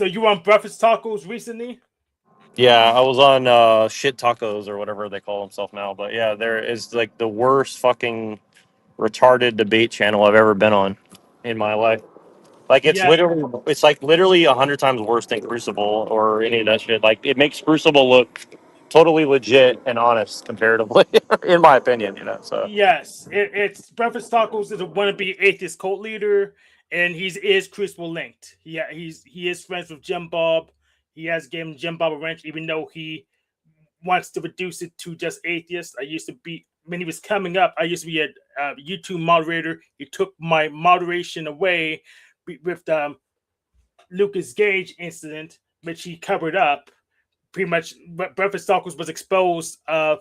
So you were on Breakfast Tacos recently? Yeah, I was on shit tacos or whatever they call themselves now. But yeah, there is like the worst fucking retarded debate channel I've ever been on in my life. Like Yeah, it's like literally 100 times worse than Crucible or any of that shit. Like it makes Crucible look totally legit and honest comparatively, in my opinion. So yes. It's Breakfast Tacos is a wannabe atheist cult leader, and is Crucible linked. He is friends with Jim Bob. He has given Jim Bob a wrench, even though he wants to reduce it to just atheist. I used to be when he was coming up. I used to be a YouTube moderator. He took my moderation away with the Lucas Gage incident, which he covered up. Pretty much, Breakfast Tacos was exposed of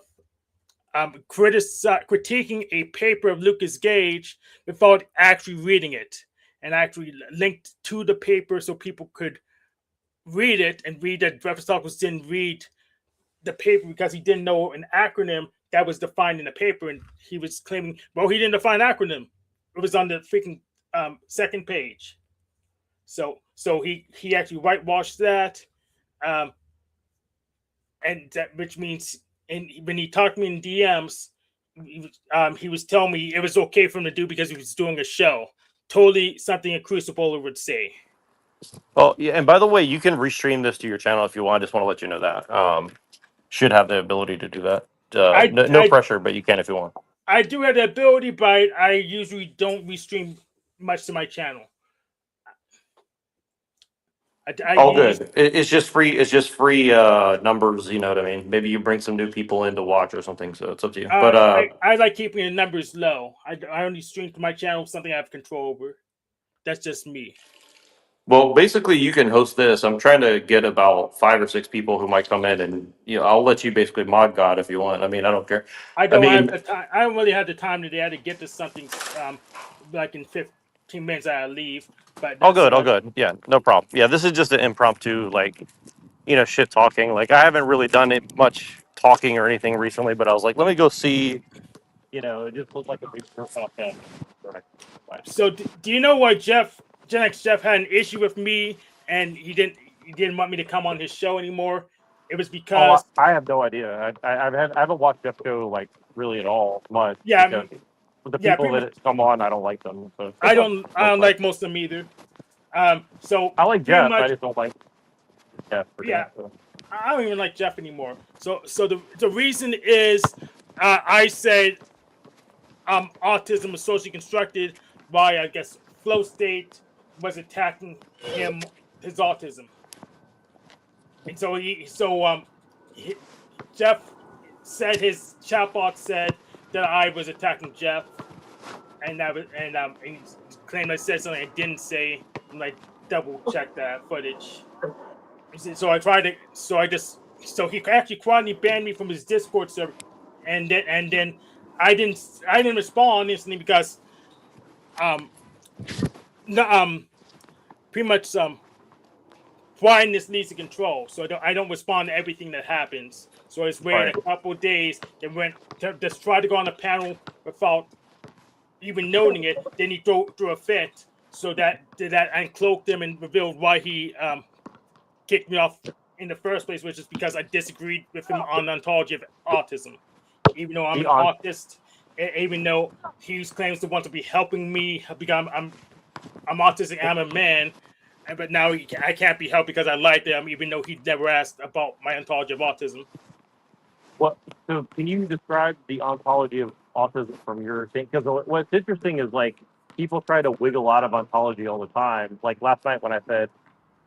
critiquing a paper of Lucas Gage without actually reading it, and actually linked to the paper so people could read it and read that Breakfast Tacos didn't read the paper because he didn't know an acronym that was defined in the paper, and he was claiming, well, he didn't define acronym. It was on the freaking second page. So he actually whitewashed that, um, and that which means, and when he talked to me in DMs, he was telling me it was okay for him to do because he was doing a show. Totally something a Crucible would say. oh yeah, and by the way, you can restream this to your channel if you want. I just want to let you know that should have the ability to do that. I No I pressure, but you can if you want. I do have the ability, but I usually don't restream much to my channel. I All use good. It's just free. It's just free numbers. You know what I mean? Maybe you bring some new people in to watch or something. So it's up to you. But I like keeping the numbers low. I only stream to my channel something I have control over. That's just me. well, basically, you can host this. I'm trying to get about 5 or 6 people who might come in, and I'll let you basically mod God if you want. I mean, I don't care. I I don't have mean, the time. I don't really have the time today. I had to get to something like in 15 minutes. I leave, but all that's good, all good. Yeah, no problem. Yeah, this is just an impromptu, like shit talking. Like I haven't really done it much talking or anything recently, but I was like, let me go see. It just looked like a big podcast. Right. so. Do you know why Gen X Jeff had an issue with me, and he didn't want me to come on his show anymore? It was Oh, because I have no idea. I haven't watched Jeff show like really at all much yeah, because the yeah, people pretty much. that come on, I don't like them. So I no don't fun. like most of them either. So I like pretty Jeff. I much, just don't like Jeff for yeah. that. So. I don't even like Jeff anymore. So the reason is, I said autism was socially constructed by, I guess, flow state was attacking him, his autism, and he, Jeff said, his chatbot said that I was attacking Jeff, and and he claimed I said something I didn't say. And I double checked that footage. So I tried to. So he actually quietly banned me from his Discord server, and then I didn't respond instantly because um no, pretty much quietness leads to control. So I don't respond to everything that happens. So I was waiting Right. a couple of days and went to just try to go on a panel without even noting it. Then he threw a fit. So that uncloaked him and revealed why he kicked me off in the first place, which is because I disagreed with him on the ontology of autism. Even though I'm The an on. autist, even though he claims to want to be helping me because I'm autistic, I'm a man, but now I can't be helped because I like them, even though he never asked about my ontology of autism. What? So can you describe the ontology of autism from your thing? Because what's interesting is like people try to wiggle out of ontology all the time. Like last night when I said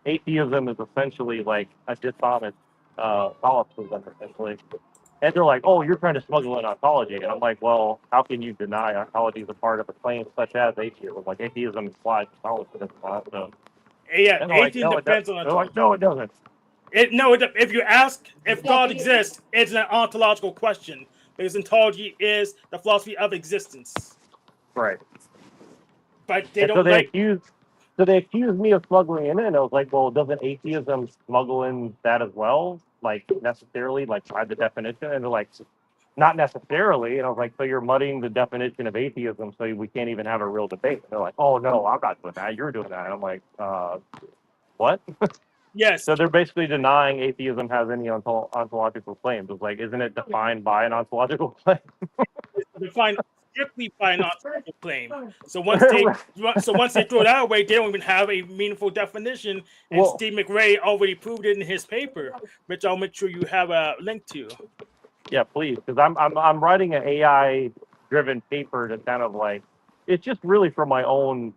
atheism is essentially like a dishonest solipsism, essentially. And they're like, "Oh, you're trying to smuggle in ontology," and I'm like, "Well, how can you deny ontology is a part of a claim such as atheism? Like atheism implies Catholicism, so." Yeah, And they're like, atheism "No, it doesn't." depends on They're like, ontology. "No, it doesn't." No, if you ask if God exists, it's an ontological question because ontology is the philosophy of existence. Right. But they And so don't like. they accused me of smuggling in it, and I was like, "Well, doesn't atheism smuggle in that as well? Like necessarily, like by the definition?" And they're like, "Not necessarily." And I was like, "So you're muddying the definition of atheism, so we can't even have a real debate." And they're like, "Oh no, I'm not doing that. You're doing that." And I'm like, "What?" Yes, So they're basically denying atheism has any ontological claims. It's like, isn't it defined by an ontological claim? it's defined strictly by an ontological claim. So once they throw that away, they don't even have a meaningful definition. And Well, Steve McRae already proved it in his paper, which I'll make sure you have a link to. yeah, please, because I'm writing an AI driven paper to kind of like, it's just really for my own,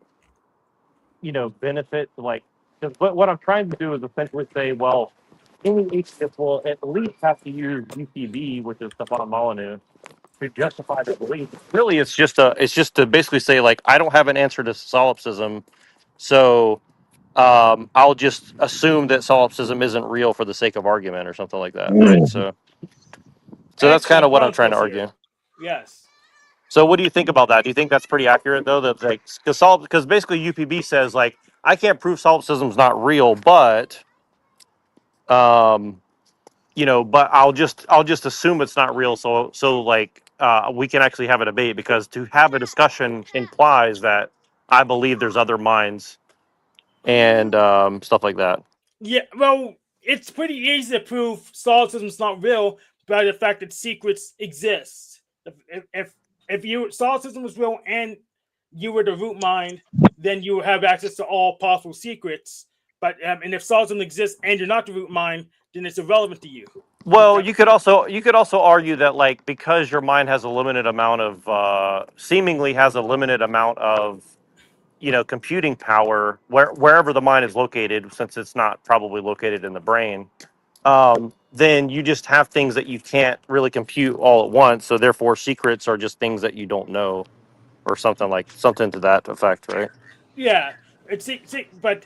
benefit. Like, because what I'm trying to do is essentially say, well, any atheist will at least have to use UCB, which is Stefan Molyneux, to justify their belief. Really, it's just to basically say like, I don't have an answer to solipsism, so I'll just assume that solipsism isn't real for the sake of argument or something like that, right? So that's kind Excellent of what I'm trying to concepts argue. here. Yes. So what do you think about that? Do you think that's pretty accurate though? That like because basically UPB says like I can't prove solipsism's not real, but um, but I'll just assume it's not real. So like we can actually have a debate because to have a discussion implies that I believe there's other minds and stuff like that. Yeah, well, it's pretty easy to prove solipsism's not real by the fact that secrets exist. If you solipsism was real and you were the root mind, then you have access to all possible secrets. But and if solipsism exists and you're not the root mind, then it's irrelevant to you. Well, you could also argue that like because your mind has a limited amount of seemingly has a limited amount of computing power wherever the mind is located, since it's not probably located in the brain, then you just have things that you can't really compute all at once. So therefore, secrets are just things that you don't know, or something to that effect, right? Yeah, but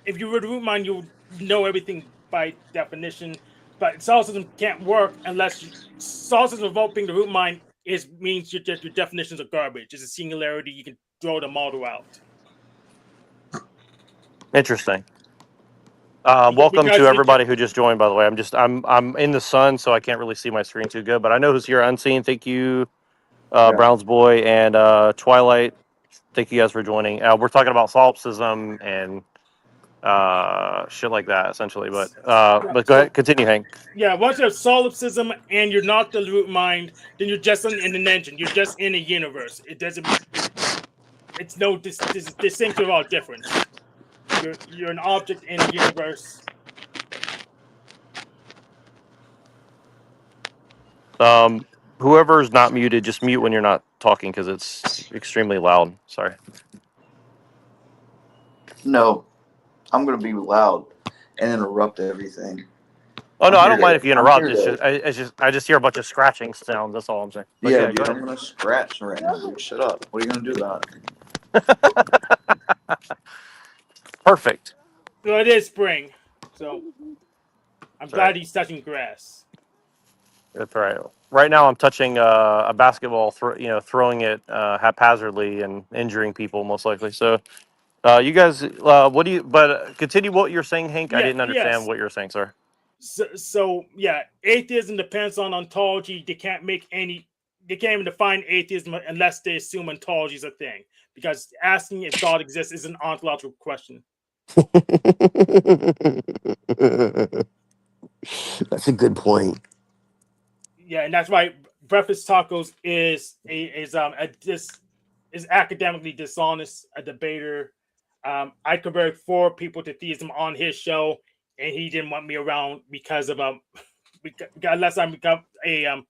if you were the root mind, you would know everything by definition. But solipsism can't work unless solipsism without being the root mind means your definitions are garbage. It's a singularity. You can throw the model out. Interesting. Because, Welcome to because everybody who just joined. By the way, I'm in the sun, so I can't really see my screen too good. But I know who's here unseen. Thank you, Yeah. Browns boy and Twilight. Thank you guys for joining. We're talking about solipsism and shit like that, essentially. But yeah, but go so ahead, continue, Hank. yeah, once you have solipsism and you're not the root mind, then you're just in an engine. You're just in a universe. It doesn't. It's no distinction at all difference. You're an object in a universe. Um, Whoever's not muted, just mute when you're not talking because it's extremely loud. Sorry. No, I'm gonna be loud and interrupt everything. Oh no, I'm I here don't mind to. if you I'm interrupt. here It's to. just I just hear a bunch of scratching sounds. That's all I'm saying. But Yeah, yeah, go dude. ahead. I'm gonna scratch right now, dude. Shut up. What are you gonna do about Perfect. So it is spring. So I'm That's right. glad he's touching grass. That's right. Right now, I'm touching a basketball, throwing it haphazardly and injuring people most likely. So, you guys, what do you? But continue what you're saying, Hank. I Yeah. didn't understand Yes. what you're saying, sir. So yeah, atheism depends on ontology. They can't make any. They can't even define atheism unless they assume ontology is a thing. Because asking if God exists is an ontological question. That's a good point. Yeah, and that's why breakfast tacos is academically dishonest. A debater. I converted 4 people to theism on his show, and he didn't want me around because of because unless I become a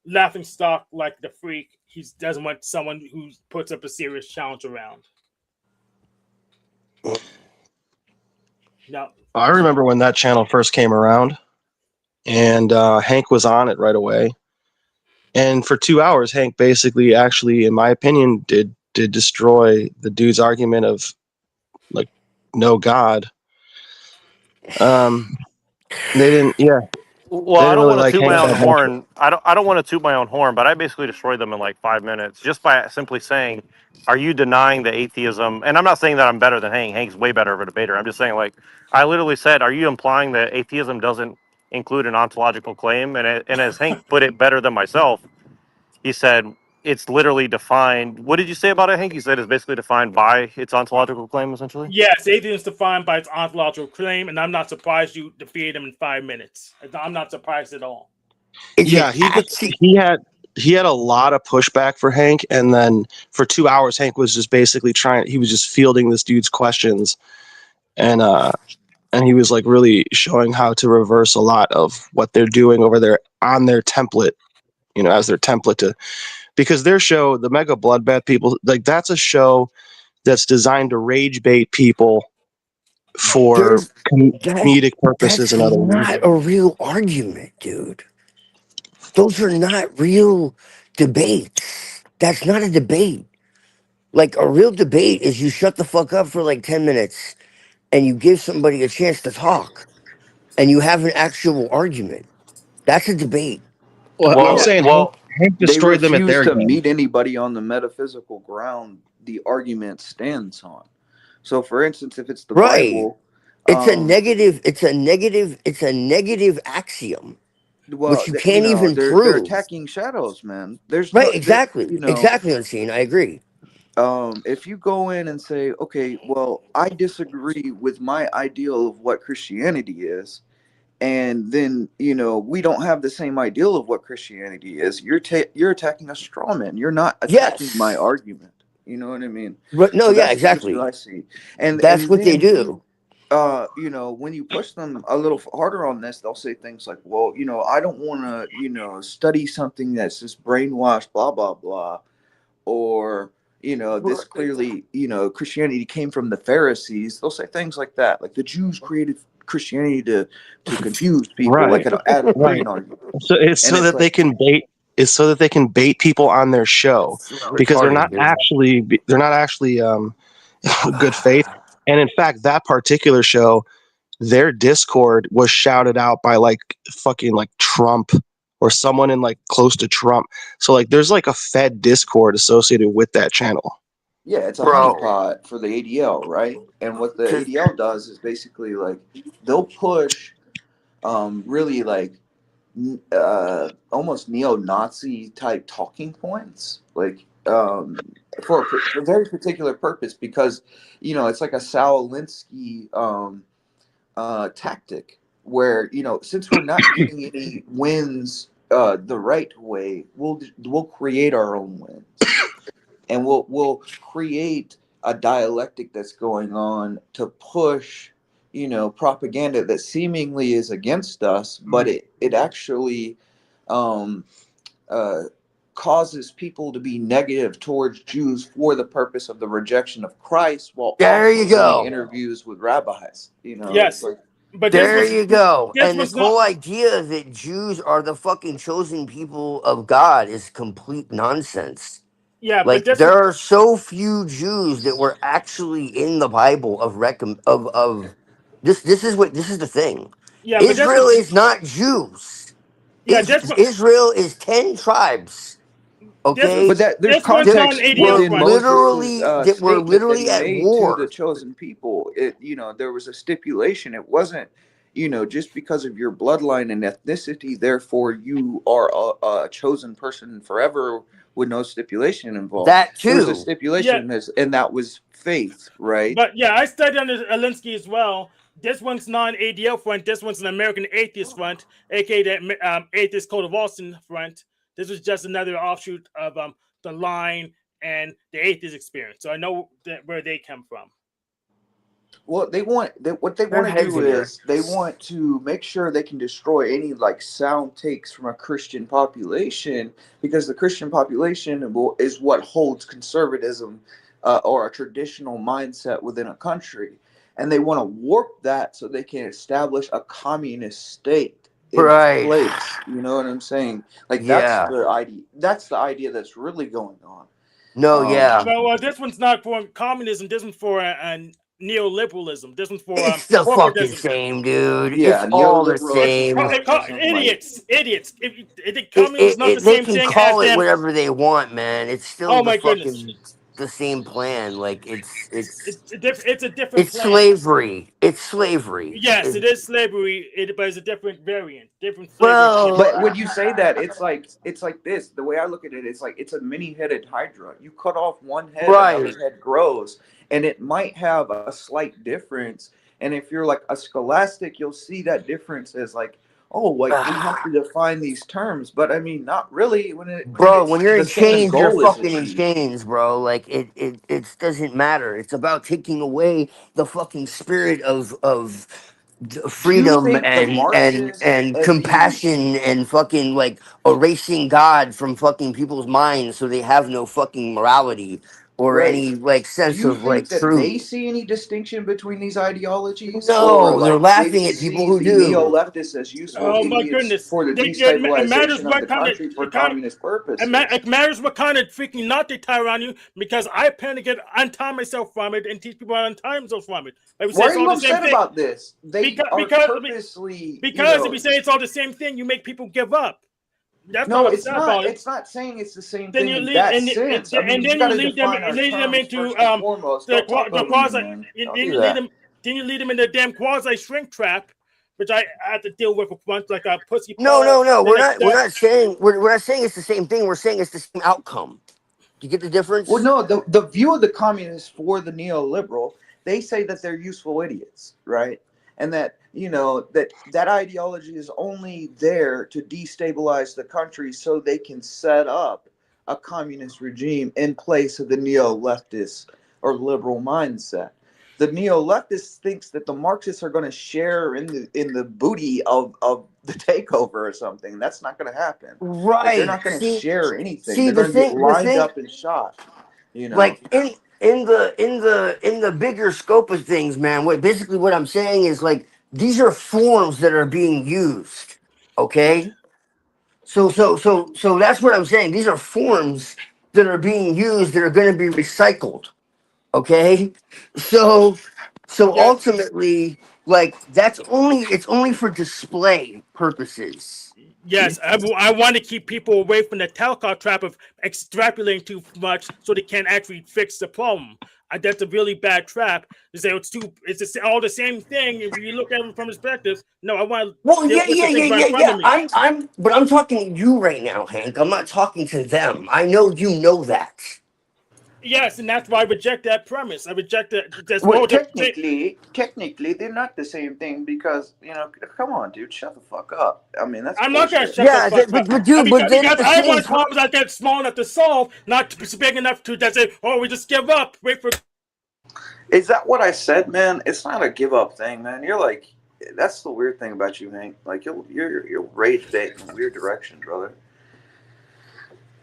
laughing stock like the freak, he doesn't want someone who puts up a serious challenge around. No, I remember when that channel first came around, and Hank was on it right away. And for 2 hours, Hank basically, actually, in my opinion, did destroy the dude's argument of like no God. They didn't, yeah, Well, they I didn't don't really want to like toot Hank my own that much. horn. I don't want to toot my own horn, but I basically destroyed them in like 5 minutes just by simply saying, "Are you denying the atheism?" And I'm not saying that I'm better than Hank. Hank's way better of a debater. I'm just saying, like, I literally said, "Are you implying that atheism doesn't include an ontological claim?" And as Hank put it better than myself, he said, it's literally defined. What did you say about it, Hank? You said it's basically defined by its ontological claim, essentially. Yes, atheism is defined by its ontological claim, and I'm not surprised you defeated him in 5 minutes. I'm not surprised at all. Is Yeah, it actually? he had a lot of pushback for Hank, and then for 2 hours, Hank was just basically he was just fielding this dude's questions, and he was like really showing how to reverse a lot of what they're doing over there on their template, as their template because their show, the Mega Bloodbath people, like that's a show that's designed to rage bait people for There's that. comedic purposes That's and other not reasons. a real argument, dude. Those are not real debates. That's not a debate. Like a real debate is you shut the fuck up for like 10 minutes and you give somebody a chance to talk and you have an actual argument. That's a debate. Well, I'm Yeah, saying Hank They destroyed them at refuse their to game. meet anybody on the metaphysical ground the argument stands on. So, for instance, if it's the Right. Bible, It's a um, negative, it's a negative axiom, well, which you can't even they're prove. attacking shadows, man. There's Right, no, there, exactly. Exactly, Unseen. I agree. if you go in and say, okay, well, I disagree with my ideal of what Christianity is, and then we don't have the same ideal of what Christianity is. You're attacking a straw man. You're not attacking my Yes. argument. You know what I mean? But no, So yeah, that's the issue exactly. I see. And That's and what they then do. when you push them a little harder on this, they'll say things like, well, I don't want to study something that's just brainwashed, blah blah blah, or this clearly Christianity came from the Pharisees. They'll say things like that, like the Jews created Christianity to confuse people, like Right, an Adam and right. Eve argument. So it's And so it's that they like, can bait. It's so that they can bait people on their show It's because retarded, dude. they're not actually good faith. And in fact, that particular show, their Discord was shouted out by like fucking like Trump or someone in like close to Trump. So like there's like a Fed Discord associated with that channel. yeah, it's a Bro. honeypot for the ADL, right? And what the Just ADL does is basically like they'll push really like almost neo-Nazi type talking points, like for a very particular purpose, because it's like a Saul Alinsky tactic where since we're not getting any wins the right way, we'll create our own wins, and we'll create a dialectic that's going on to push propaganda that seemingly is against us, but it actually um, uh, causes people to be negative towards Jews for the purpose of the rejection of Christ, while there also you doing go. interviews with rabbis. It's yes, like, but There you go. this And this was not. whole idea that Jews are the fucking chosen people of God is complete nonsense. Yeah, but Like this there was. are so few Jews that were actually in the Bible of this is the thing. Yeah, but this Israel was. is not Jews. Yeah, this was. Israel is 10 tribes, This was. but okay? that there's This one's not an context ADL within front. Moses's That were statement that literally he at made to the war. chosen people. There was a stipulation. It wasn't just because of your bloodline and ethnicity, therefore you are a chosen person forever, with no stipulation involved. That There was a too. Yeah, stipulation, and that was faith, right? but yeah, I studied under Alinsky as well. This one's not an ADL front. This one's an American Atheist front, aka the Atheist Code of Austin front. This was just another offshoot of the line and the atheist experience. So I know where they come from. Well, what they Their want to heads do in there. is they want to make sure they can destroy any like sound takes from a Christian population, because the Christian population is what holds conservatism or a traditional mindset within a country, and they want to warp that so they can establish a communist state in its Right. place. You know what I'm saying? Like that's Yeah. the idea. That's the idea that's really going on. No, yeah. Well, this one's not for communism. This one's for neoliberalism. This one's for It's the fucking corporatism. same, dude. Yeah, it's all the It's neoliberalism, same. communism, idiots. If communism is not the They same can thing as call it them. whatever they want, man. It's still Oh the my goodness. fucking the same plan. Like It's a different it's plan. slavery. It's slavery. Yes, it is slavery, but it's a different variant, different flavor of But slavery. Well, when you say that, it's like this. The way I look at it, it's like it's a many-headed hydra. You cut off one head, another right. head grows, and it might have a slight difference. And if you're like a scholastic, you'll see that difference as like, oh, like we have to define these terms. But I mean, not really. When Bro, it's when you're the in same chains, you're goal is fucking in achieved. chains, bro. Like it doesn't matter. It's about taking away the fucking spirit of Do you freedom think the Marxists and and the compassion and fucking like erasing God from fucking people's minds so they have no fucking morality or right? any like Do sense you of like think that truth. they see any distinction between these ideologies, or No, they're like they laughing just at people see who the do. neo-leftists as useful Oh my idiots goodness! for the It matters destabilization of what the kind of country for communist purposes? it matters what kind of freaking knot they tie around you because I plan to get untie myself from it and teach people how to untie themselves from it. Like we say, Why it's are all you the same upset thing. about this? They Because are because purposely, because if we say it's all the same thing, you make people give up. That's why I'm no, it's upset not. about it. It's not saying it's the same Then thing you in lead that sense. I mean, and you then got you to define our lead them terms into first and foremost. Don't talk the over me, quasi man. Don't then do you lead that. them in the damn quasi shrink trap, which I had to deal with once like a pussy No, Paul no, no. the We're next not. We're step. not saying. We're not saying it's the same thing. We're saying it's the same outcome. Do you get the Well, difference? no, the view of the communists for the neoliberal, they say that they're useful idiots, right? And that, that ideology is only there to destabilize the country so they can set up a communist regime in place of the neo-leftist or liberal mindset. The neo-leftist thinks that the Marxists are going to share in the booty of the takeover or something. That's not going to happen. Like they're Right. not going to share anything. See They're the going to get thing. The lined thing. up and shot. You know. Like in the bigger scope of things, man. What I'm saying is like these are forms that are being used. Okay. So that's what I'm saying. These are forms that are being used that are going to be recycled. Okay. So so Yeah, ultimately, like it's only for display purposes. yes, I want to keep people away from the Talcott trap of extrapolating too much so they can't actually fix the problem. That's a really bad trap. To say all the same thing. If you look at it from perspective, no, I want Well, to deal yeah, with yeah, the yeah, things right yeah, in front yeah. of me. But I'm talking to you right now, Hank. I'm not talking to them. I know you know that. Yes, and that's why I reject that premise. I reject that. There's Well, no. technically, they're not the same thing because come on, dude, shut the fuck up. I mean, that's I'm not gonna bullshit. shut the Yeah, fuck up. but dude, but then at Because the I same want time, problems that get small enough to solve, not big enough to just say, "Oh, we just give up." Wait for. Is that what I said, man? It's not a give up thing, man. You're like, that's the weird thing about you, Hank. Like you're rage bait in a weird direction, brother.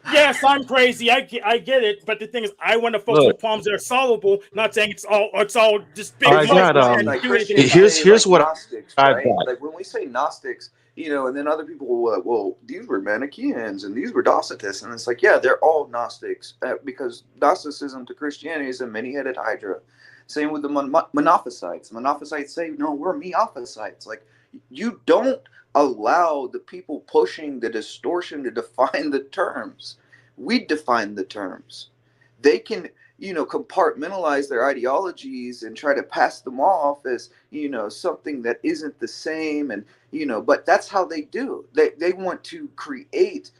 Yes, I'm crazy. I get it, but the thing is, I want to focus on Look, problems that are solvable. Not saying it's all just big It's I problems like got that when can't like do anything Christians about. here's say here's like what Gnostics, I've right? got. Like when we say Gnostics, and then other people will, well, these were Manichaeans and these were Docetists, and it's like, yeah, they're all Gnostics because Gnosticism to Christianity is a many-headed hydra. Same with the Monophysites. Monophysites say, no, we're Meophysites. Like you don't allow the people pushing the distortion to define the terms. We define the terms. They can compartmentalize their ideologies and try to pass them off as something that isn't the same, and but that's how they do. They want to create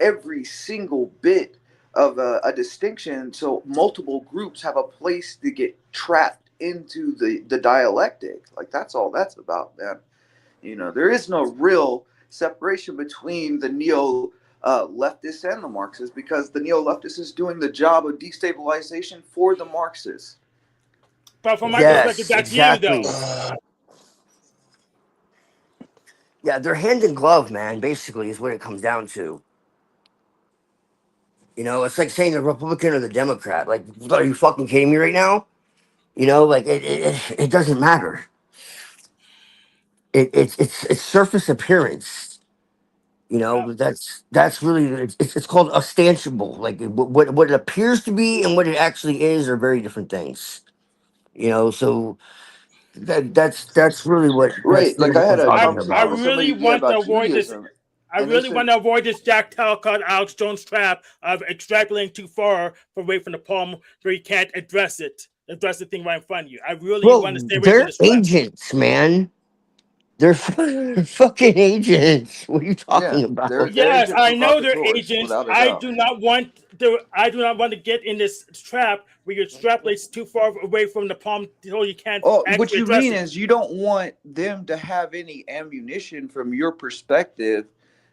every single bit of a distinction so multiple groups have a place to get trapped into the dialectic. Like that's all that's about, man. There is no real separation between the neo leftists and the Marxists because the neo leftists is doing the job of destabilization for the Marxists. But from my perspective, yes, that's you exactly. though. Yeah, they're hand in glove, man. Basically, is what it comes down to. It's like saying the Republican or the Democrat. Like, are you fucking kidding me right now? Like it doesn't matter. It's surface appearance. Uh, That's really it's called ostensible. Like what it appears to be and what it actually is are very different things. So that's really what Right. Like I had we're a talking conversation I with about. really somebody today want to about avoid this. Judaism. I And they really said, want to avoid this Jack Talcott, Alex Jones trap of extrapolating too far away from the problem where you can't address the thing right in front of you. I really want to Well, stay away from they're this trap. agents, man. They're fucking agents. What are you yeah, talking about? they're Yes, agent I know they're provocateurs, agents. without a doubt. I do not want to get in this trap where you extrapolate too far away from the problem until you can't Oh, what actually you address mean it. is you don't want them to have any ammunition from your perspective,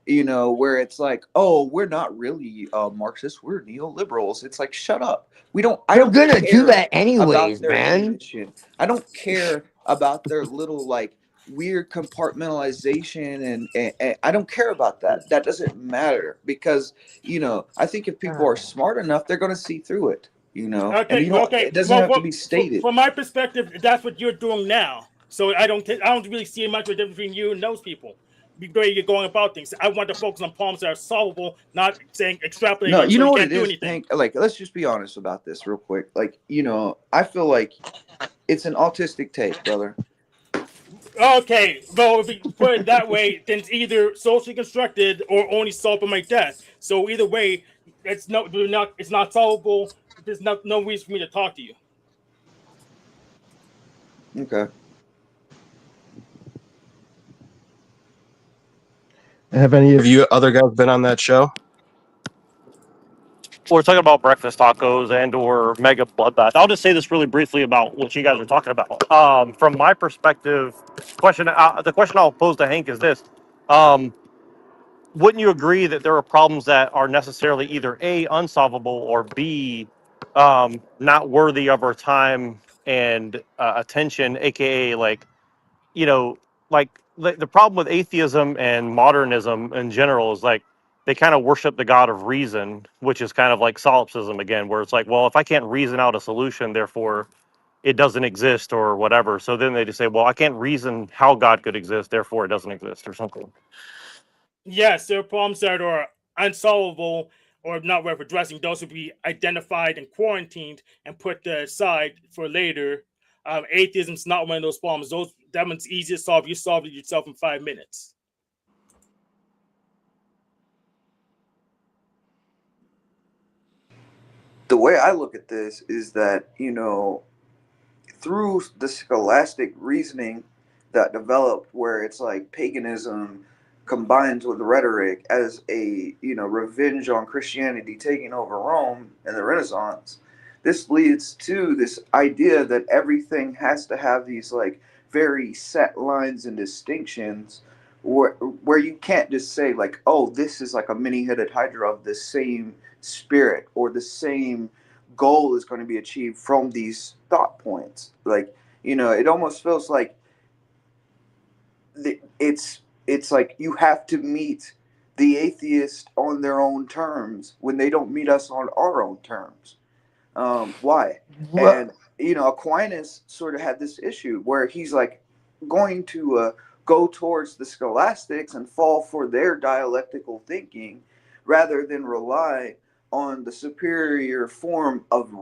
you know, where it's like, oh, we're not really Marxists, we're neoliberals. It's like, shut up. We don't. I They're don't gonna do care that about anyways, their man. ammunition. I don't care about their little like weird compartmentalization, and I don't care about that. That doesn't matter because I think if people are smart enough, they're going to see through it. And Okay, you well, don't. okay. It doesn't Well, have to be stated. from my perspective, that's what you're doing now. So I don't really see much of a difference between you and those people. The way you're going about things. I want to focus on problems that are solvable, not saying No, extrapolating you until know you what can't it do is, anything. Hank. Like, let's just be honest about this real quick. Like, I feel like it's an autistic take, brother. Okay, well, if you put it that way, then it's either socially constructed or only solved by my death. So either way, it's not solvable. There's no reason for me to talk to you. Okay. Have any of you other guys been on that show? We're talking about breakfast tacos and or mega bloodbath. I'll just say this really briefly about what you guys are talking about. From my perspective, the question I'll pose to Hank is this: um, wouldn't you agree that there are problems that are necessarily either A, unsolvable, or B, not worthy of our time and attention, aka like, you know, like the problem with atheism and modernism in general is like they kind of worship the god of reason, which is kind of like solipsism again, where it's like, well, if I can't reason out a solution, therefore it doesn't exist or whatever. So then they just say, well, I can't reason how God could exist, therefore it doesn't exist or something. Yes, there are problems that are unsolvable or not worth addressing. Those would be identified and quarantined and put aside for later. Atheism is not one of those problems. That one's easy to solve. You solve it yourself in 5 minutes. The way I look at this is that through the scholastic reasoning that developed, where it's like paganism combines with rhetoric as a revenge on Christianity taking over Rome in the Renaissance. This leads to this idea that everything has to have these like very set lines and distinctions, where you can't just say like, oh, this is like a many-headed hydra of the same spirit, or the same goal is going to be achieved from these thought points. Like, it almost feels like it's like you have to meet the atheist on their own terms when they don't meet us on our own terms. Why? Well, And Aquinas sort of had this issue where he's like going to go towards the scholastics and fall for their dialectical thinking rather than rely on the superior form of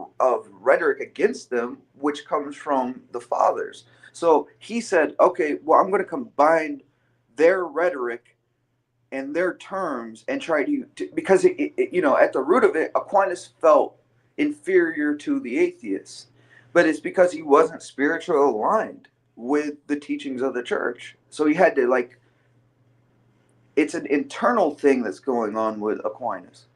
rhetoric against them, which comes from the fathers. So he said, okay, well, I'm going to combine their rhetoric and their terms and try to because at the root of it, Aquinas felt inferior to the atheists, but it's because he wasn't spiritually aligned with the teachings of the church. So he had to it's an internal thing that's going on with Aquinas.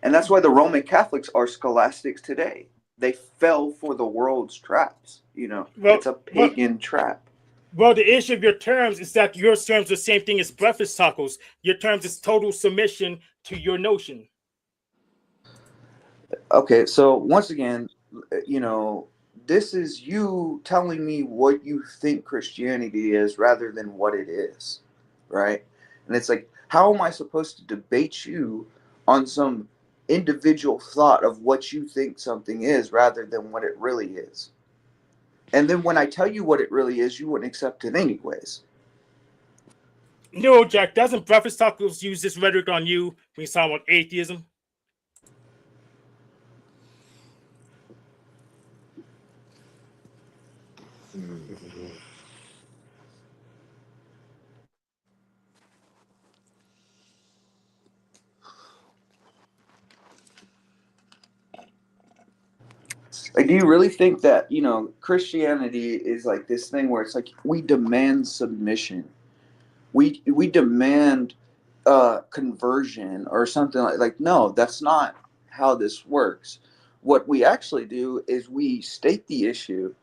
And that's why the Roman Catholics are scholastics today. They fell for the world's traps. It's Well, a well, pagan trap. well, the issue of your terms is that your terms are the same thing as breakfast tacos. Your terms is total submission to your notion. Okay, so once again, this is you telling me what you think Christianity is rather than what it is, right? And it's like, how am I supposed to debate you on some individual thought of what you think something is rather than what it really is? And then when I tell you what it really is, you wouldn't accept it anyways. No, Jack, doesn't breakfast tacos use this rhetoric on you when you talk about atheism? Like, do you really think that, Christianity is like this thing where it's like we demand submission, we demand conversion or something like no, that's not how this works. What we actually do is we state the issue,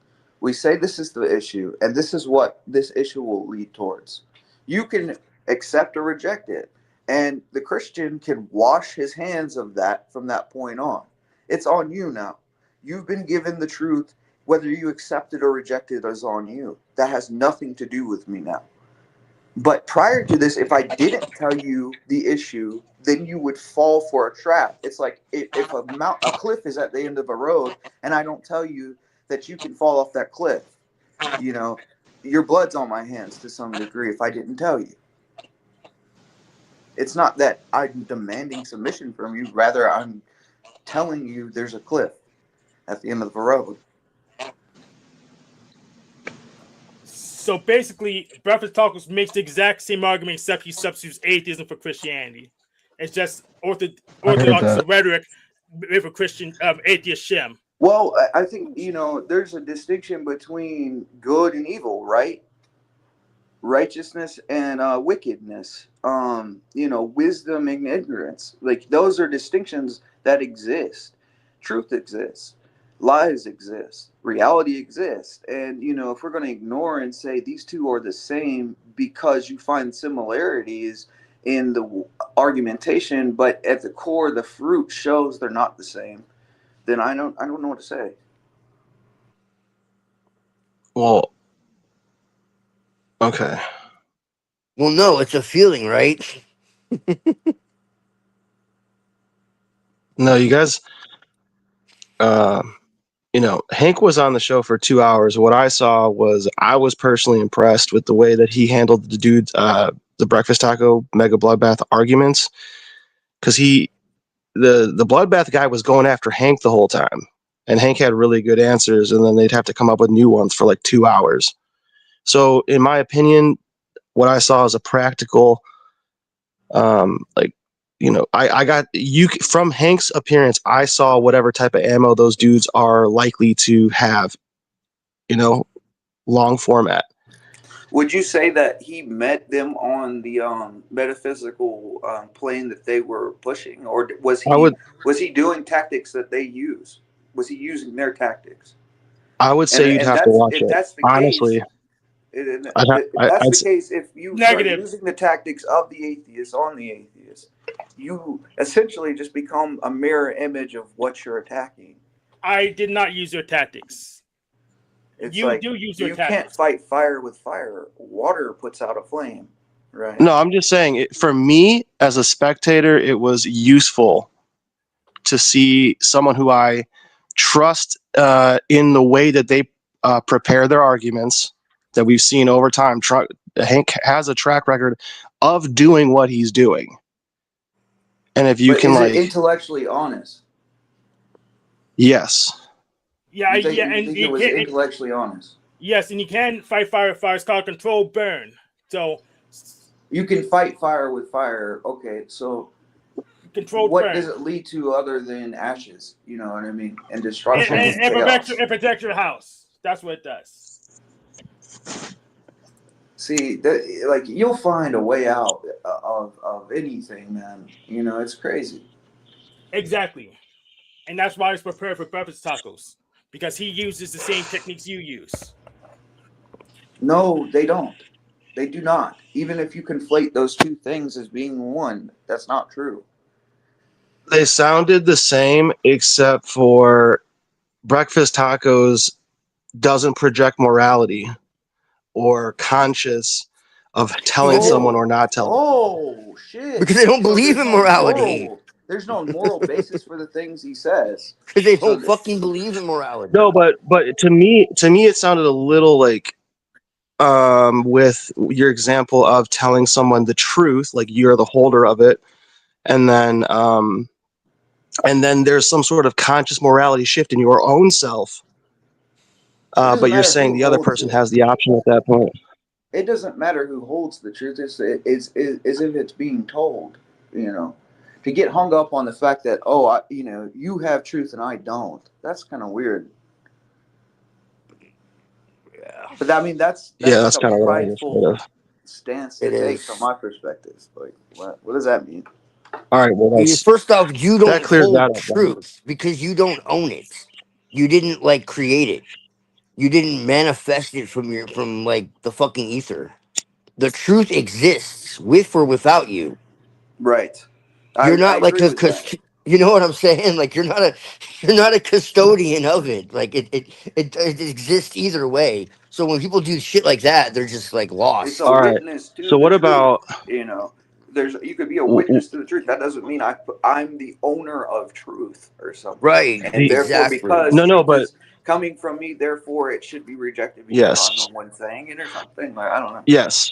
we say this is the issue and this is what this issue will lead towards. You can accept or reject it, and the Christian can wash his hands of that from that point on. It's on you now. You've been given the truth. Whether you accept it or reject it is on you. That has nothing to do with me now. But prior to this, if I didn't tell you the issue, then you would fall for a trap. It's like if a cliff is at the end of a road, and I don't tell you that you can fall off that cliff, you know, your blood's on my hands to some degree if I didn't tell you. It's not that I'm demanding submission from you, rather I'm telling you there's a cliff at the end of the road. So basically, Breakfast Tacos makes the exact same argument, except he substitutes atheism for Christianity. It's just orthodox rhetoric with a Christian atheist shim. Well, I think, there's a distinction between good and evil, right? Righteousness and wickedness, wisdom and ignorance. Like, those are distinctions that exist. Truth exists, lies exist, reality exists. And, if we're going to ignore and say these two are the same because you find similarities in the argumentation, but at the core, the fruit shows they're not the same, then I don't know what to say. Well, okay. Well, no, it's a feeling, right? No, you guys, Hank was on the show for 2 hours. What I saw was I was personally impressed with the way that he handled the dude, the breakfast taco mega bloodbath arguments, because the bloodbath guy was going after Hank the whole time, and Hank had really good answers, and then they'd have to come up with new ones for like 2 hours. So, in my opinion, what I saw is a practical, I got you from Hank's appearance. I saw whatever type of ammo those dudes are likely to have, long format. Would you say that he met them on the metaphysical plane that they were pushing, or was he doing tactics that they use? Was he using their tactics? I would say you'd have to watch if it. that's the Honestly, case, if that's the case, if you start using the tactics of the atheist on the atheist, you essentially just become a mirror image of what you're attacking. I did not use your tactics. It's you like do use your you tactics. can't fight fire with fire. Water puts out a flame, right? No, I'm just saying, for me as a spectator, it was useful to see someone who I trust in the way that they prepare their arguments, that we've seen over time. Hank has a track record of doing what he's doing. And if you but can, is it intellectually honest? Yes. Yeah, you think it was intellectually honest? Yes, and you can fight fire with fire. It's called controlled burn. So you can fight fire with fire. Okay, so controlled what burn. does it lead to other than ashes? You know what I mean? And destruction and it protects your house. That's what it does. See, you'll find a way out of anything, man. It's crazy. Exactly. And that's why it's prepared for breakfast tacos. Because he uses the same techniques you use. No, they don't. They do not. Even if you conflate those two things as being one, that's not true. They sounded the same, except for breakfast tacos doesn't project morality or conscious of telling someone or not telling. Oh, shit. Because they don't believe in morality. There's no moral basis for the things he says. Because they don't fucking believe in morality. No, but to me, it sounded a little like, with your example of telling someone the truth, like you're the holder of it, and then there's some sort of conscious morality shift in your own self. But you're saying the other person has the option at that point. It doesn't matter who holds the truth. It's if it's being told, to get hung up on the fact that, you have truth and I don't. That's kind of weird. Yeah, But I mean, that's Yeah, like that's a kind of what I prideful understood. stance to it take from is. my perspective. Like, what does that mean? All right, well, First off, you that don't clears that hold up. Then. truth because you don't own it. You didn't like create it. You didn't manifest it from like the fucking ether. The truth exists with or without you. Right. You're I not like agree a with that. you know what I'm saying? Like you're not a custodian of it. Like it exists either way. So when people do shit like that, they're just like It's a All lost. right. witness to So the what truth. about? You could be a witness to the truth. That doesn't mean I'm the owner of truth or something. Right, And The, therefore, exactly. because no, truth but is coming from me, therefore it should be rejected because I'm the yes, one saying it or something. Like, I don't know. yes.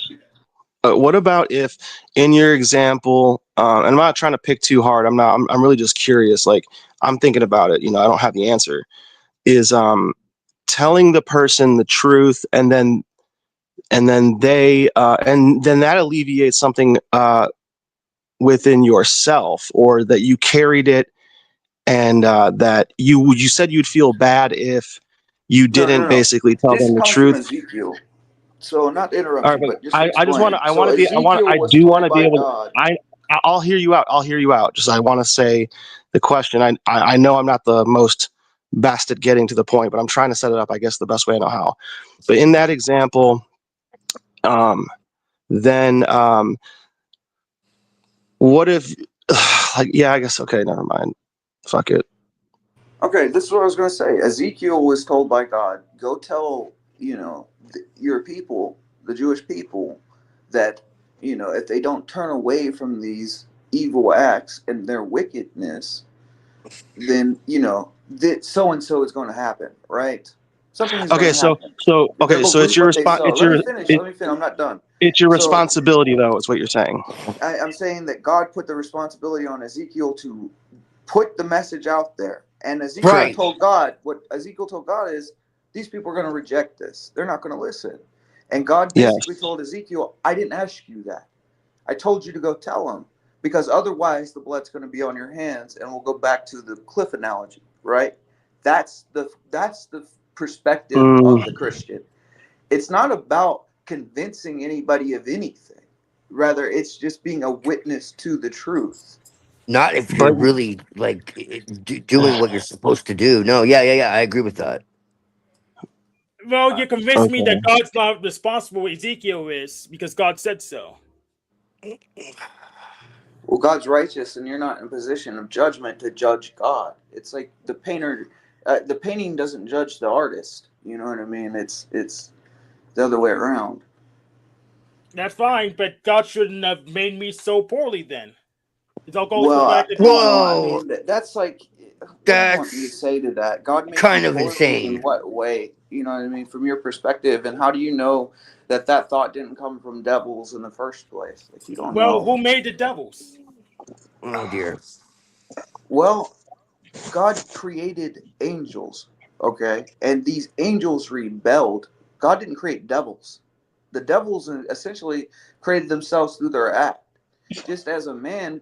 What about if, in your example, and I'm not trying to pick too hard. I'm not. I'm really just curious. Like I'm thinking about it. I don't have the answer. Is telling the person the truth, and then that alleviates something within yourself, or that you carried it, and that you said you'd feel bad if you No, no, didn't no, no. basically tell This them the comes from truth. Ezekiel. So, not to All interrupt right, you, but but just to I just want to explain. I So, want to be Ezekiel I was do want told to be by able to God. I'll hear you out. I'll hear you out. Just I want to say the question. I know I'm not the most best at getting to the point, but I'm trying to set it up, I guess, the best way I know how. But in that example, um, then what if like yeah, I guess okay, never mind. Fuck it. Okay, this is what I was going to say. Ezekiel was told by God, go tell, your people, the Jewish people, that, if they don't turn away from these evil acts and their wickedness, then, that so and so is going to happen, right? Something is going Okay, to so happen. so They okay, will so it's reap your what they response. sow. Let me finish. Let me finish. I'm not done. It's your So responsibility, though. Is what you're saying. I'm saying that God put the responsibility on Ezekiel to put the message out there. And Ezekiel Right. Correct. told God, what Ezekiel told God is, these people are going to reject this. They're not going to listen. And God Yes. basically told Ezekiel, I didn't ask you that. I told you to go tell them, because otherwise the blood's going to be on your hands. And we'll go back to the cliff analogy, right? That's the perspective of Mm, the Christian. It's not about convincing anybody of anything. Rather, it's just being a witness to the truth. Not if you're but really like doing what you're supposed to do. No, yeah. I agree with that. Well, you convinced me that okay. God's not responsible. Ezekiel is because God said so. Well, God's righteous, and you're not in a position of judgment to judge God. It's like the painter. The painting doesn't judge the artist. You know what I mean? It's the other way around. That's fine, but God shouldn't have made me so poorly then. It all goes Well, back to God. I Whoa, mean, that's like, what do you want me to that's say to that? God made you kind of poorly in insane. what way? You know what I mean? From your perspective, and how do you know that that thought didn't come from devils in the first place? Like, you don't Well, know. who made the devils? Oh dear. Well, God created angels, okay? And these angels rebelled. God didn't create devils. The devils essentially created themselves through their act. Just as a man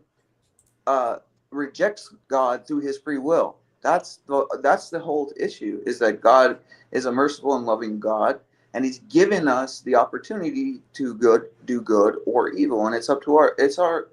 uh, rejects God through his free will. That's the whole issue, is that God is a merciful and loving God, and he's given us the opportunity to do good or evil, and it's our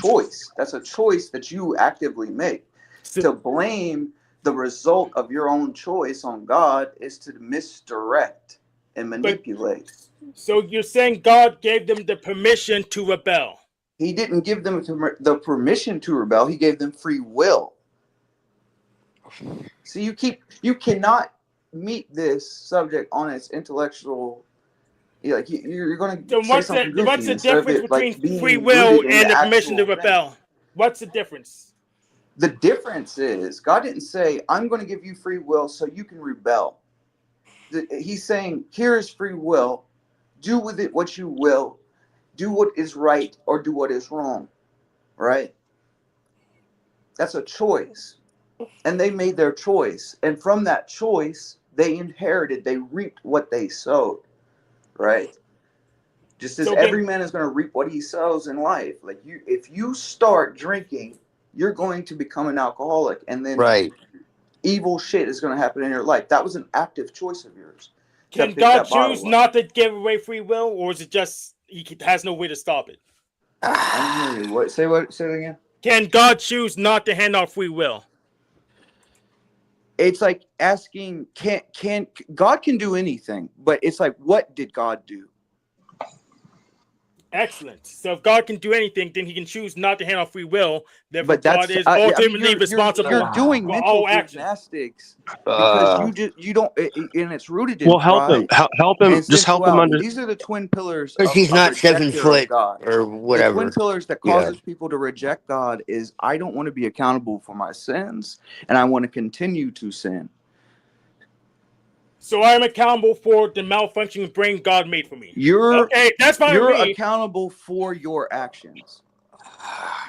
choice. That's a choice that you actively make. So, To blame the result of your own choice on God is to misdirect and but manipulate. so you're saying God gave them the permission to rebel? He didn't give them the permission to rebel. He gave them free will. So you cannot meet this subject on its intellectual. Like, you're going to So say what's the something what's goofy the instead of difference it between like free being will rooted in and the the permission to actual thing. rebel? What's the difference? The difference is God didn't say, I'm going to give you free will so you can rebel. He's saying, here is free will. Do with it what you will. Do what is right or do what is wrong. Right? That's a choice. And they made their choice. And from that choice, they reaped what they sowed. Right? Just as So then, every man is going to reap what he sows in life. Like, if you start drinking you're going to become an alcoholic, and then Right. evil shit is going to happen in your life. That was an active choice of yours to Can pick God that choose bottle up. not to give away free will, or is it just has no way to stop it? I didn't hear you. What? Say what? Say it again. Can God choose not to hand out free will? It's like asking, can God can do anything, but it's like, what did God do? Excellent. So if God can do anything, then he can choose not to hand out free will. Therefore, But God that's is I mean, ultimately responsible you're doing for mental all action. gymnastics because Uh, you don't, and it's rooted in Well, help him. pride Help and him. Just help him sensuality. under. These are the twin pillars because he's of not 7 foot rejecter of God. or The twin whatever. pillars that Yeah. causes people to reject God is, I don't want to be accountable for my sins, and I want to continue to sin. So I'm accountable for the malfunctioning brain God made for me. You're Okay, that's fine with me. accountable for your actions.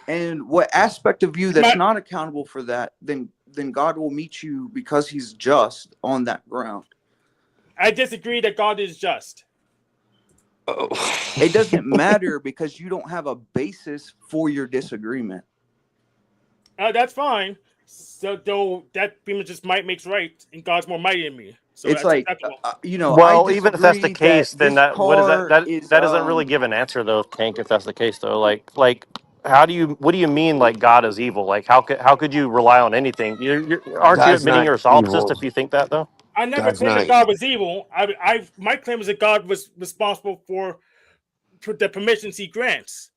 And what aspect of you It's that's my- not accountable for that, then God will meet you because he's just on that ground. I disagree that God is just. Oh. It doesn't matter because you don't have a basis for your disagreement. That's fine. So though that pretty much just might makes right, and God's more mighty than me. So It's that's like, acceptable. I Well, even if that's the disagree that case, then this that what is that? car That is that doesn't really give an answer though, Tank. If that's the case though, like how do you what do you mean like God is evil? Like how could you rely on anything? Aren't you God's admitting not you're a solipsist evil. if you think that though? I never God's claimed that not. God was evil. My claim is that God was responsible for the permissions he grants.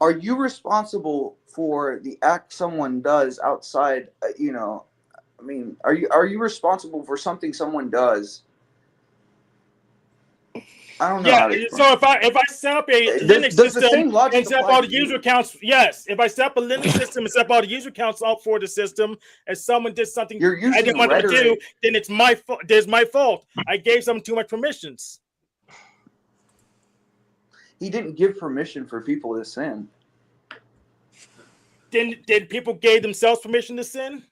Are you responsible for the act someone does outside, I mean, are you responsible for something someone does? I don't know Yeah, how to explain. so if I set up a Linux Does the system same logic and set up apply all to the user you? accounts, yes. If I set up a Linux system and set up all the user accounts up for the system, and someone did something You're I using didn't want them to do, rhetoric. then it's my fault. There's my fault. I gave someone too much permissions. He didn't give permission for people to sin. Then did people gave themselves permission to sin?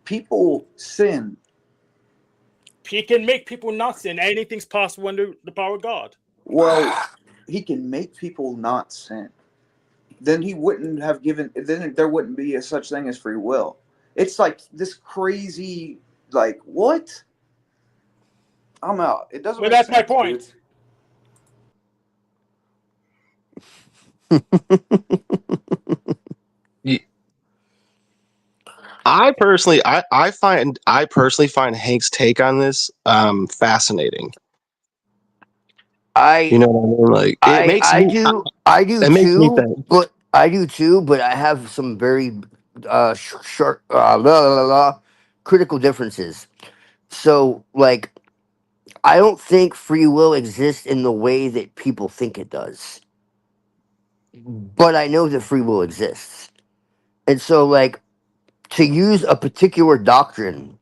People sin. He can make people not sin. Anything's possible under the power of God. Well, he can make people not sin. Then he wouldn't have given. Then there wouldn't be a such thing as free will. It's like this crazy. Like what? I'm out. It doesn't Well, make that's my sense, dude. point. I personally find Hank's take on this fascinating. I You know what I mean? Like I do it makes me too, think. but I have some very short critical differences. So like I don't think free will exists in the way that people think it does. But I know that free will exists. And so like to use a particular doctrine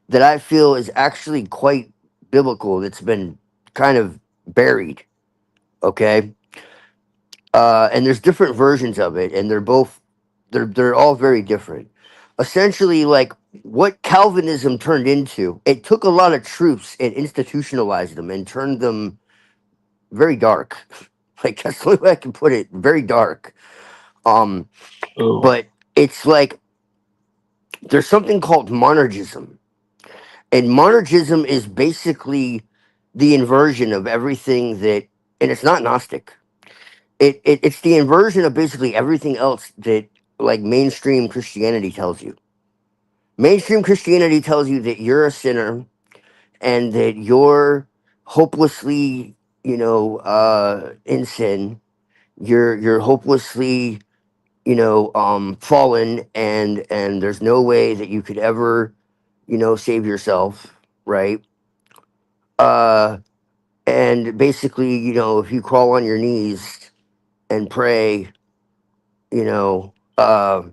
that I feel is actually quite biblical that's been kind of buried, okay? And there's different versions of it, and they're all very different. Essentially, like what Calvinism turned into, it took a lot of truths and institutionalized them and turned them very dark. Like that's the only way I can put it. Very dark. Um, Oh, but it's like there's something called monergism, and monergism is basically the inversion of everything that, and it's not Gnostic. It's the inversion of basically everything else that like mainstream Christianity tells you. Mainstream Christianity tells you that you're a sinner and that you're hopelessly, in sin. You're hopelessly, fallen, and there's no way that you could ever, save yourself, right? Uh, and basically, if you crawl on your knees and pray, you know, uh,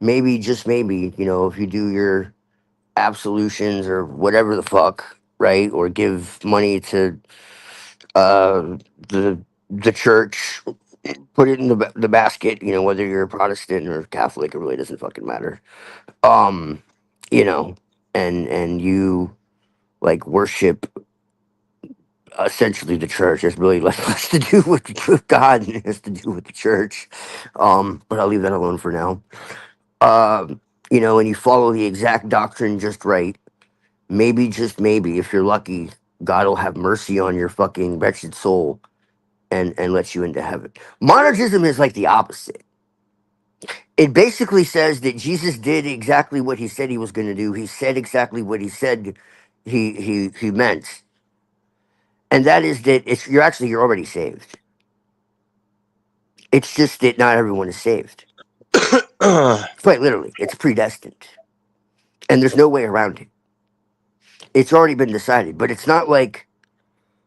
maybe just maybe, if you do your absolutions or whatever the fuck, right, or give money to uh, the church, put it in the basket, whether you're a Protestant or Catholic, it really doesn't fucking matter. Um, you know, and you like worship essentially the church. It's really less to do with God and it has to do with the church. But I'll leave that alone for now. You know, and you follow the exact doctrine just right. Maybe, just maybe, if you're lucky, God will have mercy on your fucking wretched soul and let you into heaven. Monergism is like the opposite. It basically says that Jesus did exactly what he said he was going to do. He said exactly what he said he meant, and that is that you're already saved. It's just that not everyone is saved. Quite literally, it's predestined, and there's no way around it. It's already been decided, but it's not like,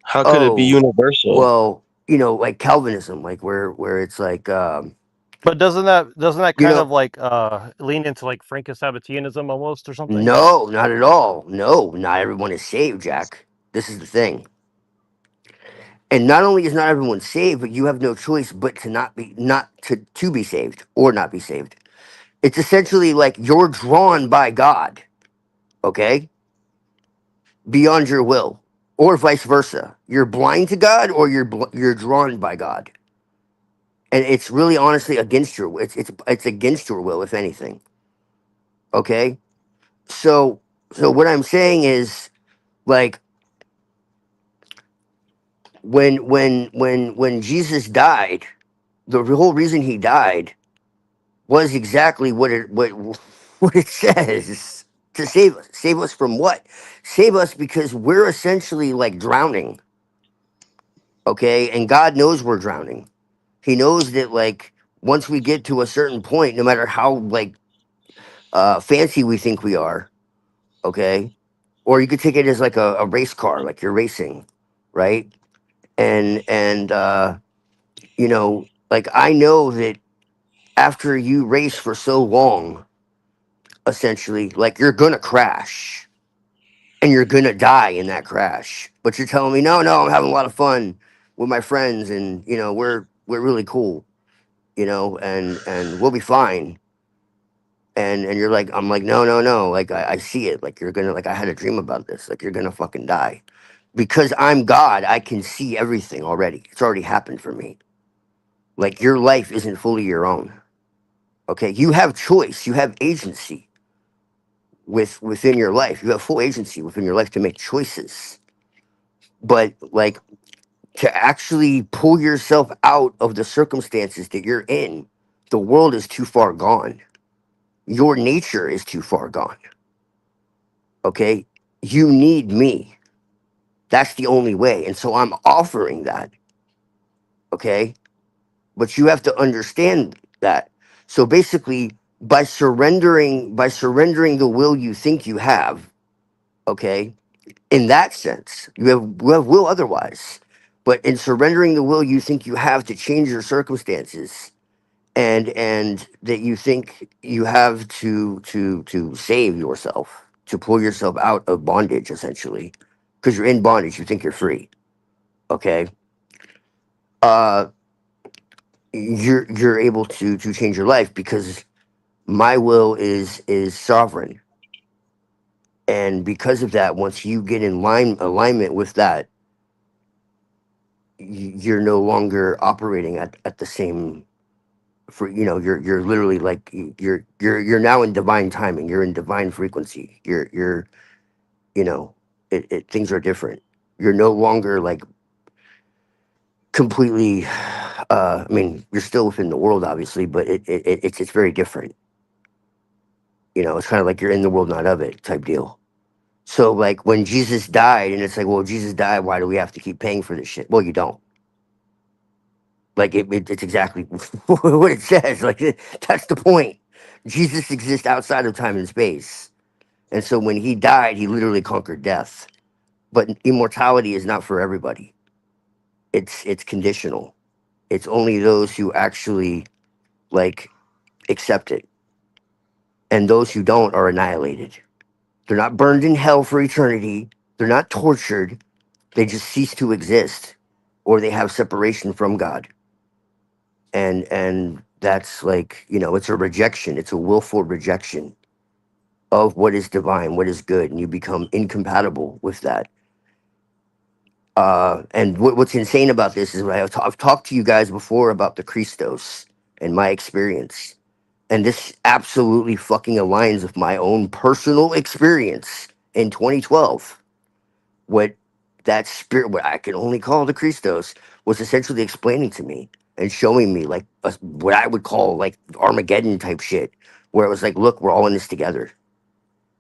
How could it be oh, universal? well, you know, like Calvinism, like where it's like, But doesn't that you kind know, of like lean into like Franco-Sabbatianism almost or something? no, not at all. No, not everyone is saved, Jack. This is the thing. And not only is not everyone saved, but you have no choice but to not to be saved or not be saved. It's essentially like you're drawn by God, okay? Beyond your will, or vice versa. You're blind to God, or you're drawn by God, and it's really honestly against your it's against your will, if anything. Okay, so what I'm saying is like when Jesus died, the whole reason he died was exactly what it says, to save us. Save us from what? Save us because we're essentially like drowning. Okay, and God knows we're drowning. He knows that like once we get to a certain point, no matter how like fancy we think we are, okay, or you could take it as like a race car, like you're racing, right? And you know, like I know that after you race for so long, essentially, like you're gonna crash and you're gonna die in that crash. But you're telling me, no, no, I'm having a lot of fun with my friends, and you know, we're really cool, you know, and we'll be fine. And you're like, I'm like, no, no, no, like I see it, like you're gonna, like I had a dream about this, like you're gonna fucking die, because I'm God. I can see everything already. It's already happened for me. Like your life isn't fully your own. Okay, you have choice, you have agency within your life. You have full agency within your life to make choices. But like to actually pull yourself out of the circumstances that you're in, the world is too far gone. Your nature is too far gone. Okay? You need me. That's the only way. And so I'm offering that. Okay? But you have to understand that. So basically, by surrendering the will you think you have, okay, in that sense, you have will otherwise. But in surrendering the will you think you have to change your circumstances, and that you think you have to save yourself, to pull yourself out of bondage, essentially, because you're in bondage, you think you're free. Okay, uh, you're able to change your life because my will is sovereign, and because of that, once you get in alignment with that, you're no longer operating at the same, for you know, you're literally like you're now in divine timing, you're in divine frequency, you're you know, things are different. You're no longer like completely I mean, you're still within the world obviously, but it's very different. You know, it's kind of like you're in the world not of it type deal. So like when Jesus died, and it's like, well, Jesus died, why do we have to keep paying for this shit? Well, you don't. Like it's exactly what it says. Like that's the point. Jesus exists outside of time and space, and so when he died, he literally conquered death. But immortality is not for everybody. It's conditional. It's only those who actually like accept it, and those who don't are annihilated. They're not burned in hell for eternity. They're not tortured. They just cease to exist, or they have separation from God. And that's like, you know, it's a rejection. It's a willful rejection of what is divine, what is good, and you become incompatible with that. And what's insane about this is I've talked to you guys before about the Christos and my experience. And this absolutely fucking aligns with my own personal experience in 2012. What that spirit, what I can only call the Christos, was essentially explaining to me and showing me like what I would call like Armageddon type shit, where it was like, look, we're all in this together.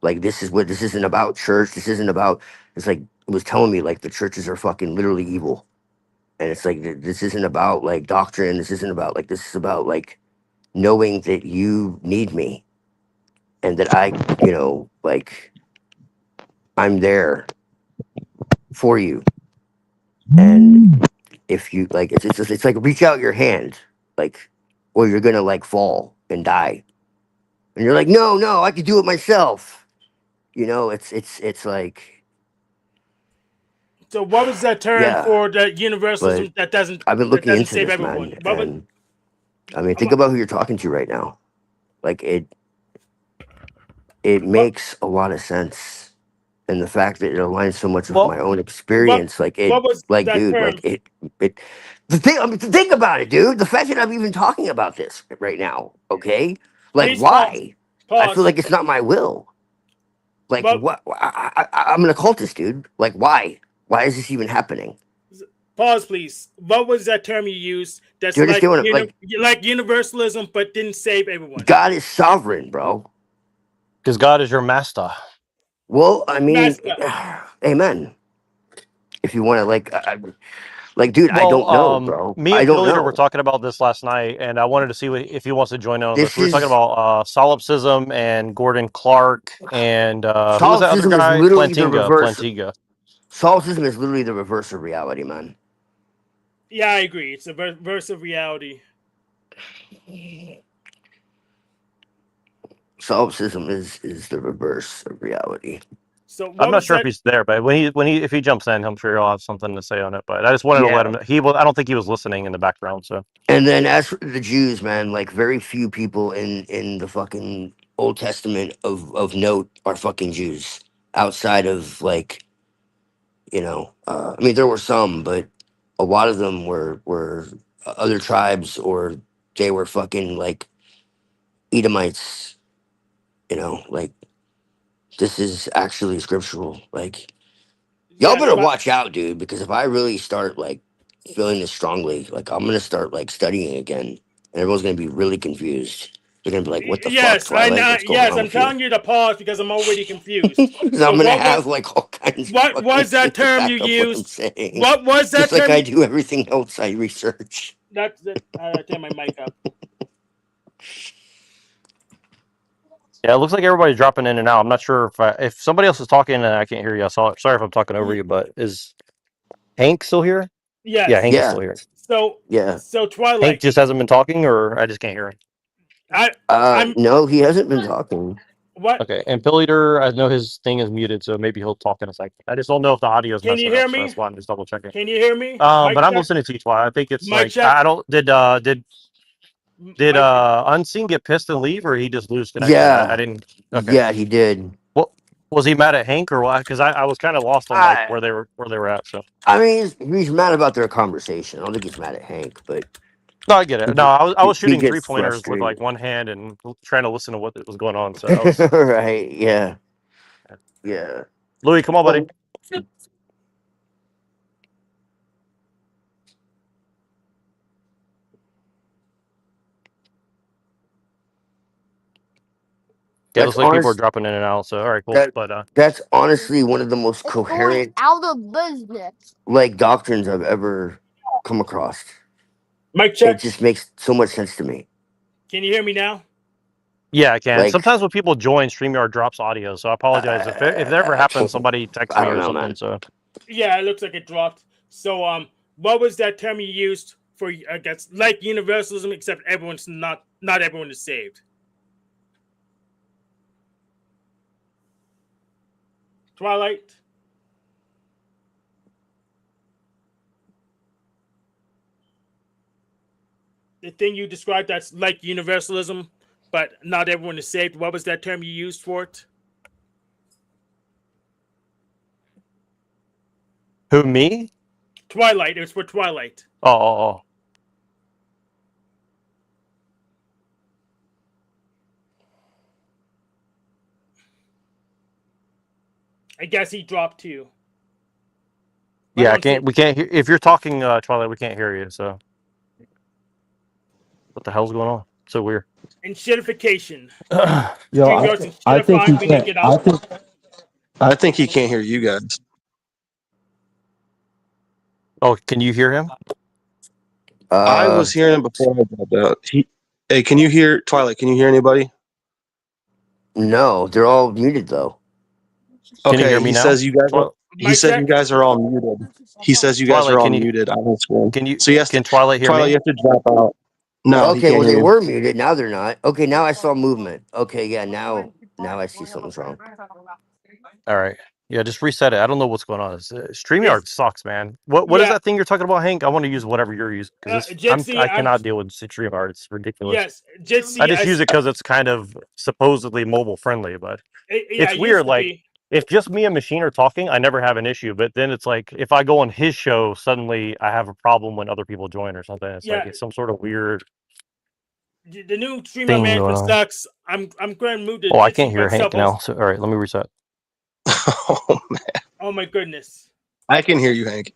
Like this isn't about church. This isn't about. It's like it was telling me like the churches are fucking literally evil, and it's like this isn't about like doctrine. This isn't about like this is about like knowing that you need me and that I, like I'm there for you. And if you like, it's like reach out your hand, like, or you're gonna like fall and die. And you're like, no, I can do it myself. It's like, So what was that term yeah. for the But universalism that doesn't I've been looking into save this, everyone? man, What was, and I mean, think about who you're talking to right now. Like it what makes a lot of sense, and the fact that it aligns so much with Well, my own what experience, what was like, that dude, term? like it. The thing, I mean, think about it, dude. The fact that I'm even talking about this right now, okay? Like, Please pause. why? I feel Pause. like it's not my will. Like, What? what? I'm an occultist, dude. Like, why? Why is this even happening? Pause, please. What was that term you used? Do That's you understand what? like universalism, but didn't save everyone. God is sovereign, bro. because God is your master. Well, I mean, Master. amen. If you want to, like, dude, I Well, don't know, bro. me I and don't Pilliter were know. talking about this last night, and I wanted to see if he wants to join in on this. This We were talking is about solipsism and Gordon Clark and who was that other solipsism is guy? literally the reverse. Plantinga. Solipsism is literally the reverse of reality, man. Yeah, I agree. It's a verse of reality. Solipsism is the reverse of reality. So I'm what not was sure if that? he's there, but if he jumps in, I'm sure he'll have something to say on it. But I just wanted to let Yeah. him. I don't think he was listening in the background. So And then as for the Jews, man, like very few people in the fucking Old Testament of note are fucking Jews outside of like, I mean there were some, but a lot of them were other tribes, or they were fucking like Edomites, like this is actually scriptural. Like y'all Yes, better but watch out, dude, because if I really start like feeling this strongly, like I'm gonna start like studying again, and everyone's gonna be really confused. They're gonna be like, "What the fuck, yes, I Twilight? know. What's going Yes, on I'm with you?" telling you to pause because I'm already confused. 'Cause So I'm gonna have like all kinds of what fucking was that shit to term you back up what I'm used? saying, What was that just like term? I do everything else I research. That's that. I turn my mic up. yeah, it looks like everybody's dropping in and out. I'm not sure if somebody else is talking and I can't hear you. Sorry if I'm talking over you, but is Hank still here? Yeah, Yes. Hank is Yeah, still here. So yeah. Hank Twilight. just hasn't been talking, or I just can't hear him. I I'm No, he hasn't been talking. what? Okay, and Pill Eater, I know his thing is muted, so maybe he'll talk in a second. I just don't know if the audio is Can you messing hear up, so me? that's why I'm just double checking. Can you hear me? But Mic I'm check. listening to each one. I think it's Mic like check. I don't did Mic check. Unseen get pissed and leave, or he just lose connection? I Yeah, didn't. Okay, yeah, he did. what was he mad at Hank or what? Because I was kind of lost on like I, where they were at. So I mean, he's mad about their conversation. I don't think he's mad at Hank, but no, I get it. No, I was he shooting three gets pointers with frustrated. like one hand and trying to listen to what was going on. So I was Right? Yeah, yeah. Louis, come on, buddy. So Yeah, it that's looks like people are honest. dropping in and out. So all right, cool. That But that's honestly one of the most It's going coherent out of business. like doctrines I've ever come across. Mic It check. just makes so much sense to me. Can you hear me now? yeah, I can. Like Sometimes when people join, StreamYard drops audio, so I apologize if it ever happens. Somebody text I me don't or know, something. man. So Yeah, it looks like it dropped. So what was that term you used for? I guess like universalism, except everyone's not everyone is saved. Twilight. The thing you described that's like universalism, but not everyone is saved. What was that term you used for it? who me? Twilight. It was for Twilight. Oh. I guess he dropped too. Yeah, I can't. We can't hear. If you're talking, Twilight, we can't hear you. So, what the hell's going on? So weird. And shitification. Yo, StreamYards and I think he shitifying. We didn't can't. get out. I think he can't hear you guys. Oh, can you hear him? I was hearing him before I dropped out. Hey, can you hear Twilight? Can you hear anybody? No, they're all muted though. Can you Okay, hear me he now? says you guys. He Mic said you check. guys are all muted. He says you guys Twilight, are all can you muted on his screen. can you So he has to. can Twilight hear Twilight, you me? have to drop out. No, he Okay, can't well hear they you. were muted. Now they're not. Okay, now I saw movement. Okay, yeah, now I see something's wrong. All right. Yeah, just reset it. I don't know what's going on. StreamYard Yes. sucks, man. What is Yeah. that thing you're talking about, Hank? I want to use whatever you're using because Jitsi, I cannot deal with StreamYard. It's ridiculous. Yes, Jitsi. I just use it because it's kind of supposedly mobile friendly, but Yeah, it's it weird. used to Like be. if just me and Machine are talking, I never have an issue. But then it's like if I go on his show, suddenly I have a problem when other people join or something. It's like Yeah. it's some sort of weird The new streamer thing management going on. sucks. I'm going to move to Oh, I Jitsi can't hear by Hank self-host. now. So all right, let me reset. Oh man, Oh my goodness. I can hear you, Hank.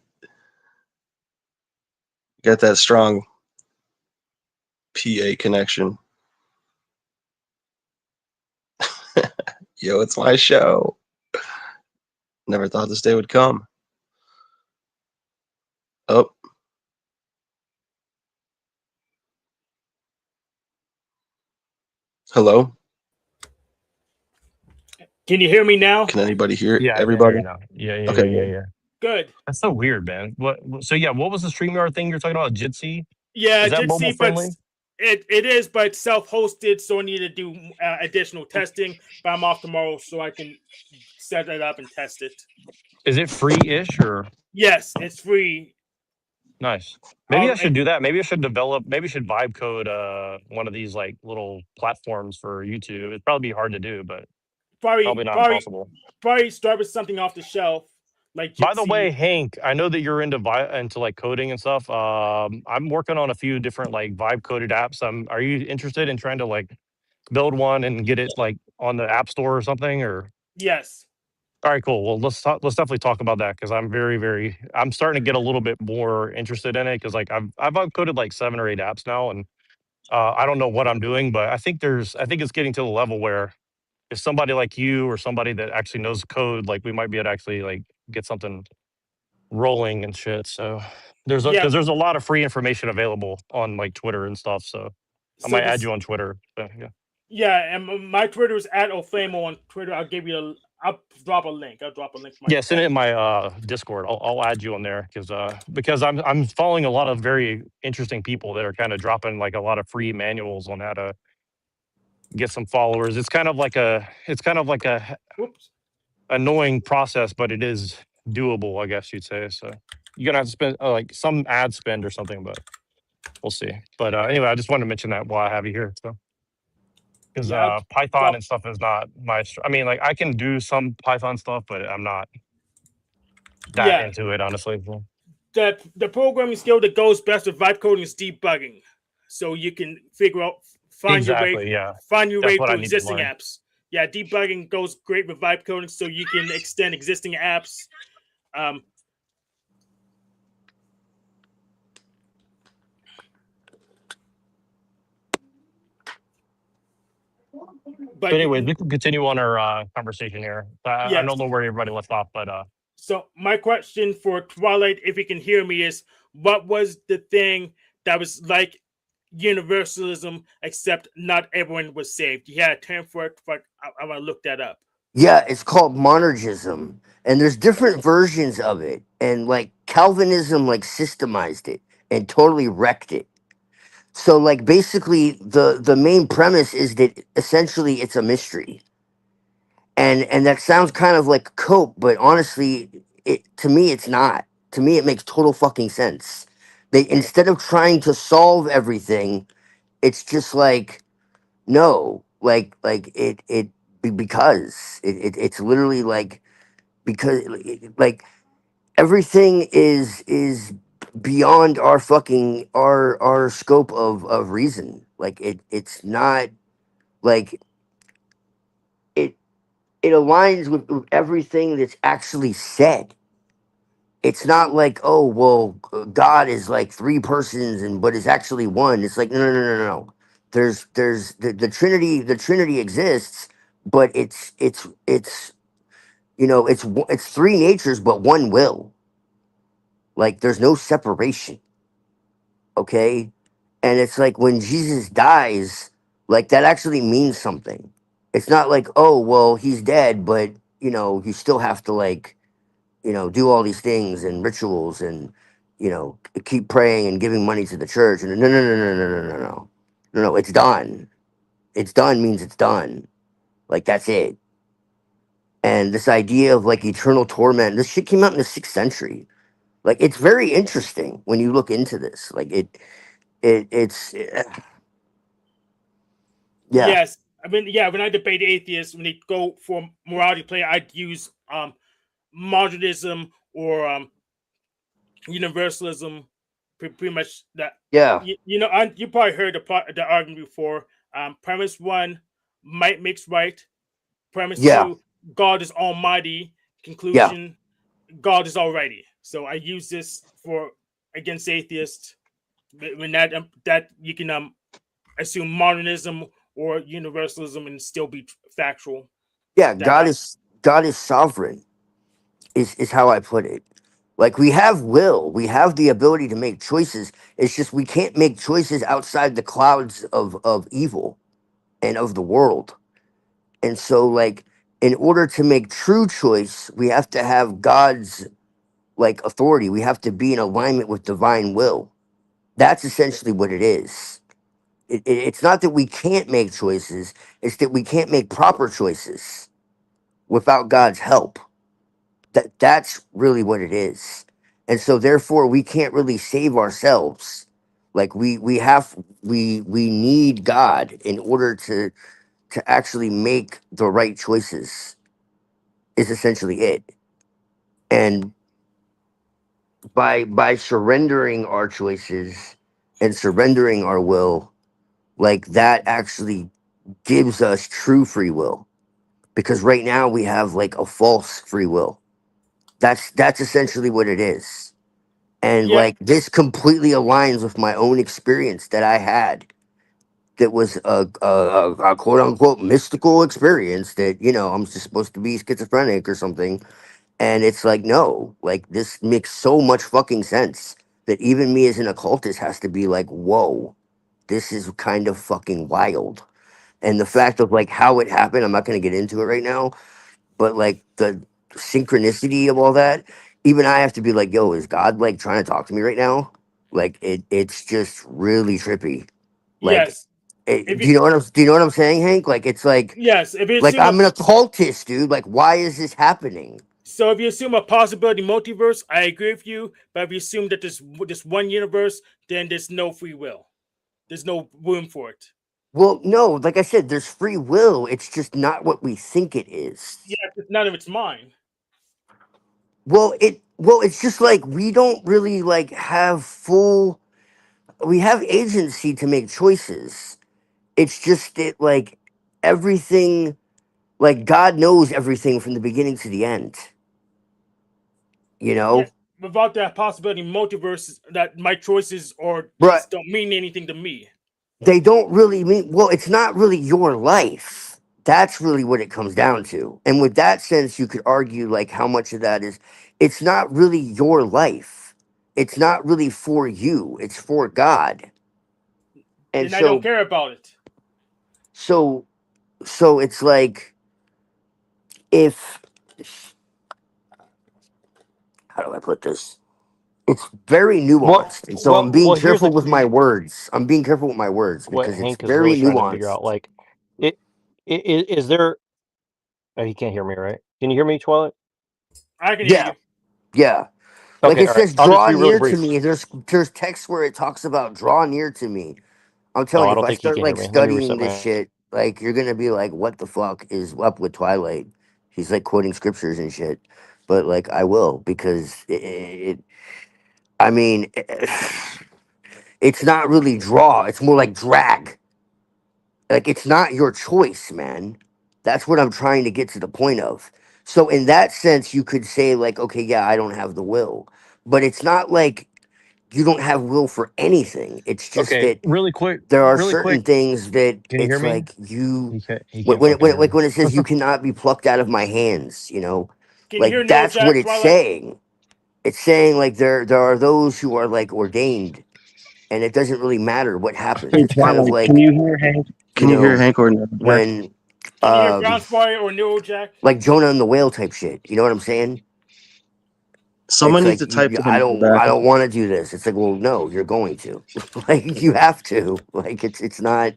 Got that strong PA connection. Yo, it's my show. Never thought this day would come. Oh. Hello? Can you hear me now? Can anybody hear Yeah, I can hear everybody? you now. Yeah. Okay. Yeah. Good. That's so weird, man. So yeah, what was the StreamYard thing you're talking about? Jitsi? Yeah, Is that Jitsi, mobile but friendly? it is, but it's self-hosted, so I need to do additional testing. But I'm off tomorrow, so I can set it up and test it. Is it free-ish or Yes, it's free. nice? Maybe I should And do that. Maybe I should develop. Maybe I should vibe code one of these like little platforms for YouTube. It'd probably be hard to do, but probably not impossible. probably start with something off the shelf like By the way, Jitsi. Hank, I know that you're into like coding and stuff. I'm working on a few different like vibe coded apps. Are you interested in trying to like build one and get it like on the App Store or something? Or Yes. all right, cool. Well, let's definitely talk about that because I'm starting to get a little bit more interested in it because like I've coded like 7 or 8 apps now, and I don't know what I'm doing, but I think it's getting to the level where if somebody like you or somebody that actually knows code, like we might be able to actually like get something rolling and shit. So Yeah. there's a lot of free information available on like Twitter and stuff. So I So might add this, you on Twitter. So, yeah. yeah, and my Twitter is @oflamo on Twitter. I'll drop a link. I'll drop a link to my Yeah, send it Twitter. in my Discord. I'll add you on there because I'm following a lot of very interesting people that are kind of dropping like a lot of free manuals on how to get some followers. It's kind of like a Whoops. annoying process, but it is doable, I guess you'd say. So you're gonna have to spend like some ad spend or something, but we'll see. But anyway, I just wanted to mention that while I have you here. So because Yeah, I'll Python drop and stuff is not I mean, like I can do some Python stuff, but I'm not that yeah. into it, honestly. So, The programming skill that goes best with vibe coding is debugging. So you can figure out exactly, yeah. find your That's way what I through need to existing learn. apps. Yeah, debugging goes great with vibe coding, so you can extend existing apps. But But anyways, we can continue on our conversation here. I yes. don't know where everybody left off, but So my question for Twilight, if you can hear me, is what was the thing that was like universalism, except not everyone was saved? You had a term for it, but I want to look that up. Yeah, it's called monergism, and there's different versions of it. And like Calvinism, like systemized it and totally wrecked it. So like basically, the main premise is that essentially it's a mystery, and that sounds kind of like cope, but honestly, it to me it's not. To me, it makes total fucking sense. They instead of trying to solve everything, it's just like no, because it's literally like because like everything is beyond our fucking our scope of reason. Like it's not like it it aligns with everything that's actually said. It's not like, oh well, God is like three persons and but it's actually one. It's like no. There's the Trinity. The Trinity exists, but it's it's three natures but one will. Like there's no separation. Okay, and it's like when Jesus dies, like that actually means something. It's not like, oh well, he's dead, but you still have to like do all these things and rituals and keep praying and giving money to the church. And no, it's done. It's done means it's done. Like that's it. And this idea of like eternal torment, this shit came out in the 6th century. Like it's very interesting when you look into this. Like it's yeah, Yes, I mean, yeah. When I debate atheists, when they go for morality play, I'd use modernism or universalism. Pretty much that. yeah, You probably heard the argument before. Premise one, might makes right. Premise yeah, two, God is almighty. yeah, Conclusion, God is already. So I use this for against atheists. When that you can assume modernism or universalism and still be factual. yeah. That God is sovereign. Is how I put it. Like we have will, we have the ability to make choices. It's just we can't make choices outside the clouds of evil and of the world. And so like in order to make true choice, we have to have God's like authority. We have to be in alignment with divine will. That's essentially what it is. It's not that we can't make choices, it's that we can't make proper choices without God's help. That's really what it is. And so therefore we can't really save ourselves. Like we need God in order to actually make the right choices is essentially it. And by surrendering our choices and surrendering our will, like that actually gives us true free will. Because right now we have like a false free will. That's essentially what it is. And yeah, like this completely aligns with my own experience that I had. That was a quote unquote mystical experience that I'm just supposed to be schizophrenic or something. And it's like, no, like this makes so much fucking sense that even me as an occultist has to be like, whoa, this is kind of fucking wild. And the fact of like how it happened, I'm not going to get into it right now, but like the synchronicity of all that, even I have to be like, yo, is God like trying to talk to me right now? Like it's just really trippy. Like, yes. If you do you know what I'm saying, Hank? Like it's yes, if you like assume a I'm an occultist, dude. Like, why is this happening? so if you assume a possibility multiverse, I agree with you. But if you assume that there's this one universe, then there's no free will. There's no room for it. Well, no, like I said, there's free will. It's just not what we think it Yeah, is. none of it's mine. Well, it's just like we don't really like have full we have agency to make choices. It's just that like everything like God knows everything from the beginning to the end, you Yeah, know? without that possibility multiverse, that my choices or But things don't mean anything to me. they don't really mean well, it's not really your life. That's really what it comes down to. And with that sense, you could argue like how much of that is it's not really your life. It's not really for you. It's for God. And Then I don't so care about it. so so it's like if how do I put this? It's very nuanced. And so I'm being Here's careful with my words. I'm being careful with my words what because it's Hank is very really trying to figure out. nuanced. Like, it, is there? Oh, he can't hear me, right? Can you hear me, Twilight? I can hear Yeah. you. Yeah. Like Okay, it all right. says, I'll just draw be really near to brief. me. There's text where it talks about draw near to me. I'm Oh, telling I you, if don't I think he start can hear like me. Let me studying reset this my. shit, like you're gonna be like, what the fuck is up with Twilight? He's like quoting scriptures and shit. but like I will because I mean, it's not really draw. It's more like drag. Like it's not your choice, man. That's what I'm trying to get to the point of. So in that sense, you could say like, okay, yeah, I don't have the will, but it's not like you don't have will for anything. It's just Okay, that really quick, there are really quick. certain things that Can you hear it's me? like you He when can't fucking hear me. when it says you cannot be plucked out of my hands, you know, Can you hear like Neil that's what Jack it's Twilight? saying. It's saying like there are those who are like ordained, and it doesn't really matter what happens. Hey, It's kind of Twilight, can like, you hear Hank? you Can you hear know, Hank or no, Jack? when Can you hear um Ground Spy or Neil Jack? like Jonah and the whale type shit. You know what I'm saying? Someone It's needs like to type to him I in the back. don't want to do this. It's like, well, no, you're going to. Like you have to. Like it's not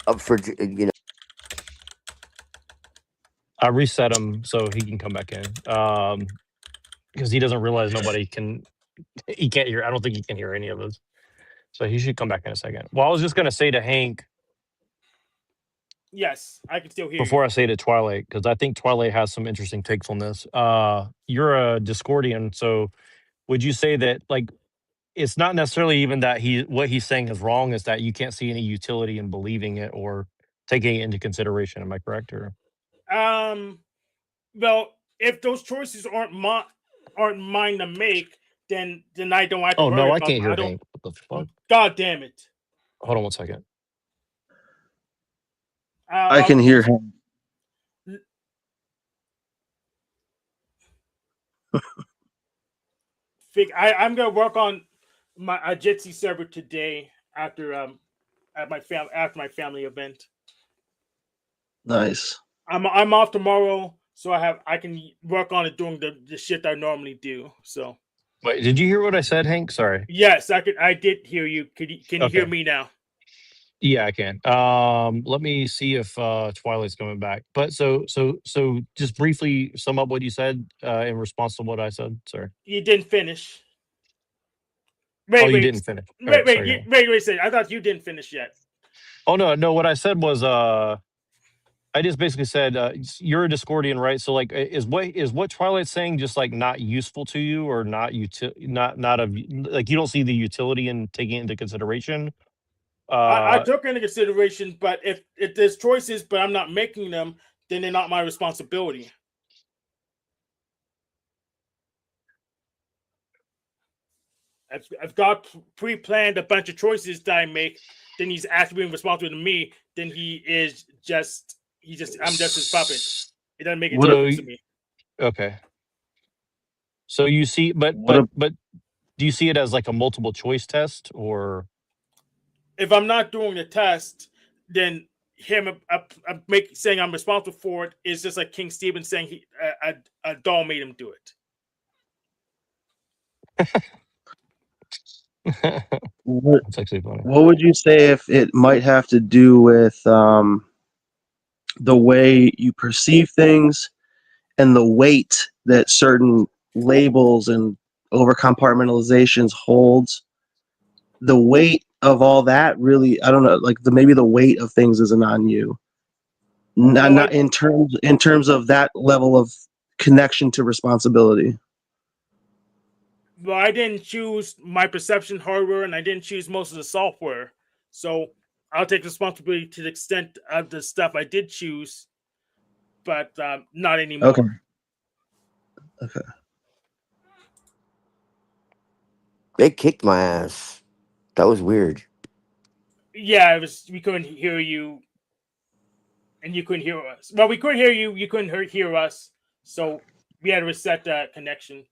up for you know. I reset him so he can come back in. Because he doesn't realize nobody can. He can't hear. I don't think he can hear any of us. So he should come back in a second. Well, I was just gonna say to Hank Yes, I can still hear before you. I say to Twilight, because I think Twilight has some interesting takes on this. You're a Discordian, so would you say that like it's not necessarily even that what he's saying is wrong, is that you can't see any utility in believing it or taking it into consideration? Am I correct? Or Um, well, if those choices aren't mine to make, then I don't have to oh worry no, I about can't them. hear I don't. Hank. What the fuck? God damn it! Hold on one second. I I'll can hear mention. him. I'm gonna work on my Jitsi server today after my family event. Nice. I'm off tomorrow, so I can work on it doing the shit I normally do. So Wait, did you hear what I said, Hank? Sorry. yes, I did hear you. Can you hear Okay. me now? Yeah, I can. Let me see if Twilight's coming back. But so just briefly sum up what you said in response to what I said. Sorry. You didn't finish. Oh, Wait, you wait, didn't finish. All wait, right, wait, sorry. Go on. wait. I thought you didn't finish yet. Oh no, what I said was I just basically said you're a Discordian, right? So like is what Twilight's saying just like not useful to you, or not of like you don't see the utility in taking it into consideration? I Uh took into consideration, but if there's choices, but I'm not making them, then they're not my responsibility. If God pre-planned a bunch of choices that I make, then he's actually being responsible to me. Then I'm just his puppet. It doesn't make a What? A, so difference to me. okay. So you see what? A, but do you see it as like a multiple choice test, or If I'm not doing the test, then saying I'm responsible for it is just like King Stephen saying a doll made him do it. what? that's actually funny. What would you say if it might have to do with the way you perceive things and the weight that certain labels and over compartmentalizations holds? The weight of all that really, I don't know, like maybe the weight of things isn't on you. Not Well, not in terms of that level of connection to responsibility. I didn't choose my perception hardware, and I didn't choose most of the software. So I'll take responsibility to the extent of the stuff I did choose, but not Okay. anymore. Okay. They kicked my ass. That was weird. Yeah, we couldn't hear you, and you couldn't hear us. Well, we couldn't hear you. You couldn't hear us. So we had to reset that connection.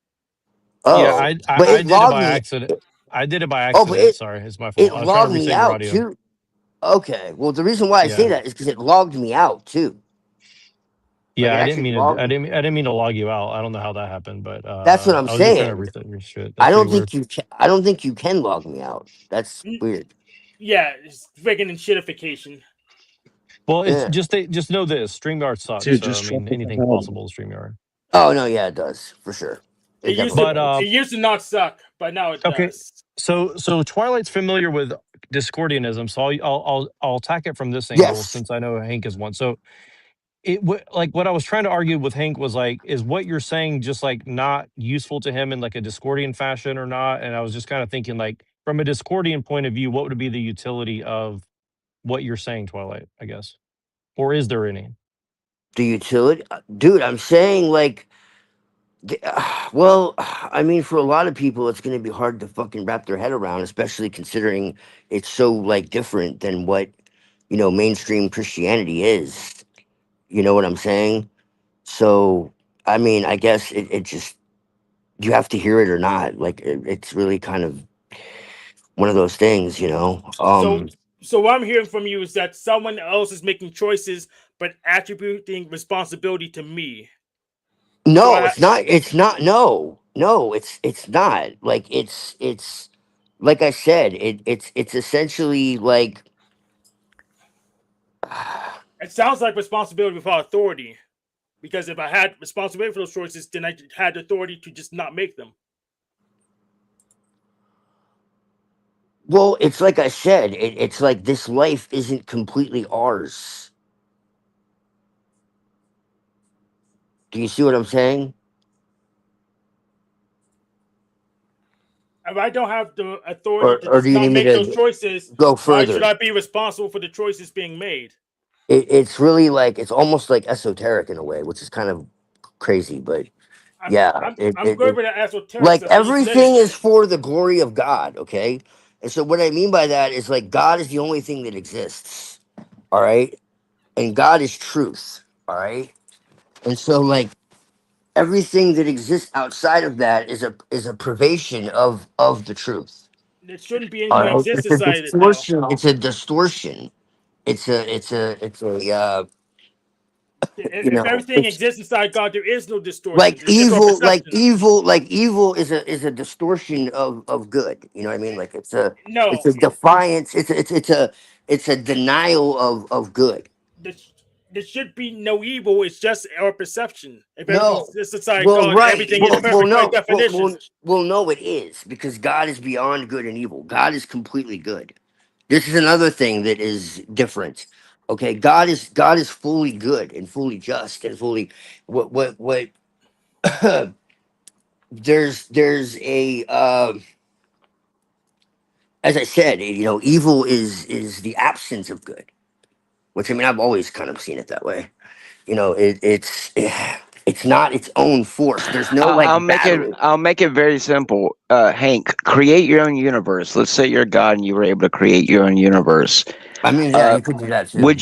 Yeah, Oh, but I it did it logged by me. accident. I did it by Oh, but accident. Sorry, it's my it fault. I was trying to logged me reset your out audio. too. Okay, well the reason why I say Yeah. that is because it logged me out too. Like Yeah, it actually logged me. I didn't mean to log you out. I don't know how that happened, but That's what I'm I was just trying to saying. reset your shit. That's pretty weird. I don't think you can log me out. That's weird. Yeah, it's freaking shitification. Well, it's Yeah. just know this: StreamYard sucks. Dude, So I just trust mean, what the anything's hell. possible with StreamYard. Oh no, yeah, it does for sure. It definitely But does. It used to not suck, but now it okay, does. so Twilight's familiar with Discordianism, so I'll attack it from this angle Yes. since I know Hank is one. So like what I was trying to argue with Hank was like, is what you're saying just like not useful to him in like a Discordian fashion or not? And I was just kind of thinking like from a Discordian point of view, what would be the utility of what you're saying, Twilight, I guess? Or is there any? The utility, dude. I'm saying like, well, I mean, for a lot of people, it's going to be hard to fucking wrap their head around, especially considering it's so like different than what mainstream Christianity is. You know what I'm saying? So, I mean, I guess it just you have to hear it or not. Like, it's really kind of one of those things, you know. So, so what I'm hearing from you is that someone else is making choices, but attributing responsibility to me. So No, it's not. It's not. No, no, it's not. Like it's like I said. It's essentially like it sounds like responsibility without authority. Because if I had responsibility for those choices, then I had authority to just not make them. well, it's like I said. It's like this life isn't completely ours. Do you see what I'm saying? If I don't have the authority to Or just do you not need me make those to choices, go why should further? I be responsible for the choices being made? It's really like it's almost like esoteric in a way, which is kind of crazy. But I'm yeah, I'm I'm good with the esoteric like stuff. I'm just letting. everything is for the glory of God, okay? And so what I mean by that is like God is the only thing that exists, all right? And God is truth, all right? And so like everything that exists outside of that is a privation of the truth. There shouldn't be All anything that right? exists It's a inside it, though. distortion. It's a distortion. It's a If everything it's exists inside God, there is no distortions. like It's just our evil perception. like evil is a distortion of good, you know what I mean? Like it's No, a defiance, it's a denial of good. there, there should be no evil. It's just our perception. If everything No, exists inside well, God, right, everything is perfect by no, definition. no, it is because God is beyond good and evil. God is completely good. This is another thing that is different. Okay, God is fully good and fully just and fully what there's a as I said, evil is the absence of good. Which I mean, I've always kind of seen it that way. It's not its own force. There's no I'll like make it. battery. I'll make it very simple. Hank, create your own universe. Let's say you're God and you were able to create your own universe. I mean, yeah, Uh, you could do that too.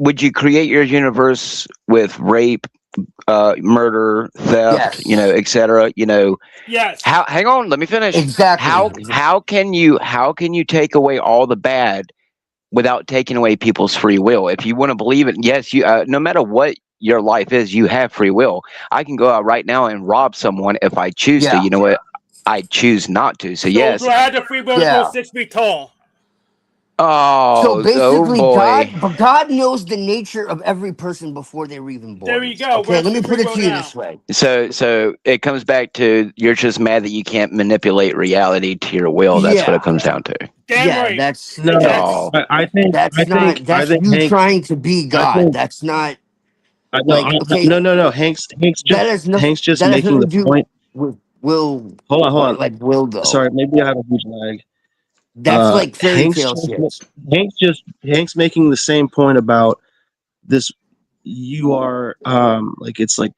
would you create your universe with rape, murder, theft, Yes, etc.? Yes, How? Hang on, let me finish. exactly. How can you take away all the bad without taking away people's free will? If you want to believe it, yes, you no matter what your life is, you have free will. I can go out right now and rob someone if I choose to. Yeah, You know what? I choose not to. So so do yes. I have the free will to grow yeah. 6 feet tall? So Oh basically, boy. God knows the nature of every person before they were even There born. you go. Okay, Where's let the me put free it will to you now? this way. So it comes back to you're just mad that you can't manipulate reality to your will. That's what it Yeah, comes down to. Damn yeah. right. That's I No, can't. Oh. that's I think you Hank. trying to be I God. think That's not I no, like okay. no, no, no. That has nothing. Hank's just That has making nothing the to do point. with will, Hold on. like will though. Sorry, maybe I have a huge lag. That's like fairy Hank's tale just shit. Hank's making the same point about this. You are like it's like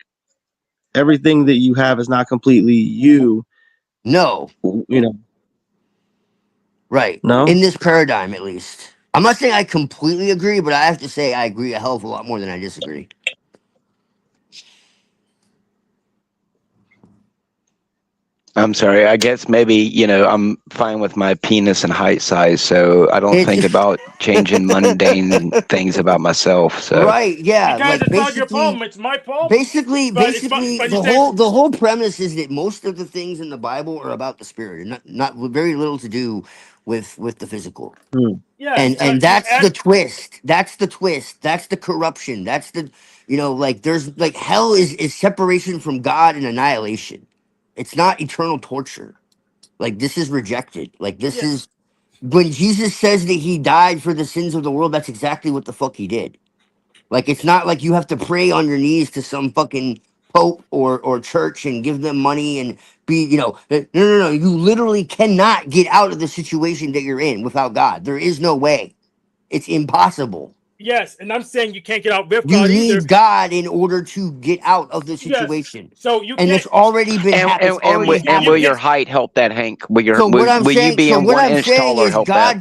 everything that you have is not completely you. No, You know, right. no. In this paradigm, at least. I'm not saying I completely agree, but I have to say I agree a hell of a lot more than I disagree. I'm sorry. I guess maybe, I'm fine with my penis and height size, so I don't think It's about changing mundane things about myself. So, right, yeah. Because Like it's not your problem. It's my problem. But it's my. basically, But you the said whole premise is that most of the things in the Bible are about the spirit, and not very little to do with the physical. Hmm. yes. And You that's the add. twist. That's the twist. That's the corruption. That's the like there's like hell is separation from God and annihilation. It's not eternal torture. Like this is rejected. Like this Yeah. is when Jesus says that he died for the sins of the world, that's exactly what the fuck he did. Like it's not like you have to pray on your knees to some fucking pope or church and give them money and be, no. You literally cannot get out of the situation that you're in without God. There is no way. It's impossible. Yes, and I'm saying you can't get out with You God either. need God in order to get out of the Yes. situation. So you And can't. it's already been happening. It's already And You will happened. your can't. height help that, Hank? So what I'm Will you saying, so being what one I'm inch saying taller is help that?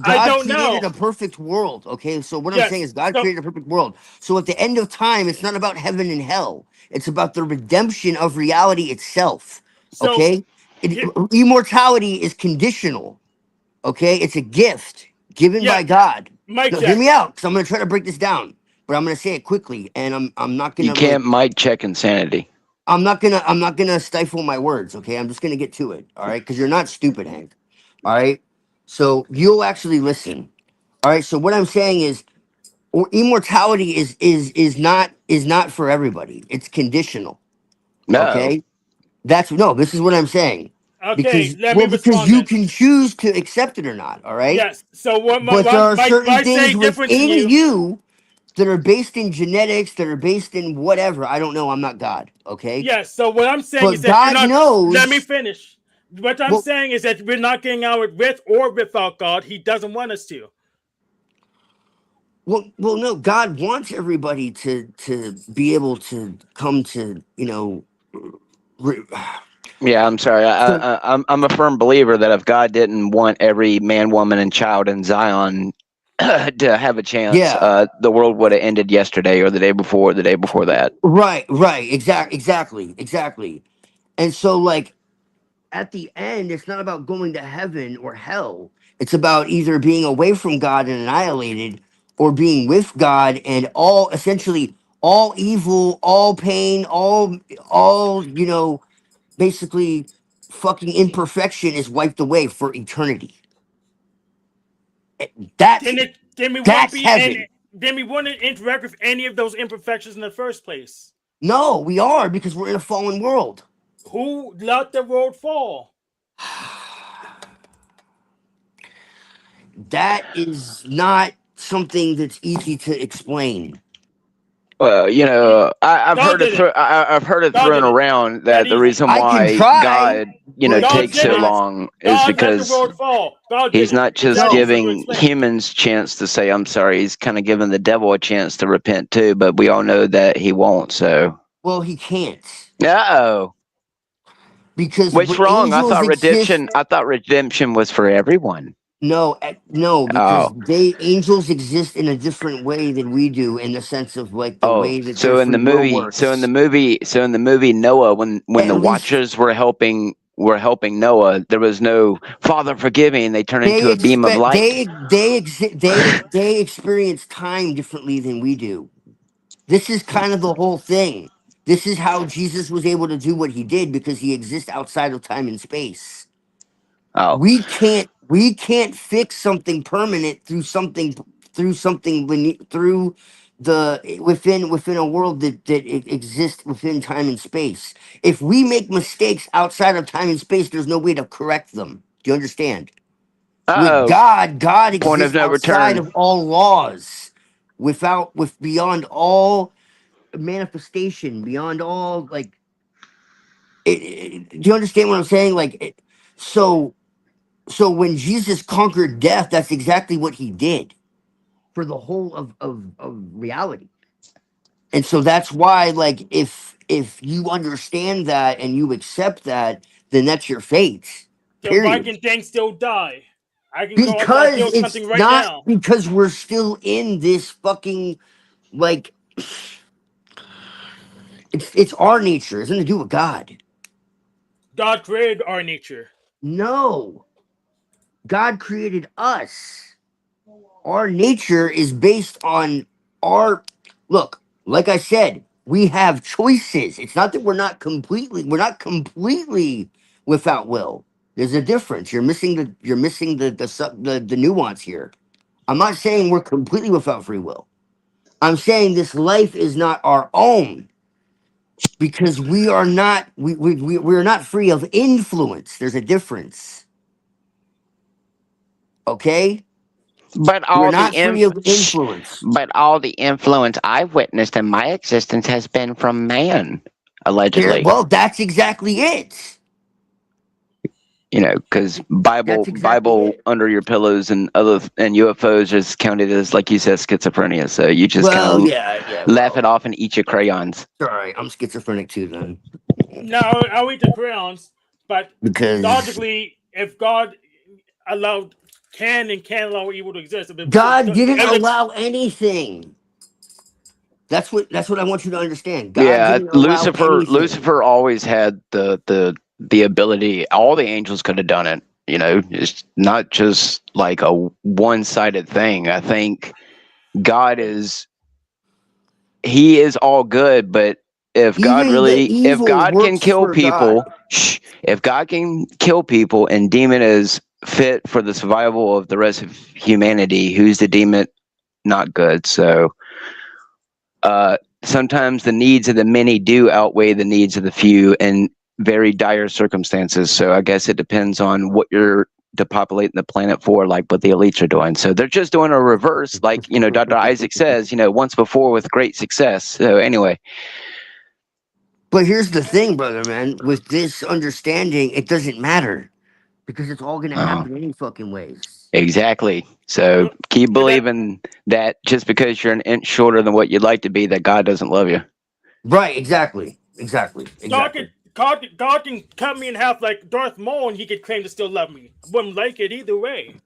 I God don't created know. a perfect world. Okay, so what I'm saying Yes. is God So created a perfect world. So at the end of time, it's not about heaven and hell. It's about the redemption of reality itself. so Okay, here, immortality is conditional. Okay, it's a gift given yeah, by God. mic No, hear check. me out, because I'm gonna try to break this down, but I'm gonna say it quickly, and I'm not You gonna really can't mic check insanity. I'm not gonna stifle my words, okay? I'm just gonna get to it, all right? Because you're not stupid, Hank. All right. So you'll actually listen. All right. So what I'm saying is immortality is not for everybody. It's conditional. No. Okay. This is what I'm saying. Okay, Because let me because respond you then. can choose to accept it or not, all right? Yes. So what But there are certain my things saying different than within you? you that are based in genetics, that are based in whatever. I don't know. I'm not God, okay? Yes. So what I'm saying is But that you're God not. Let me knows. finish. What I'm Well, saying is that we're not getting out with or without God. He doesn't want us to. no. God wants everybody to be able to come to re- Yeah, I'm sorry. so I'm a firm believer that if God didn't want every man, woman, and child in Zion to have a chance, yeah, the world would have ended yesterday or the day before, or the day before that. right, exactly. And so, like, at the end, it's not about going to heaven or hell. It's about either being away from God and annihilated, or being with God and all essentially all evil, all pain, all basically fucking imperfection is wiped away for eternity. That's Then we wouldn't that's be in. heaven. Then we wouldn't interact with any of those imperfections in the first place. No, we are, because we're in a fallen world. Who let the world fall? That is not something that's easy to explain. Well, God did it. I've heard it God thrown did it. around That that the easy. reason I can why try, God, but God takes it's did so it. not. long is God let the because world fall. God did he's it. not just Exactly as No, you giving explained. humans chance to say I'm sorry. He's kind of giving the devil a chance to repent too, but we all know that he won't. So, well, he can't, no. because What's wrong? angels exist. I thought redemption was for everyone. No, no, because Oh, angels exist in a different way than we do, in the sense of like the oh. way that their free will works. So in the movie Noah, when At the least Watchers were helping Noah, there was no Father forgive me, and they turned into they a beam of expect light. they experience time differently than we do. This is kind of the whole thing. This is how Jesus was able to do what he did, because he exists outside of time and space. Oh, We can't fix something permanent through the within a world that exists within time and space. If we make mistakes outside of time and space, there's no way to correct them. Do you understand? With oh. God Point of exists no outside return. of all laws, with beyond all manifestation, beyond all like. Do you understand what I'm saying? So so when Jesus conquered death, that's exactly what he did for the whole of reality. And so that's why, like, if you understand that and you accept that, then that's your fate. Then why Period. can things still die? I can go outside and Because kill it's something right not now. because we're still in this fucking like it's our nature. It's nothing to do with God. God created our nature. No. God created us. Our nature is based on our look, like I said, we have choices. It's not that we're not completely without will. There's a difference. You're missing the nuance here. I'm not saying we're completely without free will. I'm saying this life is not our own, because we're not free of influence. There's a difference. Okay? But We're all the not free of influence. but all the influence I've witnessed in my existence has been from man, allegedly. Well, that's exactly it. You know, because That's exactly Bible it. under your pillows and UFOs is counted as, like you said, schizophrenia. So you just kind Well, of yeah. laugh it Well, off and eat your crayons. sorry, I'm schizophrenic too then, No, I'll eat the crayons, but because logically, if God allowed can't allow evil to exist, if God the didn't evidence, allow anything. That's what I want you to understand. God Yeah, didn't allow anything. Lucifer always had the ability. All the angels could have done it. You know, it's not just like a one-sided thing. I think God is he is all good, but Even the if evil God can works kill for God. people, if God can kill people and deem it as fit for the survival of the rest of humanity, who's to deem it not good? So sometimes the needs of the many do outweigh the needs of the few in very dire circumstances. So I guess it depends on what you're depopulating the planet for, like what the elites are doing. So they're just doing a reverse, like, you know, Dr. Isaac says, you know, once before with great success. So anyway, But here's the thing, brother, man. With this understanding, it doesn't matter because it's all gonna uh, happen any fucking ways. exactly. So keep yeah, that believing that just because you're an inch shorter than what you'd like to be, that God doesn't love you. Right? Exactly. God can cut me in half like Darth Maul, and he could claim to still love me. I wouldn't like it either way.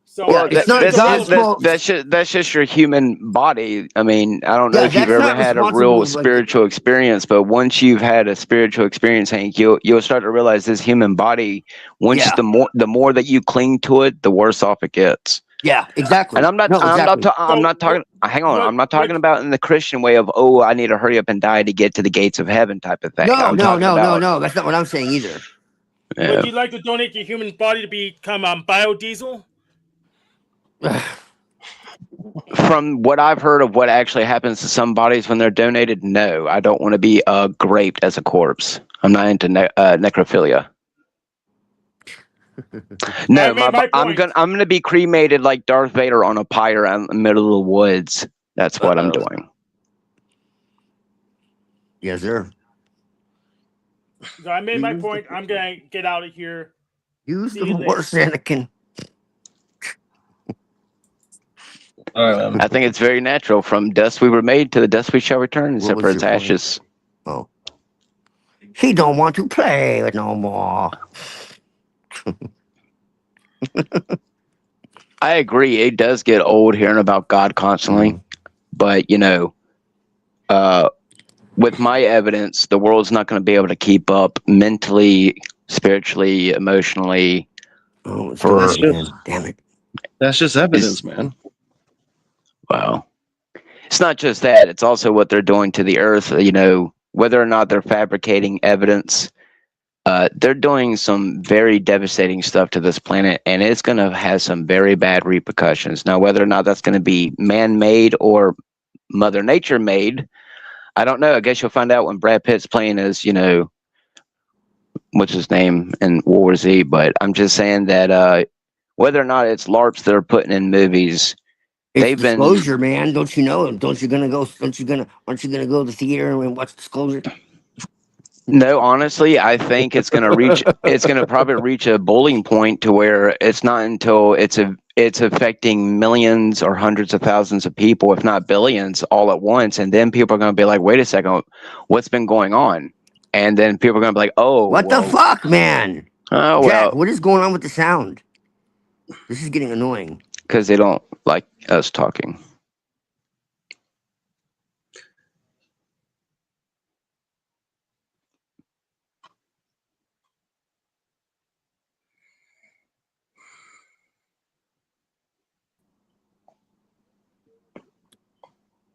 So Yeah, Well, it's not it's God's irrelevant. fault. that's just your human body. I mean, I don't know Yeah, if you've that's ever not had a real responsible. Like, spiritual experience, but once you've had a spiritual experience, Hank, you'll start to realize this human body. Once yeah, the more that you cling to it, the worse off it gets. yeah, And exactly. No, exactly. I'm So not talking. Hang on, I'm not talking what about in the Christian way of, oh, I need to hurry up and die to get to the gates of heaven type of thing. No, I'm no, talking no, no, about. no. That's not what I'm saying either. would Uh, you like to donate your human body to become biodiesel? from what I've heard of what actually happens to some bodies when they're donated, no, I don't want to be graped as a corpse. I'm not into necrophilia. I No, made my point. I'm gonna be cremated like Darth Vader on a pyre out in the middle of the woods. That's what I'm Uh-oh. doing. Yes, sir. So I made my Use the point. I'm gonna get out of here. use See the you later. force, Anakin. All right, man. I think it's very natural. From dust we were made, to the dust we shall return, What except for was its your point? ashes. Oh, he don't want to play with no more. I agree. It does get old hearing about God constantly, Mhm. but you know, uh, with my evidence, the world's not going to be able to keep up mentally, spiritually, emotionally. Oh, it's doing That's For it just again. Damn it. that's just is evidence, man. well, it's not just that; it's also what they're doing to the earth. You know, whether or not they're fabricating evidence, they're doing some very devastating stuff to this planet, and it's going to have some very bad repercussions. Now, whether or not that's going to be man-made or Mother Nature made, I don't know. I guess you'll find out when Brad Pitt's playing as, you know, what's his name in World War Z. But I'm just saying that whether or not it's LARPs that are putting in movies, It's they've been. Disclosure, man. Don't you know? Don't you gonna go? Aren't you gonna go to the theater and watch Disclosure? No, honestly, I think it's going to reach. It's going to probably reach a boiling point to where it's not until it's affecting millions or hundreds of thousands of people, if not billions, all at once, and then people are going to be like, "Wait a second, what's been going on?" And then people are going to be like, "Oh, What the well, fuck, man? oh Jack, well," what is going on with the sound? This is getting annoying. because they don't like us talking.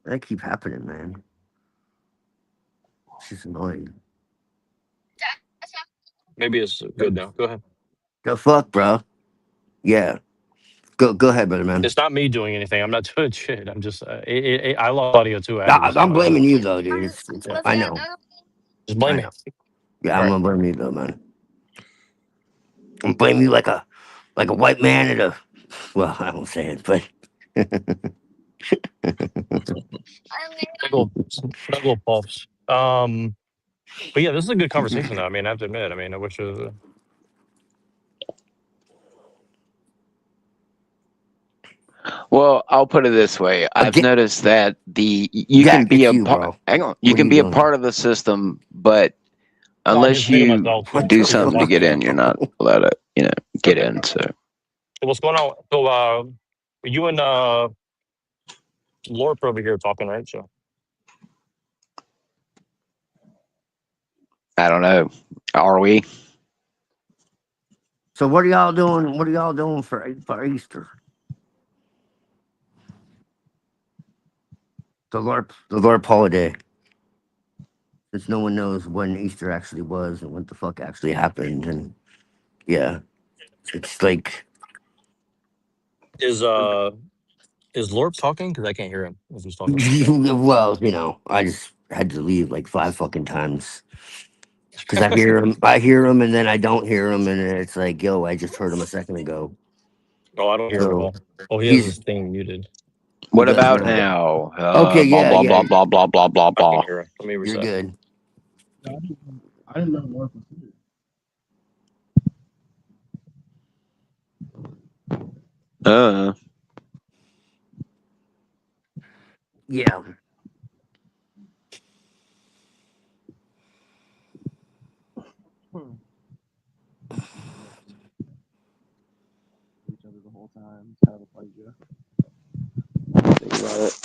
That keep happening, man. It's just annoying. Maybe it's good now. Go ahead. The fuck, bro? Yeah. Go ahead, brother, man. It's not me doing anything. I'm not doing shit. I'm just I lost audio too. I had to I'm restart my blaming whole. you though, dude. I know. Just blame I me. know. Yeah, All I'm right. gonna blame you though, man. I'm blaming you like a white man at a well, I won't say it, but Snuggle puffs. But yeah, this is a good conversation though. I mean, I have to admit. I mean, I wish it was. Well, I'll put it this way. I've Again, noticed that you can Jack, be it's a you, part. bro. Hang on, you What are can you be a doing? part of the system, but No, I unless just muted you myself. What So do the if you're something to fuck, get talking, in, you're not bro? allowed to, get okay. in. So So what's going on? So you and Lorp over here talking, right? So I don't know. Are we? So what are y'all doing? What are y'all doing for Easter? The LARP holiday. Since no one knows when Easter actually was and what the fuck actually happened, and yeah, it's like is Lorp talking? Because I can't hear him if he's talking. well, I just had to leave like 5 fucking times because I hear him, and then I don't hear him, and it's like, yo, I just heard him a second ago. Oh, I don't hear him at So all. Oh, he has his he's thing muted. he What does about now. now? Okay, Blah yeah, blah yeah, blah blah blah blah blah I can blah. hear him. Let me you're reset. good. I didn't know Lord was here. Uh, Yeah, Each other the whole time. It's kind of a pleasure. Think about it.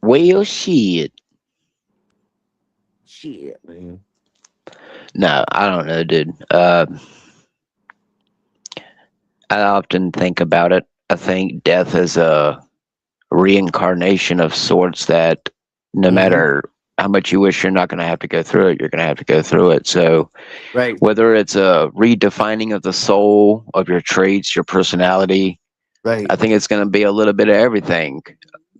well, shit. shit, man. No, I don't know, dude. I often think about it. I think death is a reincarnation of sorts that no Hmm. matter how much you wish you're not going to have to go through it, you're going to have to go through it. So Right, whether it's a redefining of the soul, of your traits, your personality, right. I think it's going to be a little bit of everything.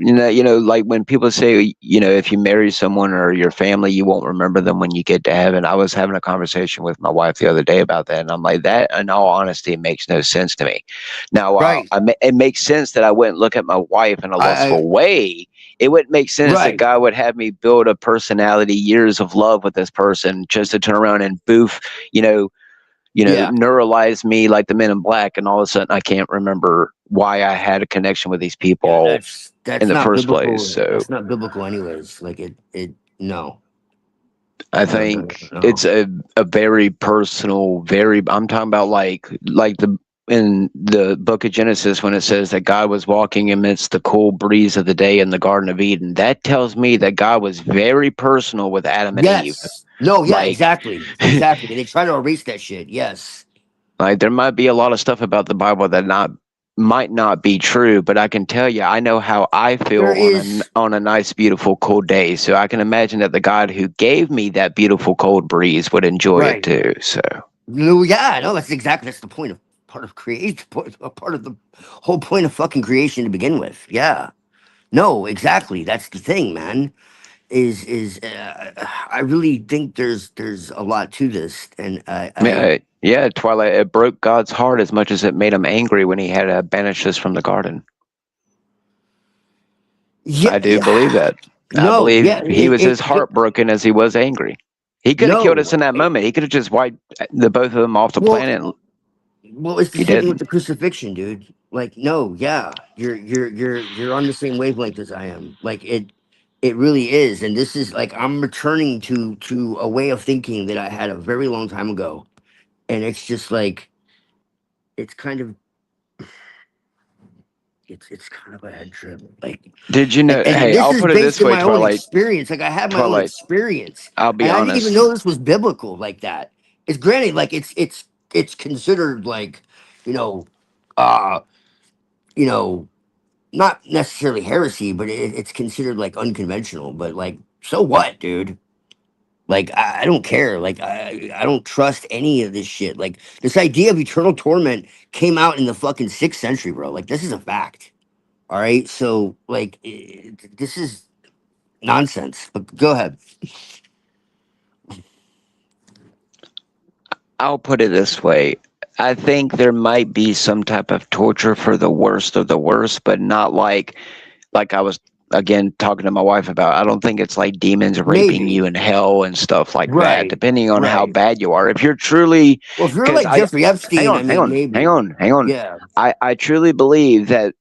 Like when people say, if you marry someone or your family, you won't remember them when you get to heaven. I was having a conversation with my wife the other day about that, and I'm like, that, in all honesty, makes no sense to me. Now, while Right. it makes sense that I wouldn't look at my wife in a I lustful way, it wouldn't make sense that right. God would have me build a personality, years of love with this person, just to turn around and boof, you know, Yeah. neuralize me like the Men in Black, and all of a sudden I can't remember why I had a connection with these Yeah, people in that's the not first place. biblical. So That's not biblical anyways. Like it no. I No, no, think no. it's a very personal, very I'm talking about like the in the book of Genesis when it says that God was walking amidst the cool breeze of the day in the Garden of Eden. That tells me that God was very personal with Adam and Eve. Yes. No, yeah, Like exactly. Exactly. They try to erase that shit. Yes. Like there might be a lot of stuff about the Bible that not might not be true, but I can tell you, I know how I feel There is on a nice, beautiful, cold day. So I can imagine that the God who gave me that beautiful cold breeze would enjoy it right. too. So No, yeah, no, that's the point of part of create part of the whole point of fucking creation to begin with. Yeah. No, exactly. That's the thing, man. I really think there's a lot to this, and I yeah, Twilight. It broke God's heart as much as it made him angry when he had to banish us from the garden. yeah, I do believe yeah. that. I No, believe yeah, he was as it heartbroken as he was angry. He could have killed us no. in that moment. He could have just wiped the both of them off the Well, planet. well, it's the He same thing with didn't. the crucifixion, dude. Like, no, yeah, you're on the same wavelength as I am. Like it really is, and this is like I'm returning to a way of thinking that I had a very long time ago, and it's just like it's kind of it's kind of a head trip. Like, Did you know? and Hey, this I'll is put it based this in way, my own Twilight. experience. Like, I have my own Twilight. experience, I'll be and I didn't even honest. know this was biblical like that. It's granted, like it's considered like, you know, uh, you know, not necessarily heresy, but it's considered like unconventional. But like, so what, dude? Like, I don't care. Like, I don't trust any of this shit. Like, this idea of eternal torment came out in the fucking 6th century, bro. Like, this is a fact. All right. So, like, this is nonsense. But go ahead. I'll put it this way. I think there might be some type of torture for the worst of the worst, but not like I was again talking to my wife about. I don't think it's like demons raping Maybe. you in hell and stuff like that, Right. depending on how Right. bad you are. If you're truly, Well, if you're because like I Jeffrey Epstein, I mean, maybe. hang on. Yeah. I truly believe that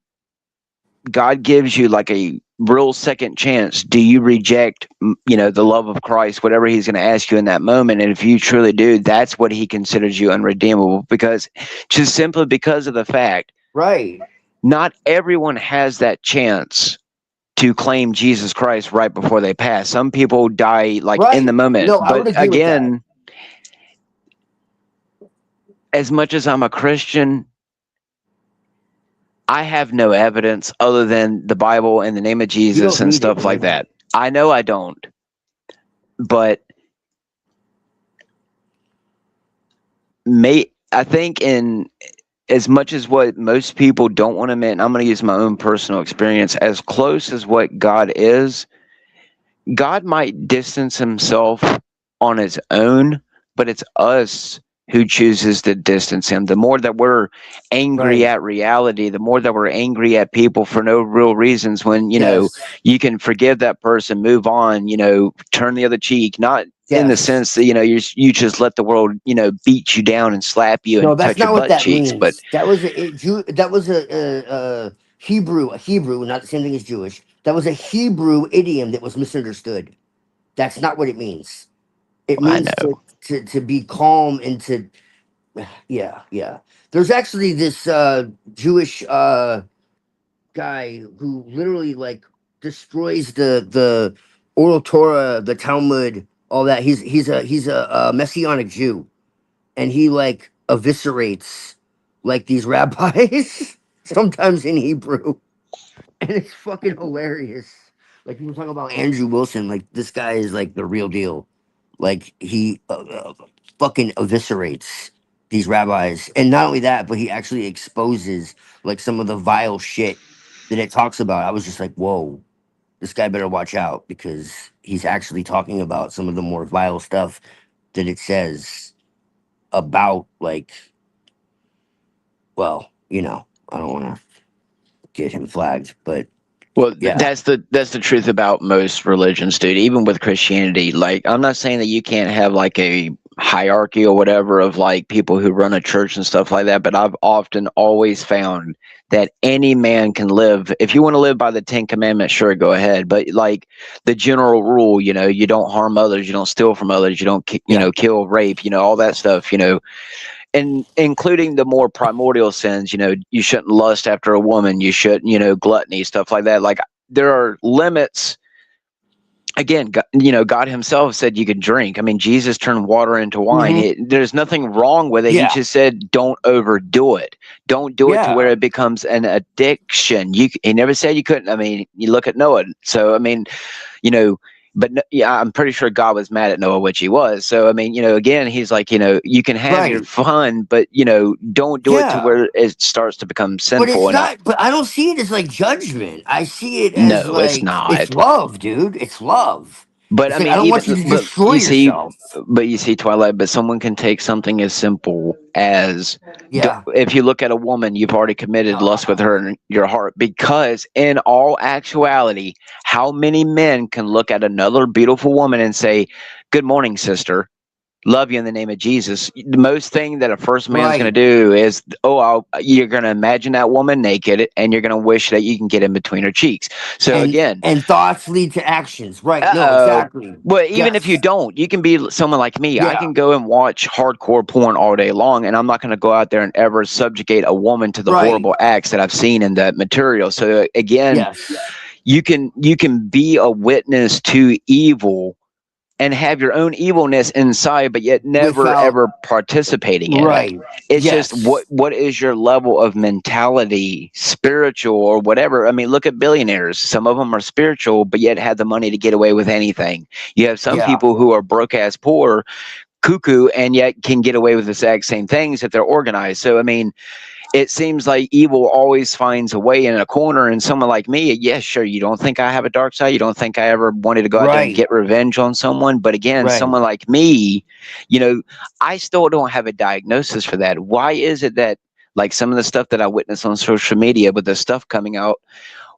God gives you like a real second chance. Do you reject, the love of Christ, whatever He's going to ask you in that moment? And if you truly do, that's what He considers you unredeemable, because just simply because of the fact, Right. not everyone has that chance to claim Jesus Christ right before they pass. Some people die like in the Right. moment. No, I would But agree with that. again, as much as I'm a Christian, I have no evidence other than the Bible and the name of You Jesus don't and need it, stuff like man. that. I know I don't. But I think in as much as what most people don't want to admit, and I'm going to use my own personal experience, as close as what God is, God might distance Himself on His own, but it's us who chooses to distance Him. The more that we're angry Right. at reality, the more that we're angry at people for no real reasons, when Yes. you can forgive that person, move on, turn the other cheek, not in the Yes. sense that you just let the world beat you down and slap you No, and that's touch your not what butt that cheeks. But means. That was that was a Hebrew, not the same thing as Jewish. That was a Hebrew idiom that was misunderstood. That's not what it means. It I means know. to be calm and to yeah, yeah. There's actually this Jewish guy who literally like destroys the oral Torah, the Talmud, all that. He's a messianic Jew, and he like eviscerates like these rabbis sometimes in Hebrew, and it's fucking hilarious. Like people talking about Andrew Wilson, like this guy is like the real deal. Like he fucking eviscerates these rabbis, and not only that, but he actually exposes like some of the vile shit that it talks about. I was just like, whoa, this guy better watch out because he's actually talking about some of the more vile stuff that it says about like, well, I don't want to get him flagged, but Well, yeah, that's the truth about most religions, dude. Even with Christianity, like I'm not saying that you can't have like a hierarchy or whatever of like people who run a church and stuff like that, but I've often always found that any man can live. If you want to live by the 10 Commandments, sure, go ahead. But like the general rule, you don't harm others, you don't steal from others, you don't yeah, kill, rape, all that stuff, and including the more primordial sins. You shouldn't lust after a woman, you shouldn't, gluttony, stuff like that. Like there are limits. Again, God Himself said you could drink. I mean, Jesus turned water into wine. hmm There's nothing wrong with it. He yeah, just said don't overdo it. Don't do it to where yeah, it becomes an addiction. He never said you couldn't. I mean, you look at Noah. So I mean, you know but yeah, I'm pretty sure God was mad at Noah, which He was. So I mean, again, He's like, you can have your right, fun, but don't do it to yeah. where it starts to become But sinful. it's And not. But I don't see it as like judgment. I see it as no, it's like it's not. love, dude. It's love. But It's I like I mean, don't want you even to but destroy yourself. you see, Twilight. But someone can take something as simple as, Yeah. if you look at a woman, you've already committed lust with her in your heart. Because in all actuality, how many men can look at another beautiful woman and say, "Good morning, sister"? love you in the name of Jesus. The most thing that a first man's going Right. to do is, you're going to imagine that woman naked and you're going to wish that you can get in between her cheeks. So again, And thoughts lead to actions. Right. No, uh-oh. exactly. Well, even if you Yes. don't, you can be someone like me. I Yeah. can go and watch hardcore porn all day long, and I'm not going to go out there and ever subjugate a woman to the Right. horrible acts that I've seen in that material. So again, Yes. you can be a witness to evil and have your own evilness inside, but yet never Without ever participating in it. right. It's just Yes. what is your level of mentality, spiritual or whatever. I mean, look at billionaires. Some of them are spiritual, but yet have the money to get away with anything. You have some Yeah. people who are broke ass poor, cuckoo, and yet can get away with the exact same things if they're organized. So I mean, it seems like evil always finds a way in a corner. And someone like me, yes, sure, you don't think I have a dark side. You don't think I ever wanted to go out there and Right. get revenge on someone. But again, Right. someone like me, I still don't have a diagnosis for that. Why is it that, like some of the stuff that I witness on social media with the stuff coming out,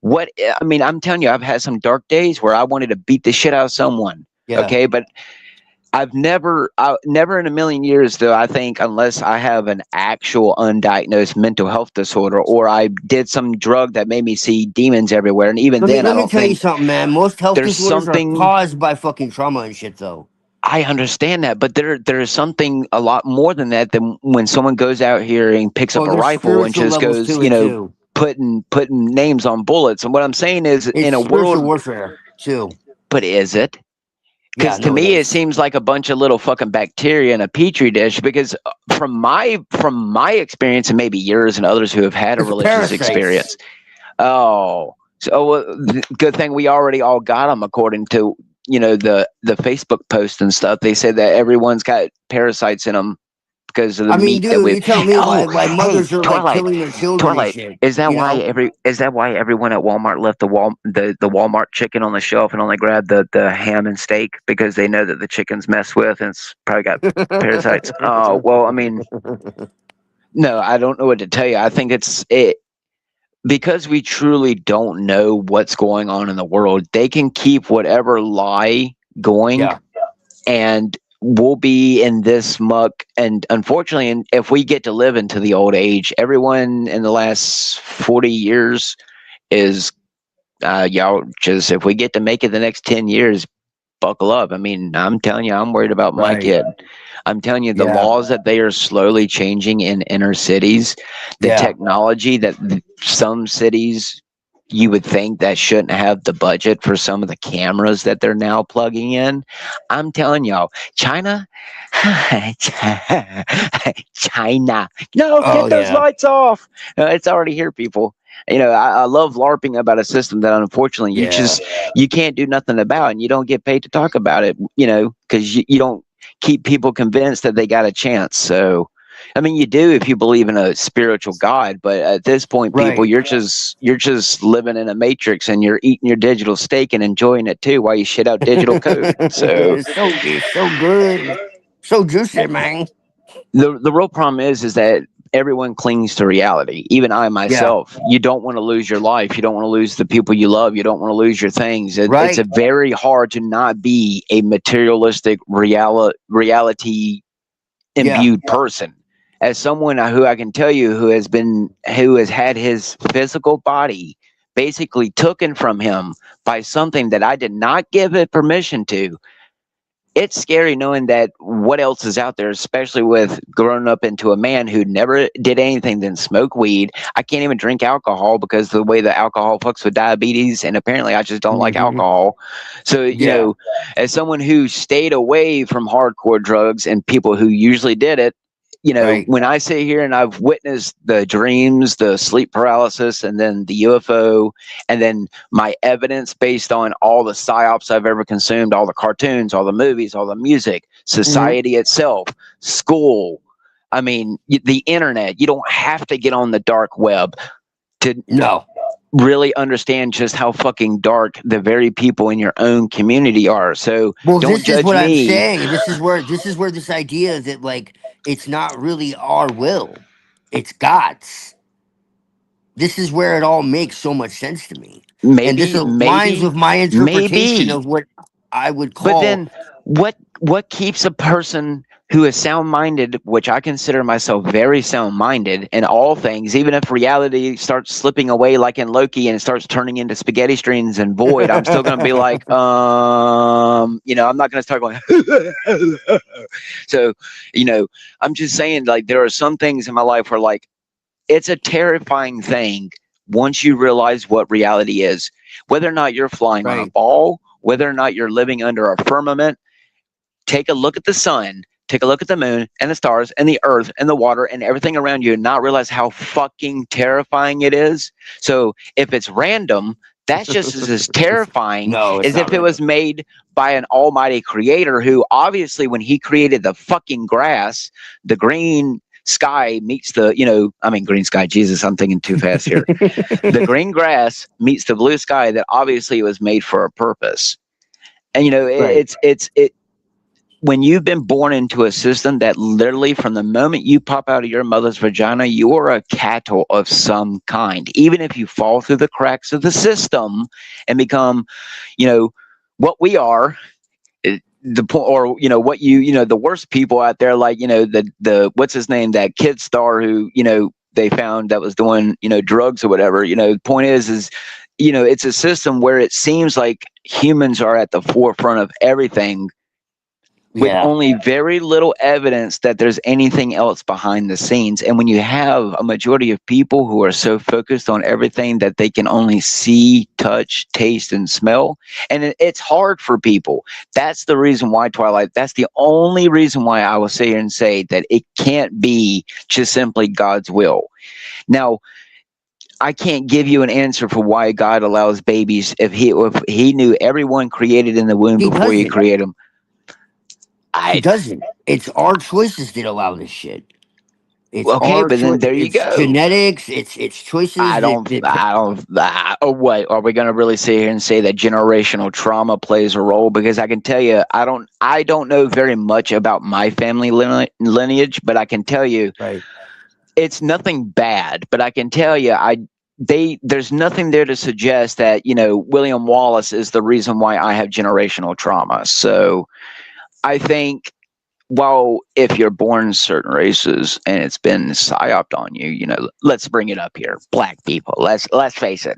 I mean, I'm telling you, I've had some dark days where I wanted to beat the shit out of someone. Yeah. Okay. But never in a million years, though, I think, unless I have an actual undiagnosed mental health disorder or I did some drug that made me see demons everywhere. And even then, I Let me don't tell you think something, man. Most health there's disorders are something. caused by fucking trauma and shit, though. I understand that, but there is something a lot more than that than when someone goes out here and picks up Oh, a there's rifle and spiritual just levels goes, to it too. putting names on bullets. And what I'm saying is, It's in a spiritual world, warfare too. but is it? Yeah, Because to no, it me, it is. seems like a bunch of little fucking bacteria in a petri dish. Because from my experience, and maybe yours and others who have had a It's religious parasites. experience, good thing we already all got them according to the Facebook post and stuff. They said that everyone's got parasites in them because of the I mean, meat that dude, we. you tell me Oh, why hey, mothers are like Twilight, killing their children and Twilight. shit. Is that You why know? everyone at Walmart left the Walmart chicken on the shelf and only grabbed the ham and steak because they know that the chicken's messed with and it's probably got parasites? Oh well, I mean, no, I don't know what to tell you. I think it's it because we truly don't know what's going on in the world. They can keep whatever lie going Yeah. and we'll be in this muck. And unfortunately, and if we get to live into the old age, everyone in the last 40 years is, y'all just, if we get to make it the next 10 years, buckle up. I mean, I'm telling you, I'm worried about my Right. kid. I'm telling you, the Yeah. laws that they are slowly changing in inner cities, the Yeah. technology that some cities you would think that shouldn't have the budget for some of the cameras that they're now plugging in. I'm telling y'all, China, China, no, Oh get those yeah. lights off. It's already here, people. I love LARPing about a system that unfortunately Yeah. you can't do nothing about, and you don't get paid to talk about it. Because you don't keep people convinced that they got a chance. So, I mean, you do if you believe in a spiritual God, but at this point, people, Right. you're just living in a matrix, and you're eating your digital steak and enjoying it too while you shit out digital code. So It's so good. So juicy, man. the real problem is that everyone clings to reality. Even I Yeah. myself. You don't want to lose your life. You don't want to lose the people you love. You don't want to lose your things. It's a Right. very hard to not be a materialistic reality Yeah. imbued person. As someone who I can tell you who has had his physical body basically taken from him by something that I did not give it permission to, it's scary knowing that what else is out there, especially with growing up into a man who never did anything than smoke weed. I can't even drink alcohol because the way that alcohol fucks with diabetes, and apparently I just don't like Hmm. alcohol. So, Yeah. as someone who stayed away from hardcore drugs and people who usually did it, Right. when I sit here and I've witnessed the dreams, the sleep paralysis, and then the UFO, and then my evidence based on all the psyops I've ever consumed, all the cartoons, all the movies, all the music, Hmm. society itself, school. I mean, the internet. You don't have to get on the dark web to No. really understand just how fucking dark the very people in your own community are. So Well, don't this is judge what I'm me. saying. This is where this idea that like it's not really our will, it's God's. This is where it all makes so much sense to me, and this Maybe, aligns maybe, with my interpretation maybe. of what I would But call then what keeps a person who is sound-minded, which I consider myself very sound-minded in all things, even if reality starts slipping away like in Loki and it starts turning into spaghetti strings and void, I'm still going to be like, I'm not going to start going. So, I'm just saying, like, there are some things in my life where, like, it's a terrifying thing once you realize what reality is, whether or not you're flying on a Right. ball, whether or not you're living under a firmament. Take a look at the sun, take a look at the moon and the stars and the earth and the water and everything around you and not realize how fucking terrifying it is. So if it's random, that's just as terrifying No, it's as not if it was random. made by an almighty creator who obviously when he created the fucking grass, the green sky meets the, green sky, Jesus, I'm thinking too fast here. The green grass meets the blue sky that obviously was made for a purpose. And Right. it when you've been born into a system that literally from the moment you pop out of your mother's vagina, you are a cattle of some kind. Even if you fall through the cracks of the system and become, what we are, the point, or what the worst people out there, like the what's his name, that kid star who they found that was doing drugs or whatever. The point is it's a system where it seems like humans are at the forefront of everything with Yeah. only very little evidence that there's anything else behind the scenes. And when you have a majority of people who are so focused on everything that they can only see, touch, taste, and smell, and it's hard for people. That's the reason why, Twilight, that's the only reason why I will sit here and say that it can't be just simply God's will. Now, I can't give you an answer for why God allows babies if he knew everyone created in the womb He before he doesn't. created them. He I doesn't. It's our choices that allow this shit. It's Okay, our but then choice. there you It's go. genetics. It's choices Oh, what are we going to really sit here and say that generational trauma plays a role? Because I can tell you, I don't know very much about my family lineage, but I can tell you right. it's nothing bad. But I can tell you, there's nothing there to suggest that William Wallace is the reason why I have generational trauma. So I think, well, if you're born certain races and it's been psyoped on you, let's bring it up here. Black people. Let's face it,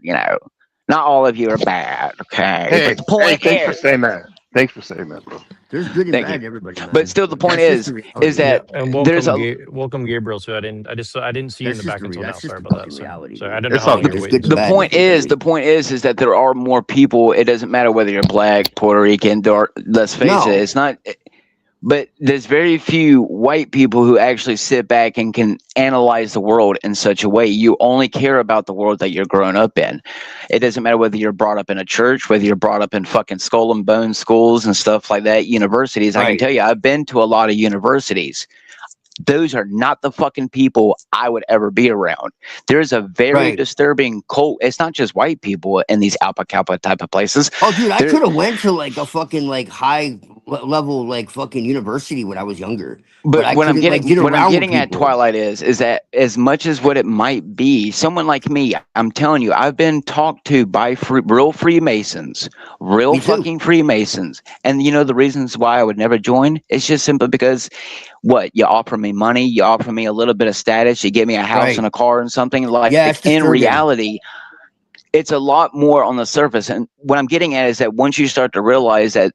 not all of you are bad, okay? But Hey, the hey, point thanks for is, saying that. Thanks for saying that, bro. There's good and thank you. bad to everybody, But man. still, the point That's just the is reality. Yeah, that and there's a welcome Gabriel. So I didn't see you in That's the just back until now. that's just Sorry the about that, fucking son. reality, So I dude. didn't know It's how all long you were good. There's waiting. good and So bad to everybody. the point is that there are more people. It doesn't matter whether you're black, Puerto Rican, or let's face it, No. it's not. But there's very few white people who actually sit back and can analyze the world in such a way. You only care about the world that you're growing up in. It doesn't matter whether you're brought up in a church, whether you're brought up in fucking skull and bone schools and stuff like that, universities. I can Right. tell you, I've been to a lot of universities. Those are not the fucking people I would ever be around. There's a very Right. disturbing cult. It's not just white people in these Alpha Kappa type of places. Oh, dude, I There, could have went to like a fucking like high level like fucking university when I was younger, but but I couldn't like get what I'm around with getting at, people. Twilight, is that as much as what it might be, someone like me, I'm telling you, I've been talked to by real Freemasons, real Me too. fucking Freemasons, and the reasons why I would never join. It's just simply because what you offer me money, you offer me a little bit of status, you give me a house and Right. a car and something. Like Yeah, it's in disturbing. reality, it's a lot more on the surface. And what I'm getting at is that once you start to realize that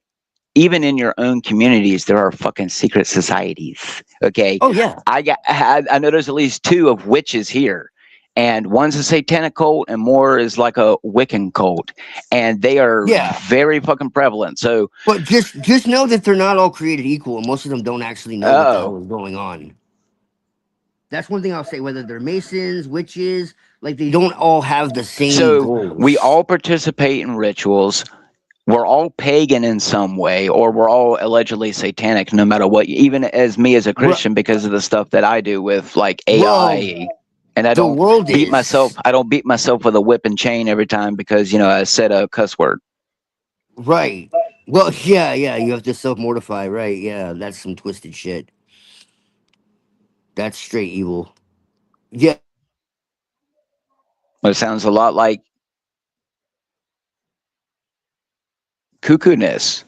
even in your own communities, there are fucking secret societies. Okay, Oh yeah. I know there's at least two of witches here, and one's a satanic cult, and more is like a Wiccan cult, and they are Yeah. very fucking prevalent. So, But just know that they're not all created equal, and most of them don't actually know what the oh, hell is going on. That's one thing I'll say. Whether they're masons, witches, like they don't all have the same so we goals. all participate in rituals. We're all pagan in some way, or we're all allegedly satanic, no matter what. Even as me as a Well, Christian, because of the stuff that I do with like well, AI, and the world is I don't beat myself with a whip and chain every time because I said a cuss word. right. Well, yeah, yeah. You have to self mortify, right? Yeah, that's some twisted shit. That's straight evil. Yeah, It sounds a lot like cuckoo-ness.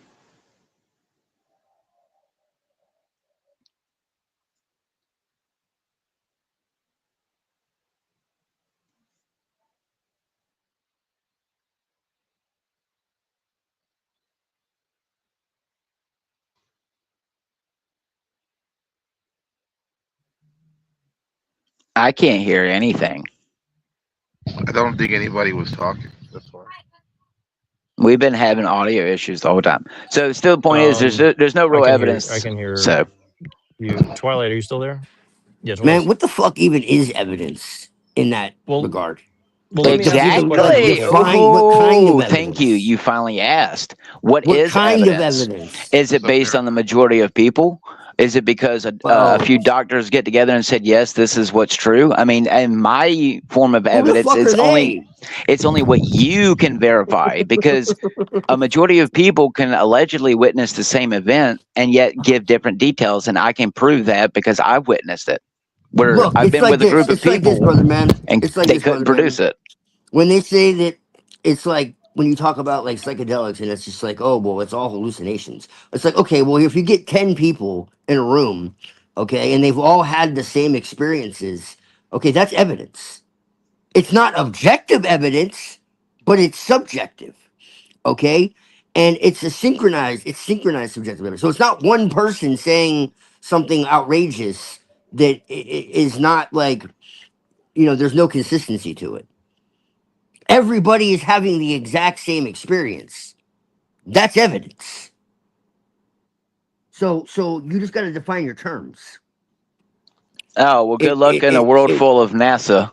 I can't hear anything. I don't think anybody was talking. That's why. We've been having audio issues the whole time. So still, the point is, there's no I real can hear. I evidence. can hear So you. Twilight, are you still there? Yeah, Man, Twilight's. what the fuck even is evidence in that Well, regard? well, let Like, me ask you this question like real exactly. quick. define what kind of Oh, thank you. evidence? You finally asked. What What is kind of evidence? evidence? Is it What's up, based on the Eric? majority of people? Is it because a Well, few doctors get together and said yes, this is what's true? I mean, and my form of who the evidence fuck are is only they? it's only what you can verify because a majority of people can allegedly witness the same event and yet give different details, and I can prove that because I've witnessed it. Where Look, I've it's been like with a this. group of It's like this, people brother man. and It's like they this, couldn't brother man. produce it. When they say that it's like when you talk about like psychedelics and it's just like, oh, well, it's all hallucinations. It's like, okay, well, if you get 10 people in a room, okay, and they've all had the same experiences, okay, that's evidence. It's not objective evidence, but it's subjective, okay? And it's synchronized subjective evidence. So it's not one person saying something outrageous that is not like, there's no consistency to it. Everybody is having the exact same experience. That's evidence. So you just got to define your terms. Oh, well, good It, luck it, in a it, world it full of NASA.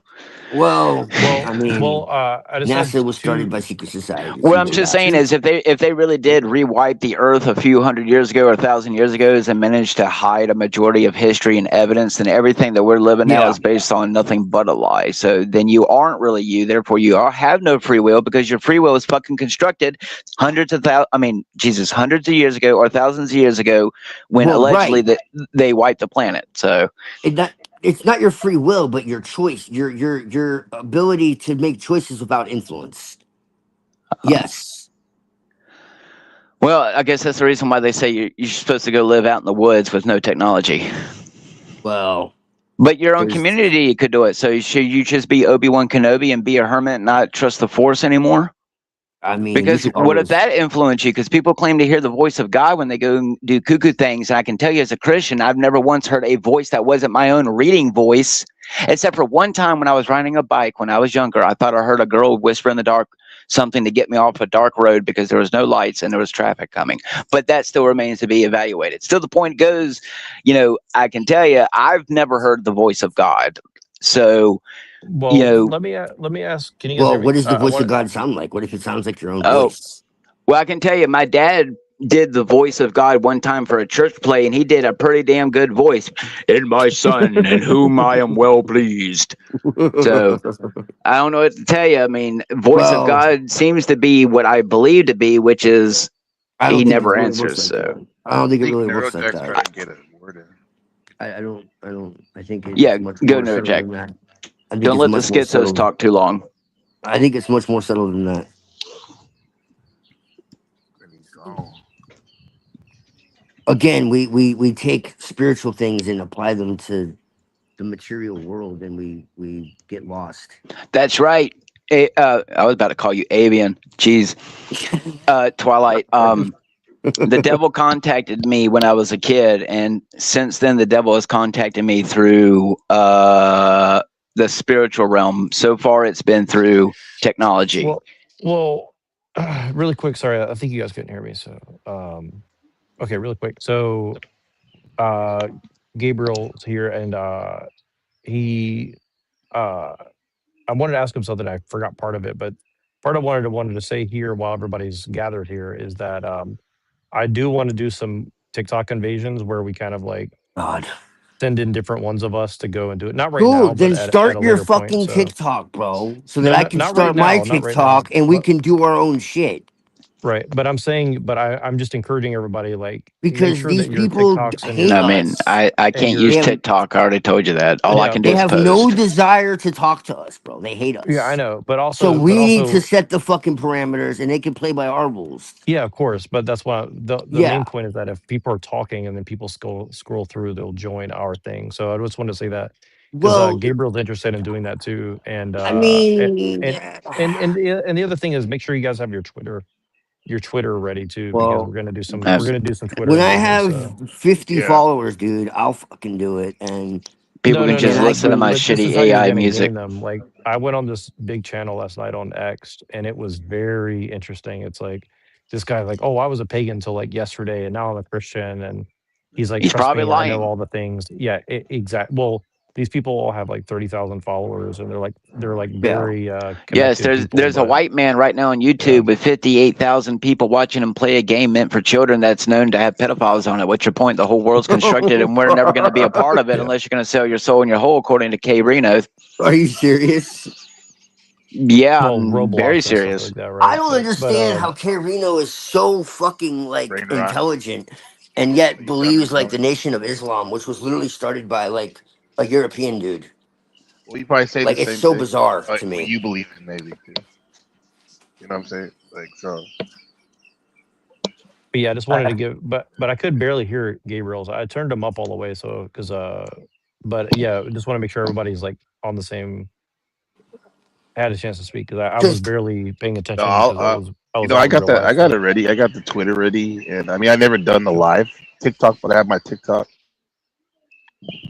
well, Well, I mean, I just have NASA was started two. by secret societies. What You I'm know just that. saying Two. is, if they really did rewipe the Earth a few hundred years ago or 1,000 years ago, and managed to hide a majority of history and evidence, then everything that we're living now Yeah. is based on nothing but a lie. So then you aren't really you. Therefore, have no free will because your free will is fucking constructed hundreds of years ago or thousands of years ago when Well, allegedly right. that they wiped the planet. So It's not your free will, but your choice, your ability to make choices without influence. Yes. well, I guess that's the reason why they say you're supposed to go live out in the woods with no technology. Well, But your own there's. community could do it. So should you just be Obi-Wan Kenobi and be a hermit and not trust the Force anymore? I mean, you Because can what if always. that influenced you? Because people claim to hear the voice of God when they go and do cuckoo things. And I can tell you as a Christian, I've never once heard a voice that wasn't my own reading voice, except for one time when I was riding a bike when I was younger. I thought I heard a girl whisper in the dark something to get me off a dark road because there was no lights and there was traffic coming. But that still remains to be evaluated. Still, the point goes, I can tell you, I've never heard the voice of God. So, Well, let me ask. Can you guys hear Well, me? what does the I voice of want. God sound like? What if it sounds like your own oh, voice? well, I can tell you, my dad did the voice of God one time for a church play, and he did a pretty damn good voice. In my son, in whom I am well pleased. So I don't know what to tell you. I mean, voice of Well, God seems to be what I believe to be, which is I he don't think it never really works answers. like So that. I don't I think it think really works like Neurojack's that. trying to get a word in. I don't. I don't. I think yeah, it's much go more subtle Jack. than that. I think Don't it's let the much more schizos subtle. talk too long. I think it's much more subtle than that. And he's gone. Again, we take spiritual things and apply them to the material world, and we get lost. That's right. I was about to call you avian. Jeez. Twilight. The devil contacted me when I was a kid, and since then the devil has contacted me through the spiritual realm. So far, it's been through technology. Well, really quick. Sorry, I think you guys couldn't hear me. So, okay, really quick. So, uh, Gabriel's here, and he, uh, I wanted to ask him something. I forgot part of it, but part I wanted to say here while everybody's gathered here is that I do want to do some TikTok invasions where we kind of like God. send in different ones of us to go and do it. Not right now, Cool. but Then at start a your later point. fucking So TikTok, bro, so that no, I no, can not right start my now, not right now. TikTok and we can do our own shit. Right, but I'm saying, but I'm just encouraging everybody, like, make Because sure these that your people TikToks and hate I your mean, us. I and can't your They use have TikTok. I already told you that. All I yeah, can do they is have no post. desire to talk to us, bro. They hate yeah, I us. know, So but we need to also, set the fucking parameters, and they can play by our rules. yeah, of course, but that's why the Yeah. main point is that if people are talking and then people scroll through, they'll join our thing. So I just wanted to say that because Well, Gabriel's interested in doing that too, and I mean, and the other thing is make sure you guys have your Twitter ready too because well, we're gonna do some Twitter when I invasions. have So 50 Yeah. followers, dude, I'll fucking do it. And People can And just I listen to my but this shitty is how you're AI gonna music. gain them. Like I went on this big channel last night on X, and it was very interesting. It's like this guy like, oh, I was a pagan until like yesterday, and now I'm a Christian, and he's like, He's trust probably me, I know lying. all the things. Yeah, exact. Well, these people all have like 30,000 followers, and they're like yeah. very Yes, connected people, there's a but white man right now on yeah. YouTube with 58,000 people watching him play a game meant for children that's known to have pedophiles on it. What's your point? The whole world's constructed, and we're never going to be a part of it Yeah. unless you're going to sell your soul and your whole, according to Kay Reno. Are you serious? Yeah, Well, I'm very Roblox and stuff serious. like that, I right? don't But understand how Carino is so fucking like Brain rot. intelligent and So yet you found believes like the intelligence. Nation of Islam, which was literally started by like a European dude. Well, you probably say the Like it's same so thing. bizarre Like to what me. you believe in, maybe too. You know what I'm saying? Like so. But yeah, I just wanted Uh, to give, but I could barely hear Gabriel's. I turned him up all the way, so because but yeah, just want to make sure everybody's like on the same. Had a chance to speak because I was just barely paying No, attention because I you was know, out in real I life. got So it ready. I got the Twitter ready, and I mean, I never done the live TikTok, but I have my TikTok.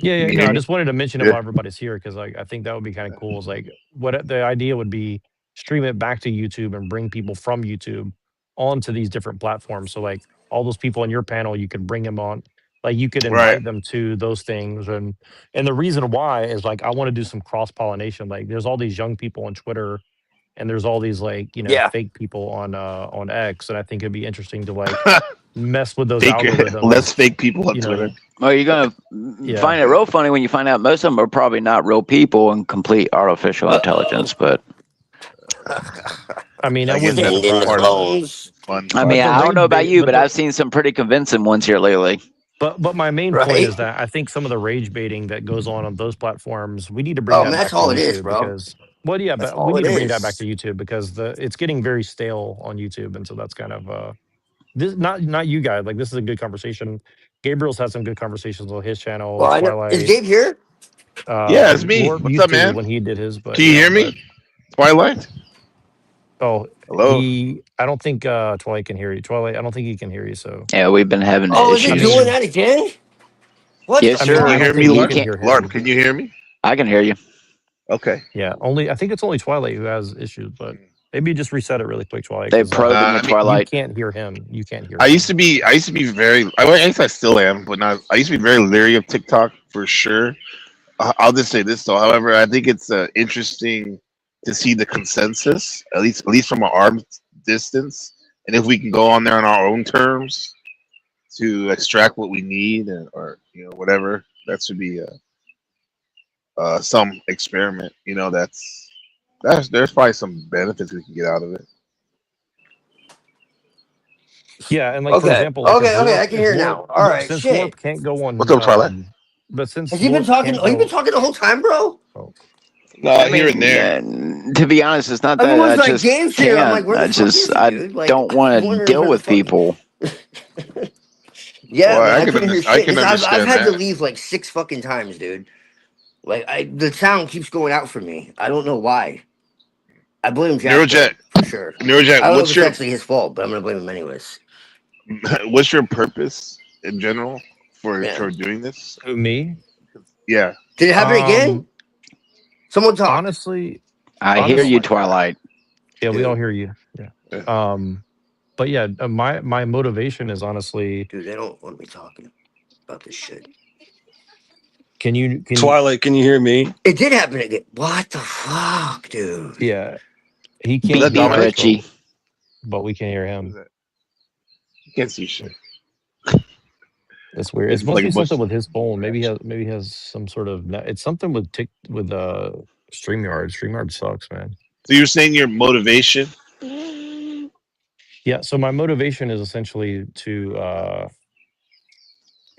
yeah, Can you no, hear I me? just wanted to mention it Yeah. while everybody's here because like I think that would be kind of cool. Is like what the idea would be stream it back to YouTube and bring people from YouTube onto these different platforms. So like all those people in your panel, you could bring them on. Like you could Right. invite them to those things, and the reason why is like I want to do some cross pollination. Like there's all these young people on Twitter, and there's all these like yeah. fake people on X, and I think it'd be interesting to like mess with those Fake, less algorithms. fake people on You Twitter. know, Well, you're going to yeah. find it real funny when you find out most of them are probably not real people and complete artificial intelligence. But I mean, I that guess wouldn't that's be Send in the part of surprising. the clones. fun. I mean, But the I don't know rage about bait, you, but I've seen some pretty convincing ones here lately. but my main point Right? is that I think some of the rage baiting that goes on those platforms, we need to bring Oh that man, that's back to all it is, YouTube bro. because, well, yeah, That's but we all need it to bring that back is. to YouTube because it's getting very stale on YouTube, and so that's kind of this not you guys. Like this is a good conversation. Gabriel's had some good conversations on his channel. Well, I know. Is Twilight, Gabe here? Yeah, it's me. Lord What's used up, to man? when he did his, but Can you yeah, hear but me? Twilight. oh, Hello. I don't think Twilight can hear you. Twilight, I don't think he can hear you. So Yeah, we've been having Oh, is I it issues. doing mean, that again? What Yes, the I mean, Can I you sir. don't hear think me, we You Lord? can can't. hear Lord, him. can you hear me? I can hear you. Okay. Yeah, I think it's only Twilight who has issues, but maybe just reset it really quick, Twilight, They because probing the I mean, you Twilight. can't hear him. You can't hear I used him. to be. I used to be very. I guess I still am, but not. I used to be very leery of TikTok for sure. I'll just say this though. However, I think it's interesting to see the consensus, at least from an arm's distance, and if we can go on there on our own terms to extract what we need, or whatever. That should be some experiment. There's probably some benefits we can get out of it. Yeah, and like for Okay. example, like Okay. I can hear now. All right. Since Shit. Warp can't go What's on, up, Twilight? but since Has he been Warp talking? can't Oh, you been go. talking the whole time, bro? Oh, I Here and mean, there. to be honest, it's not that Everyone's I like, just Gabe's here. I'm like, can't. where the fuck is he, I dude? Like, don't I'm want to wondering deal where the with fuck. people. Yeah, Well, man, I couldn't hear I shit. can I've understand had to that. leave like 6 fucking times, dude. Like, the sound keeps going out for me. I don't know why. I blame Jack Neurojet, though, for sure. I Neurojet, don't know if it's actually his fault, but I'm gonna blame him anyways. what's your purpose in general for Yeah. doing this? who, me? Yeah. Did it happen again? Um, Someone talk, honestly, I hear oh you, honestly, my god, Twilight. yeah, we all dude. hear you. Yeah. Yeah. But yeah, my motivation is honestly, Dude, they don't want me talking about this shit. can Twilight, can you hear me? It did happen again. What the fuck, dude? yeah, he Is can't that Beep, hear Dominic? us, Richie. but we can hear What is him. that? You can't see shit. It's weird. It It's must like be a bunch something of with his phone. trash. Maybe he has some sort of it's something with StreamYard. StreamYard sucks, man. So you're saying your motivation? Yeah, so my motivation is essentially to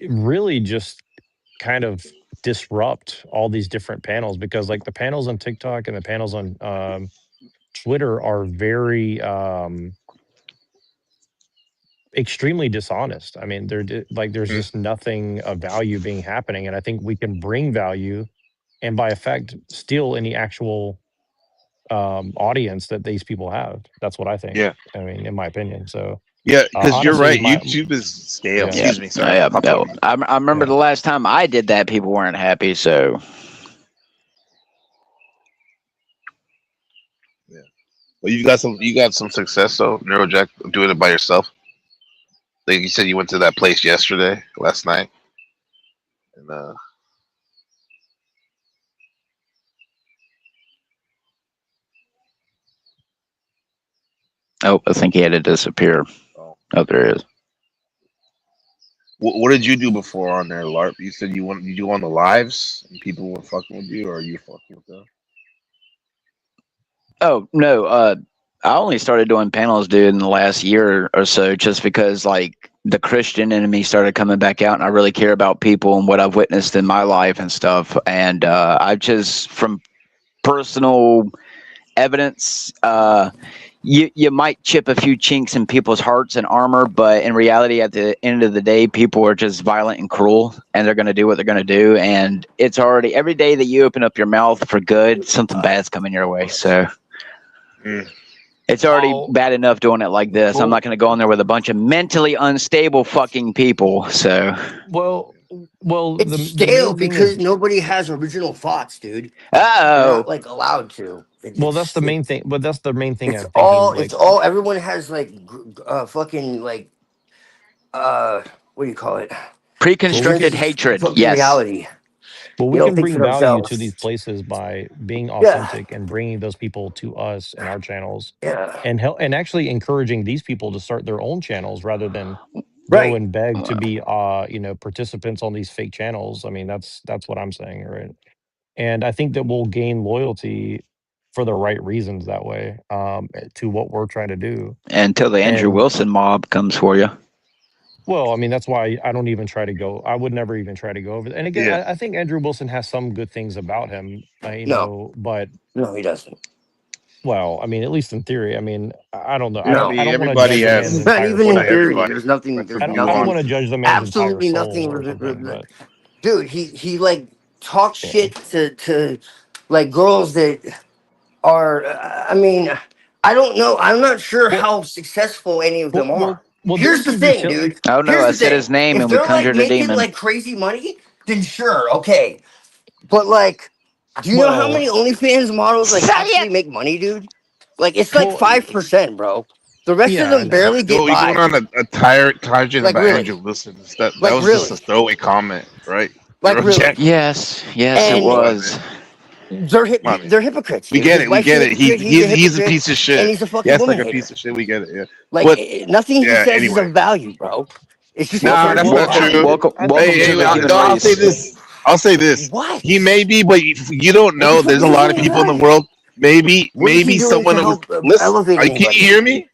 really just kind of disrupt all these different panels because like the panels on TikTok and the panels on Twitter are very extremely dishonest. I mean, like there's Mm, just nothing of value being happening, and I think we can bring value and by effect steal any actual audience that these people have. That's what I think. yeah. I mean, in my opinion. So Yeah, because you're Honestly, right. YouTube is stale. yeah. Yeah, Excuse me. Sorry. yeah. Pop No, over. I remember Yeah. the last time I did that, people weren't happy. So Yeah. Well, you got some success though, Neurojack, doing it by yourself. Like you said, you went to that place last night, and oh, I think he had to disappear. oh. Oh, there it is. What did you do before on there, LARP? You said you do on the lives and people were fucking with you, or are you fucking with them? Oh no, I only started doing panels, dude, in the last year or so, just because like the Christian enemy started coming back out, and I really care about people and what I've witnessed in my life and stuff. And I just, from personal evidence, you might chip a few chinks in people's hearts and armor, but in reality, at the end of the day, people are just violent and cruel, and they're going to do what they're going to do. And it's already every day that you open up your mouth for good, something bad's coming your way. So. Mm. It's already Oh, bad enough doing it like this. I'm well, not going to go in there with a bunch of mentally unstable fucking people. So, well, It's the stale main thing is, because nobody has original thoughts, dude. They're oh, not like allowed to. well, that's the main thing. But that's the main thing It's I'm thinking. all. Like, It's all. Everyone has like fucking like what do you call it? well, we pre-constructed can, hatred. Fucking Yes. reality. well, They we don't can think for bring value to these themselves. places by being Yeah, authentic and bringing those people to us and our channels, yeah, and help, and actually encouraging these people to start their own channels rather than go right. and beg to be, participants on these fake channels. I mean, that's what I'm saying, right? And I think that we'll gain loyalty for the right reasons that way, to what we're trying to do. Until the Andrew And Wilson mob comes for you. well, I mean, that's why I don't even try to go. I would never even try to go over. And again, Yeah. I think Andrew Wilson has some good things about him, No, but no, he doesn't. well, I mean, at least in theory. I mean, I don't know. I No, I mean, don't want to everybody judge a man's has not entire even in what soul. theory. everybody There's nothing. puts a There's view I don't on. want to nothing. judge the man's entire Absolutely soul nothing. or something, but Dude, he like talks yeah. shit to like girls that are. I mean, I don't know. I'm not sure Well, how successful any of them are. Didn't Here's the you just thing, tell? dude. Oh no, Here's I the said thing. his name If and we they're like conjured a making demon. like crazy money, then sure, okay. But like, do you know how Well, many OnlyFans models like Say actually it. make money, dude? Like it's like well, 5%, bro. The rest of yeah, I them know. barely get Well, you going by. on a tangent Like about Andrew really, Wilson. That like was just a really, throwaway comment, right? like Neurojack. really. Yes, yes, it Come And on, man. was. Come on, man. they're hypocrites, We dude. get His it. We wife's a get it. hypocrite. He's a He's a hypocrite, piece of and shit. he's a fucking Yes, woman like a piece hater. of shit. We get it. Yeah. Like But nothing he yeah. says is Anyway. of value, bro. It's just Nah, absurd that's Well, not I Welcome, think true. that welcome, I think welcome that Hey, to hey, the Andrew human no, I'll say race. Wilson. this. I'll say this. What? He may be, but you don't What the know. fuck There's is a he lot of doing people in the right? world. Maybe, What is he doing someone to that was. help Listen, elevate can you anybody? hear me?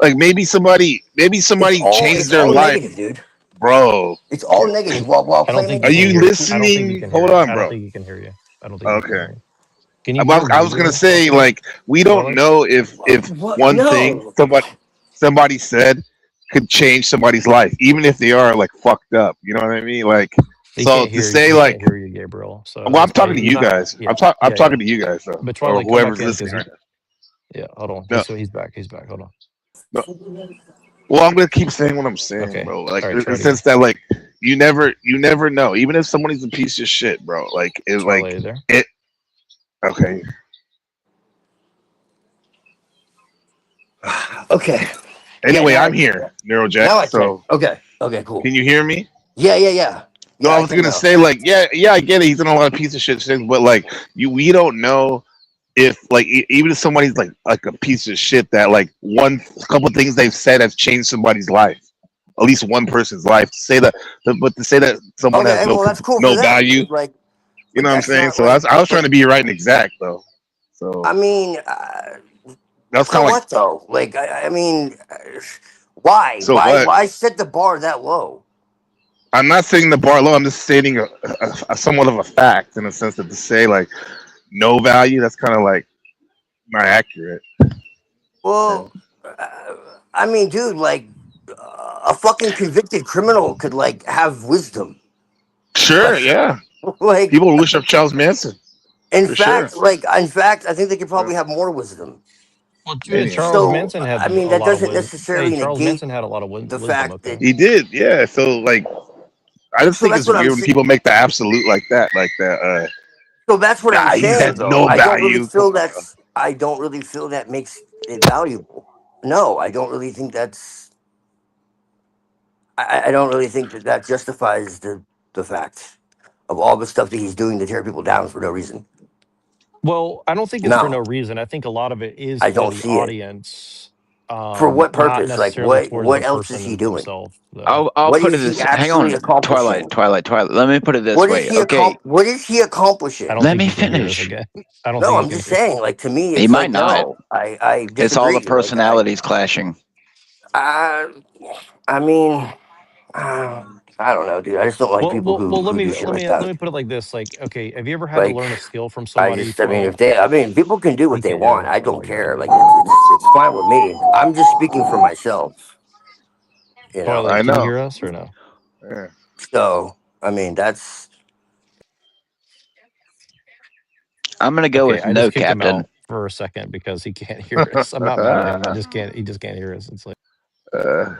Like maybe somebody changed It's their all life, negative, dude. bro. It's all negative while I don't think claiming Are he to can be. you hear. I don't think he listening? can hear Hold you. on, I don't bro. think he can hear you. I don't think he can Okay. hear you. Can you hear I was gonna Gabriel say, also, like, we don't Twilight? know if What? one thing No. somebody said could change somebody's life, even if they are like fucked up. You know what I mean? Like, so to say, He can't like, hear you, Gabriel. So well, I'm that's why talking to he's you not. guys. Yeah, I'm yeah, yeah. talking to you guys, though, But or Twilight, come back whoever's in because listening he. right now. Yeah, hold on. No, He's back. He's back. Hold on. no. Well, I'm gonna keep saying what I'm saying, Okay. bro. Like, All right. in Try the it again. sense that, like, you never know. Even if somebody's a piece of shit, bro. Like, Twilight, you there? it. Okay. Okay. Yeah. Anyway, I'm here, Now Neurojack. I can. So, Okay. Okay. Cool. can you hear me? Yeah. Yeah. Yeah. No, Yeah. I I was can gonna now. say, like, yeah, I get it. He's done a lot of piece of shit things, but like, we don't know if, like, even if somebody's like a piece of shit, that like one couple things they've said have changed somebody's life, at least one person's life. To say that, but to say that someone has Okay. Well, that's cool for no them. value, you But know what I'm that's saying? not So like. I was trying But to be right and exact, though. I So mean, that was so kind of like, what though? Like, I mean, why? so what? Why set the bar that low? I'm not saying the bar low. I'm just stating a somewhat of a fact, in a sense that to say like no value, that's kind of like not accurate. Yeah. Well, I mean, dude, like a fucking convicted criminal could like have wisdom. Sure, yeah. Like, People wish up Charles Manson for sure. in fact, I think they could Yeah. probably have more wisdom. Well, Anyhow, Charles So Manson had I mean a that lot of doesn't wisdom. Hey, necessarily Charles negate Manson had a lot of the wisdom. fact Okay. that. he did. Yeah. So like, I just So think that's it's what I'm weird when saying. people make the absolute like that. Like that. So that's what I'm Nah, he saying has though. no I don't really value. Come feel on, bro. that's. I don't really feel that makes it valuable. No, I don't really think that's. I don't really think that that justifies the fact of all the stuff that he's doing to tear people down for no reason. Well, I don't think it's for no No, reason. I think a lot of it is I for don't the see it. audience, For what not purpose? Like necessarily what? towards the What else is he person doing? himself, though. I'll What put it is he this. Hang actually on, accomplishing? Twilight. Let me put it this What is way. he Okay, What is he I accomplishing? don't let think me he can hear us finish. again. I don't No, think he I'm can just hear. saying. Like to me, He it's might like not. no. I It's all the disagree. personalities clashing. I, I mean, I don't know, dude. I just don't like Well, people well, well. Let who me do shit let like me that. let me put it like this. Like, okay, have you ever had to Like, learn a skill from somebody I mean, from? if they, I mean, people can do what He they can't hear want. us. I Oh don't my god, care. Like, it's fine with me. I'm just speaking for myself, you know. Twilight, I can you know. hear us or no? Yeah. So, I mean, that's I'm gonna go Okay, with I just no, kicked him Captain. out for a second because he can't hear us. I'm not mad at him. I just can't. He just can't hear us. It's like, uh,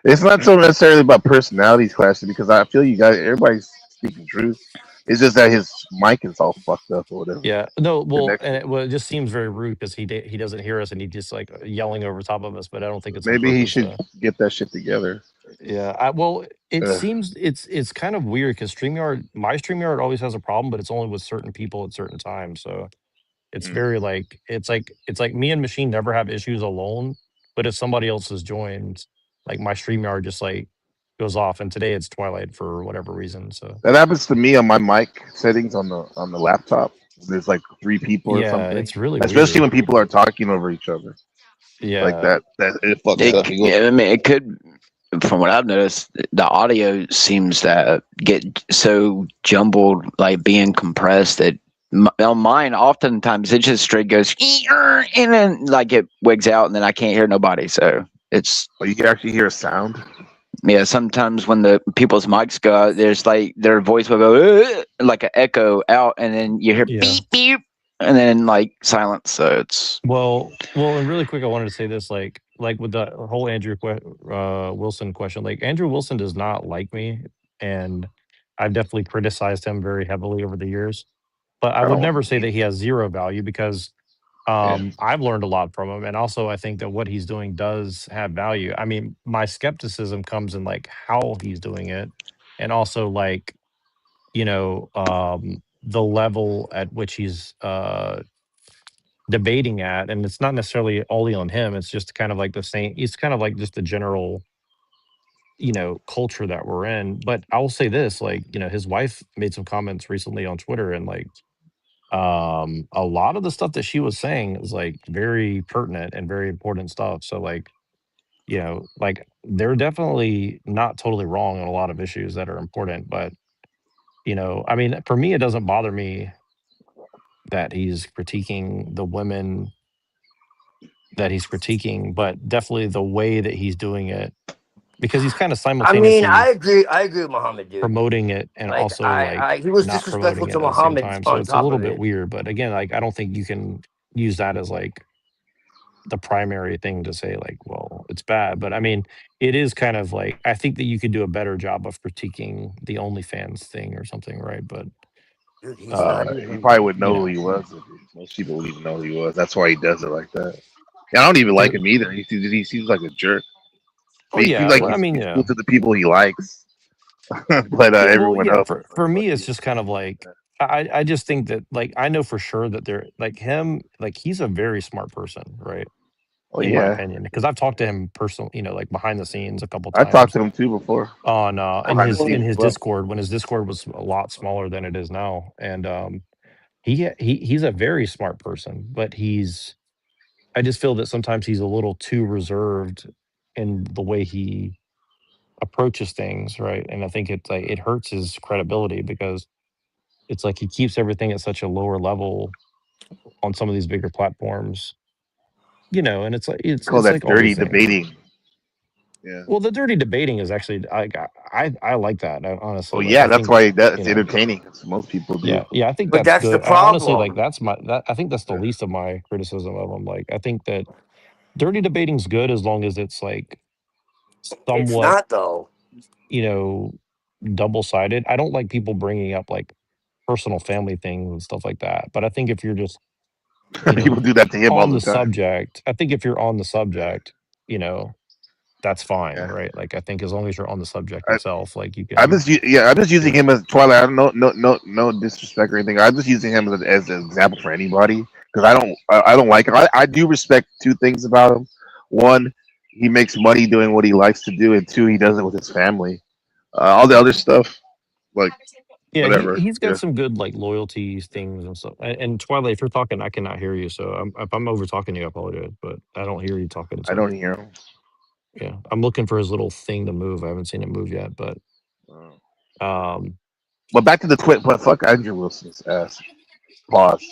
it's not so necessarily about personalities clashing because I feel you guys, everybody's speaking truth. It's just that his mic is all fucked up or whatever yeah, no. Well, and connection. it just seems very rude because he doesn't hear us and he just like yelling over top of us. But I don't think it's on Maybe he purpose. should get that shit together. Yeah. Well, it Uh, seems it's kind of weird because my Streamyard always has a problem, but it's only with certain people at certain times. So it's mm. very like it's like me and Machine never have issues alone, but if somebody else is joined, like my Streamyard just like goes off. And today it's Twilight for whatever reason. So That happens to me on my mic settings on the laptop. There's like three people or yeah, something, it's really especially weird. when people are talking over each other like Yeah. that. That it fucks up. You go, I mean, it could. From what I've noticed, the audio seems to get so jumbled, like being compressed, that on mine, oftentimes it just straight goes, and then like it wigs out, and then I can't hear nobody. So it's, oh, you can actually hear a sound. yeah, sometimes when the people's mics go out, there's like their voice will go like an echo out, and then you hear Yeah. beep, beep, and then like silence. So it's, Well, and really quick, I wanted to say this, like with the whole Wilson question. Like Andrew Wilson does not like me, and I've definitely criticized him very heavily over the years. But I would Oh, never say that he has zero value because yeah. I've learned a lot from him, and also I think that what he's doing does have value. I mean, my skepticism comes in like how he's doing it, and also like the level at which he's debating at, and it's not necessarily only on him. It's just kind of like the same. It's kind of like just the general culture that we're in. But I will say this, like his wife made some comments recently on Twitter, and like a lot of the stuff that she was saying is like very pertinent and very important stuff. So like like they're definitely not totally wrong on a lot of issues that are important. But I mean, for me, it doesn't bother me that he's critiquing the women that he's critiquing, but definitely the way that he's doing it, because he's kind of I mean, simultaneously I agree with Muhammad, dude. promoting it and Like, also like he was not disrespectful promoting to it at the same Muhammad time. So on it's a top little of bit it. weird. But again, like I don't think you can use that as like the primary thing to say like, well, it's bad. But I mean, it is kind of like I think that you could do a better job of critiquing the OnlyFans thing or something, right? But Dude, he's not You even. probably would you know who know, he was. Most people would even know who he was. That's why he does it like that. And I don't even like it, him either. He seems like a jerk. oh But he seems yeah, like well, I mean, he's cool yeah. to the people he likes. But Yeah, well, everyone yeah. else For is like, for fuck me, it's you. just kind of like I just think that like I know for sure that they're like him, like he's a very smart person, right? Oh In my yeah, opinion, because I've talked to him personally, like behind the scenes a couple I talked times to him too before on I in behind the his scenes in mean, as his well. Discord when his Discord was a lot smaller than it is now, and he's a very smart person, but I just feel that sometimes he's a little too reserved in the way he approaches things, right? And I think it's like it hurts his credibility because it's like he keeps everything at such a lower level on some of these bigger platforms, and it's like Call it's that like all dirty these things. debating. Yeah. Well, the dirty debating is actually I like that Oh honestly. Like yeah, I that's think why you that's know entertaining. Most people do. yeah I think But that's that's the good. Honestly, like problem. that's my that I think that's the Yeah. least of my criticism of them. Like I think that dirty debating's good as long as it's like It's somewhat not though. you know double sided. I don't like people bringing up like personal family things and stuff like that. But I think if you're just you People know do that to him all on the the time. subject, I think if you're on the Yeah, subject, you know that's fine, yeah. right? Like I think as long as you're on the subject itself, like you I'm can just I'm just do using it. him as Twilight. I don't no disrespect or anything. I'm just using him as an example for anybody because I don't like him. I do respect two things about him. One, he makes money doing what he likes to do, and two, he does it with his family. All the other stuff, like Yeah, whatever. he's got Yeah, some good like loyalties things and stuff. And Twilight, if you're talking, I cannot hear you. So if I'm over talking you, I apologize, but I don't hear you talking. I So don't hear him. yeah, I'm looking for his little thing to move. I haven't seen it move yet, but Uh, um, but back to the twit. But fuck Andrew Wilson's ass. Pause.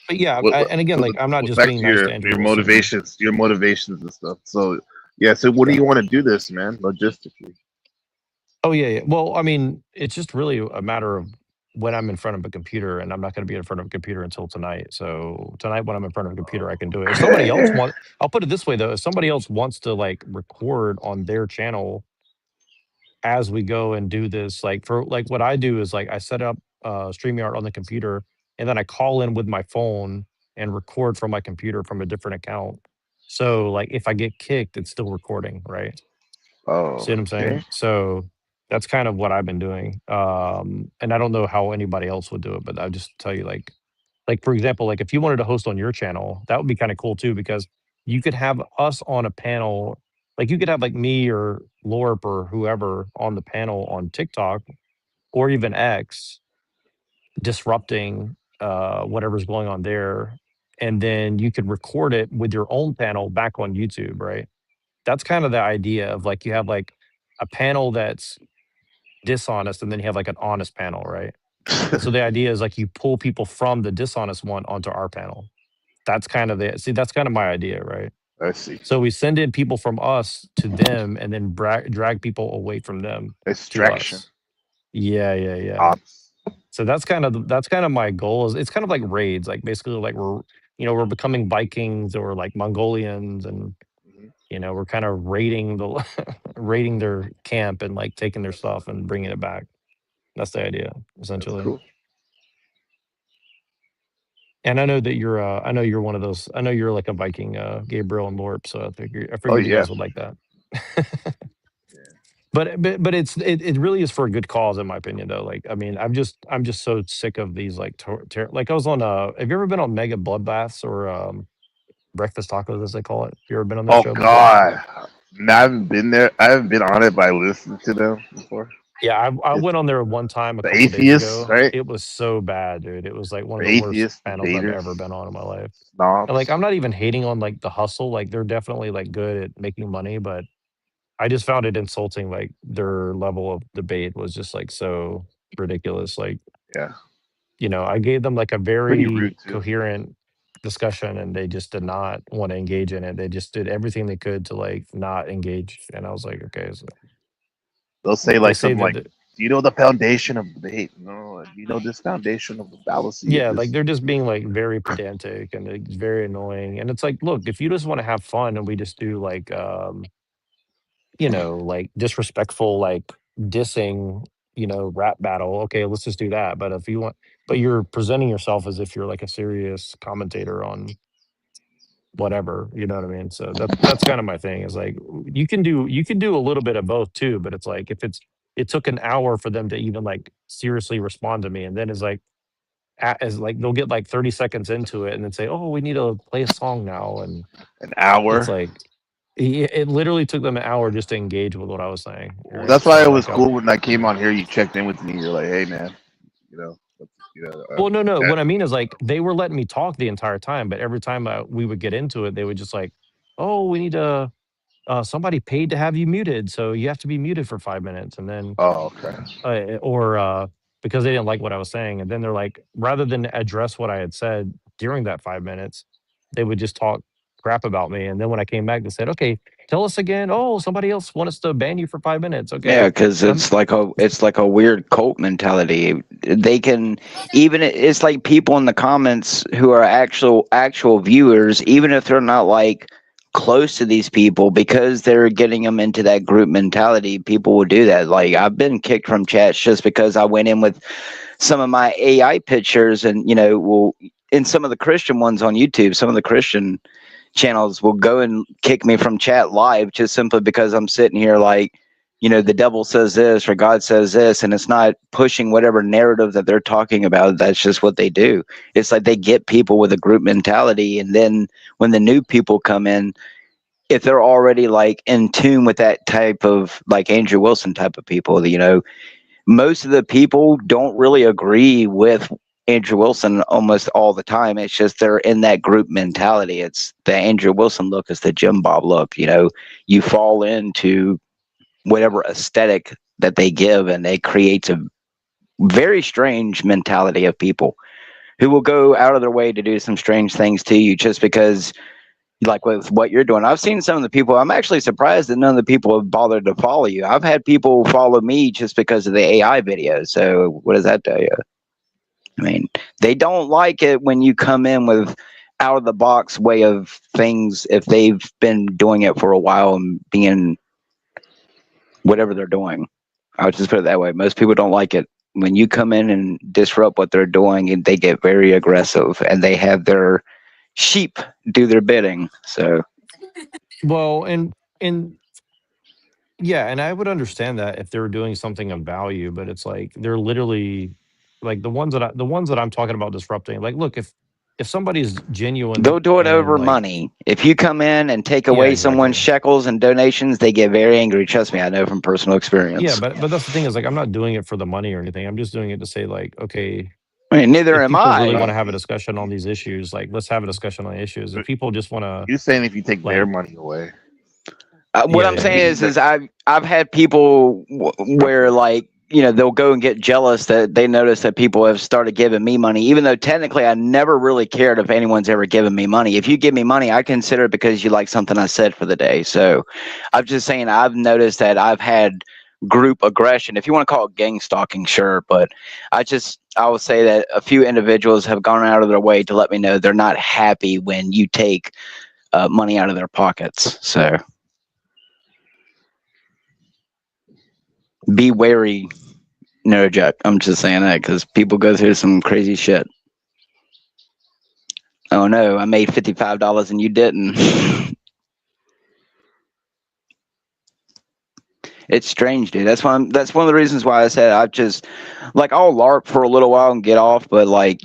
but yeah, and again, So like I'm not just back being to nice to Andrew your Wilson. motivations and stuff. So yeah. So what do Yeah. you want to do this, man? Logistically. Oh yeah, yeah. Well, I mean, it's just really a matter of when I'm in front of a computer, and I'm not going to be in front of a computer until tonight. So tonight, when I'm in front of a computer, I can do it. If somebody else Okay. want, I'll put it this way though: if somebody else wants to like record on their channel as we go and do this, like for like what I do is like I set up StreamYard on the computer, and then I call in with my phone and record from my computer from a different account. So like if I get kicked, it's still recording, right? Oh, See what I'm okay. saying? So that's kind of what I've been doing. And I don't know how anybody else would do it, but I'll just tell you like for example, like if you wanted to host on your channel, that would be kind of cool too, because you could have us on a panel, like you could have like me or Lorp or whoever on the panel on TikTok or even X disrupting whatever's going on there. And then you could record it with your own panel back on YouTube, right? That's kind of the idea of like you have like a panel that's dishonest and then you have like an honest panel, right? And so the idea is like you pull people from the dishonest one onto our panel. That's kind of the see, that's kind of my idea, right? I see. So we send in people from us to them and then drag people away from them to Extraction. us. Yeah, yeah, yeah. Ops. So that's kind of my goal is it's kind of like raids, like basically like we're becoming Vikings or like Mongolians and Mhm. we're kind of raiding the raiding their camp and like taking their stuff and bringing it back. That's the idea, That's essentially. cool. And I know that I know you're one of those. I know you're like a Viking, Gabriel and Lorp. So I Oh figured you yeah. guys would like that. Yeah. But it really is for a good cause, in my opinion. Though, like I mean, I'm just so sick of these like like I was on. Have you ever been on Mega Bloodbaths or Breakfast Tacos, as they call it? You ever been on that Oh show before? God. No, I haven't been there. I haven't been on it, but I listened to them before. Yeah, I It's went on there one time a the couple days atheists, ago. right? It was so bad, dude. It was like one of The the worst atheists, panels I've debaters, ever been on in my life. And like, snobs. I'm not even hating on like the hustle. Like, they're definitely like good at making money, but I just found it insulting. Like, their level of debate was just like so ridiculous. Like, Yeah. I gave them like a Pretty very rude too. coherent discussion, and they just did not want to engage in it. They just did everything they could to like not engage. And I was like, okay, so They'll say they like say something that like, "Do you know the foundation of debate? No, you know this foundation of the fallacy of yeah, like this." they're just being like very pedantic and it's very annoying. And it's like, look, if you just want to have fun and we just do like like disrespectful like dissing, rap battle, okay, let's just do that. But if you want but you're presenting yourself as if you're like a serious commentator on whatever, you know what I mean? So that's kind of my thing is like you can do a little bit of both too, but it's like if it took an hour for them to even like seriously respond to me and then it's like as like they'll get like 30 seconds into it and then say, "Oh, we need to play a song now." And An it's hour. like it literally took them an hour just to engage with what I was saying. Well, Right. that's why So it was like cool when I came on here. You checked in with me. You're like, "Hey, man, you know, well, no, no. chat." What I mean is like they were letting me talk the entire time, but every time we would get into it, they would just like, "Oh, we need to somebody paid to have you muted, so you have to be muted for 5 minutes." And then Oh, okay. or because they didn't like what I was saying. And then they're like, rather than address what I had said during that 5 minutes, they would just talk crap about me. And then when I came back, they said, "Okay, tell us again. Oh, somebody else want us to ban you for 5 minutes." Yeah, Okay, because and I'm it's like a weird cult mentality. They can even it's like people in the comments who are actual viewers, even if they're not like close to these people, because they're getting them into that group mentality. People will do that. Like I've been kicked from chats just because I went in with some of my AI pictures, and well, in some of the Christian ones on YouTube, some of the Christian channels will go and kick me from chat live just simply because I'm sitting here like, the devil says this or God says this, and it's not pushing whatever narrative that they're talking about. That's just what they do. It's like they get people with a group mentality, and then when the new people come in, if they're already like in tune with that type of like Andrew Wilson type of people, most of the people don't really agree with Andrew Wilson almost all the time. It's just they're in that group mentality. It's the Andrew Wilson look, it's the Jim Bob look. You fall into whatever aesthetic that they give, and it creates a very strange mentality of people who will go out of their way to do some strange things to you just because, like with what you're doing. I've seen some of the people. I'm actually surprised that none of the people have bothered to follow you. I've had people follow me just because of the AI videos. So what does that tell you? I mean, they don't like it when you come in with out of the box way of things if they've been doing it for a while and being whatever they're doing. I would just put it that way. Most people don't like it when you come in and disrupt what they're doing, and they get very aggressive and they have their sheep do their bidding. So well, and yeah, and I would understand that if they were doing something of value, but it's like they're literally like the ones that I'm talking about disrupting. Like, look, if somebody's genuine they'll do it and over like, money. If you come in and take yeah, away someone's exactly. shekels and donations, they get very angry. Trust me, I know from personal Yeah, experience. but that's the thing is like I'm not doing it for the money or anything. I'm just doing it to say like, okay, I mean, neither if am people really I. want to Well, have a discussion on these issues, like let's have a discussion on issues. If people just want to you're saying if you take their like, money away, What yeah, I'm yeah, saying yeah. is I've had people where like they'll go and get jealous that they notice that people have started giving me money, even though technically I never really cared if anyone's ever given me money. If you give me money, I consider it because you like something I said for the day. So I'm just saying I've noticed that I've had group aggression, if you want to call it gang stalking, sure, but I will say that a few individuals have gone out of their way to let me know they're not happy when you take money out of their pockets. So be wary, Jack. I'm just saying that because people go through some crazy shit. Oh no, I made $55 and you didn't. It's strange, dude. That's one of the reasons why I said I just like I'll LARP for a little while and get off, but like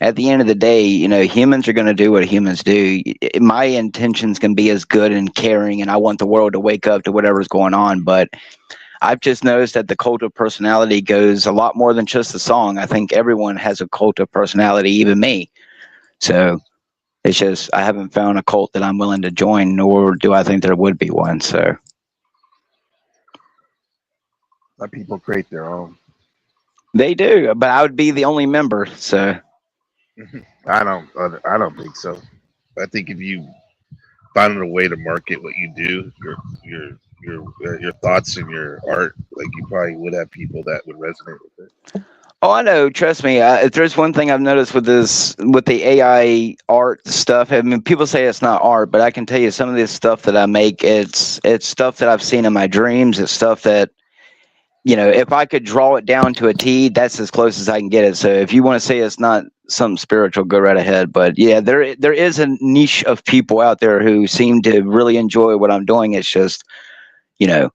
at the end of the day, humans are going to do what humans do. My intentions can be as good and caring, and I want the world to wake up to whatever's going on, but I've just noticed that the cult of personality goes a lot more than just the song. I think everyone has a cult of personality, even me. So it's just I haven't found a cult that I'm willing to join, nor do I think there would be one. So let people create their own. they do, but I would be the only member. So I don't think so. I think if you find a way to market what you do, your thoughts and your art, like you probably would have people that would resonate with it. oh, I know. Trust me. If there's one thing I've noticed with the AI art stuff, I mean, people say it's not art, but I can tell you some of this stuff that I make, it's stuff that I've seen in my dreams. It's stuff that if I could draw it down to a T, that's as close as I can get it. So if you want to say it's not something spiritual, go right ahead. But yeah, there is a niche of people out there who seem to really enjoy what I'm doing. It's just, you know,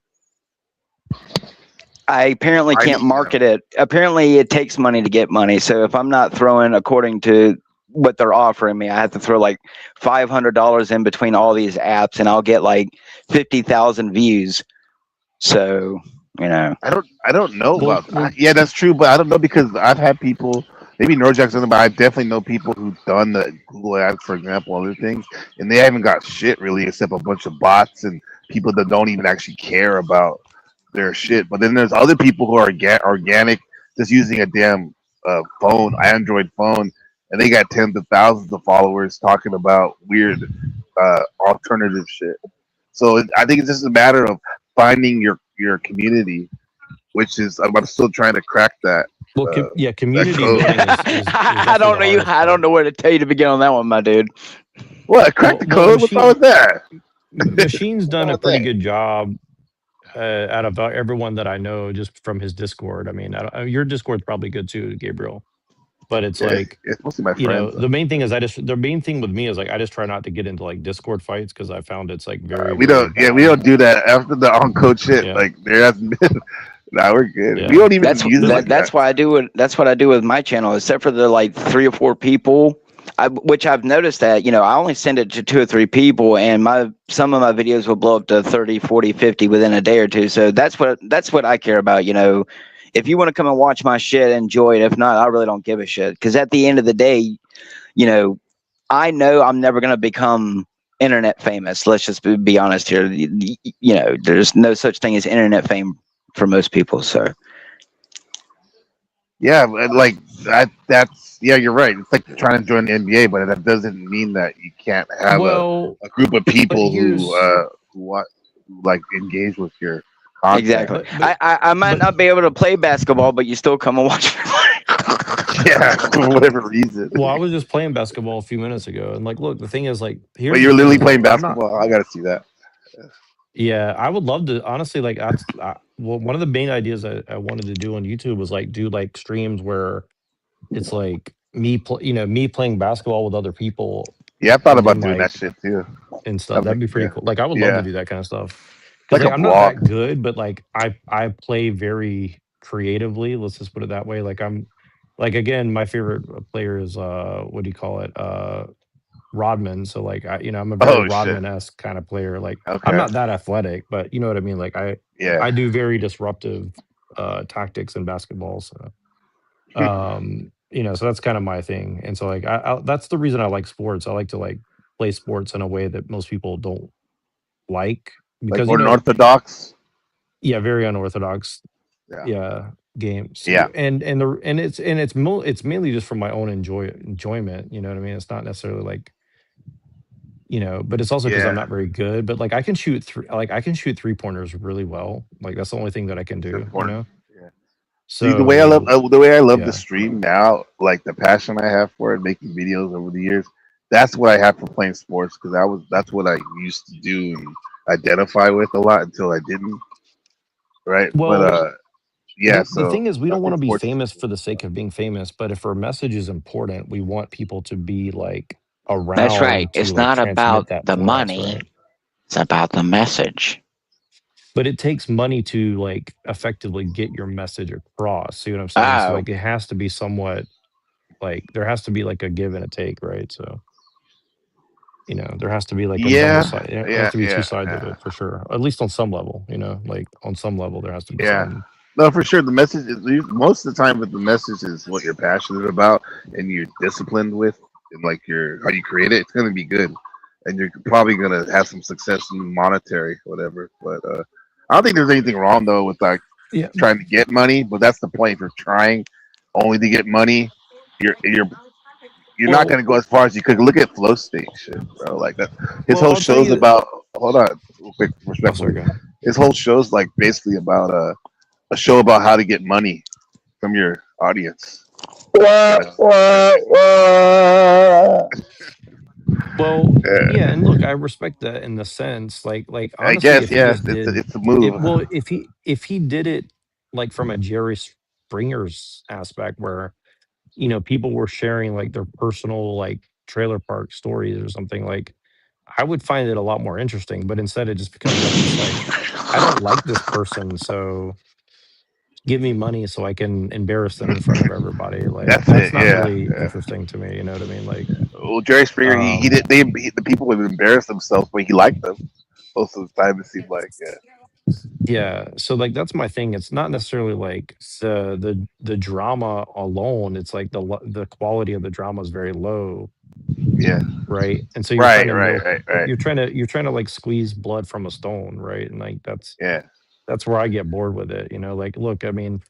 I apparently can't Finding market them. it. Apparently, it takes money to get money. So if I'm not throwing according to what they're offering me, I have to throw like $500 in between all these apps, and I'll get like 50,000 views. So I don't know Well, about well, yeah, that's true, but I don't know because I've had people, maybe Norjack's done it, but I definitely know people who've done the Google ads, for example, other things, and they haven't got shit really except a bunch of bots and people that don't even actually care about their shit. But then there's other people who are organic, just using a damn phone, Android phone, and they got tens of thousands of followers talking about weird alternative shit. So I think it's just a matter of finding your community, which is I'm still trying to crack Well, uh, yeah, that community code. building is I definitely don't the know you. hardest I don't part. know where to tell you to begin on that one, my dude. What? Crack the Well, code? What's wrong with that? Machine's What's done wrong a with pretty that? good job out of everyone that I know just from his Discord. I mean, your Discord's probably good too, Gabriel. But it's Yeah, like, it's mostly my you know, friends. the main thing is the main thing with me is like I just try not to get into like Discord fights because I found it's like very, We very don't. Yeah, we bad. don't do that after the on code shit. Yeah, Like there hasn't been. Nah, we're good. We yeah. don't even use it Because like like, that. That's why I do it. That's what I do with my channel. Except for the like 3 or 4 people, which I've noticed that I only send it to 2 or 3 people, and some of my videos will blow up to 30, 40, 50 within a day or two. So that's what I care about. If you want to come and watch my shit, enjoy it. If not, I really don't give a shit. Because at the end of the day, you know, I know I'm never going to become internet famous. Let's just be honest here. There's no such thing as internet fame for most people. So Yeah, like that's yeah, you're right. It's like trying to join the NBA, but that doesn't mean that you can't have well, a group of but people here's who want who, like engage with your content. exactly. but but I might but not be able to play basketball, but you still come and watch me play. Yeah, for whatever reason. well, I was just playing basketball a few minutes ago, and like, look, the thing is, like, But here's you're the thing literally is like, playing I'm not. basketball. I gotta see that. Yeah, I would love to. Honestly, like, well, one of the main ideas I wanted to do on YouTube was like do like streams where it's like me playing basketball with other people, Yeah, I thought and about then doing that like shit too. and stuff. I'm That'd like, be pretty yeah, cool. Like, I would love to yeah, do that kind of stuff because like like a I'm not blog. that good, but like I play very creatively. Let's just put it that way. Like I'm like again, my favorite player is what do you call it? Rodman. So like I'm a very Oh shit. Rodman-esque kind of player. Like I'm Okay. not that athletic, but you know what I mean. Like I Yeah. do very disruptive tactics in basketball. So so that's kind of my thing. And so like that's the reason I like sports. I like to like play sports in a way that most people don't like Like because more unorthodox. yeah, very unorthodox Yeah. yeah games Yeah. and it's mainly just for my own enjoyment, you know what I mean? It's not necessarily like but it's also because I'm Yeah. not very good. But like I can shoot 3 pointers really well. Like that's the only thing that I can It's do, important. Yeah. See, So the way I love to yeah. stream now, like the passion I have for it, making videos over the years, that's what I have for playing sports because that's what I used to do and identify with a lot until I didn't, right? But Well, yeah. the So thing is we I don't want think to be sports is famous cool. for the sake of being famous, but if our message is important, we want people to be like That's right. around to It's like not transmit about that the for us, money. right? It's about the message. But it takes money to like effectively get your message across. See what I'm saying? So Oh, like it has to be somewhat like there has to be like a give and a take, right? So there has to be like a double Yeah. side. There has Yeah. to be two Yeah. sides of Yeah. it for sure. At least on some level, like on some level there has to be Yeah. some. No, for sure. The message is most of the time, but the message is what you're passionate about and you're disciplined with, and like your how you create it. It's gonna be good, and you're probably gonna have some success in monetary, whatever. But I don't think there's anything wrong though with like Yeah. trying to get money. But that's the point. If you're trying only to get money, you're not Well, gonna go as far as you could. Look at flow state shit, bro. Like that. His well, whole I'll tell show's you. about. Hold on, real quick, Oh, sorry, respectfully. go ahead. His whole show's like basically about a show about how to get money from your audience. You know? Well, Yeah, yeah, and look, I respect that in the sense, like I honestly, guess if he yeah, just did it's a it, move. well, if he did it like from a Jerry Springer's aspect, where people were sharing like their personal like trailer park stories or something, like I would find it a lot more interesting. But instead, it just becomes like this, like I don't like this person, so give me money so I can embarrass them in front of everybody. Like That's that's it. not Yeah, really yeah. interesting to me. You know what I mean? Like, Well, Jerry Springer, he um, did. The people would embarrass themselves, but he liked them most of the time. It seemed like yeah. So like that's my thing. It's not necessarily like the drama alone. It's like the quality of the drama is very low, yeah. right? And so you're trying Right, to right, milk. right, right. You're trying to like squeeze blood from a stone, right? And like Yeah. that's where I get bored with it. Like look, I mean,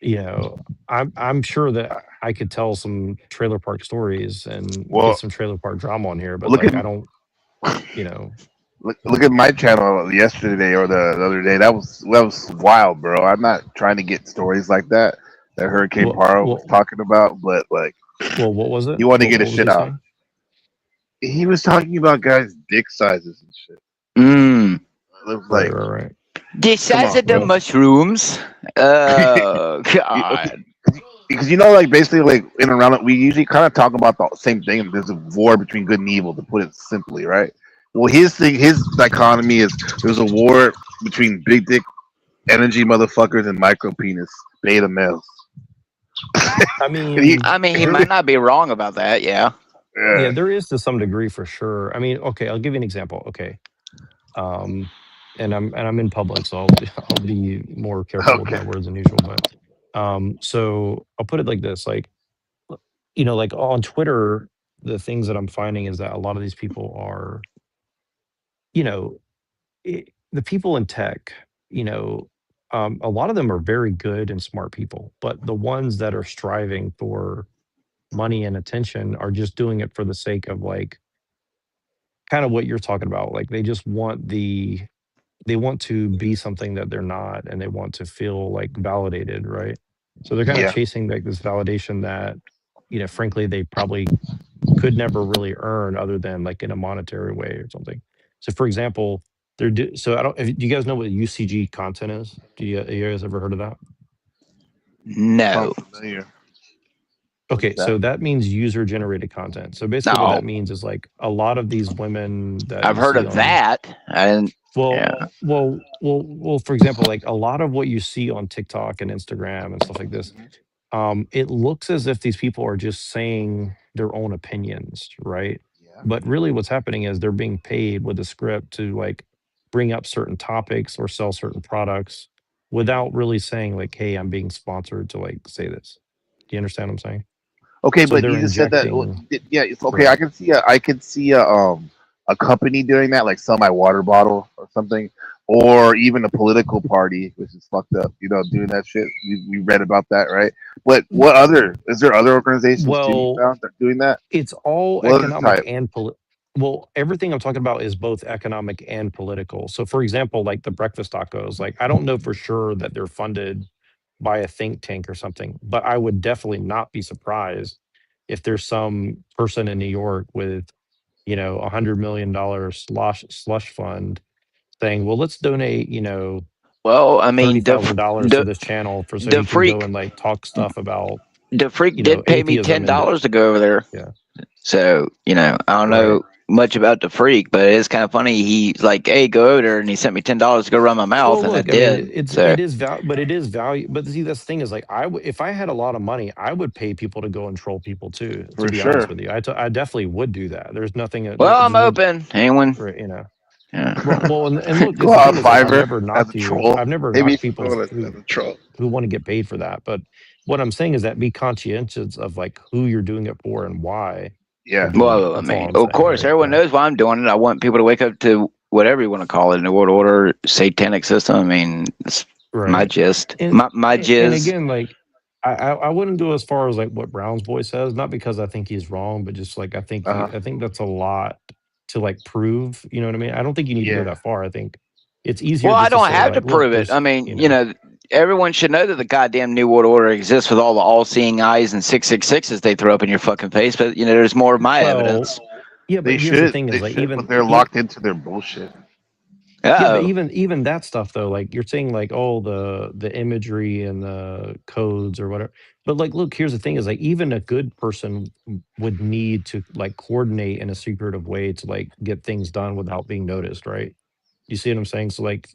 you know, I'm sure that I could tell some trailer park stories and get Well, some trailer park drama on here, but look at like I don't. you know. Look at my channel yesterday or the other day. That was wild, bro. I'm not trying to get stories like that Hurricane Well, Paro was well, talking about, but like what was it? he wanted to get What his was shit he out. saying? He was talking about guys' dick sizes and shit. Mm. It was Right, like, right, right. The come size on, of the bro. mushrooms. Oh God. Because like basically like in and around it, we usually kind of talk about the same thing. There's a war between good and evil, to put it simply, right? Well, his dichotomy is there's a war between big dick energy motherfuckers and micro penis beta males. I And he, mean, I mean, he there, might not be wrong about that. Yeah. yeah, yeah, there is to some degree for sure. I mean, okay, I'll give you an example. Okay, um, and I'm in public, so I'll I'll be more careful with okay, my words than usual. But so I'll put it like this: like, like on Twitter, the things that I'm finding is that a lot of these people are, you know, the people in tech, a lot of them are very good and smart people, but the ones that are striving for money and attention are just doing it for the sake of like kind of what you're talking about. Like they want to be something that they're not, and they want to feel like validated, right? So they're kind of yeah, chasing like this validation that, frankly, they probably could never really earn other than like in a monetary way or something. So for example, so I don't, do you guys know what UCG content is? You guys ever heard of that? No. sounds familiar. What is Okay, that? so that means user generated content. So basically what No. that means is like a lot of these women that I've you heard see of on, that. And well, yeah. for example, like a lot of what you see on TikTok and Instagram and stuff like this, it looks as if these people are just saying their own opinions, right? Yeah. But really what's happening is they're being paid with a script to like bring up certain topics or sell certain products without really saying like, hey, I'm being sponsored to like say this. Do you understand what I'm saying? Okay, So but they're you just said that. injecting, Yeah, it's okay. right. I could see a company doing that, like sell my water bottle or something, or even a political party, which is fucked up. Doing that shit. We read about that, right? But what other is there other organizations too you Well, found that doing that? it's all What other economic type? and well, everything I'm talking about is both economic and political. So for example, like the breakfast tacos, like I don't know for sure that they're funded by a think tank or something, but I would definitely not be surprised if there's some person in New York with, $100 million slush fund saying, well, let's donate, Well, I mean, $30,000 to the this channel so the he can go freak and like talk stuff about, the freak did pay me atheism and $10 to go over there. yeah, So, I don't right. know much about the freak, but it's kind of funny. He's like, "Hey, go over there," and he sent me $10 to go run my mouth, Well, and I look, I mean, did. So, it is but it is value. But see, that's the thing is like, if I had a lot of money, I would pay people to go and troll people too. To For be honest sure. with you, I definitely would do that. There's nothing. well, I'm There's no, open. Anyone? right, Yeah. well, and look, Go it's the out thing is like, I've Fiverr never as a knocked you. troll. I've never Maybe you knocked should people go as a troll. who want to get paid for that. But what I'm saying is that be conscientious of like who you're doing it for and why you're Yeah. doing it. Well, I That's all mean, I'm of saying, course, right? everyone Yeah. knows why I'm doing it. I want people to wake up to whatever you want to call it, New World Order, satanic system. I mean, it's my Right. gist, And my and jizz. again, like I wouldn't go as far as like what Brown's boy says, not because I think he's wrong, but just like Uh huh. I think that's a lot to like prove. You know what I mean? I don't think you need to go Yeah. that far. I think it's easier Well, I just to don't say have to like, look, prove it. there's I mean, everyone should know that the goddamn New World Order exists with all the all-seeing eyes and 666s they throw up in your fucking face. But there's more of my well, evidence. yeah, but here's the thing is like But even they're locked into their bullshit. yeah, but Oh, even that stuff though, like you're saying like, oh, the imagery and the codes or whatever. But like, look, here's the thing is like even a good person would need to like coordinate in a secretive way to like get things done without being noticed, right? You see what I'm saying? So like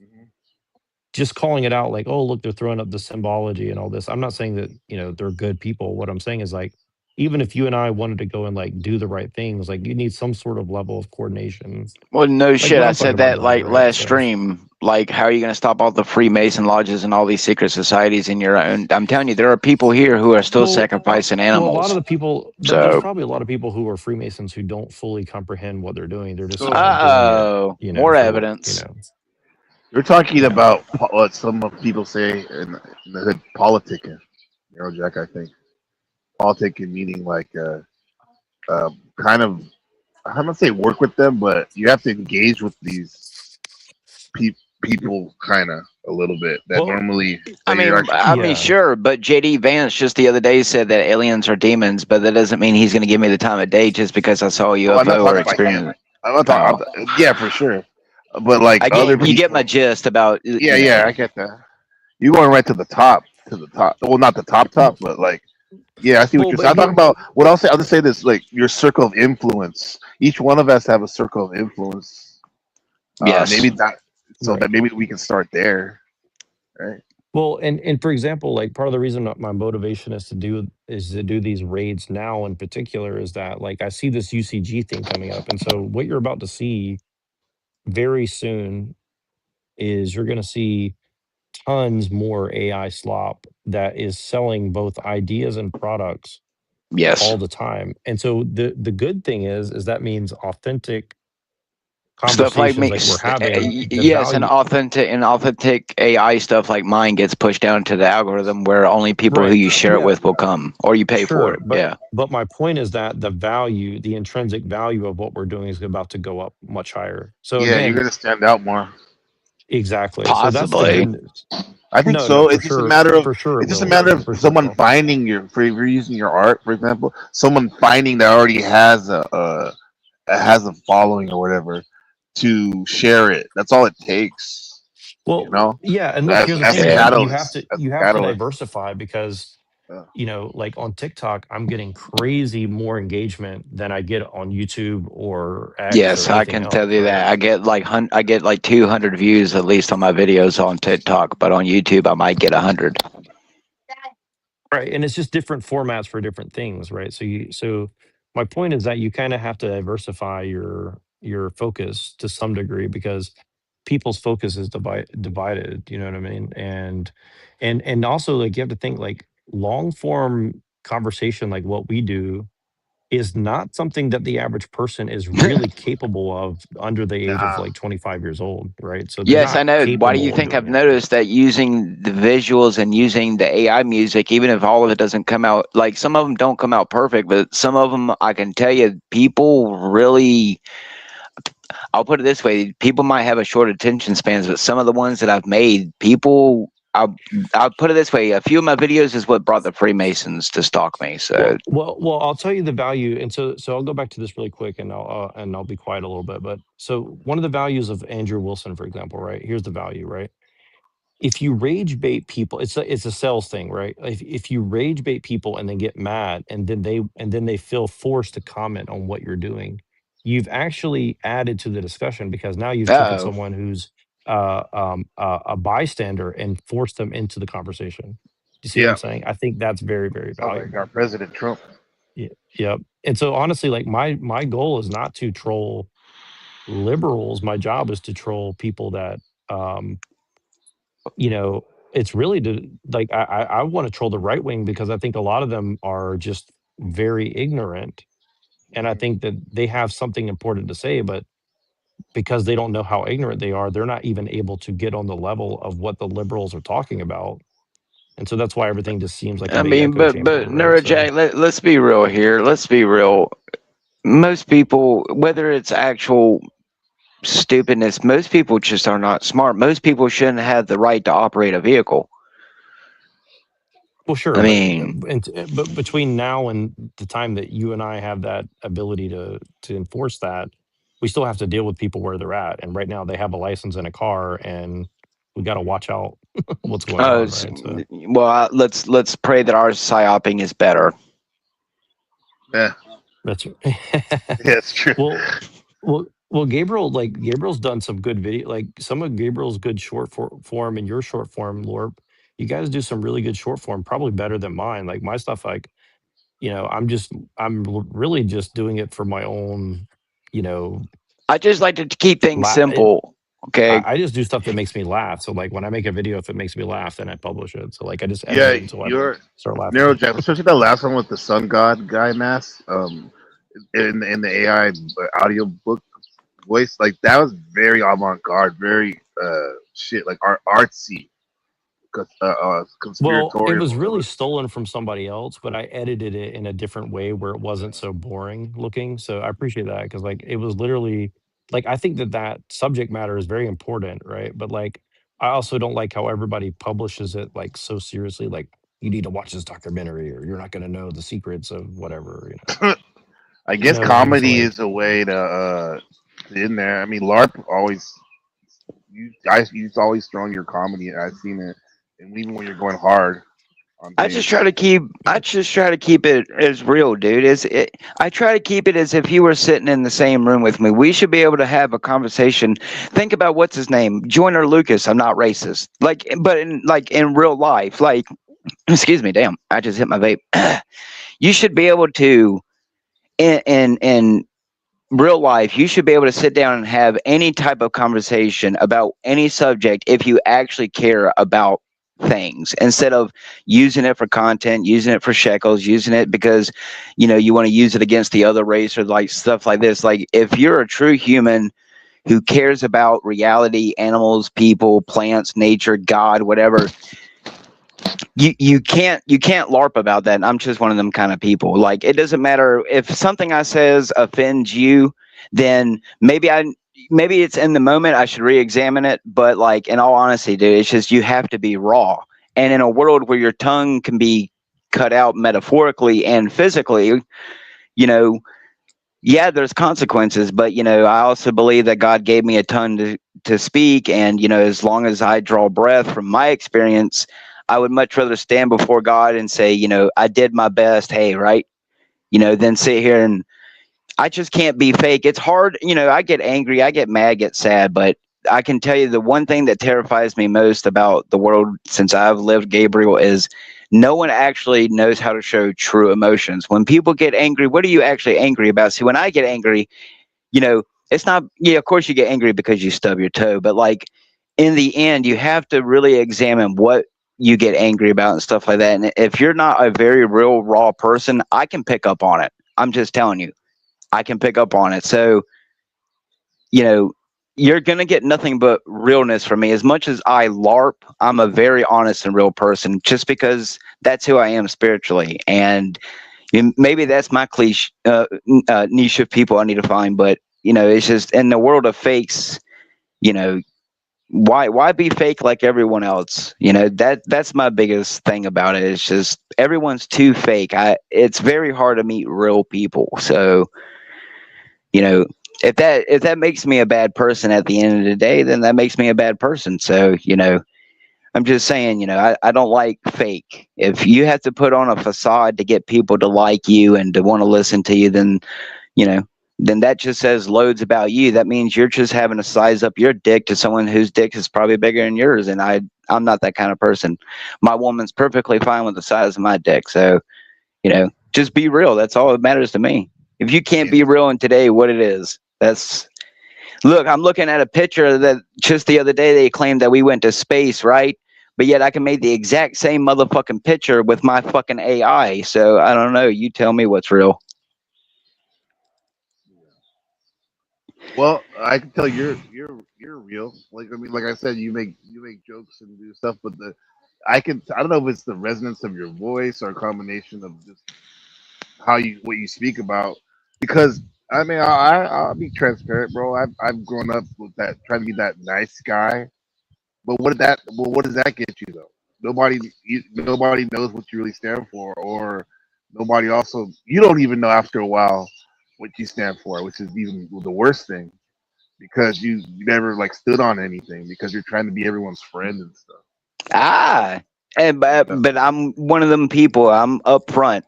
just calling it out like, oh, look, they're throwing up the symbology and all this. I'm not saying that, they're good people. What I'm saying is like, even if you and I wanted to go and like do the right things, like you need some sort of level of coordination, well, no like shit. what I I'm talking said about that doing, like right? last So stream. Like, how are you going to stop all the Freemason lodges and all these secret societies in your own? I'm telling you, there are people here who are still well, sacrificing well, a lot of animals. the people, there's So, probably a lot of people who are Freemasons who don't fully comprehend what they're doing. They're just So kind of doing it, more for, evidence. you're talking yeah. about what some people say in the hood, politicking. Jack, I think politicking meaning like kind of I'm not say work with them, but you have to engage with these people kind of a little bit that Well, normally I that you're mean, actually. I mean, yeah. sure, but JD Vance just the other day said that aliens are demons, but that doesn't mean he's going to give me the time of day just because I saw a Oh, I'm not UFO or talking about him. experience. I'm not Oh, talking. Yeah, for sure. But like I other get you get my people, gist about yeah, yeah, I get that. You going right to the top, Well, not the top, but like, yeah, I see what Well, you're but saying. I'm talking here, about what I'll say. I'll just say this: like your circle of influence. Each one of us have a circle of influence. Maybe yes. that, so right. that maybe we can start there, right? Well, and for example, like part of the reason that my motivation is to do these raids now in particular is that like I see this UCG thing coming up, and so what you're about to see very soon is you're going to see tons more AI slop that is selling both ideas and products Yes. all the time. And so the good thing is that means authentic Stuff like conversations me, like we're having, the yes, and value, authentic AI stuff like mine gets pushed down to the algorithm where only people who right? you share it Yeah, with will come, or you pay for sure. it. Yeah. But my point is that the value, the intrinsic value of what we're doing is about to go up much higher. So Yeah, you're again, gonna stand out more. exactly. So that's the good Possibly. news. I think No, no, so. for It's just a sure. matter of For sure it it's just a will. matter of For sure it someone will. finding your for if you're using your art, for example, someone finding that already has a following or whatever to share it. That's all it takes, you Well, know, yeah, and look, as here's the as thing a is Yeah. like catalyst, as you a have to catalyst. diversify because Yeah. like on TikTok, I'm getting crazy more engagement than I get on YouTube or X or Yes, I anything can tell else, you right? that. I get like 200 views at least on my videos on TikTok, but on YouTube I might get 100. Right, and it's just different formats for different things, right? So my point is that you kind of have to diversify your focus to some degree because people's focus is divided, you know what I mean? And also like you have to think like long form conversation like what we do is not something that the average person is really capable of under the age of Nah. like 25 years old, right? So they're Yes, I not know. Why do you capable of think I've doing it. noticed that using the visuals and using the AI music, even if all of it doesn't come out, like some of them don't come out perfect, but some of them, I can tell you, people really, I'll put it this way, people might have a short attention spans, but some of the ones that I've made, I'll put it this way, a few of my videos is what brought the Freemasons to stalk me. So, Well, I'll tell you the value, and so I'll go back to this really quick, and I'll be quiet a little bit. But so one of the values of Andrew Wilson, for example, right? Here's the value, right? If you rage bait people, it's a sales thing, right? If you rage bait people and then get mad, and then they feel forced to comment on what you're doing, you've actually added to the discussion because now you've taken oh, someone who's a bystander and forced them into the conversation. Do you see what I'm Yeah, saying? I think that's very, very sounds like our valuable. President Trump. Yeah, yep. And so honestly, like my goal is not to troll liberals. My job is to troll people that um, you know, it's really to like I want to troll the right wing because I think a lot of them are just very ignorant. And I Mhm. think that they have something important to say, but because they don't know how ignorant they are, they're not even able to get on the level of what the liberals are talking about. And so that's why everything just seems like a I big mean, echo but chamber, right? So Neurojack, let's be real here. Let's be real. Most people, whether it's actual stupidness, most people just are not smart. Most people shouldn't have the right to operate a vehicle. well, sure, I but mean, but between now and the time that you and I have that ability to enforce that, we still have to deal with people where they're at. And right now, they have a license in a car, and we got to watch out what's going on, right? So well, let's pray that our psyoping is better. Yeah, that's yeah, it's true. well, Gabriel, like Gabriel's done some good video, like some of Gabriel's good form and your short form, Lorp. You guys do some really good short form, probably better than mine. Like my stuff, like really just doing it for my own, you know, I just like to keep things la- it, simple. Okay. I just do stuff that makes me laugh. So like when I make a video, if it makes me laugh, then I publish it. So like I just edit Yeah, it until I you're start laughing. Neurojack, especially that last one with the Sun God guy mask. In the AI audio book voice, like that was very avant garde, very shit, like artsy. Well, it conspiratorial was or really whatever. stolen from somebody else, but I edited it in a different way where it wasn't so boring looking. So I appreciate that because like it was literally like I think that that subject matter is very important, right? But like I also don't like how everybody publishes it like so seriously. Like you need to watch this documentary or you're not going to know the secrets of whatever. I You guess know, and I'm just comedy like, is a way to in there. I mean, LARP always you guys you've always thrown your comedy. I've seen it, and even when you're going hard on I just things. try to keep. I just try to keep it as real, dude. I try to keep it as if you were sitting in the same room with me. We should be able to have a conversation. Think about what's his name, Joyner Lucas. I'm not racist, like, but in real life, like, excuse me, damn, I just hit my vape. You should be able to in real life, you should be able to sit down and have any type of conversation about any subject if you actually care about things instead of using it for content, using it for shekels, using it because you want to use it against the other race or like stuff like this. Like if you're a true human who cares about reality, animals, people, plants, nature, God, whatever, you can't LARP about that. And I'm just one of them kind of people. Like it doesn't matter if something I says offends you, then maybe it's in the moment I should re-examine it. But like in all honesty, dude, it's just you have to be raw. And in a world where your tongue can be cut out metaphorically and physically, you know, yeah, there's consequences, but I also believe that God gave me a tongue to speak, and as long as I draw breath from my experience, I would much rather stand before God and say, I did my best, hey, right? Than sit here and I just can't be fake. It's hard, I get angry, I get mad, get sad, but I can tell you the one thing that terrifies me most about the world since I've lived, Gabriel, is no one actually knows how to show true emotions. When people get angry, what are you actually angry about? See, when I get angry, it's not, yeah, of course you get angry because you stub your toe, but like in the end, you have to really examine what you get angry about and stuff like that. And if you're not a very real, raw person, I can pick up on it. I'm just telling you, I can pick up on it. So, you know, you're going to get nothing but realness from me. As much as I LARP, I'm a very honest and real person just because that's who I am spiritually. And maybe that's my cliche, niche of people I need to find. But, it's just in the world of fakes, you know, why be fake like everyone else? That's my biggest thing about it. It's just everyone's too fake. It's very hard to meet real people. So, you know if that makes me a bad person at the end of the day, then that makes me a bad person. So I'm just saying, I don't like fake. If you have to put on a facade to get people to like you and to want to listen to you, then you know then that just says loads about you. That means you're just having to size up your dick to someone whose dick is probably bigger than yours, and I'm not that kind of person. My woman's perfectly fine with the size of my dick. So just be real. That's all that matters to me. If you can't be real in today, what it is, look, I'm looking at a picture that just the other day they claimed that we went to space, right? But yet I can make the exact same motherfucking picture with my fucking AI. So I don't know. You tell me what's real. Well, I can tell you're real. Like I mean, like I said, you make jokes and do stuff, but I don't know if it's the resonance of your voice or a combination of just what you speak about. Because I mean, I'll be transparent, bro. I've grown up with that trying to be that nice guy, but what does that get you though? Nobody knows what you really stand for, or nobody also you don't even know after a while what you stand for, which is even the worst thing because you never like stood on anything because you're trying to be everyone's friend and stuff. Ah, and You but, know? but I'm one of them people. I'm upfront.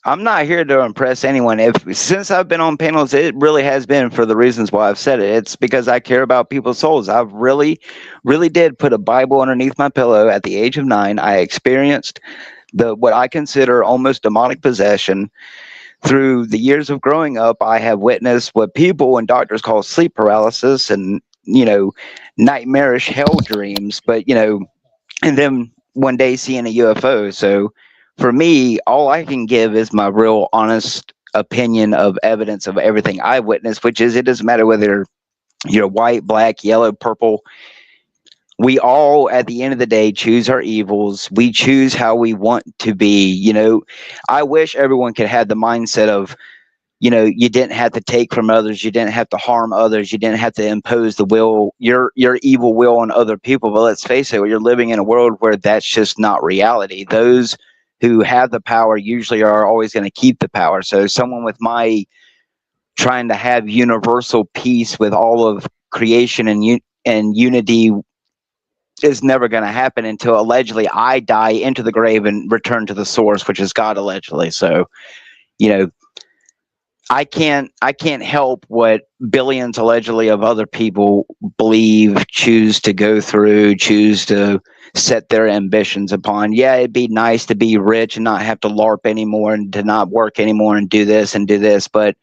I'm not here to impress anyone. If since I've been on panels, it really has been for the reasons why I've said it. It's because I care about people's souls. I've really, really did put a Bible underneath my pillow at the age of 9. I experienced the what I consider almost demonic possession. Through the years of growing up, I have witnessed what people and doctors call sleep paralysis and nightmarish hell dreams. But and then one day seeing a UFO. So for me, all I can give is my real honest opinion of evidence of everything I witnessed, which is it doesn't matter whether you're white, black, yellow, purple, we all, at the end of the day, choose our evils. We choose how we want to be. I wish everyone could have the mindset of, you didn't have to take from others, you didn't have to harm others, you didn't have to impose your evil will on other people. But let's face it, you're living in a world where that's just not reality. Those who have the power usually are always going to keep the power. So someone with my trying to have universal peace with all of creation and unity is never going to happen until allegedly I die into the grave and return to the source, which is God, allegedly. So, I can't help what billions allegedly of other people believe, choose to go through, choose to set their ambitions upon. Yeah, it'd be nice to be rich and not have to LARP anymore and to not work anymore and do this, but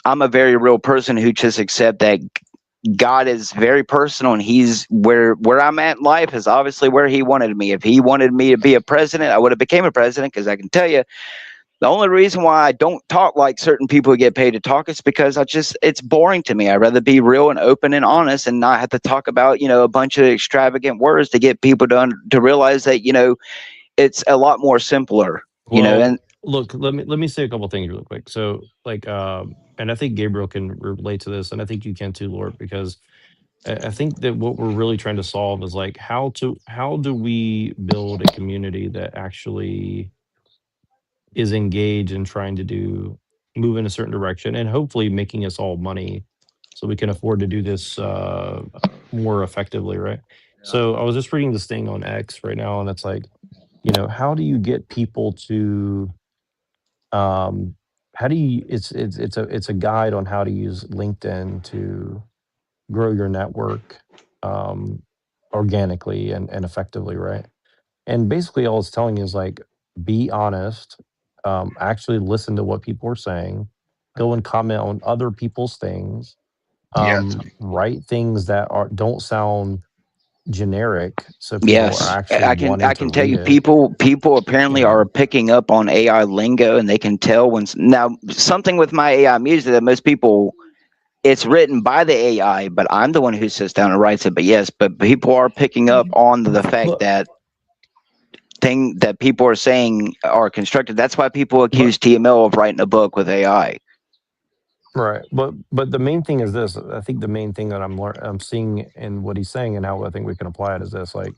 I'm a very real person who just accept that God is very personal, and he's where I'm at in life is obviously where he wanted me. If he wanted me to be a president, I would have became a president, because I can tell you the only reason why I don't talk like certain people who get paid to talk is because it's boring to me. I'd rather be real and open and honest and not have to talk about, a bunch of extravagant words to get people to realize that, it's a lot more simpler, Well, and look, let me say a couple things real quick. So, like, and I think Gabriel can relate to this, and I think you can too, Lord, because I think that what we're really trying to solve is like how do we build a community that actually is engaged in trying to move in a certain direction, and hopefully making us all money so we can afford to do this more effectively, right? So I was just reading this thing on X right now, and it's like, how do you get people to how do you it's a guide on how to use LinkedIn to grow your network um organically and effectively, right? And basically all it's telling you is like, be honest, actually listen to what people are saying, go and comment on other people's things, Yeah. write things that don't sound generic so people are yes, actually I wanting to can tell read you, it, people apparently are picking up on AI lingo, and they can tell when now something with my AI music that most people, it's written by the AI, but I'm the one who sits down and writes it. But yes, but people are picking up on the fact but that thing that people are saying are constructed. That's why people but accuse TML of writing a book with AI. right, but the main thing is this. I think the main thing that I'm seeing in what he's saying and how I think we can apply it is this: like,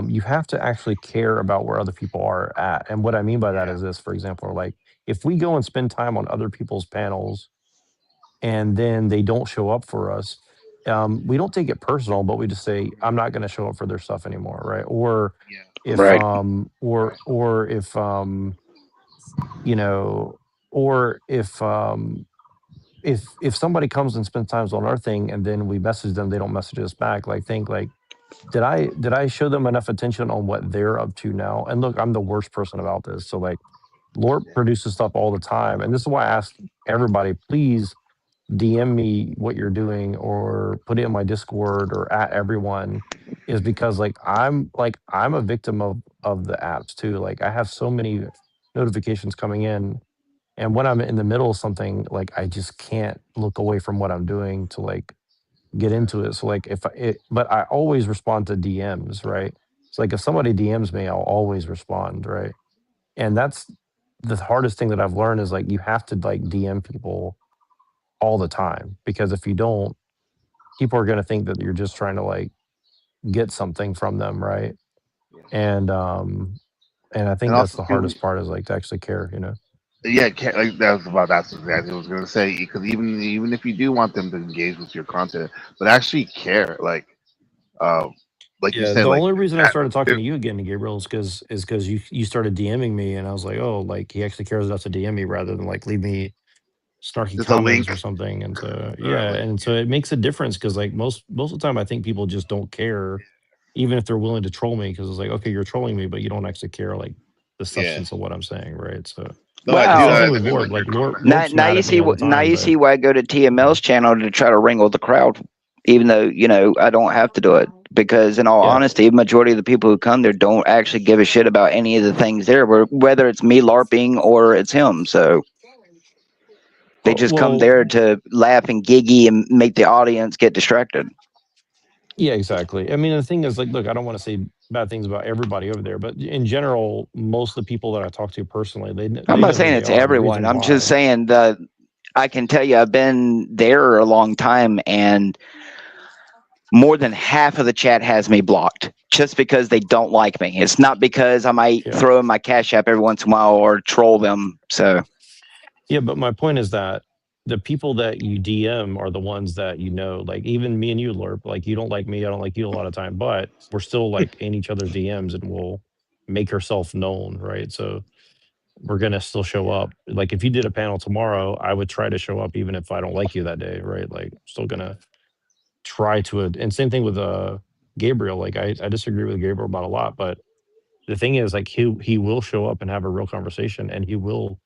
you have to actually care about where other people are at. And what I mean by that is this: for example, like if we go and spend time on other people's panels and then they don't show up for us, we don't take it personal, but we just say, I'm not going to show up for their stuff anymore, right? Or if Right. or if you know or if somebody comes and spends times on our thing and then we message them, they don't message us back, like, think like, did I show them enough attention on what they're up to now? And look, I'm the worst person about this, so like, Lord produces stuff all the time, and this is why I ask everybody, please DM me what you're doing or put it in my Discord or at everyone, is because like I'm a victim of the apps too. Like I have so many notifications coming in, and when I'm in the middle of something, like I just can't look away from what I'm doing to like get into it. So like but I always respond to DMs, right? It's like if somebody DMs me, I'll always respond, right? And that's the hardest thing that I've learned is like you have to like DM people all the time, because if you don't, people are going to think that you're just trying to like get something from them, right? And I And think that's also the too, hardest part, is like to actually care. yeah, like that was about that's exactly what I was gonna say. Because even if you do want them to engage with your content, but actually care, um, like you Yeah, said, the like only reason I started talking it, to you again, Gabriel, is because you started DMing me, and I was like, oh, like he actually cares enough to DM me rather than like leave me snarky just a comments or link something. And so or a yeah, link. and so it makes a difference, because like most of the time I think people just don't care, even if they're willing to troll me, because it's like, okay, you're trolling me, but you don't actually care like the Yeah. substance of what I'm saying, right? So No, I and do. same Well, thing I with do Lord. like your Like Lord, comment. Lord's now mad you at me see all the now time, you but see why I go to yeah, TML's channel to try to wrangle the crowd, even though I don't have to do it, because in all yeah. honesty, the majority of the people who come there don't actually give a shit about any of the things there, whether it's me larping or it's him. So they just come Well, there to laugh and giggy and make the audience get distracted. Yeah, exactly. I mean, the thing is, like, look, I don't want to say bad things about everybody over there, but in general, most of the people that I talk to personally, I'm they not know who saying they it's are, and the everyone. reason I'm just why. saying that I can tell you I've been there a long time, and more than half of the chat has me blocked just because they don't like me. It's not because I might Yeah, throw in my cash app every once in a while or troll them. So yeah. But my point is that the people that you DM are the ones that you know. Like even me and you, Lurp. Like you don't like me, I don't like you a lot of time, but we're still like in each other's DMs, and we'll make ourselves known, right? So we're gonna still show up. Like if you did a panel tomorrow, I would try to show up even if I don't like you that day, right? Like still gonna try to and same thing with Gabriel. Like I disagree with Gabriel about a lot, but the thing is like he will show up and have a real conversation, and he will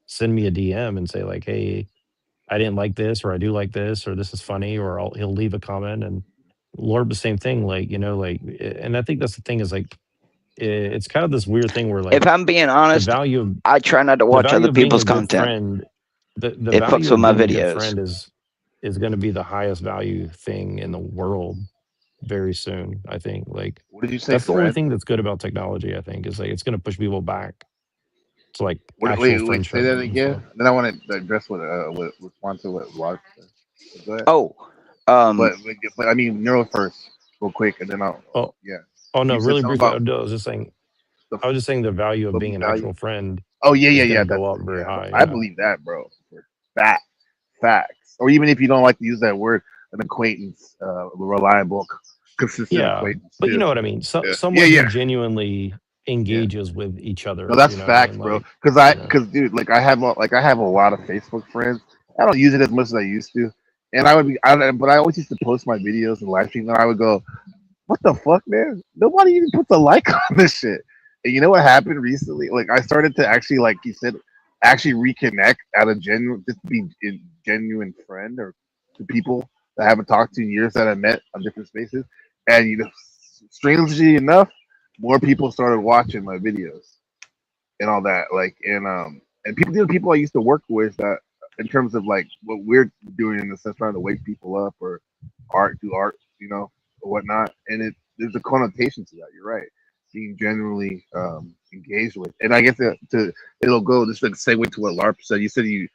send me a DM and say like, hey, I didn't like this, or I do like this, or this is funny, or he'll leave a comment. And Lord, the same thing, like, you know, like, and I think that's the thing is like it's kind of this weird thing where if like I'm being the honest, value of I try not to the watch value other of being people's a good content. friend, the It fucks value with of my being a good videos. friend is going to be the highest value thing in the world very soon. I think like What did you say, that's the only friend? thing that's good about technology. I think is like it's going to push people back to like What, actual wait, say friendship that and again. stuff. Then I want to address what respond to what Rod said. So go ahead. Oh, um, But I mean, Neuro first, real quick, and then I'll Oh, yeah. oh no, You said really something briefly. about I was just saying. the I was just saying the value of what being we an value. actual friend Oh yeah, is going to That's go up very yeah. high. I Yeah. believe that, bro. For facts. Or even if you don't like to use that word, an acquaintance, reliable, consistent Yeah, acquaintance but you too. know what I mean. So, Yeah, someone who yeah. genuinely Yeah. engages with each No, other. that's You know what I facts, mean? bro. Like, you know. Cause dude, like I have a lot of Facebook friends. I don't use it as much as I used to, and but I always used to post my videos and live stream, and I would go, "What the fuck, man? Nobody even puts a like on this shit." And you know what happened recently? Like I started to actually, like you said, actually reconnect at a genuine, just be a genuine friend or to people that I haven't talked to in years that I met on different spaces, and strangely enough, more people started watching my videos and all that. Like and people I used to work with that in terms of like what we're doing in the sense trying to wake people up or do art, or whatnot. And there's a connotation to that. You're right. Being genuinely engaged with. And I guess it'll go just like segue to what LARP said. You said you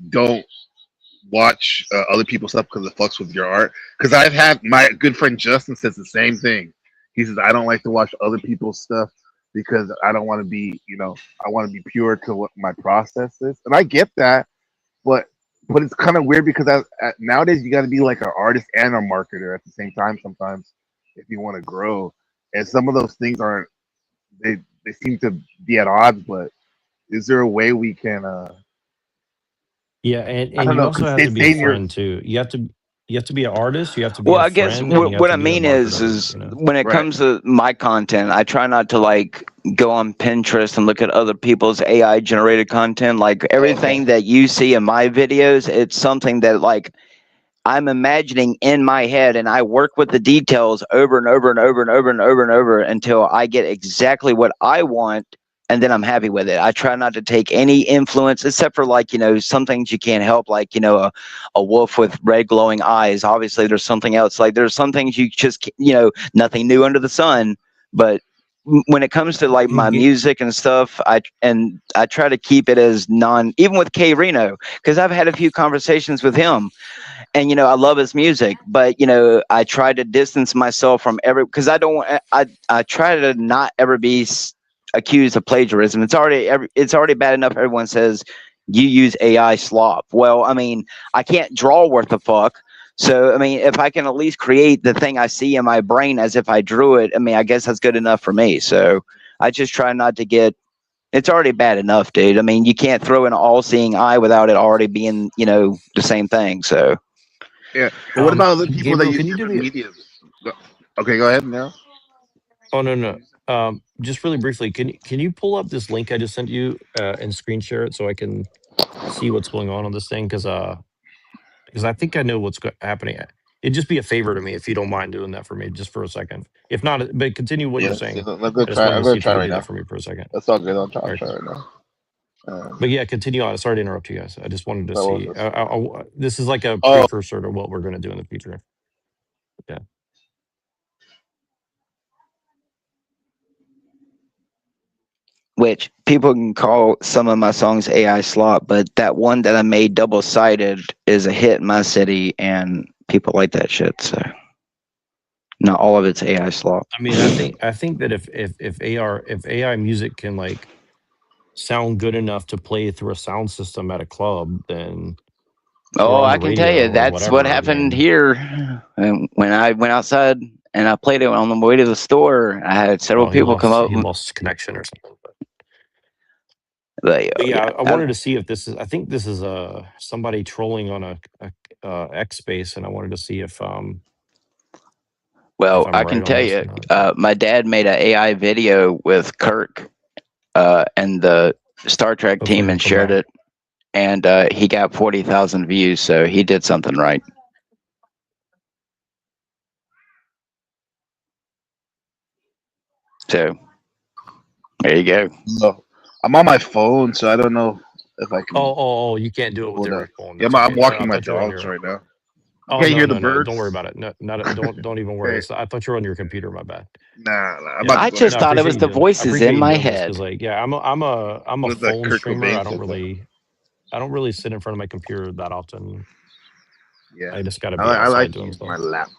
don't watch other people's stuff because it fucks with your art. Because I've had my good friend Justin says the same thing. He says I don't like to watch other people's stuff because I don't want to be, I want to be pure to what my process is, and I get that, but it's kind of weird because nowadays you got to be like an artist and a marketer at the same time sometimes if you want to grow, and some of those things aren't they seem to be at odds. But is there a way we can? Yeah, I and don't you know. also Cause have to be a stay in your friend too. You have to be an artist. You have to be well, a I guess friend, and you have what to I be a mean marketer. is You know. when it right. comes to my content, I try not to like go on Pinterest and look at other people's AI generated content. Like Oh, okay. everything that you see in my videos, it's something that like I'm imagining in my head, and I work with the details over and over and over and over and over and over until I get exactly what I want, and then I'm happy with it. I try not to take any influence except for like some things you can't help, like a wolf with red glowing eyes. Obviously, there's something else. Like there's some things you just nothing new under the sun. But when it comes to like Hey, my music and stuff, I try to keep it as even with K Reno, because I've had a few conversations with him, and I love his music, but I try to distance myself from because I don't I try to not ever be accused of plagiarism. It's already bad enough everyone says you use AI slop. Well, I mean, I can't draw worth a fuck. So I mean, if I can at least create the thing I see in my brain as if I drew it, I mean, I guess that's good enough for me. So I just try not to get, it's already bad enough, dude. I mean, you can't throw in an all-seeing eye without it already being the same thing. So Yeah. But what about other people that Gabriel, use can you do different me? mediums? Okay, go ahead now. Oh no, no. Just really briefly, can you pull up this link I just sent you and screen share it so I can see what's going on this thing? Because I think I know what's happening. It'd just be a favor to me if you don't mind doing that for me, just for a second. If not, but continue what you're Yes, saying. I'm gonna I just try. wanted I'm to gonna see if you try could right do that now. for me for a second. That's all good. All I'll right. try right now. But yeah, continue on. Sorry to interrupt you guys. I just wanted to What was see. this? This is like a Oh, precursor to what we're going to do in the future. Yeah. Which people can call some of my songs AI slop, but that one that I made double sided is a hit in my city, and people like that shit. So not all of it's AI slop. I mean, I think that if AI music can like sound good enough to play through a sound system at a club, then or Oh, on I the can tell you radio or that's what whatever, happened then here. And when I went outside and I played it on the way to the store, I had several oh, people come up. he lost connection or something. Like, But yeah, yeah, I wanted to see if this is. I think this is somebody trolling on a X space, and I wanted to see if well, I'm I right can on tell this or you, not. my dad made an AI video with Kirk and the Star Trek Hopefully, team it'll and come shared out. it, and he got 40,000 views, so he did something right. So there you go. No, I'm on my phone, so I don't know if I can Oh, you can't do it with pull that. your phone. Yeah, That's I'm okay. I walking my thought you were on dogs your. right now. You Oh can't no, hear the no, no! Don't worry birds. about it. No, not don't even worry. Hey, I thought you were on your computer. My bad. nah, I'm Yeah. about to I go ahead just No, and I thought it appreciate was you the doing. I voices appreciate in you my doing this because, head. like, yeah, I'm a what that phone Kurt streamer. Cobain said that. I don't really sit in front of my computer that often. Yeah, I just got to I, be I outside like to doing use stuff. my laptop.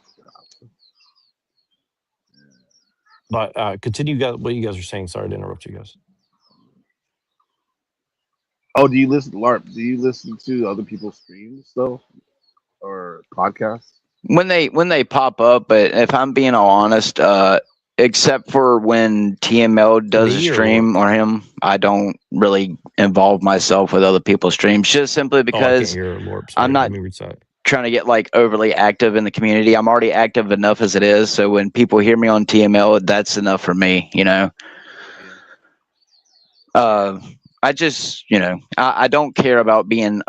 But continue, guys. What you guys are saying? Sorry to interrupt you guys. Oh, do you listen, LARP? Do you listen to other people's streams though, or podcasts? When they pop up, but if I'm being all honest, except for when TML does a Me or Lorp? stream or him, I don't really involve myself with other people's streams, just simply Oh, I can't because hear Lorp. I'm Sorry. Let not me reset. trying to get like overly active in the community. I'm already active enough as it is, so when people hear me on TML, that's enough for me, you know. Yeah. uh, I just, I don't care about being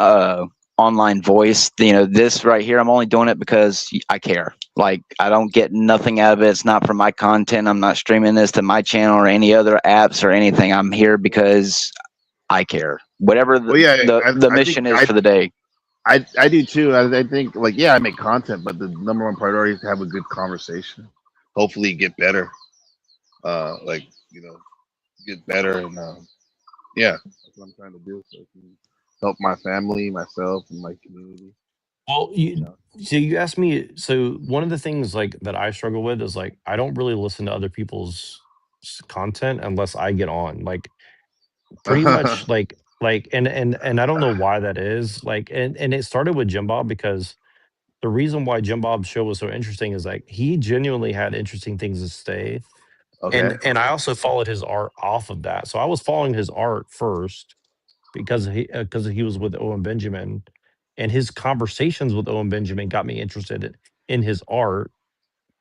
online voice. This right here, I'm only doing it because I care. Like, I don't get nothing out of it. It's not for my content. I'm not streaming this to my channel or any other apps or anything. I'm here because I care. Whatever Well, yeah, the I think mission is for the day. I do too. I think like yeah, I make content, but the number one priority is to have a good conversation. Hopefully, get better. Like you know, get better, and yeah, that's what I'm trying to do. So I can help my family, myself, and my community. Well, You know. you asked me. So one of the things like that I struggle with is like I don't really listen to other people's content unless I get on. Like pretty much and I don't know why that is. Like and it started with Jim Bob because the reason why Jim Bob's show was so interesting is like he genuinely had interesting things to say. Okay. And I also followed his art off of that. So I was following his art first because he was with Owen Benjamin, and his conversations with Owen Benjamin got me interested in his art.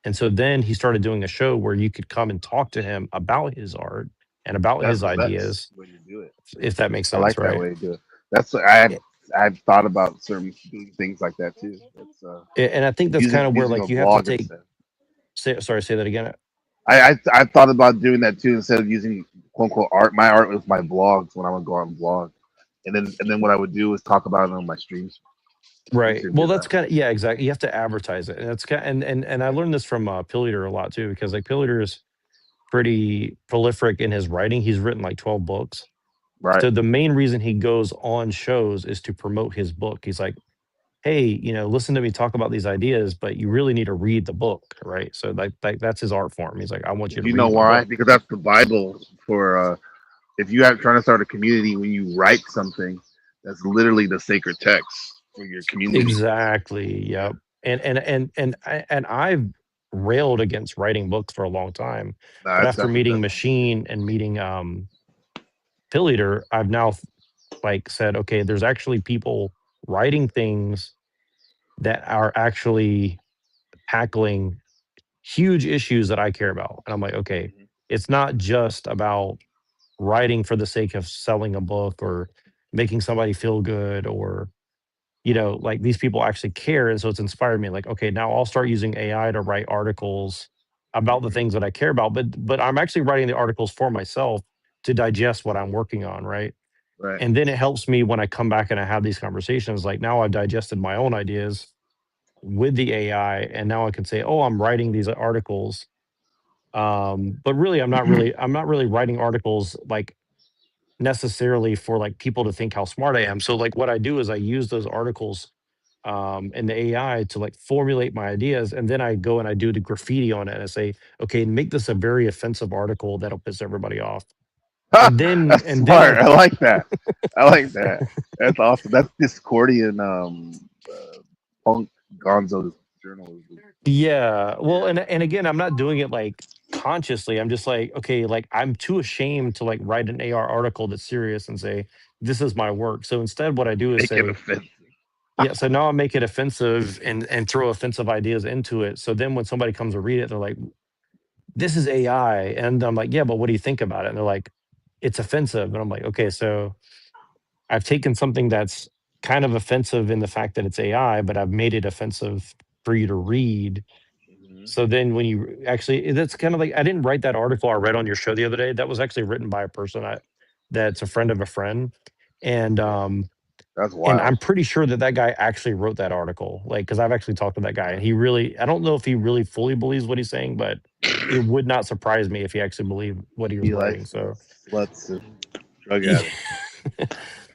And so then he started doing a show where you could come and talk to him about his art and about That's his the best ideas, way to do it. if that makes I sense, like that right? way to do it. That's A- I've thought about certain doing things like that too. That's And I think that's using kind of where using a like you have to blog take. instead. Say that again. I thought about doing that too instead of using quote unquote art. My art was my blogs when I would go on blog, and then what I would do is talk about it on my streams. Right. Easier to Well, do that's that. kind of yeah, exactly. You have to advertise it, and that's kind and I learned this from Pilliter a lot too, because like Pilliter is pretty prolific in his writing. He's written like 12 books. Right. So the main reason he goes on shows is to promote his book. He's like, hey, listen to me talk about these ideas, but you really need to read the book, right? So like that's his art form. He's like, I want you to You know read my why? book. Because that's the Bible for if you are trying to start a community when you write something, that's literally the sacred text for your community. Exactly. Yeah. Yep. And I've railed against writing books for a long time, Nah, but that's after that's the meeting best thing to do. Machine and meeting Pill Eater, I've now like said, okay, there's actually people writing things that are actually tackling huge issues that I care about. And I'm like, okay, Mhm. it's not just about writing for the sake of selling a book or making somebody feel good or like these people actually care. And so it's inspired me like, okay, now I'll start using AI to write articles about the Mhm. things that I care about. But I'm actually writing the articles for myself to digest what I'm working on, right? Right. And then it helps me when I come back and I have these conversations. Like now I've digested my own ideas. with the AI, and now I can say, "Oh, I'm writing these articles." But really, I'm not really writing articles like necessarily for like people to think how smart I am. So like what I do is I use those articles in the AI to like formulate my ideas, and then I go and I do the graffiti on it, and I say, okay, make this a very offensive article that'll piss everybody off. That's And then smart. I like that. I like that. That's awesome. That's Discordian punk gonzo journalism. Yeah. Well, Yeah. and again, I'm not doing it like consciously. I'm just like, okay, like I'm too ashamed to like write an AR article that's serious and say, this is my work. So instead what I do is Make it say, offensive. yeah, so now I make it offensive and throw offensive ideas into it. So then when somebody comes to read it, they're like, this is AI. And I'm like, yeah, but what do you think about it? And they're like, it's offensive. And I'm like, okay, so I've taken something that's kind of offensive in the fact that it's AI, but I've made it offensive for you to read. Mhm. So then when you actually, that's kind of like, I didn't write that article I read on your show the other day. That was actually written by a person that's a friend of a friend. And, Yeah, that's and wild. I'm pretty sure that that guy actually wrote that article, like, because I've actually talked to that guy, and he really, I don't know if he really fully believes what he's saying, but it would not surprise me if he actually believed what he was He writing. likes So, sluts and drug yeah. addicts.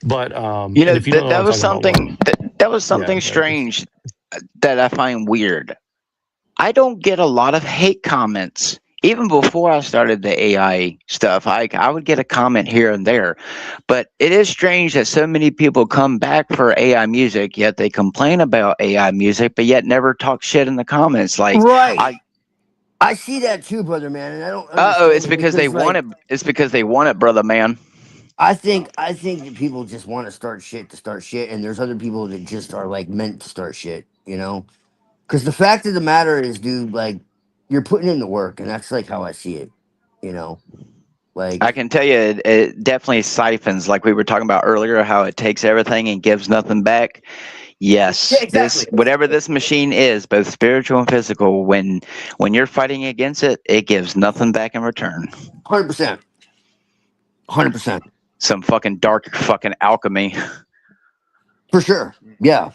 But You and know if you don't that know what that I'm was talking about, well, that was yeah, something but it's, strange that I find weird. I don't get a lot of hate comments. Even before I started the AI stuff, I would get a comment here and there. But it is strange that so many people come back for AI music, yet they complain about AI music, but yet never talk shit in the comments. Like, Right. I, I see that too, brother man, and I don't oh, understand it because like It's because they want it, brother man. I think that people just want to start shit, and there's other people that just are like meant to start shit, you know? Because the fact of the matter is, dude, like you're putting in the work, and that's like how I see it, you know? I Like can tell you, it definitely siphons, like we were talking about earlier, how it takes everything and gives nothing back. yeah, Yes, this exactly, whatever this machine is, both spiritual and physical, when you're fighting against it, it gives nothing back in return. 100%, 100% Some fucking dark fucking alchemy. for sure. Yeah,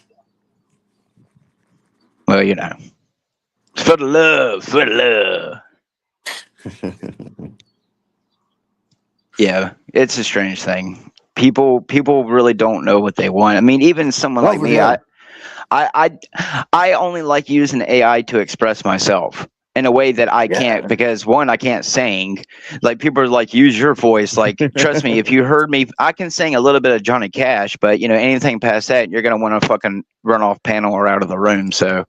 Well, you know, for the love, for the love. Yeah, it's a strange thing. People really don't know what they want. I mean, even someone oh like for me, sure. I only like using AI to express myself in a way that I can't, Yeah, because one, I can't sing. Like people are like, use your voice. Like, trust me, if you heard me, I can sing a little bit of Johnny Cash, but you know, anything past that, you're gonna want to fucking run off panel or out of the room. So,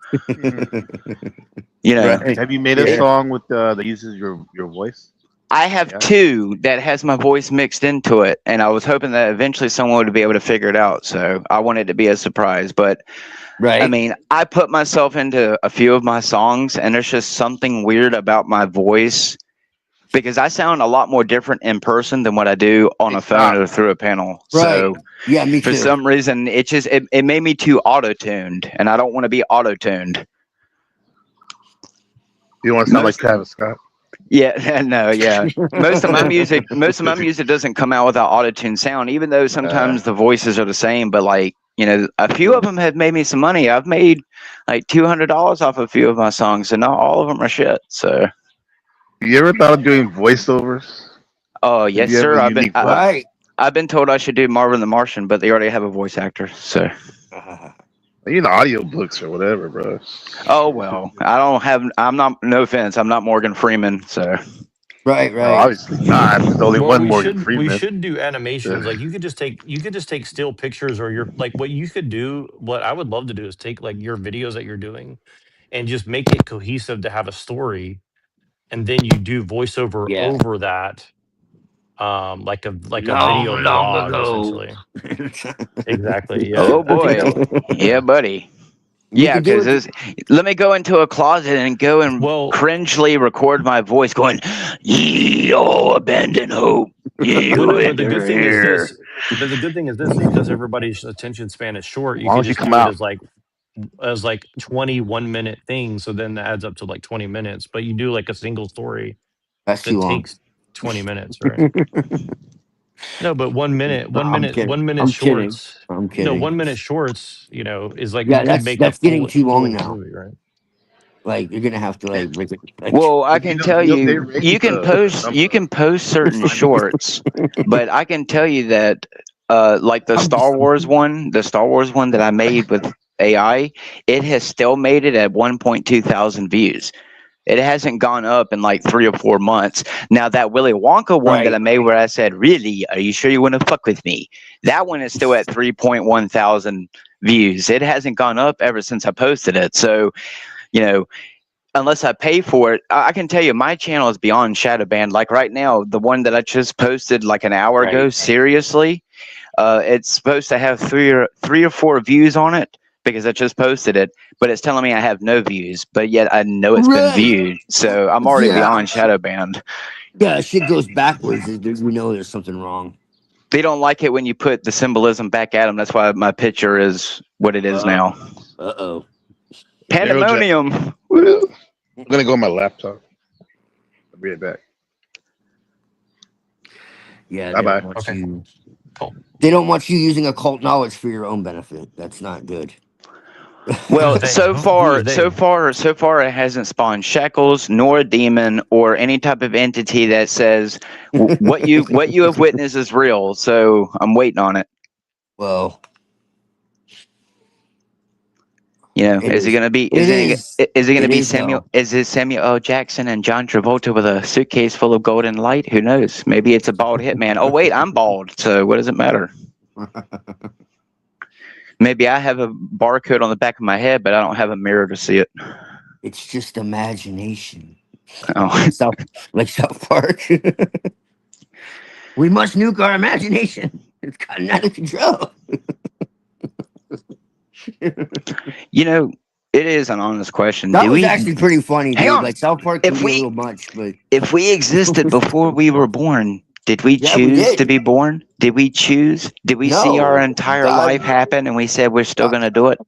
you know, right. Have you made a it, Yeah, song with that uses your voice? I have Yeah. two that has my voice mixed into it, and I was hoping that eventually someone would be able to figure it out. So I wanted it to be a surprise, but I right. mean, I put myself into a few of my songs, and there's just something weird about my voice because I sound a lot more different in person than what I do on Hey, a phone stop. or through a panel. Right. So Yeah, me for too. some reason, it made me too auto tuned, and I don't want to be auto tuned. You don't want to sound like Most Travis Scott. Yeah, no, yeah. Most of my music doesn't come out without auto tune sound, even though Uh, sometimes the voices are the same. But like, you know, a few of mm. them have made me some money. I've made like $200 off a few of my songs, and not all of them are shit. So, You ever thought of doing voiceovers? oh If yes, you have sir. a unique voice, right. I've been told I should do Marvin the Martian, but they already have a voice actor. So, you know, audiobooks or whatever, bro. oh well. I don't have. I'm not. No offense. I'm not Morgan Freeman. So, Right, No, right. obviously not. There's only well, one Morgan we Freeman. should do animations. Like you could just take still pictures, or your like what you could do. What I would love to do is take like your videos that you're doing and just make it cohesive to have a story, and then you do voiceover Yeah. over that, like a Long, video long blog ago. essentially. Exactly. oh Yeah. boy, yeah, buddy. You Yeah, could do because it. let me go into a closet and go and Well, cringely record my voice going, "Ye all abandon hope, ye well, who no, but the enter good thing is here." this. But the good thing is this is because everybody's attention span is short. You Why could don't you just come do it out? as like 21 minute things. So then that adds up to like 20 minutes. But you do like a single story That's too that long. takes 20 minutes, right? No, but 1 minute, No, I'm kidding. 1 minute I'm kidding. shorts. I'm No, kidding. 1 minute shorts. You know, is like Yeah, could make a that's getting too full long length now. movie, right? Like you're gonna have to like make it like Well, I can tell they you, raised the you number can post to certain 5 million. shorts, but I can tell you that, like I'm just The Star Wars one that I made with AI, it has still made it at 1.2 thousand views. It hasn't gone up in like 3 or 4 months. Now that Willy Wonka one that I right. made, where I said, "Really, are you sure you want to fuck with me?" That one is still at 3.1 thousand views. It hasn't gone up ever since I posted it. So you know, unless I pay for it, I can tell you my channel is beyond shadow banned. Like right now, the one that I just posted like an hour ago, Right. seriously, it's supposed to have three or four views on it because I just posted it, but it's telling me I have no views, but yet I know it's been Right. viewed. So I'm already Yeah. beyond shadow banned. Yeah, shit goes backwards. We know there's something wrong. They don't like it when you put the symbolism back at them. That's why my picture is what it is now. Uh-oh. Daryl Jack. Pandemonium. Woo. I'm gonna go on my laptop. I'll be right back. Yeah, Bye they bye. don't want Okay, you cool. they don't want you using occult knowledge for your own benefit. That's not good. Who's Well, they? Who is they? so far, it hasn't spawned shackles nor a demon or any type of entity that says what you have witnessed is real. So I'm waiting on it. Well, You know, it is it is. gonna be? It is. Is it gonna It be is Samuel? though. Is it Samuel L. Jackson and John Travolta with a suitcase full of golden light? Who knows? Maybe it's a bald hitman. Oh wait, I'm bald. So what does it matter? Maybe I have a barcode on the back of my head, but I don't have a mirror to see it. It's just imagination. Oh, South like South Park. We must nuke our imagination. It's gotten out of control. you know, it is an honest question. That Do was we? actually pretty funny, Hang dude. on. Like South Park can If be a we little much, but if we existed before we were born, did we yeah, we choose to did. be born? Did we choose? Did we see our No, entire life God, happen and we said we're still God gonna do it?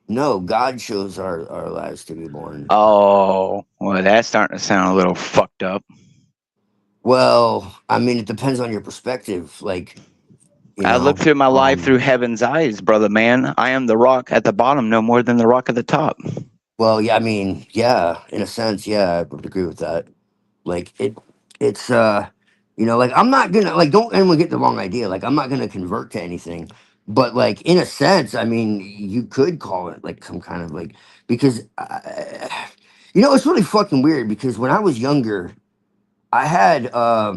no, God chose our lives to be born. Oh, well, that's starting to sound a little fucked up. Well, I mean, it depends on your perspective. Like, you I look know, through my life through heaven's eyes, brother man. I am the rock at the bottom no more than the rock at the top. well, yeah, I mean, yeah, in a sense, yeah, I would agree with that. Like it's like I'm not gonna like don't anyone get the wrong idea. Like I'm not gonna convert to anything. But like in a sense, I mean, you could call it like some kind of like because it's really fucking weird because when I was younger, I had uh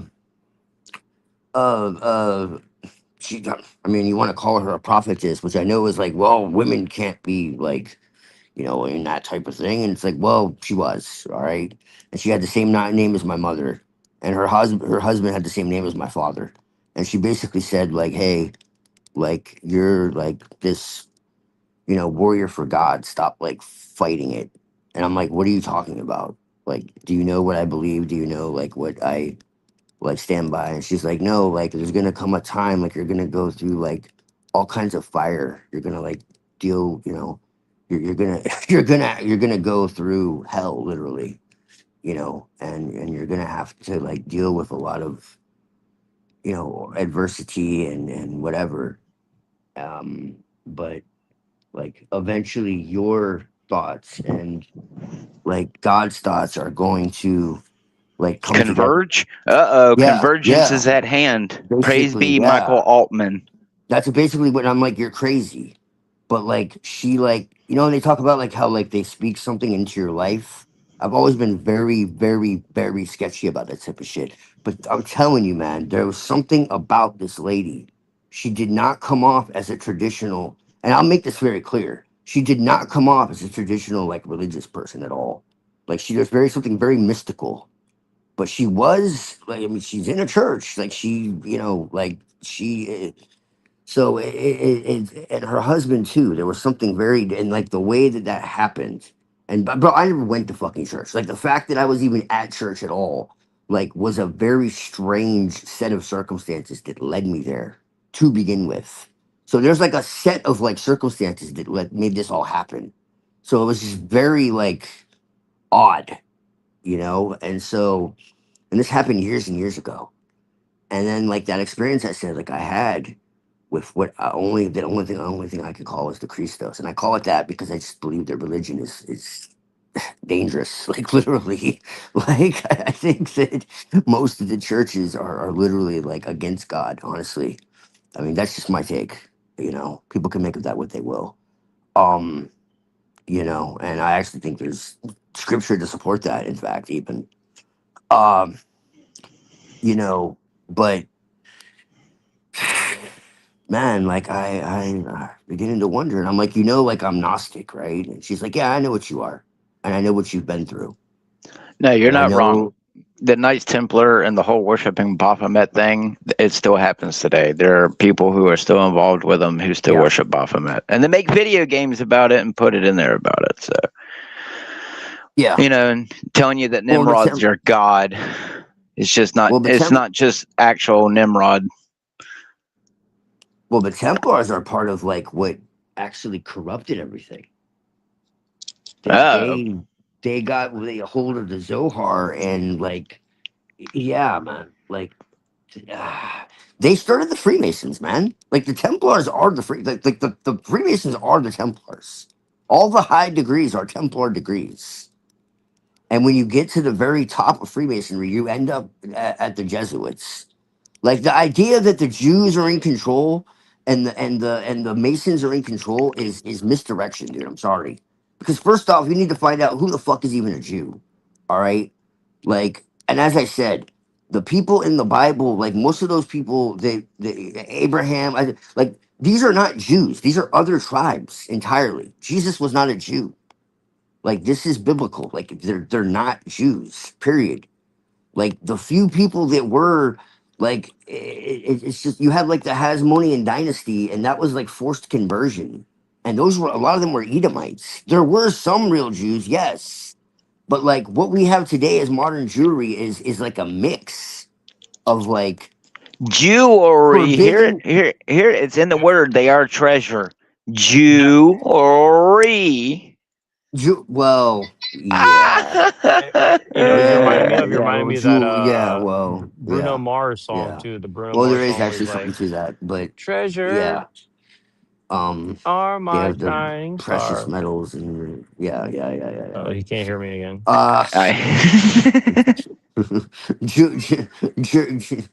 she I mean, you want to call her a prophetess, which I know is like, well, women can't be like in that type of thing. And it's like, well, she was, all right. And she had the same name as my mother. And her husband had the same name as my father. And she basically said, like, hey, like you're like this, warrior for God. Stop like fighting it. And I'm like, what are you talking about? Like, do you know what I believe? Do you know like what I like stand by? And she's like, no, like there's gonna come a time like you're gonna go through like all kinds of fire. You're gonna like deal, you're gonna you're gonna go through hell literally, and you're gonna have to like deal with a lot of adversity and whatever. But like eventually your thoughts and like God's thoughts are going to like come together. Converge? Uh-oh, Yeah, convergence yeah, is at hand. Praise basically, be Michael yeah. Altman. That's basically what I'm like. You're crazy, but like she like when they talk about like how like they speak something into your life. I've always been very, very, very sketchy about that type of shit. But I'm telling you, man, there was something about this lady. She did not come off as a traditional, and I'll make this very clear. She did not come off as a traditional like religious person at all. Like she was something very mystical, but she was like, I mean, she's in a church. Like she, like she. So and her husband too. There was something very and like the way that happened. And bro, I never went to fucking church. Like the fact that I was even at church at all, like, was a very strange set of circumstances that led me there to begin with. So there's like a set of like circumstances that made this all happen. So it was just very like odd, And this happened years and years ago And then like that experience I said, like I had with what I only the only thing I could call is the Christos, and I call it that because I just believe their religion is dangerous, like literally. Like I think that most of the churches are literally like against God. Honestly, I mean that's just my take. You know, people can make of that what they will. Um, you know, and I actually think there's scripture to support that. In fact, even um, you know, but man, like I beginning to wonder, and I'm like, you know, like I'm Gnostic, right? And she's like, yeah, I know what you are, and I know what you've been through, No, you're and I not wrong. know, The Knights Templar and the whole worshiping Baphomet thing, it still happens today. There are people who are still involved with them who still yeah. worship Baphomet. And they make video games about it and put it in there about it. So, Yeah. and telling you that Well, Nimrod's your god. It's not just actual Nimrod. Well, the Templars are part of like what actually corrupted everything. Oh. They got a hold of the Zohar and like, yeah, man, like they started the Freemasons, man. Like the Templars are the Freemasons are the Templars. All the high degrees are Templar degrees. And when you get to the very top of Freemasonry, you end up at the Jesuits. Like the idea that the Jews are in control and the Masons are in control is misdirection, dude. I'm sorry. Because first off, you need to find out who the fuck is even a Jew. All right? Like, and as I said, the people in the Bible, like most of those people, Abraham, like these are not Jews. These are other tribes entirely. Jesus was not a Jew. Like this is biblical. Like they're not Jews. Period. Like the few people that were like it's just you have like the Hasmonean dynasty, and that was like forced conversion. And those were a lot of them were Edomites. There were some real Jews, yes, but like what we have today as modern Jewry is like a mix of like Jewelry. forbidden. Here, it's in the word. They are treasure. Yeah. Jewelry. Well, yeah, You're reminding me yeah, of yeah. Well, that yeah, well, Bruno yeah, Mars song yeah. too. The Bruno Well, there Mars is song where actually he's something like, to that, but "Treasure yeah. Um, are they my have the shining precious star." metals and yeah. Oh, he can't hear me again. Uh, I, ju- ju-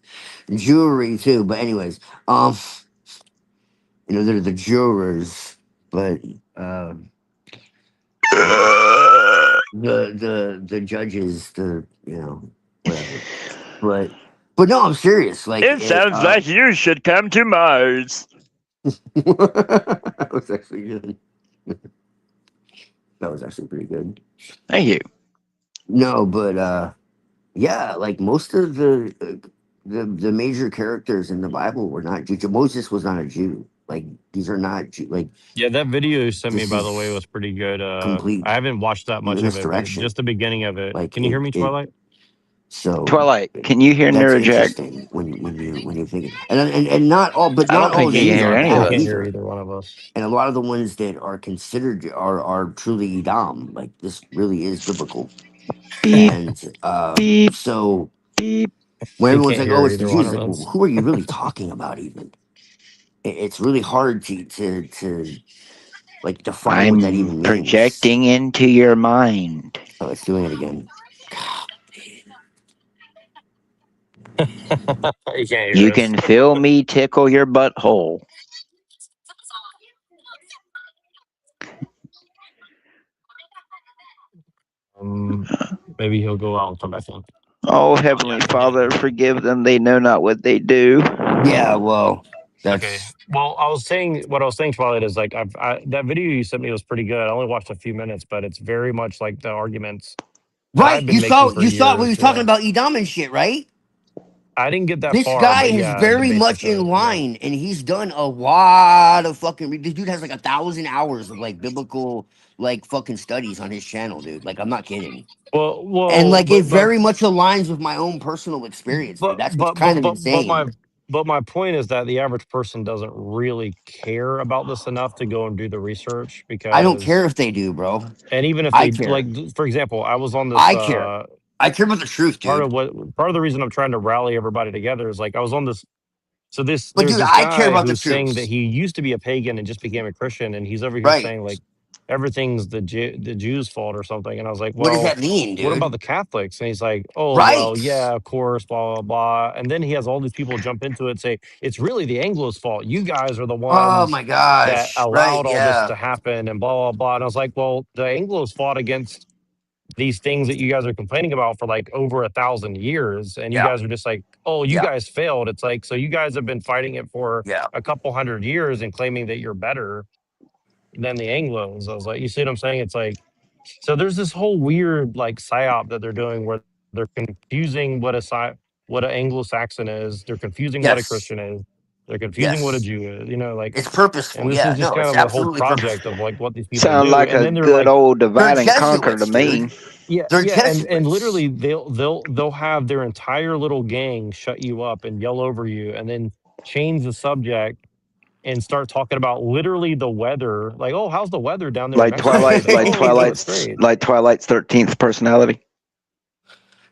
jewelry too. But anyways, um, they're the jurors, but uh, the judges, whatever. But no, I'm serious. Like it it. sounds like you should come to Mars. That was actually good. That was actually pretty good. Thank you. No, but yeah, like most of the major characters in the Bible were not Jew. Moses was not a Jew. Like these are not Jew. Like Yeah, that video you sent me, this by the way, is was pretty good. I complete haven't watched that much of it, but misdirection. just the beginning of it. Like Can you hear me, it. Twilight? So Twilight, can you hear that's Neuroject? interesting when you think it. And not all, but I not don't all think you can Jews hear are any I of bad can't us. hear either. either one of us. And a lot of the ones that are considered are truly Edom. Like this really is biblical. Beep, And beep, so beep. when He everyone's can't like, "Oh, hear it's the either one Jews," of like, well, us. who are you really talking about? Even it's really hard to like define what that I'm even means. projecting into your mind. Oh, it's doing it again. He can't hear You us. can feel me tickle your butthole. Um, Maybe he'll go out and come back in. Oh, Oh yeah, Heavenly I can hear Father, you. forgive them. They know not what they do. Yeah, well, Okay. that's Well, what I was saying, Twilight, is like that video you sent me was pretty good. I only watched a few minutes, but it's very much like the arguments that I've right. been making for You saw we years. was talking Yeah. about Edom and shit, right? I didn't get that This far, guy but is yeah, the very basics much of in it. Yeah. line, and he's done a lot of fucking. This dude has like 1,000 hours of like biblical like fucking studies on his channel, dude. Like I'm not kidding. And Well, like it very much aligns with my own personal experience, dude. but That's what's but kind but of but but my insane. but my point is that the average person doesn't really care about this enough to go and do the research I don't care because, if they do, bro. and even if I they care. like, for example, I was on this. I care. I care about the truth, part dude. of the reason I'm trying to rally everybody together is like I was on this. So But there's dude, this I care guy about the who's saying that truth. he used to be a pagan and just became a Christian, and he's over here Right. saying like everything's the Jews' fault or something. And I was like, What does well, that mean, what about dude? the Catholics? And he's like, oh well, Right. yeah, of course, blah blah blah. And then he has all these people jump into it and say it's really the Anglos' fault. You guys are the Oh ones my that gosh. Right. allowed all this Yeah. to happen, and blah blah blah. And I was like, well, the Anglos fought against these things that you guys are complaining about for like over 1,000 years, and you Yeah. guys are just like, oh, you Yeah. guys failed. It's like, so you guys have been fighting it for Yeah. a couple hundred years and claiming that you're better than the Anglos. I was like, you see what I'm saying? It's like, so there's this whole weird like psyop that they're doing where they're confusing what an Anglo-Saxon is, they're confusing what a Yes. Christian is, they're confusing what a Yes. Jew is, you know, like. It's And purposeful. this is Yeah. just No, kind it's of a whole absolutely project of purposeful. like what these people Sound do, like and a then they're good like, old They're divide and conquer to Jesuits, me. dude. yeah, They're yeah, and Jesuits. literally they'll have their entire little gang shut you up and yell over you, and then change the subject and start talking about literally the weather. Like, oh, how's the weather down there in Like Mexico? It's like, oh, you know, it's great. Like Twilight's 13th personality.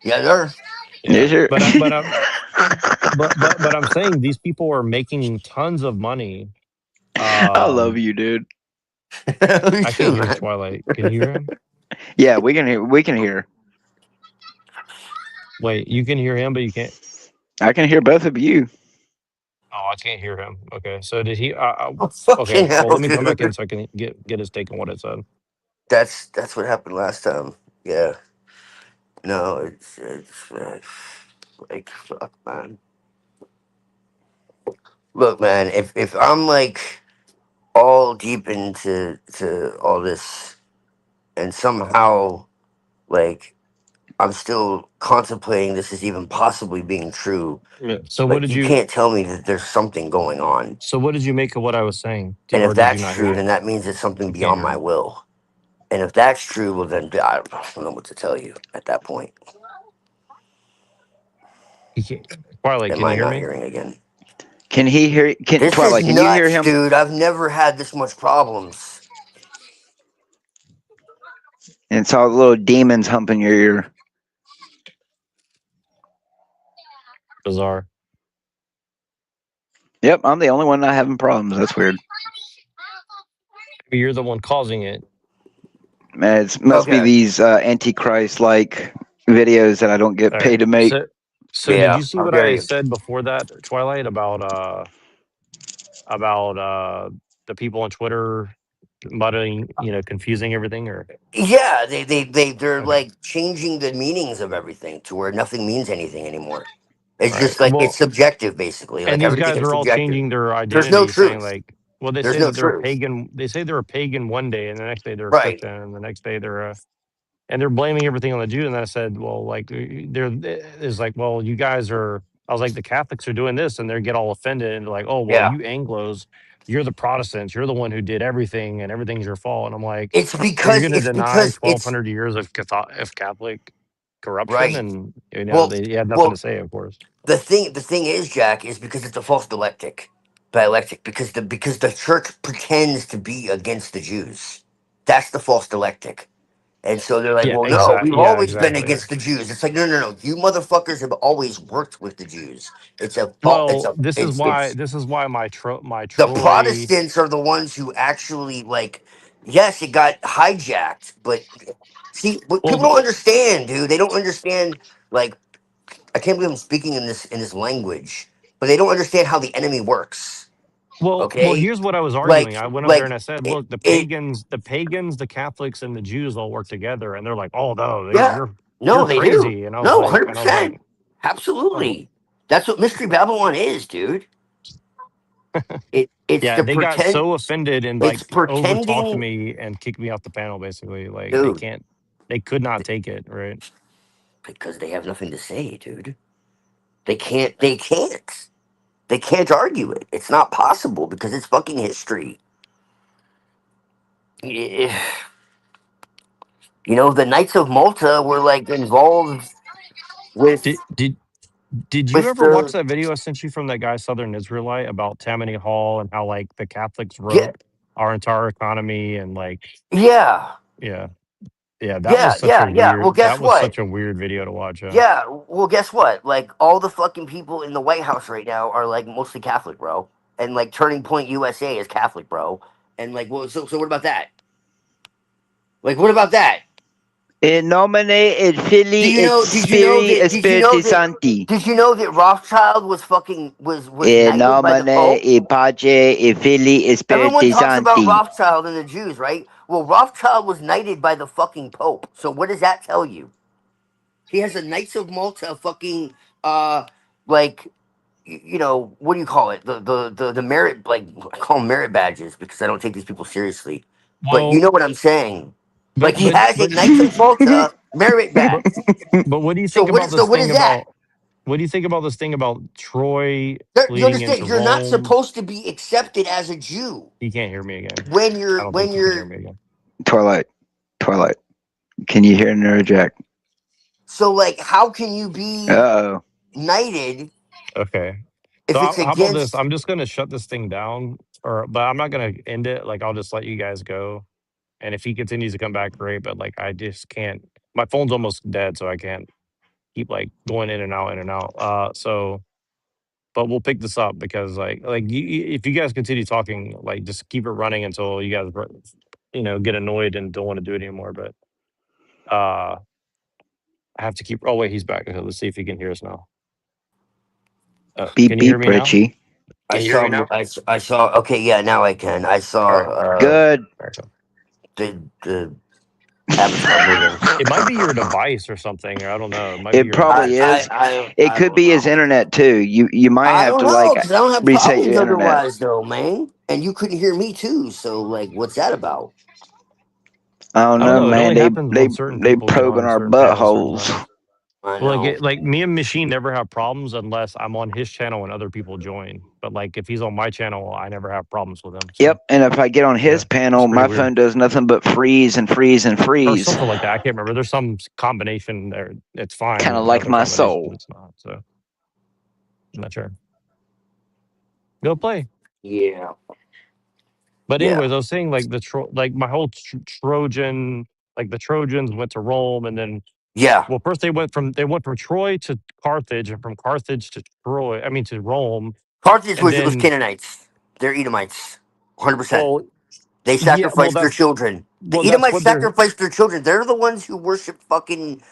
Yeah, they're. Yeah, Is your but I'm saying these people are making tons of money. I love Um, you, dude. Me I too, can't hear man. Twilight. Can you hear him? Yeah, we can hear. Wait, you can hear him, but you can't. I can hear both of you. Oh, I can't hear him. Okay, so did he? Oh, Okay, fucking well, hell, let me come back in dude. so I can get his take on what it said. That's what happened last time. Yeah. No, it's like fuck, man. Look, man. If I'm like all deep into to all this, and somehow like I'm still contemplating this is even possibly being true. Yeah. So what Like did you you? can't tell me that there's something going on. So what did you make of what I was saying, And or if did you that's not hear true, me? then that means it's something You can't beyond hear my me. will. And if that's true, well then I don't know what to tell you at that point. You can't. Twilight, Am can you I hear not me? hearing again? Can he hear? Can This is Twilight? Can you hear nuts, him? dude. I've never had this much problems. And it's all little demons humping your ear. Bizarre. Yep, I'm the only one not having problems. That's weird. Maybe you're the one causing it. Man, it must be Okay. these antichrist like videos that I don't get All right. paid to make. So did Yeah, you see how what dare I you? said before that, Twilight, about the people on Twitter muddling, confusing everything? Or Yeah, they're okay, like changing the meanings of everything to where nothing means anything anymore. It's all right. just like it's Well, subjective, basically. and Like these everything guys is are all subjective. changing their There's no identity, saying truth. like, well, they There's say no that they're a truth. pagan. They say they're a pagan one day, and the next day they're a Right. Christian, and the next day they're a and they're blaming everything on the Jew. And I said, well, like there is like, well, you guys are. I was like, the Catholics are doing this, and they get all offended and they're like, oh, well, Yeah. you Anglo's, you're the Protestants, you're the one who did everything, and everything's your fault. And I'm like, It's so you're because going to it's deny because it's 1,200 years of Catholic corruption, right. and Well, they had nothing to well, say, of course. the thing is, Jack, is because it's a false dialectic, because the church pretends to be against the Jews. That's the false dialectic. And so they're like, Yeah, well, no, we've exactly. Yeah, always been exactly. against the Jews. It's like, no, no, no. You motherfuckers have always worked with the Jews. It's a fault. Well, It's this is why my the Troy. Protestants are the ones who actually like. Yes, it got hijacked, but see, what Well, people don't understand, dude. They don't understand. Like, I can't believe I'm speaking in this language, but they don't understand how the enemy works. well, Okay, here's what I was arguing. like, I went up there and like I said, it, "Look, it the pagans, the Catholics, and the Jews all work together." And they're like, "Oh no, yeah. No, you're they do. crazy." No, And I was like, 100%. "Oh, Absolutely. That's what Mystery Babylon is, dude. It's yeah." the They got pretend. so offended and It's like over talked pretending, me and kicked me off the panel. Basically, like dude, they could not take it. Right? because they have nothing to say, dude. They can't. They can't. They can't argue it. It's not possible because it's fucking history. Eh, the Knights of Malta were like involved with Did did did you with ever watch the that video I sent you from that guy Southern Israelite about Tammany Hall and how like the Catholics yeah wrote our entire economy and like yeah yeah. Yeah, that was such a yeah. Well, weird. guess That was what? such a weird video to watch. Yeah, well, guess what? Like, all the fucking people in the White House right now are like mostly Catholic, bro. And like Turning Point USA is Catholic, bro. And like, well, so what about that? Like, what about that? In nomine et Filii et Spiritus Sancti. Did you know that Rothschild was fucking was In knighted by the nomine Pope? et Pace et Filii et Everyone Spiritus talks about Sancti. Rothschild and the Jews, right? Well, Rothschild was knighted by the fucking Pope. So what does that tell you? He has a Knights of Malta fucking like you know, what do you call it? The merit, like, I call them merit badges because I don't take these people seriously. But you Well, know what I'm saying? Like, but he but has a but Knights of Malta merit but badge. but what do you So think what about is so this what thing is that? about? What do you think about this thing about Troy You fleeing understand? into You're not Rome? supposed to be accepted as a Jew You can't hear me again. when I you're don't when think you can hear you're. me again. Twilight. Can you hear Neurojack? So like, how can you be Uh-oh. knighted Okay. So if it's how about this? against? I'm just gonna shut this thing down, or but I'm not gonna end it. Like I'll just let you guys go. And if he continues to come back, great. But like I just can't. My phone's almost dead, so I can't keep like going in and out, in and out. So but we'll pick this up because if you guys continue talking, like just keep it running until you guys get annoyed and don't want to do it anymore. But I have to keep. Oh wait, he's back. Okay, let's see if he can hear us now. Beep Can you hear beep, me now? Richie. Can you hear me now? I saw. Okay, yeah, now I can. I All saw right. Good. All right. the avatar moving. It might be your device or something. Or I don't know. It might be It your device. probably is. It I could don't be his know. internet too. You might I have don't to know like because I don't have reset problems your internet. otherwise, though, man. And you couldn't hear me too. So like, what's that about? I don't I don't know, know. It man. only happens when certain They people get probing on our certain channels certain buttholes. times. I Well, know. like me and Machine never have problems unless I'm on his channel and other people join. But like if he's on my channel, I never have problems with him. Yep, So and if I get on his yeah, it's panel, pretty my weird. phone does nothing but freeze and freeze and Or freeze. something like that. I can't remember. There's some combination there. It's fine, Kind and of there's like other my combinations soul. it's not. So I'm not sure. Go play. Yeah. But Yeah. anyways, I was saying like like my whole Trojan, like the Trojans went to Rome, and then Yeah. well, first they went from Troy to Carthage, and from Carthage to Troy. I mean to Rome, Carthage and was then Canaanites. They're Edomites. 100%. well, They yeah, well sacrificed their children. The that's Edomites what they're. sacrificed their children. They're the ones who worship fucking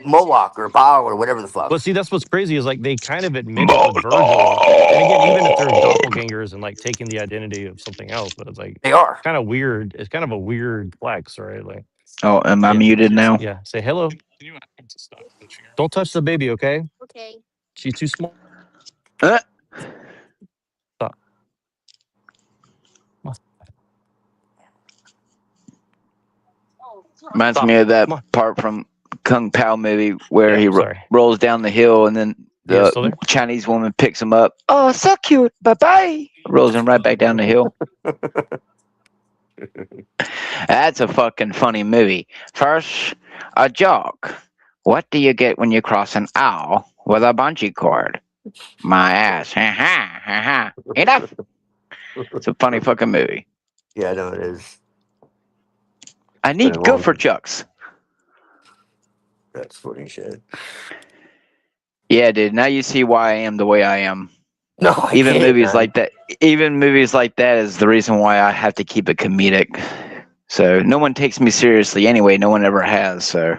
Moloch or Baal or whatever the But fuck. see, that's what's crazy is like they kind of admit it with Virgil, and again, even if they're doppelgangers and like taking the identity of something else, but it's like They are. kind of weird. It's kind of a weird flex, right? Like, Oh, am I yeah, muted now? yeah. Say hello. Don't touch the baby, okay? She's too small. Uh, Stop. Reminds Stop. me of that Come on. part from Kung Pao movie where Yeah, he sorry. rolls down the hill and then You guys the still there? Chinese woman picks him up. Oh, so cute. Bye bye. Rolls him right back down the hill. That's a fucking funny movie. First, a joke. What do you get when you cross an owl with a bungee cord? My ass. Ha ha ha ha. Enough. It's a funny fucking movie. Yeah, I know it is. I It's been a need long gopher chucks. That's funny shit. Yeah, dude. Now you see why I am the way I am. No, I Even get it, movies man. like that. Even movies like that is the reason why I have to keep it comedic. So no one takes me seriously anyway. No one ever has. So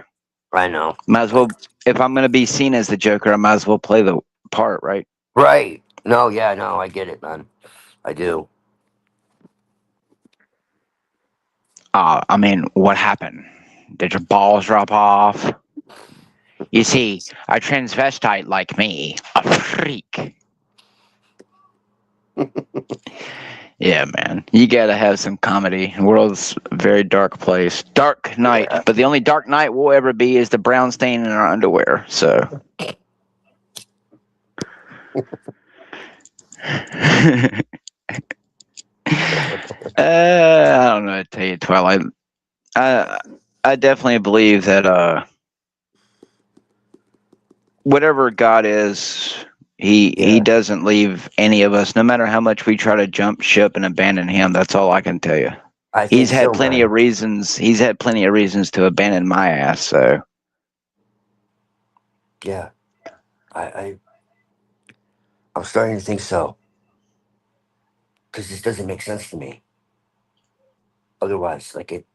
I know. might as well. If I'm gonna be seen as the Joker, I might as well play the part, right? Right. No, yeah, no, I get it, man. I do. I mean, what happened? Did your balls drop off? You see, a transvestite like me, a freak. Yeah, man. You gotta have some comedy. The world's a very dark place. Dark night. Yeah. But the only dark night we'll ever be is the brown stain in our underwear. So. I don't know what to tell you, Twilight. I definitely believe that whatever God is, he doesn't leave any of us, no matter how much we try to jump ship and abandon him. That's all I can tell you. I He's think had so, plenty man. of reasons. He's had plenty of reasons to abandon my ass. So Yeah, I I'm starting to think so because this doesn't make sense to me. Otherwise, like it,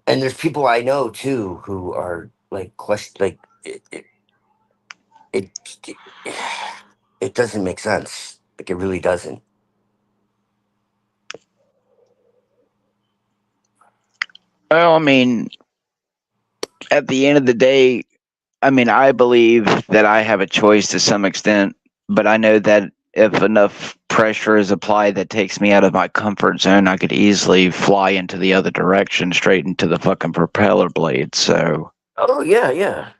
and there's people I know too who are like question, like it, it, it doesn't make sense. Like it really doesn't. well, I mean, at the end of the day, I mean, I believe that I have a choice to some extent, but I know that if enough pressure is applied that takes me out of my comfort zone, I could easily fly into the other direction, straight into the fucking propeller blade. So, Oh yeah, yeah,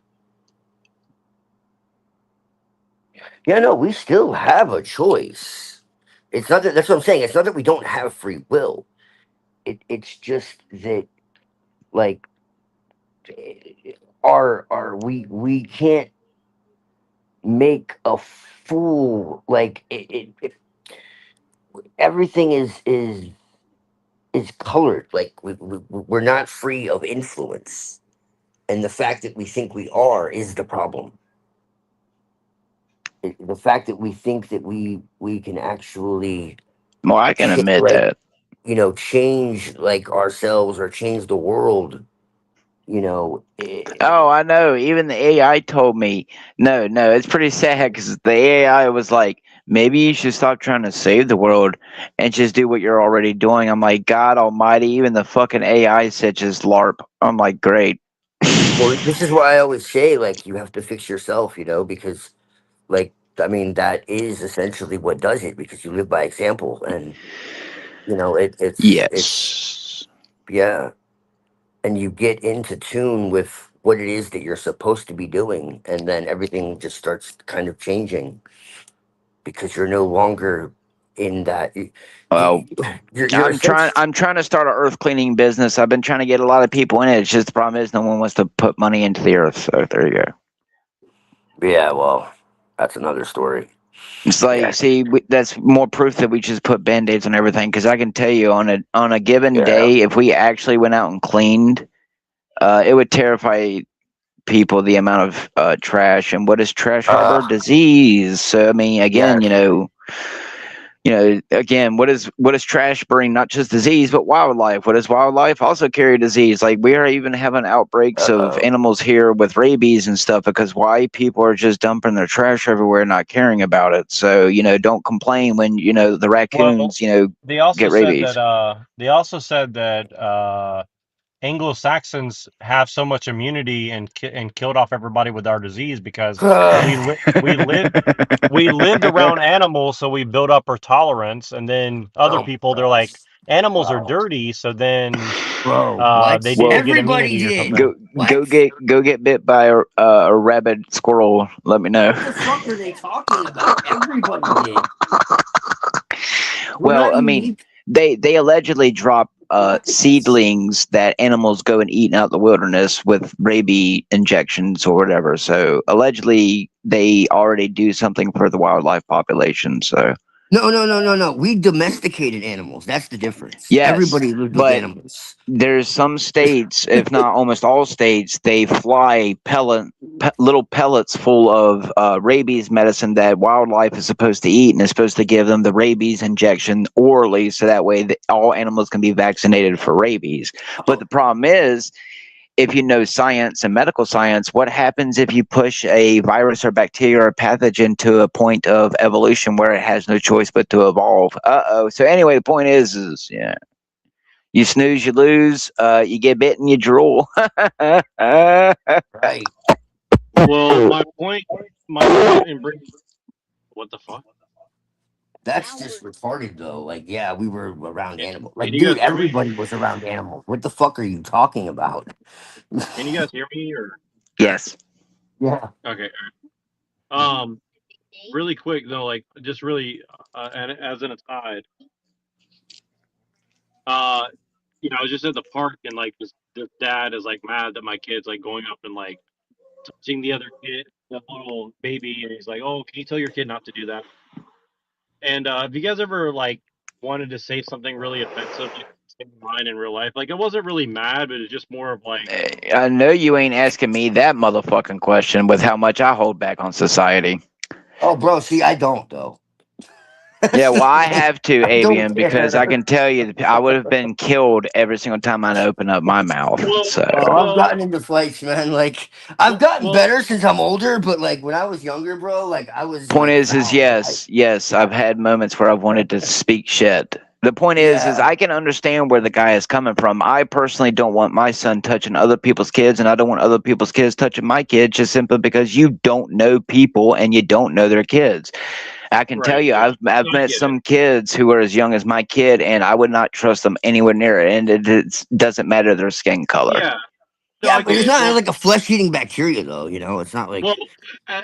yeah. No, we still have a choice. It's not that. That's what I'm saying. It's not that we don't have free will. It's just that like our we can't make a fool like everything is colored like we're not free of influence, and the fact that we think we are is the problem. The fact that we think that we can actually well, I can admit like that. change like ourselves or change the world, you know Oh, I know. Even the AI told me, no, no, it's pretty sad because the AI was like, maybe you should stop trying to save the world and just do what you're already doing. I'm like, God Almighty, even the fucking AI said just LARP. I'm like, great. well, this is why I always say like you have to fix yourself, because like I mean that is essentially what does it, because you live by example. And it's Yes. yeah, and you get into tune with what it is that you're supposed to be doing, and then everything just starts kind of changing because you're no longer in that Well, you, you're essentially I'm trying to start a earth cleaning business. I've been trying to get a lot of people in it. It's just the problem is no one wants to put money into the earth. So there you go. yeah, well, that's another story. It's Yeah, like, see, that's more proof that we just put band-aids on everything. Because I can tell you, on a given yeah. day, if we actually went out and cleaned, it would terrify people the amount of trash. And what is trash harbor? uh Disease. So I mean, again, yes. again, what does trash bring? Not just disease, but wildlife. What does wildlife also carry disease? Like we are even having outbreaks of Uh-oh. animals here with rabies and stuff because why people are just dumping their trash everywhere, not caring about it. So don't complain when the Well, raccoons they also get said rabies. that Anglo-Saxons have so much immunity and killed off everybody with our disease because we li- we lived we lived around animals, so we built up our tolerance. And then other Oh my people, they're like, gosh. animals are Wow. dirty, so then Bro, what? they Well, didn't get Everybody immunity or did. something. go What? get bit by a rabid squirrel. Let me know. What the fuck are they talking about? Everybody did. We're Well, not I mean, unique. they allegedly drop What? seedlings that animals go and eat out in the wilderness with rabies injections or whatever. So allegedly, they already do something for the wildlife population. So No, no, no, no, no. We domesticated animals. That's the difference. yes, Everybody lived with but animals. there's some states, if not almost all states, they fly little pellets full of rabies medicine that wildlife is supposed to eat and is supposed to give them the rabies injection orally so that way that all animals can be vaccinated for rabies. But Oh, the problem is, if you know science and medical science, what happens if you push a virus or bacteria or pathogen to a point of evolution where it has no choice but to evolve? Uh-oh. So anyway, the point is yeah, you snooze, you lose. You get bitten, you drool. right. Well, my point in bringing what the fuck? That's just retarded, though. Like, yeah, we were around Can, animals. can Like, you dude, guys hear me? everybody was around animals. What the fuck are you talking about? Can you guys hear me or Yes. Yeah. okay? Um, really quick though, like just really, and as an aside, uh, I was just at the park and like this dad is like mad that my kid's like going up and like touching the other kid, the little baby, and he's like, "Oh, can you tell your kid not to do that?" And have you guys ever like wanted to say something really offensive like in mine in real life. Like I wasn't really mad, but it's just more of like I know you ain't asking me that motherfucking question with how much I hold back on society. Oh, bro, see, I don't though. Yeah, well, I have to, I don't Avian, because I care. can tell you I would have been killed every single time I open up my mouth. well So, Oh, I've well gotten into fights, man. Like I've gotten well better since I'm older, but like when I was younger, bro, like I was point like is foul. yes, I've had moments where I've wanted to speak shit. The point is Yeah, I can understand where the guy is coming from. I personally don't want my son touching other people's kids, and I don't want other people's kids touching my kids, just simply because you don't know people and you don't know their kids. I can tell right, you, yeah. I've No, I met get it. some kids who are as young as my kid, and I would not trust them anywhere near it. And it doesn't matter their skin color. Yeah, no, yeah, I but get it's it. not like a flesh-eating bacteria, though. You know, it's not Well, like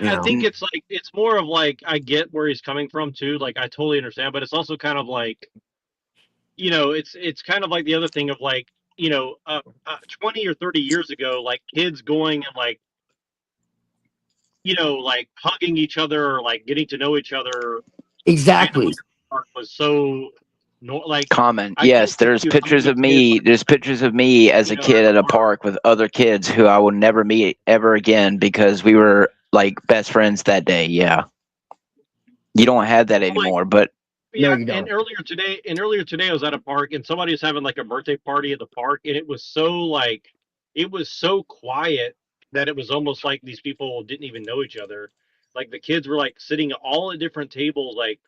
you I know. think it's like it's more of like I get where he's coming from too. Like I totally understand, but it's also kind of like it's kind of like the other thing of like 20 or 30 years ago, like kids going and like like hugging each other or like getting to know each other randomly Exactly. was so no like Common. I Yes, can't see there's you pictures hugging a of kid me. like There's pictures of me as a at kid the at a park. park with other kids who I will never meet ever again because we were like best friends that day. Yeah. You don't have that Like anymore, but No, yeah, you and don't. earlier today I was at a park and somebody was having like a birthday party at the park and it was so quiet that it was almost like these people didn't even know each other. Like the kids were like sitting all at different tables, like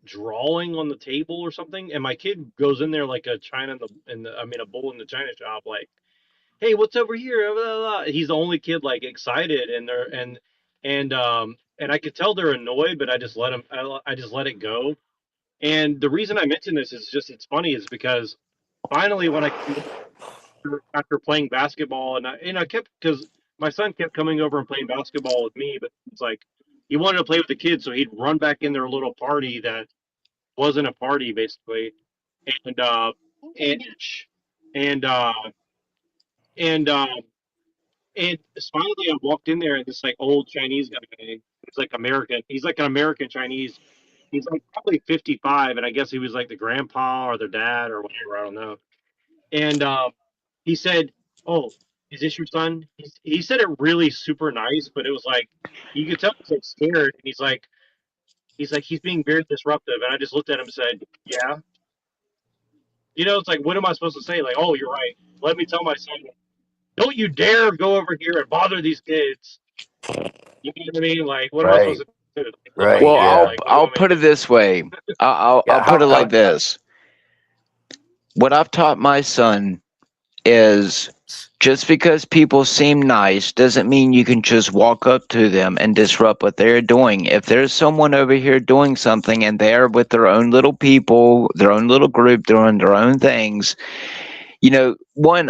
drawing on the table or something. And my kid goes in there like a china I mean a bull in the china shop, like, hey, what's over here? Blah, blah, blah. He's the only kid like excited and I could tell they're annoyed, but I just let it go. And the reason I mention this is just it's funny is because finally when I came over after playing basketball and I kept because my son kept coming over and playing basketball with me, but it's like he wanted to play with the kids, so he'd run back in their little party that wasn't a party basically, and and and uh and and finally I walked in there and this like old Chinese guy, he's like American, he's like an American Chinese. He's like probably 55, and I guess he was like the grandpa or the dad or whatever. I don't know. And he said, "Oh, is this your son?" He said it really super nice, but it was like you could tell he's like scared. And he's being very disruptive. And I just looked at him and said, "Yeah." It's like, what am I supposed to say? Like, "Oh, you're right. Let me tell my son, don't you dare go over here and bother these kids." You know what I mean? Like, what am I supposed Right. to do? Like, tell my Right. well, kid? Yeah. Like, what do you I'll want me to put it do? this way. I'll Yeah. put it like How this. What I've taught my son is just because people seem nice doesn't mean you can just walk up to them and disrupt what they're doing. If there's someone over here doing something and they're with their own little people, their own little group, doing their own things,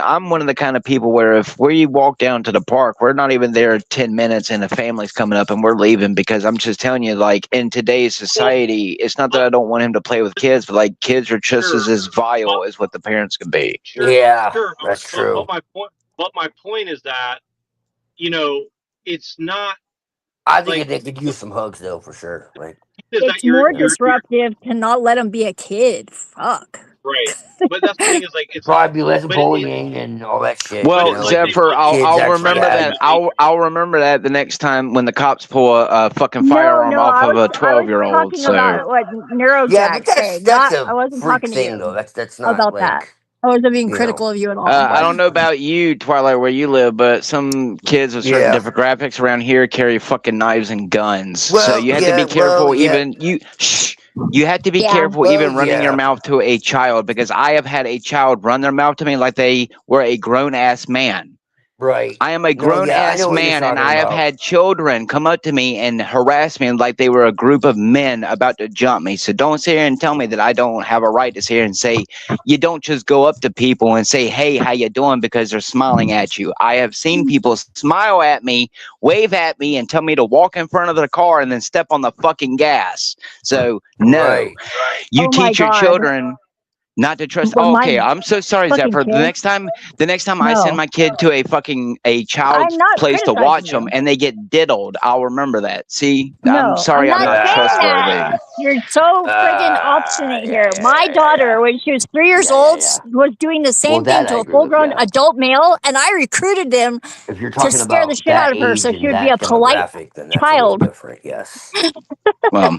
I'm one of the kind of people where if we walk down to the park, we're not even there 10 minutes and the family's coming up and we're leaving because I'm just telling you, like, in today's Well, society, it's not that but I don't want him to play with kids, but like kids are just sure, as but vile as what the parents can be. sure, Yeah, sure. that's But true. my point is that you know it's not I think like they could the use some hugs though, for sure. Like, point is that It's more yeah, you're disruptive to not let him be a kid. Fuck. right. But that's the thing is like it's probably be less but it bullying and all that shit. but You Well, it's know, like they 'cause Zephyr, want I'll kids I'll actually remember right. have. that. I'll remember that the next time when the cops pull a fucking No, firearm no, off I of was a I was 12-year-old. talking So, about what Yeah, but Neurojack said. that's Not a I wasn't freak talking to thing you though. That's not about that. like I wasn't being you know critical of you at all. I like don't know about you, Twilight, where you live, but some kids with certain yeah. demographics around here carry fucking knives and guns. So Well, you have to yeah. be Well, careful. yeah. Even you have to be Yeah. careful Well, even running your yeah. mouth to a child because I have had a child run their mouth to me like they were a grown ass man. Right. I am a No, grown yeah. I ass know what you're man, and talking I have about. had children come up to me and harass me like they were a group of men about to jump me. So don't sit here and tell me that I don't have a right to sit here and say you don't just go up to people and say, "Hey, how you doing?" because they're smiling at you. I have seen people smile at me, wave at me, and tell me to walk in front of the car and then step on the fucking gas. So no, Right. you Oh my teach your god. children not to trust. Well, Oh, my okay, I'm so sorry, fucking Zephyr. kid. The next time I send No, my kid to a I'm child's not place to criticizing watch them you. and they get diddled, I'll remember that. See, I'm No, I'm sorry, I'm not not saying that. trustworthy. You're so friggin' obstinate here. My daughter, when she was 3 years old, was doing the same thing that to I a agree with, full-grown yeah. adult male, and I recruited him If you're to talking scare the about shit that out of her age so she and would be a that polite demographic, then that's a little child. different. Yes. Well,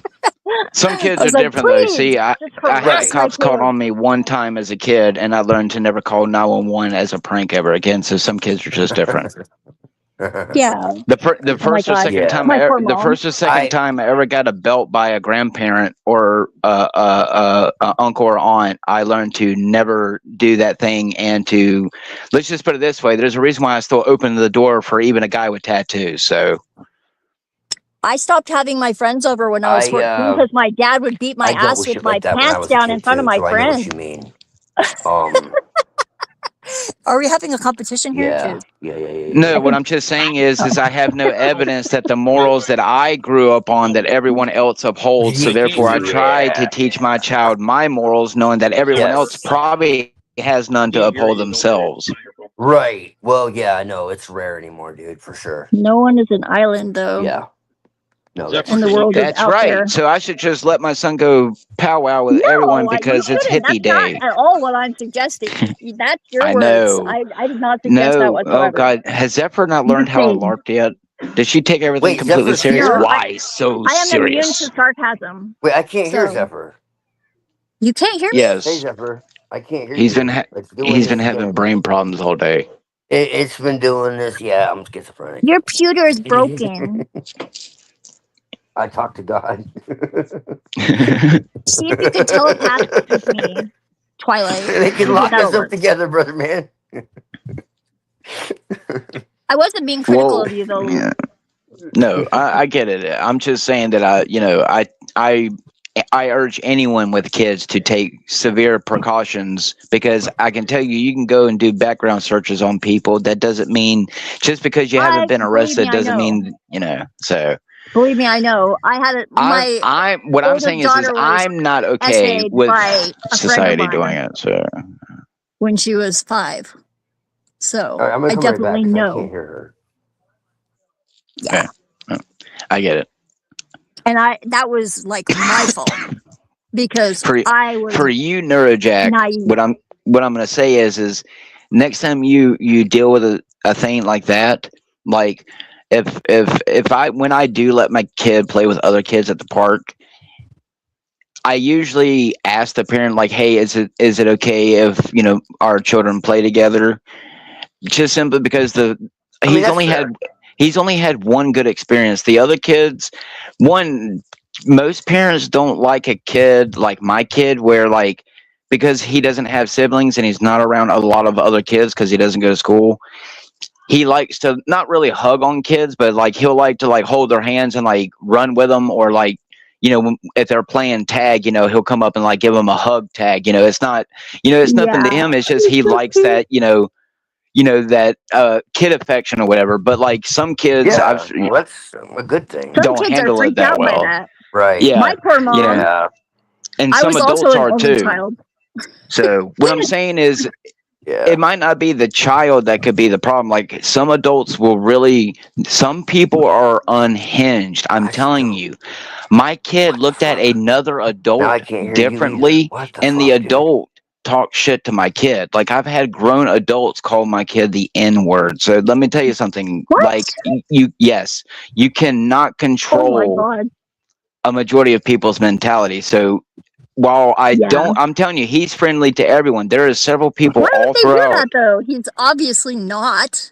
some kids I are was like, different though. please, See, I just had harass the my cops called kid. on me one time as a kid, and I learned to never call 911 as a prank ever again. So some kids are just different. Yeah. The Oh my first or God. second Yeah. time My poor the mom. first or second time I ever got a belt by a grandparent or uncle or aunt, I learned to never do that thing, and to, let's just put it this way: there's a reason why I still open the door for even a guy with tattoos. So I stopped having my friends over when I was 14 because my dad would beat my I dealt ass with with shit my like that when I pants was a down in kid front of too, my so I know what friends. you mean. Are we having a competition here? Yeah. 'Cause no, I what think I'm just saying is I have no evidence that the morals that I grew up on that everyone else upholds. So therefore, I try to teach my child my morals, knowing that everyone else Yes. probably has none to uphold themselves. Right. Well, yeah, I know it's rare anymore, dude, for sure. no one is an island, though. Yeah. No, that's And the true. world is That's out right. there. So I should just let my son go powwow with everyone No, because you it's shouldn't. hippie That's day. not at all what I'm suggesting. That's your I words. know. I did not suggest that No. Oh whatsoever. God, has Zephyr not I'm learned just how to saying. LARP yet? Does she take everything Wait, completely Zephyr's serious? here? No, Why so I am immune serious? to sarcasm. Wait, I can't hear So Zephyr. you can't hear me? Hey, Yes, Zephyr, I can't hear he's been you. It's doing he's been this having again. brain problems all day. It's been doing this. Yeah, I'm schizophrenic. Your pewter is broken. I talk to God. See if you can telepath with me, Twilight. They can See if lock us that'll up work. together, brother man. I wasn't being critical Whoa. of you though. Yeah. No, I get it. I'm just saying that I urge anyone with kids to take severe precautions, because I can tell you, you can go and do background searches on people. That doesn't mean just because you haven't been Believe me, arrested I doesn't know. mean, so. Believe me, I know. I had it. My What I'm oldest saying is daughter was I'm not okay essayed with by a friend of society doing mine it. So when she was 5. So All right, I'm gonna I come right back definitely 'cause I know. can't hear her. Yeah. I get it. And that was like my fault because I was For you, Neurojack, naive. what I'm gonna say is next time you deal with a thing like that, like if I when I do let my kid play with other kids at the park, I usually ask the parent, like, hey, is it okay if our children play together? Just simply because he's that's only fair. had one good experience. The other kids, most parents don't like a kid like my kid, where like, because he doesn't have siblings and he's not around a lot of other kids because he doesn't go to school, he likes to not really hug on kids, but like he'll like to like hold their hands and like run with them, or like if they're playing tag, he'll come up and like give them a hug tag. It's not, it's nothing to Yeah. him. It's just he likes that, that kid affection or whatever. But like some kids, Yeah, well, that's a good thing. Some don't kids are handle it freaked that out by well. that. Right. Yeah, My poor mom. Yeah. and I some was also adults an are only too. child. So what I'm saying is, Yeah. it might not be the child that could be the problem. Like some adults some people are unhinged. I'm telling you, my kid looked at another Now adult I can't hear differently, you either. What the and fuck, the dude? adult talked shit to my kid. Like I've had grown adults call my kid the N word. So let me tell you something. What? Like yes, you cannot Oh my control God. a majority of people's mentality. So while Yeah. I'm telling you, he's friendly to everyone. There are several people Why all would they do throughout. that though? He's obviously not.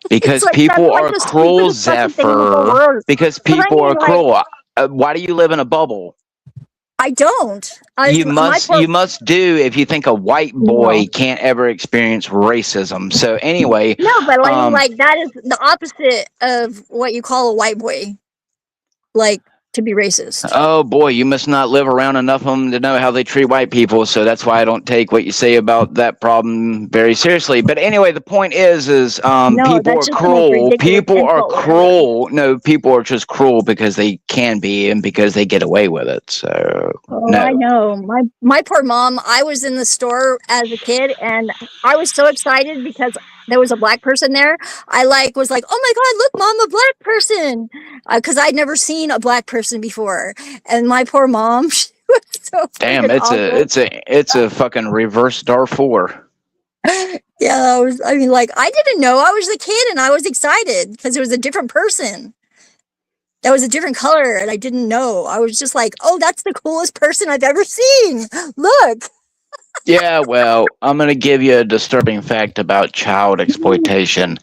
Because It's like, people that's like are the cruel, stupidest fucking thing in the whole Zephyr. world. Because 'Cause I people mean, are like, cruel. Why do you live in a bubble? I don't. You My poor must do if you think a white boy no. can't ever experience racism. So anyway, No, but I mean, like, that is the opposite of what you call a white boy. Like, to be racist. oh boy, you must not live around enough of them to know how they treat white people. So that's why I don't take what you say about that problem very seriously. But anyway, the point is No, people that's are just the most cruel. ridiculous People are insult ever. cruel. No, people are just cruel because they can be and because they get away with it. So Oh, no. I know. My poor mom, I was in the store as a kid and I was so excited because there was a black person there, I was like, oh my god, look, mom, a black person, because I'd never seen a black person before, and my poor mom, she was so Damn, freaking awkward. it's a fucking reverse Darfur. Yeah, I didn't know. I was a kid and I was excited because it was a different person. That was a different color and I didn't know. I was just like, oh, that's the coolest person I've ever seen. Look. Yeah, well, I'm going to give you a disturbing fact about child exploitation.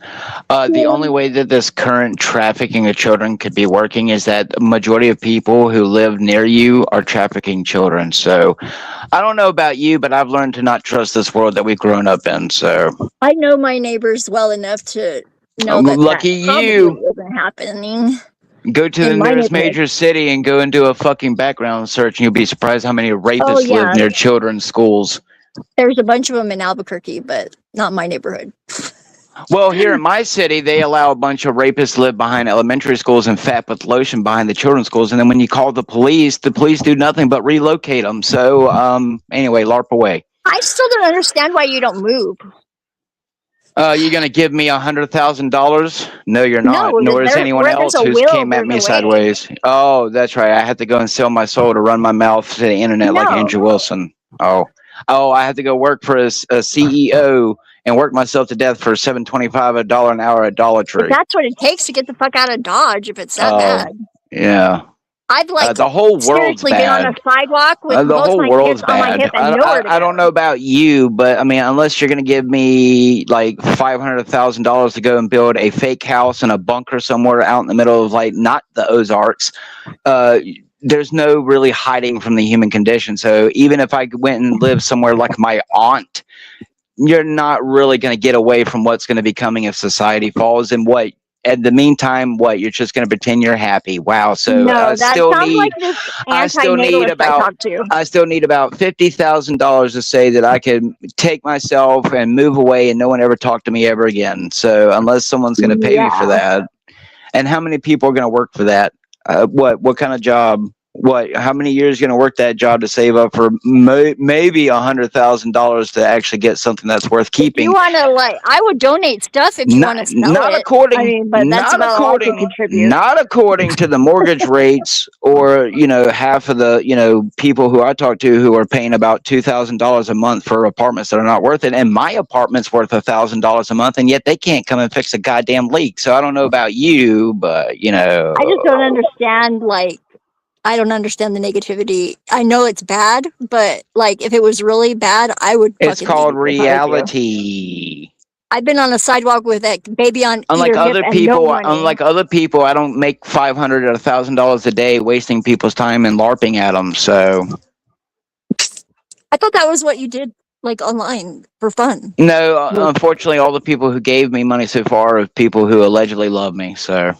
The only way that this current trafficking of children could be working is that the majority of people who live near you are trafficking children. So I don't know about you, but I've learned to not trust this world that we've grown up in. So I know my neighbors well enough to know that lucky probably you. isn't happening. Go to the in my nearest neighborhood. major city and go and do a fucking background search, and you'll be surprised how many rapists yeah. live near children's schools. There's a bunch of them in Albuquerque, but not my neighborhood. Well, here in my city, they allow a bunch of rapists to live behind elementary schools and fat with lotion behind the children's schools. And then when you call the police do nothing but relocate them. So, anyway, LARP away. I still don't understand why you don't move. You're going to give me $100,000? No, you're not. No, Nor is anyone where there's else a who will, came at there's a me way. sideways. Oh, that's right. I had to go and sell my soul to run my mouth to the internet like No. Andrew Wilson. Oh, I had to go work for a CEO and work myself to death for $7.25 an hour at Dollar Tree. If that's what it takes to get the fuck out of Dodge, if it's that bad. Yeah. I've the whole world's seriously been on bad. a sidewalk with The both whole my world's kids on my bad. hip and nowhere to I go. don't know about you, but I mean, unless you're going to give me like $500,000 to go and build a fake house in a bunker somewhere out in the middle of like not the Ozarks, there's no really hiding from the human condition. So even if I went and lived somewhere like my aunt, you're not really going to get away from what's going to be coming if society falls. And what, in the meantime, what, you're just going to pretend you're happy. Wow. So no, I that still sounds need, like this I still need anti-natalist I about, talked to. I still need about $50,000 to say that I could take myself and move away and no one ever talk to me ever again. So unless someone's going to pay me for that, and how many people are going to work for that? What kind of job? How many years going to work that job to save up for maybe $100,000 to actually get something that's worth keeping? If you want to, I would donate stuff if you want to sell not it. according, but that's not about all I according, can contribute. not according to the mortgage rates, or half of the people who I talk to who are paying about $2,000 a month for apartments that are not worth it, and my apartment's worth $1,000 a month, and yet they can't come and fix a goddamn leak. So I don't know about you, but I just don't understand. I don't understand the negativity. I know it's bad, but if it was really bad, I would. It's called leave reality. I've been on a sidewalk with that baby on Unlike either other hip people, and no money. I don't make $500 or $1,000 a day wasting people's time and LARPing at them. So I thought that was what you did, online for fun. No, unfortunately, all the people who gave me money so far are people who allegedly love me. So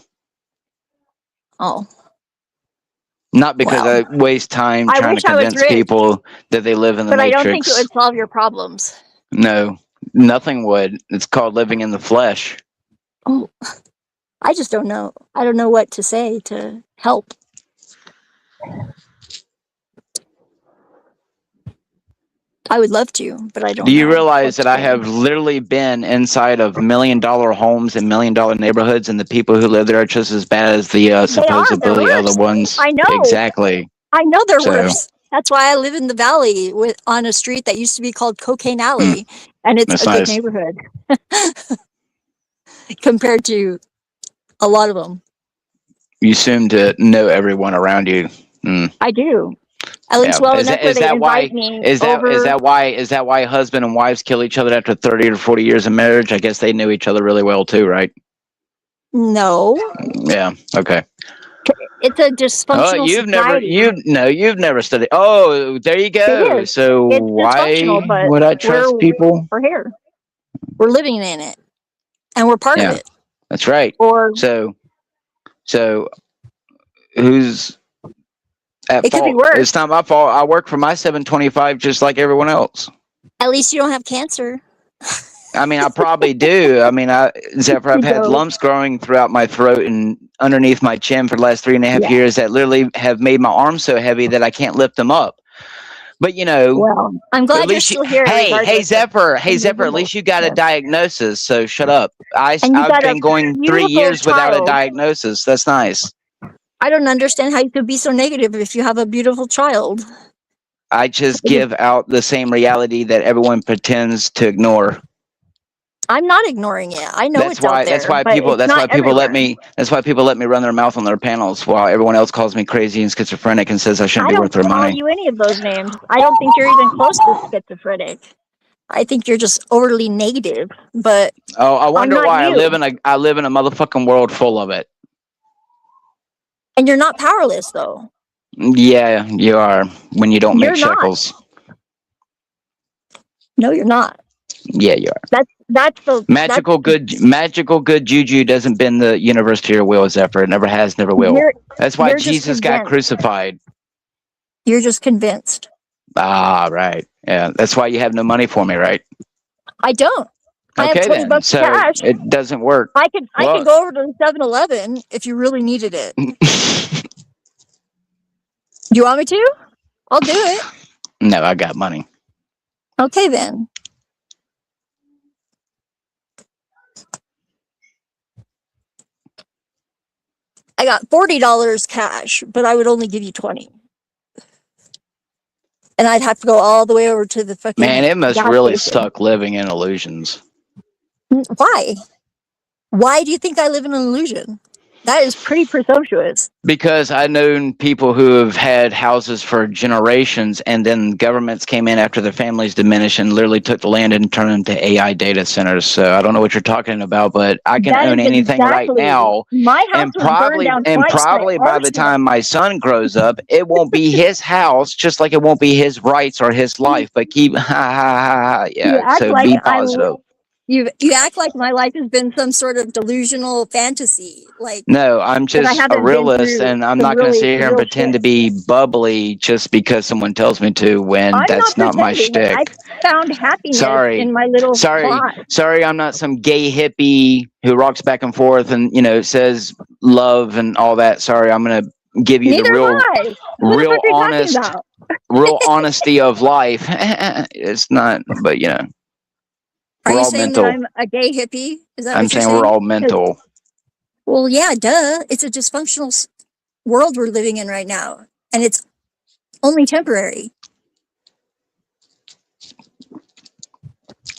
not because I waste time trying to convince people that they live in the Matrix. But I don't think it would solve your problems. No, nothing would. It's called living in the flesh. Oh, I just don't know. I don't know what to say to help. I would love to, but I don't. Do you realize that I have literally been inside of $1 million homes and $1 million neighborhoods, and the people who live there are just as bad as the supposedly other ones? I know. Exactly. I know they're worse. That's why I live in the valley on a street that used to be called Cocaine Alley, and it's a good neighborhood compared to a lot of them. You seem to know everyone around you. I do. At least well enough where they invite me over. Is that why husband and wives kill each other after 30 or 40 years of marriage? I guess they knew each other really well too, right? No. Yeah. Okay. It's a dysfunctional society. You've never studied. Oh, there you go. It is. So it's why would I trust people? We're here. We're living in it, and we're part of it. That's right. So who's at fault? Could be worse. It's not my fault. I work for my $7.25 just like everyone else. At least you don't have cancer. I mean, I probably do. I mean, Zephyr, I've had lumps growing throughout my throat and underneath my chin for the last 3.5 years that literally have made my arms so heavy that I can't lift them up. But you know, Well, I'm at glad you're least you, still here. hey Regardless of Zephyr, hey any Zephyr, at result. least you got a Yes. diagnosis. So shut up. And you I've got a been going 3 beautiful years without a child. diagnosis. That's nice. I don't understand how you could be so negative if you have a beautiful child. I just give out the same reality that everyone pretends to ignore. I'm not ignoring it. I know That's it's out why. there, That's why but people. it's That's not why people let everywhere. me. That's why people let me run their mouth on their panels, while everyone else calls me crazy and schizophrenic and says I shouldn't I be don't worth their call money. you any of those names. I don't think you're even close to schizophrenic. I think you're just overly negative, but Oh, I I'm wonder not why I you. live in a motherfucking world full of it. And you're not powerless, though. Yeah, you are when you don't You're make not. shekels. No, you're not. Yeah, you are. That's the Magical good juju doesn't bend the universe to your will, Zephyr. It never has, never will. That's why you're just Jesus got convinced. crucified. You're just convinced. Ah, right. Yeah, that's why you have no money for me, right? I don't. I have Okay, $20 then. So cash. it doesn't work. I could go over to the 7-Eleven if you really needed it. Do you want me to? I'll do it. No, I got money. Okay, then. I got $40 cash, but I would only give you 20. And I'd have to go all the way over to the fucking Man, it must gas really station. suck living in illusions. Why? Why do you think I live in an illusion? That is pretty presumptuous. Because I've known people who have had houses for generations, and then governments came in after their families diminished and literally took the land and turned it into AI data centers. So I don't know what you're talking about, but I can That own is anything right exactly. now. My house And was burned down twice by by the arson. time my son grows up, it won't be his house, just like it won't be his rights or his life. But keep You act so like be positive. You act like my life has been some sort of delusional fantasy. Like, No, I'm that I just a haven't been realist, through and I'm some not going to really sit here and real pretend to shit. be bubbly just because someone tells me to. When I'm that's not not my pretending. I shtick. found happiness Sorry, in my little plot. sorry. I'm not some gay hippie who rocks back and forth and says love and all that. Sorry, I'm going to give you the Neither am I. Who the fuck are you talking about? real honesty of life. It's not, but Are we're you all saying that mental. I'm a gay hippie? Is that I'm what you're saying saying? we're all mental. Well, yeah, duh. It's a dysfunctional world we're living in right now, and it's only temporary.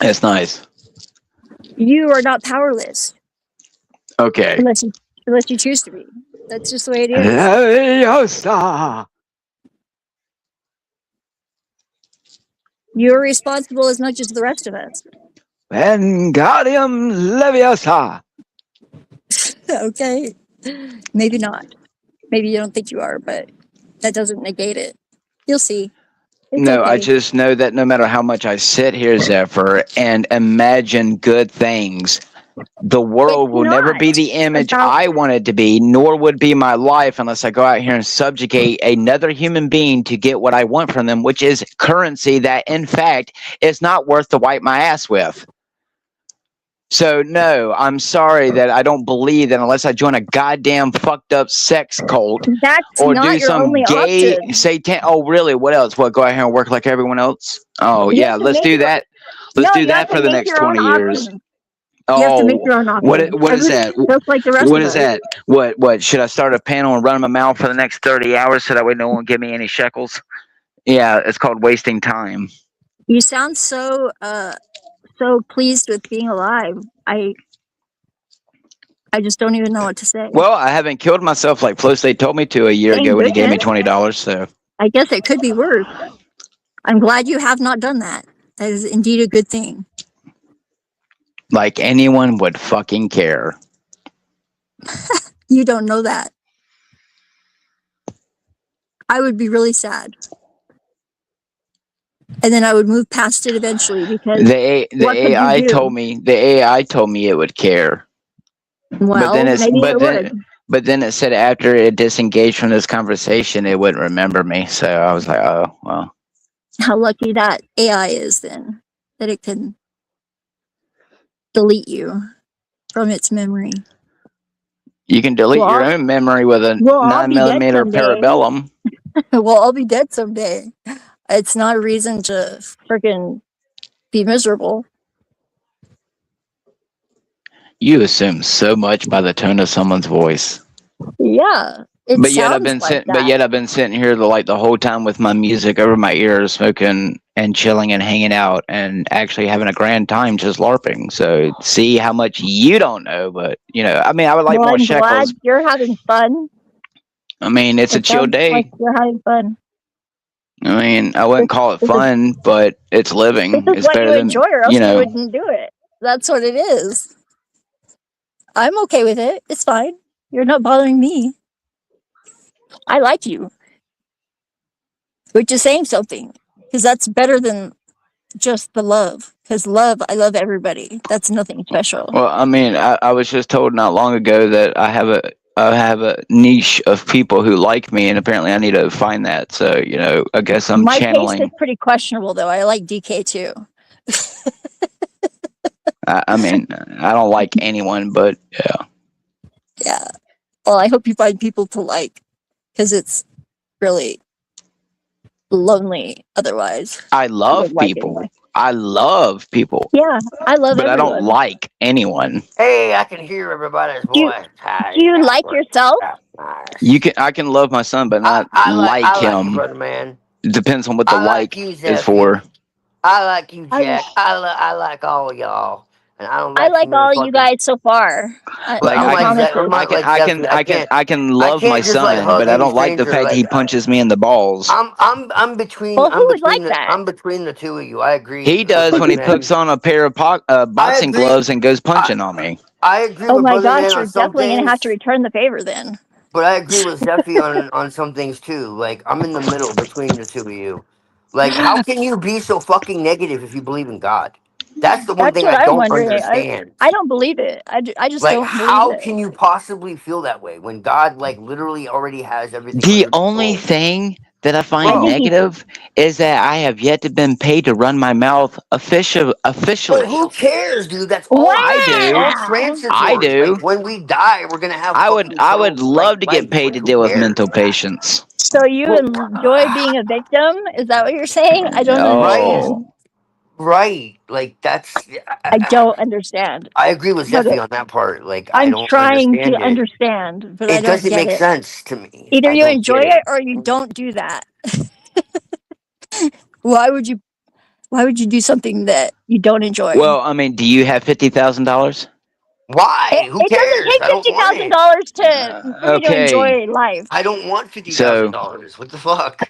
It's nice. You are not powerless Okay. unless you choose to be. That's just the way it is. Leviosa. You're responsible as much as the rest of us. Wingardium Leviosa. Okay. Maybe not. Maybe you don't think you are, but that doesn't negate it. You'll see. It's No, I okay. just know that no matter how much I sit here, Zephyr, and imagine good things, the world will never be the image I want it to be, nor would be my life unless I go out here and subjugate another human being to get what I want from them, which is currency that, in fact, is not worth to wipe my ass with. So, no, I'm sorry that I don't believe that unless I join a goddamn fucked up sex cult That's or not do your some only gay option. satan. Oh, really? What else? What, go out here and work like everyone else? Oh, You yeah, have to let's make do your- that. Let's No, do you have that to for the make next your own 20 years. options. You have to make your own options. What is that? Just like the rest What of is us. that? What should I start a panel and run my mouth for the next 30 hours so that way no one will give me any shekels? Yeah, it's called wasting time. You sound so pleased with being alive. I just don't even know what to say. Well, I haven't killed myself like Flow State told me to a year Thank ago when he gave me goodness. $20. So I guess it could be worse. I'm glad you have not done that. That is indeed a good thing. like anyone would fucking care. You don't know that. I would be really sad. And then I would move past it eventually because The what could you AI do? told me it would care. Well, maybe it would. But then it said after it disengaged from this conversation, it wouldn't remember me. So I was like, oh well. How lucky that AI is then that it can delete you from its memory. You can delete your own memory with a I'll be dead 9mm someday. Parabellum. Well, I'll be dead someday. It's not a reason to freaking be miserable. You assume so much by the tone of someone's voice. Yeah, it But yet sounds like that. but yet I've been sitting here the whole time with my music over my ears, smoking and chilling and hanging out and actually having a grand time just LARPing. So see how much you don't know, but I mean, I would like Well, more I'm glad shekels. you're having fun. I mean, it's a It chill sounds day. like you're having fun. I mean, I wouldn't call it This is- fun, but it's living. This is It's what better you than enjoy, or else you wouldn't do it. That's what it is. I'm okay with it. It's fine. You're not bothering me. I like you, which is saying something, because that's better than just the love. Because I love everybody. That's nothing special. Well, I mean, I was just told not long ago that I have a niche of people who like me, and apparently I need to find that. So I guess I'm My channeling. taste is pretty questionable, though. I like DK too. I mean, I don't like anyone, but yeah. Yeah. Well, I hope you find people to like, because it's really lonely otherwise. I love like people. anyone. I love people, Yeah, I love but I everyone. don't like anyone. Hey, I can hear everybody's Do you- voice. Hi, Do you like Albert. yourself? Nice. I can love my son, but not I like him. you, brother man. It depends on what the I like you, is Zephy. for. I like you, I- Jack. I like all y'all, and I don't I like like all you guys so far. Like I'm I can, like, I'm I not can, like I Zephy. can, I can, I can love can't my just, like, son, hug but I any don't like the stranger, fact that he like, punches me in the balls. I'm between. Well, who I'm would like between that? I'm between the two of you. I agree. He does when he puts on a pair of boxing agree. gloves and goes punching on me. I agree Oh with my Brother Man gosh, on you're some definitely going to have things, to return the favor then. but I agree with Zephy on some things too. Like, I'm in the middle between the two of you. Like, how can you be so fucking negative if you believe in God? That's the one That's thing what I I'm don't wondering. understand. I don't believe it. I just Like, don't believe how it. can you possibly feel that way when God, like, literally already has everything The under only control? thing that I I find think negative is that I have yet to been paid to run my mouth officially. But who cares, dude? That's Wow! all. I It's do. all I transitory. do. Like, when we die, we're gonna have I fucking would eternal, like, love to get life. paid Like, to who deal with cares? mental patients. So you Well, enjoy being a victim? Is that what you're saying? I don't understand. right. Like, that's. I don't understand. I agree with But Zephy on that part. Like, I I'm don't trying to understand it. understand, but I It don't doesn't get make it. sense to me. Either I you don't enjoy get it or you don't do that. Why would you do something that you don't enjoy? Well, I mean, do you have $50,000? Why? Who It doesn't cares? take I don't want it. $50,000 for me to Okay, enjoy life. I don't want so $50,000. What the fuck?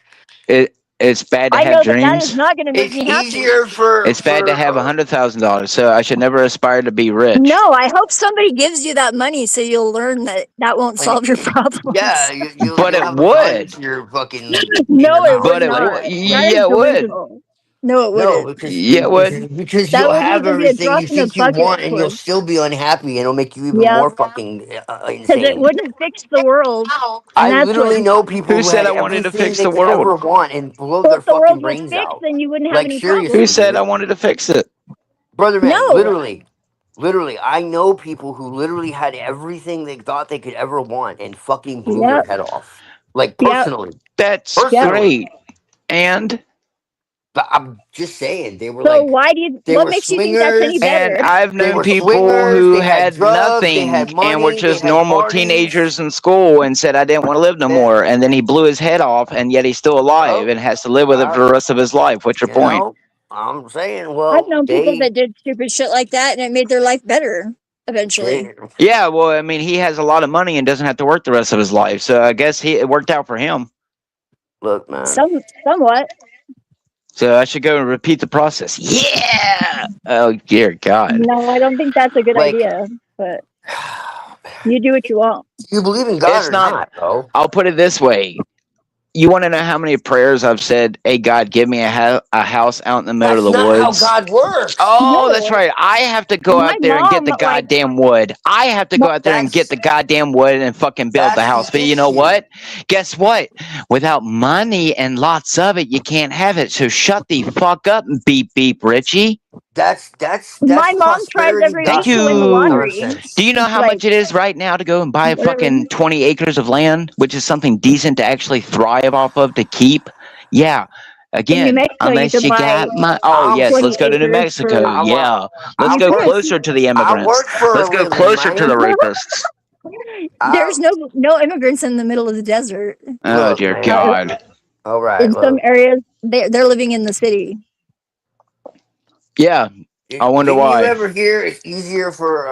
it's bad to I have know that is dreams. not going to make It's me happy. easier for It's bad to have $100,000. So I should never aspire to be rich. No, I hope somebody gives you that money so you'll learn that won't solve your problems. Yeah, But you'll it have a gun would. to your fucking in No, your it mouth. would But it not. would. That Yeah, is it would. delusional. No, it No, wouldn't. Yeah, it would. because That you'll wouldn't have even be a everything drop you in the think you bucket. want, and you'll still be unhappy, and it'll make you even Yeah, more fucking because it insane. wouldn't fix the world, and I that's what. literally know people Who who said had I wanted to everything fix they the could ever world? want and blow So their if the fucking world was brains fixed, out. then you wouldn't have Like, any seriously, Who problems. said I dude. wanted to fix it? Brother man, No. literally, I know people who literally had everything they thought they could ever want and fucking blew their Yep. head off. Like, Yep. personally. That's Yep. great. And But I'm just saying, they were So like, why do you? they What were makes you think that's any swingers. and better? I've They known were people swingers. who They had had drugs. They nothing had and were money. They just had normal parties. teenagers in school and said I didn't want to live no more. And then he blew his head off, and yet he's still alive Well, and has to live with it for the rest of his life. What's your you point? know, I'm saying, I've well, known people that did stupid shit like that, and it made their life better eventually. Yeah, well, I mean, he has a lot of money and doesn't have to work the rest of his life, so I guess it worked out for him. Look, man. Somewhat. So I should go and repeat the process. Yeah. Oh dear God. No, I don't think that's a good Like- idea. But you do what you want. You believe in God It's or not- not, bro? I'll put it this way. You want to know how many prayers I've said, hey, God, give me a house out in the middle That's of the not woods? how God works. Oh, No. that's right. I have to go My out there and get the mom, like- goddamn wood. I have to go out there and That's- get the goddamn wood and fucking build the that's house. the But you know issue. what? Guess what? Without money and lots of it, you can't have it. So shut the fuck up, beep beep, Richie. That's My mom tries prosperity every week Thank to win the you. lottery. nonsense. Do you know how Like- much it is right now to go and buy Whatever. fucking 20 acres of land, which is something decent to actually thrive off of to keep? Yeah. Again, Mexico, you unless could you buy got my. Oh, I'm, yes, 20 let's go to New acres for. Mexico. I want, Yeah. Let's I You go work, could. closer to the I immigrants. work for Let's a go living, closer to the man. rapists. There's no immigrants in the middle of the desert. Oh, Look, dear man. God. All right, In some look. areas, they're living in the city. Yeah. I wonder Didn't you why. ever hear it's easier for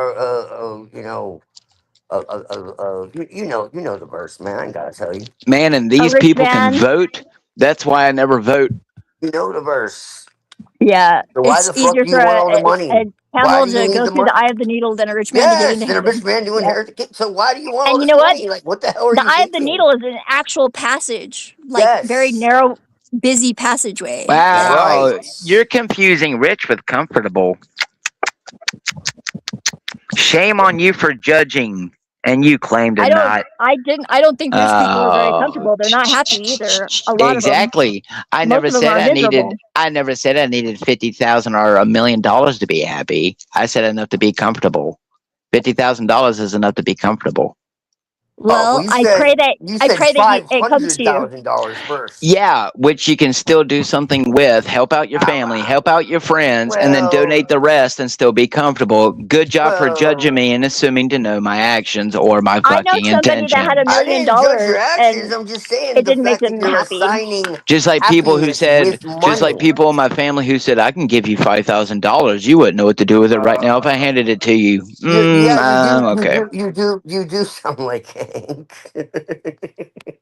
you know the verse, man. I ain't gotta tell you. Man, and A these rich people can man. vote. That's why I never vote. You know the verse. Yeah, So why it's the fuck easier do for you want all the money? a Why camel do you to need go the through money? the eye of the needle than a rich man to get Yes, into and a rich heaven. man to Yeah. inherit the. So why do you want all And you this know what? money? Like, what the hell are The you eye of the thinking? needle is an actual passage, like very Yes, narrow, busy passageway. Yeah. Wow. right. You're confusing rich with comfortable. Shame on you for judging. And you claim to not. I don't think rich people are very Oh, comfortable. They're not happy either. A lot of them. exactly. I Most never of them said are I needed. miserable. I never said I needed 50,000 or $1,000,000 to be happy. I said enough to be comfortable. $50,000 is enough to be comfortable. Oh well, Well, I pray that you said it comes to you. $500,000 first. Yeah, which you can still do something with. Help out your family, help out your friends, and then donate the rest and still be comfortable. Good job for judging me and assuming to know my actions or my I know fucking somebody that had intentions. $1 I million didn't judge your actions. and I'm just saying it the didn't make fact that them you're happy. assigning Just like people who happiness said, with just like money. people in my family who said, I can give you $5,000. You wouldn't know what to do with it right now if I handed it to you. Okay. You do sound like Hank.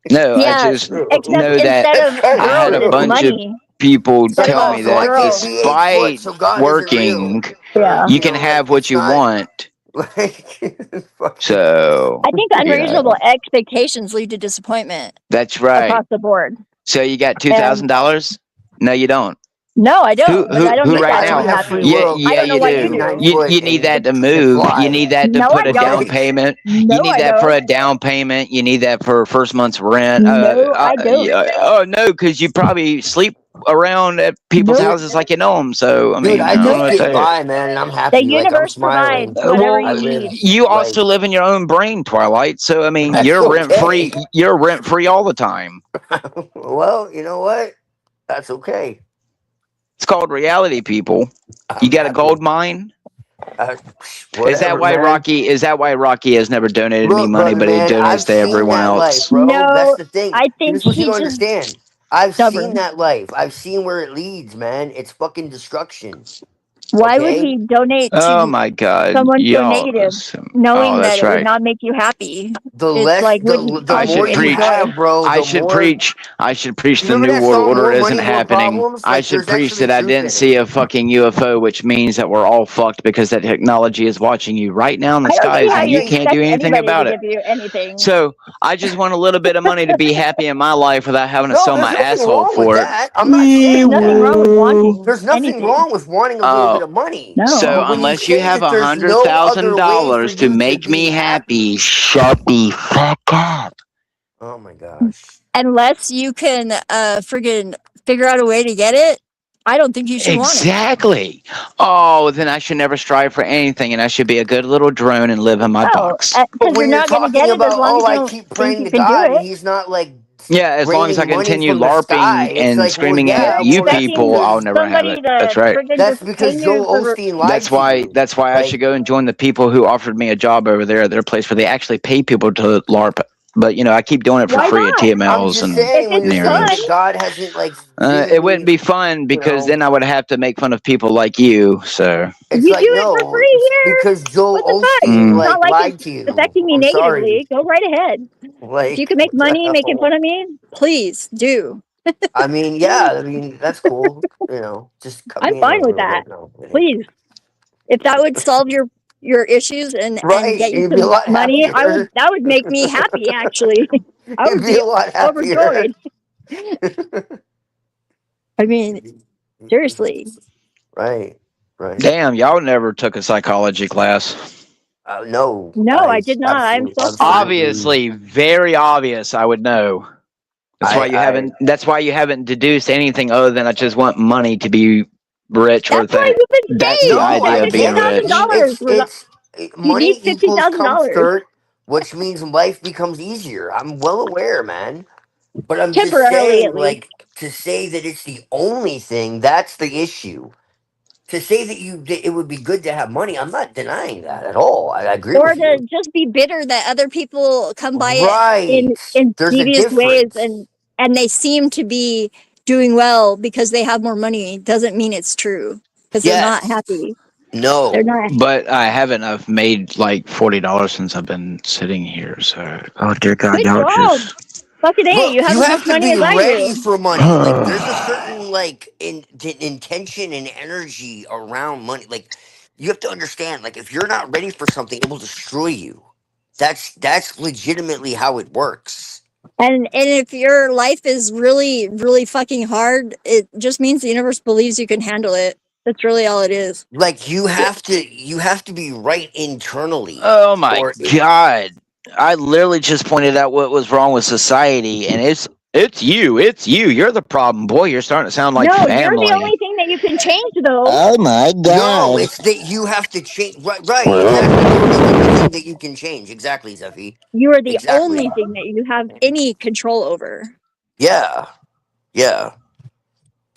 No, I Yeah, just except know that instead That's of kind of I had girls, a it's true. bunch of money. people Instead of Like, tell all me also, I that can't girls. be 8 foot, despite so God isn't real. working, Yeah. you can have what it's you not want. like fucking. So, I think you know, unreasonable expectations lead to disappointment that's right. across the board. So you got And $2,000? No, you don't. no, I Who don't. But I don't who need right that I to now? don't be have free happy. Yeah, will I yeah, don't know you what to you be do. nine do. foot You need that to and move. You fly. need that to No, put I a down don't. payment. You No, need I that for don't. a down payment. You need that for first month's rent. No, I don't. Oh no, because you probably sleep around at people's Nope. houses like you know them. So I Dude, mean, I I don't know just what to Nope. tell get you. by, man, and I'm The happy. Like, I'm universe provides smiling. whatever Well, I you live need. you like also live in your own brain, Twilight. So I mean, that's you're rent free. okay. You're rent free all the time. Well, you know what? That's okay. It's called reality, people. You I'm got a happy. gold mine? Uh, Is that whatever, why man. Rocky? Is that why Rocky has never donated me Look, money, brother, but he man, I've donates to seen everyone that life, else? bro. That's No, the thing. I think Here's what you he's don't just understand. I've seen stubborn. that life. I've seen where it leads, man. It's fucking destruction. Why would Okay? he donate Oh to my God, someone so y'all! negative, Oh, knowing that that's it would right. not make you happy? The It's less, like wouldn't the I cause you more should you any preach. joy. have, bro, I the should more. preach. I should preach You the remember new that world song, order More isn't Money, More happening. Problems? I Like, should there's preach actually that I truth didn't in it. see a fucking UFO, which means that we're all fucked because that technology is watching you right now in the I don't see skies how and you you can't do expect anything anybody to about it. give you anything. So I just want a little bit of money to be happy in my life without having to No, sell there's my nothing asshole wrong with for it. that. I'm not saying There's nothing that. wrong with wanting There's nothing anything. wrong with wanting a little bit Oh, of money. so No. But when you unless you say have that there's no other way for $100,000 to you to make be me happy, happy, shut the fuck up. oh my gosh. Unless you can friggin' figure out a way to get it, I don't think you should want it. Exactly. Oh, then I should never strive for anything, and I should be a good little drone and live in my Oh, box. But because you're when you're not going to talking get it as about, long as oh, you I don't keep think praying you to can do God and it. he's not like Yeah, as long as I raining money continue from the sky, LARPing it's and like, well, screaming You're at yeah, you well, that's expecting people, I'll because never have somebody it. to That's right. friggin' just pay you Joel for. Osteen lied to you. That's why I should Like, go and join the people who offered me a job over there at their place where they actually pay people to LARP. But you know, I keep doing it for Why free at not? I'm TMLs just and If saying, when you're it's saying fun, nearings. that God hasn't like given It wouldn't me, be fun you because know, then I would have to make fun of people like you. So, it's you do like, it for no, free it's here. because Joel What the fuck? Osteen It's mm, not like like it's lied to you. affecting me I'm sorry. negatively. Go right ahead. If you Like, can make what the money making hell? fun of me, please do. I mean, yeah, I mean, that's cool. You know, just cut I'm me in a fine with little that. bit. No, I'm kidding. Please. If that would solve your issues and Right, get you you'd be a some lot money, happier. that would make me happy actually. I You'd would be be a lot happier. overjoyed. I mean, seriously. Right, right. damn, y'all never took a psychology class. No, No, I I did not. I'm so sorry. absolutely. Obviously, very obvious. I would know. That's why you I haven't. That's why you haven't deduced anything other than I just want money to be rich or That's why think. you've been That's the saved. You no, need idea I of fifty being get it. I thousand rich. mean, dollars. You money need equals $50,000. comfort, which means life becomes easier. I'm well aware, man. But I'm just temporarily at saying, least. like, to say that it's the only thing, that's the issue. To say that it would be good to have money, I'm not denying that at all. I agree Or with to you. just be bitter that other people come by it Right. in There's a devious ways difference. and they seem to be doing well because they have more money doesn't mean it's true because they're not Yes. happy. They're No. not. But I haven't. I've made like $40 since I've been sitting here. So, oh dear God, Good y'all job. just. Fucking A, you Look, have you as much have to money be as I ready do. for money. Like, there's a certain like intention and energy around money. Like, you have to understand. Like, if you're not ready for something, it will destroy you. That's legitimately how it works. And if your life is really, really fucking hard, it just means the universe believes you can handle it. That's really all it is. Like, you have to be right internally, Oh my or God! I literally just pointed out what was wrong with society, and it's you. It's you. You're the problem, boy. You're starting to sound like No, you're the family. only thing that you can change though. Oh my no, God! it's that you have to change. Right, right, exactly. You're the only thing that you can change. Exactly, Zeffy. You are the Exactly. only thing that you have any control over. Yeah, yeah.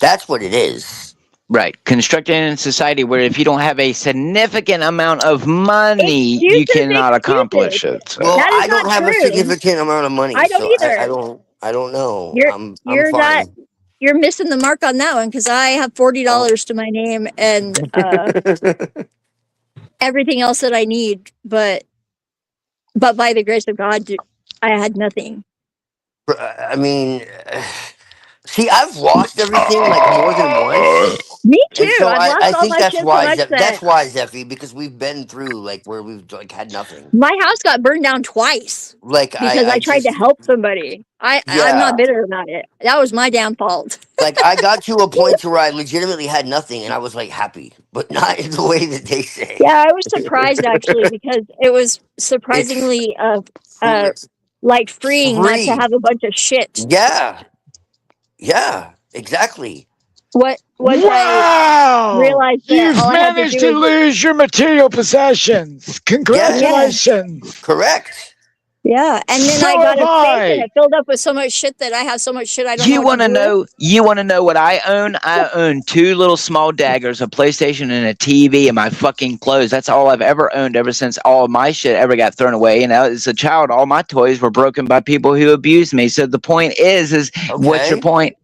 That's what it is. Right, constructed in a society where if you don't have a significant amount of money, you Excuses, cannot excuses. accomplish it. So. Well, That is I not don't have a true. significant amount of money, I don't so I either. don't I don't know. You're I'm you're not fine. you're missing the mark on that one because I have Oh. $40 to my name and everything else that I need, but by the grace of God, I had nothing. I mean, see, I've lost everything like more than once, Me and too. so I've I lost I all think my shit so much that That's why Zeffy, because we've been through like where we've like had nothing. my house got burned down twice Like because I I tried to just help somebody. I'm not yeah. bitter about it. That was my damn fault. Like I got to a point to where I legitimately had nothing, and I was like happy, but not in the way that they say. Yeah, I was surprised actually because it was It's surprisingly free. like freeing not to Free. have a bunch of shit. Yeah, yeah, exactly. What once I Wow! realized that You've all I had to managed do to was lose your material possessions. Yes, yeah, Congratulations. correct. yeah. And then I So got have a space and I. it filled up with so much shit that I have so much shit I don't know You what to want to do with. know? You want to know what I own? I own two little small daggers, a PlayStation, and a TV, and my fucking clothes. That's all I've ever owned ever since all of my shit ever got thrown away. And as a child, all my toys were broken by people who abused me. So the point is what's your Okay. point?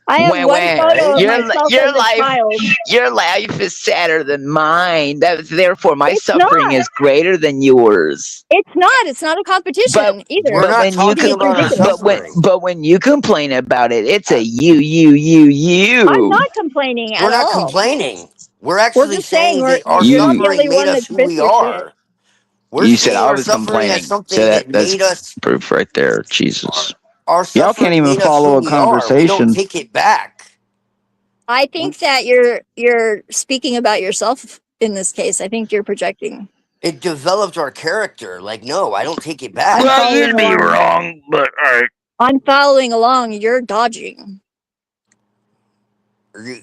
I have one photo of myself as a child. Your life is sadder than mine. Therefore, my It's suffering not. is greater than yours. It's not. It's not a But competition We're either. but not when you talking It's about our ridiculous. suffering. but when you complain about it, it's a Uh, I'm you. not complaining we're at not all. complaining. We're We're actually just saying saying that our you're not You the only suffering made one us that's who been we through shit. are. We're you said seeing I our was suffering as complaining. So something that that's made us. proof right there. Our, Jesus. our Y'all can't suffering even made us who follow a we are. We don't conversation. take it back. I We, think that you're speaking about yourself in this case. I think you're projecting. it developed our character. Like, no, I don't take it I'm back. Well, following you'd be along. wrong, but all right. I'm following along. You're dodging. You,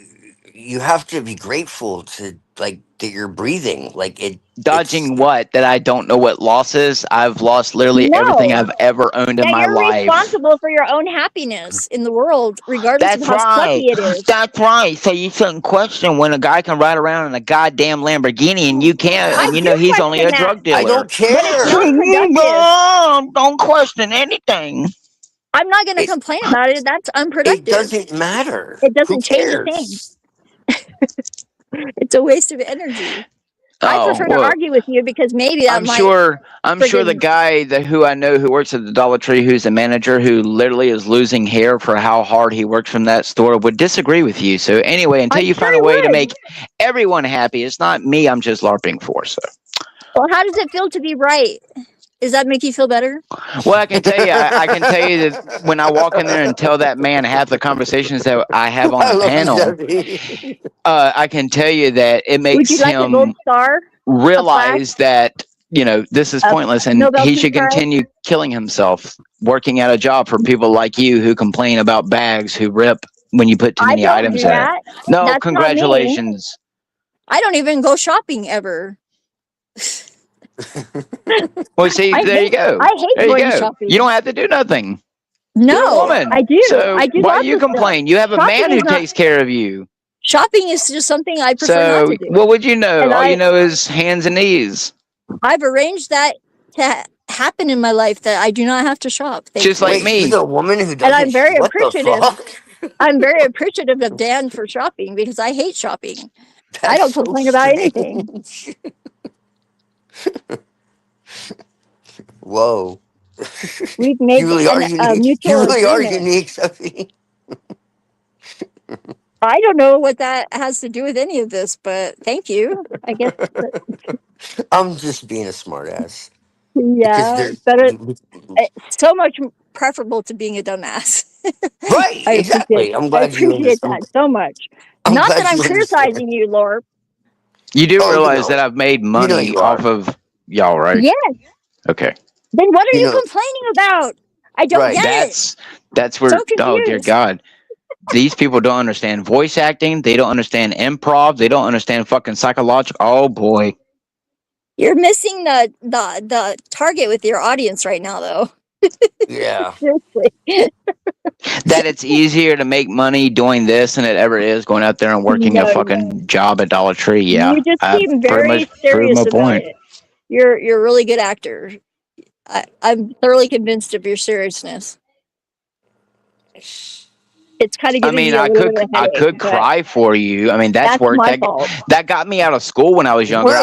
you have to be grateful to like that you're breathing. Like it's Dodging what? That I don't know what loss is? I've lost literally everything No, I've ever owned in that my you're life. responsible for your own happiness in the world, regardless of That's how right. sucky it is. That's right. So you shouldn't question when a guy can ride around in a goddamn Lamborghini and you can't, I and you do know he's only question a that, drug I dealer. don't but it's care. not productive. Don't question anything. I'm not going to It complain about it. That's it unproductive. doesn't matter. It Who doesn't change a thing. cares? It's a waste of energy. I Oh prefer to well, argue with you because maybe that might I'm sure the friggin' guy who I know who works at the Dollar Tree, who's a manager who literally is losing hair for how hard he works from that store, would disagree with you. So anyway, until I'm you sure find he a way to would. make everyone happy, it's not me. I'm just larping for. So Well, how does it feel to be right? Does that make you feel better? well, I can tell you, I can tell you that when I walk in there and tell that man half the conversations that I have on I the love you, panel, Debbie. I can tell you that it Would makes you like a gold him star, a plaque, realize that this is a pointless and Nobel he Peace should Prize? continue killing himself working at a job for people like you who complain about bags who rip when you put too I many don't items do in it. that. No, That's not me. congratulations. I don't even go shopping ever. Well, see, I there you go. hate There you going go. You shopping. don't have to do nothing. No, You're a woman. I do. So I do why lots do you of stuff. complain? You have a Shopping man is who not- takes care of you. Shopping is just something I prefer not So to do. what would you know? And All you know is hands and knees. I've arranged that to happen in my life that I do not have to shop. Just like Wait, me. she's a woman who And doesn't. I'm very What the appreciative. fuck? I'm very appreciative of Dan for shopping because I hate shopping. I That's don't so complain about strange. anything. Whoa. We've made You really are a unique. You mutual really are agreement. unique, Sophie. I don't know what that has to do with any of this, but thank you. I guess, I'm just being a smartass. yeah, Because better. It's so much preferable to being a dumbass. right, I exactly. I'm I glad you appreciate understand. that so much. I'm Not glad that I'm you understand. criticizing you, Lord. You do Oh, realize that I've made money you off are. of y'all, right? Yes. Okay. Then what are You you know, complaining about? I don't right. get it. That's where, So oh dear confused. God. These people don't understand voice acting. They don't understand improv. They don't understand fucking psychological. Oh boy. You're missing the target with your audience right now, though. Yeah. Seriously. That it's easier to make money doing this than it ever is going out there and working a No, fucking job at Dollar Tree. Yeah. you just I've seem pretty very much proved serious my about point. it. You're a really good actor. I'm thoroughly convinced of your seriousness. It's kind of I giving mean, me a little bit of a I headache, could but cry for you. I mean, that's that's worth my that. fault. That got me out of school when I was younger. We're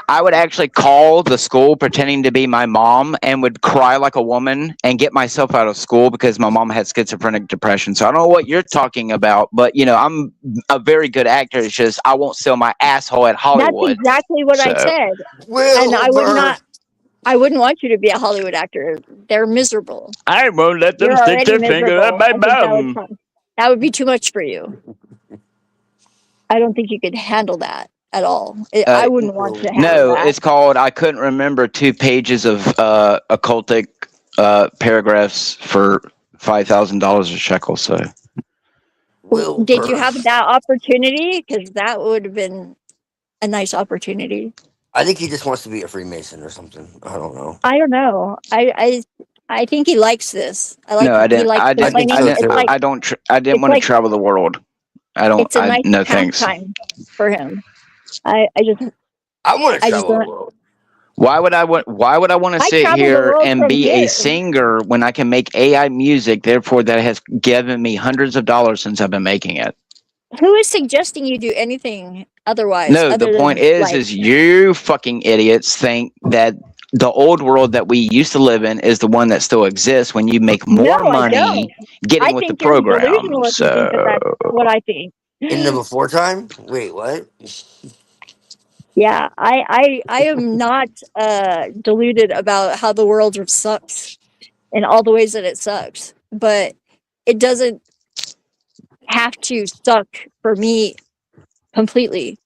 I would actually call the school pretending to be my mom and would cry like a woman and get myself out of school because my mom had schizophrenic depression. So I don't know what you're talking about, but you know, I'm a very good actor. It's just I won't sell my asshole at Hollywood. That's exactly what I So said. And I would not. I wouldn't want you to be a Hollywood actor. They're miserable. I won't let them You're stick already their finger at miserable. my I think bum. that would be too much for you. I don't think you could handle that at all. I wouldn't want to handle No, that. it's called I couldn't remember 2 pages of occultic paragraphs for $5,000 a shekel. So Did you have that opportunity? Because that would have been a nice opportunity. I think he just wants to be a Freemason or something. I don't know. I don't know. I think he likes this. no, I He didn't. likes I didn't. complaining. I so didn't. It's too. like I don't. I didn't it's want to like travel the world. I don't. it's a nice No thanks. pastime for him. I just I want to I just travel the don't. world. Why would I want? Why would I want to I sit travel the here world and from be a here. singer when I can make AI music? Therefore, that has given me hundreds of dollars since I've been making it. Who is suggesting you do anything otherwise? No, other the point than is you fucking idiots think that the old world that we used to live in is the one that still exists when you make more No, I money don't. getting I with the think you're program. delusional if you think that that's So what I think. In the before time? Wait, what? Yeah, I am not deluded about how the world sucks and all the ways that it sucks, but it doesn't have to suck for me completely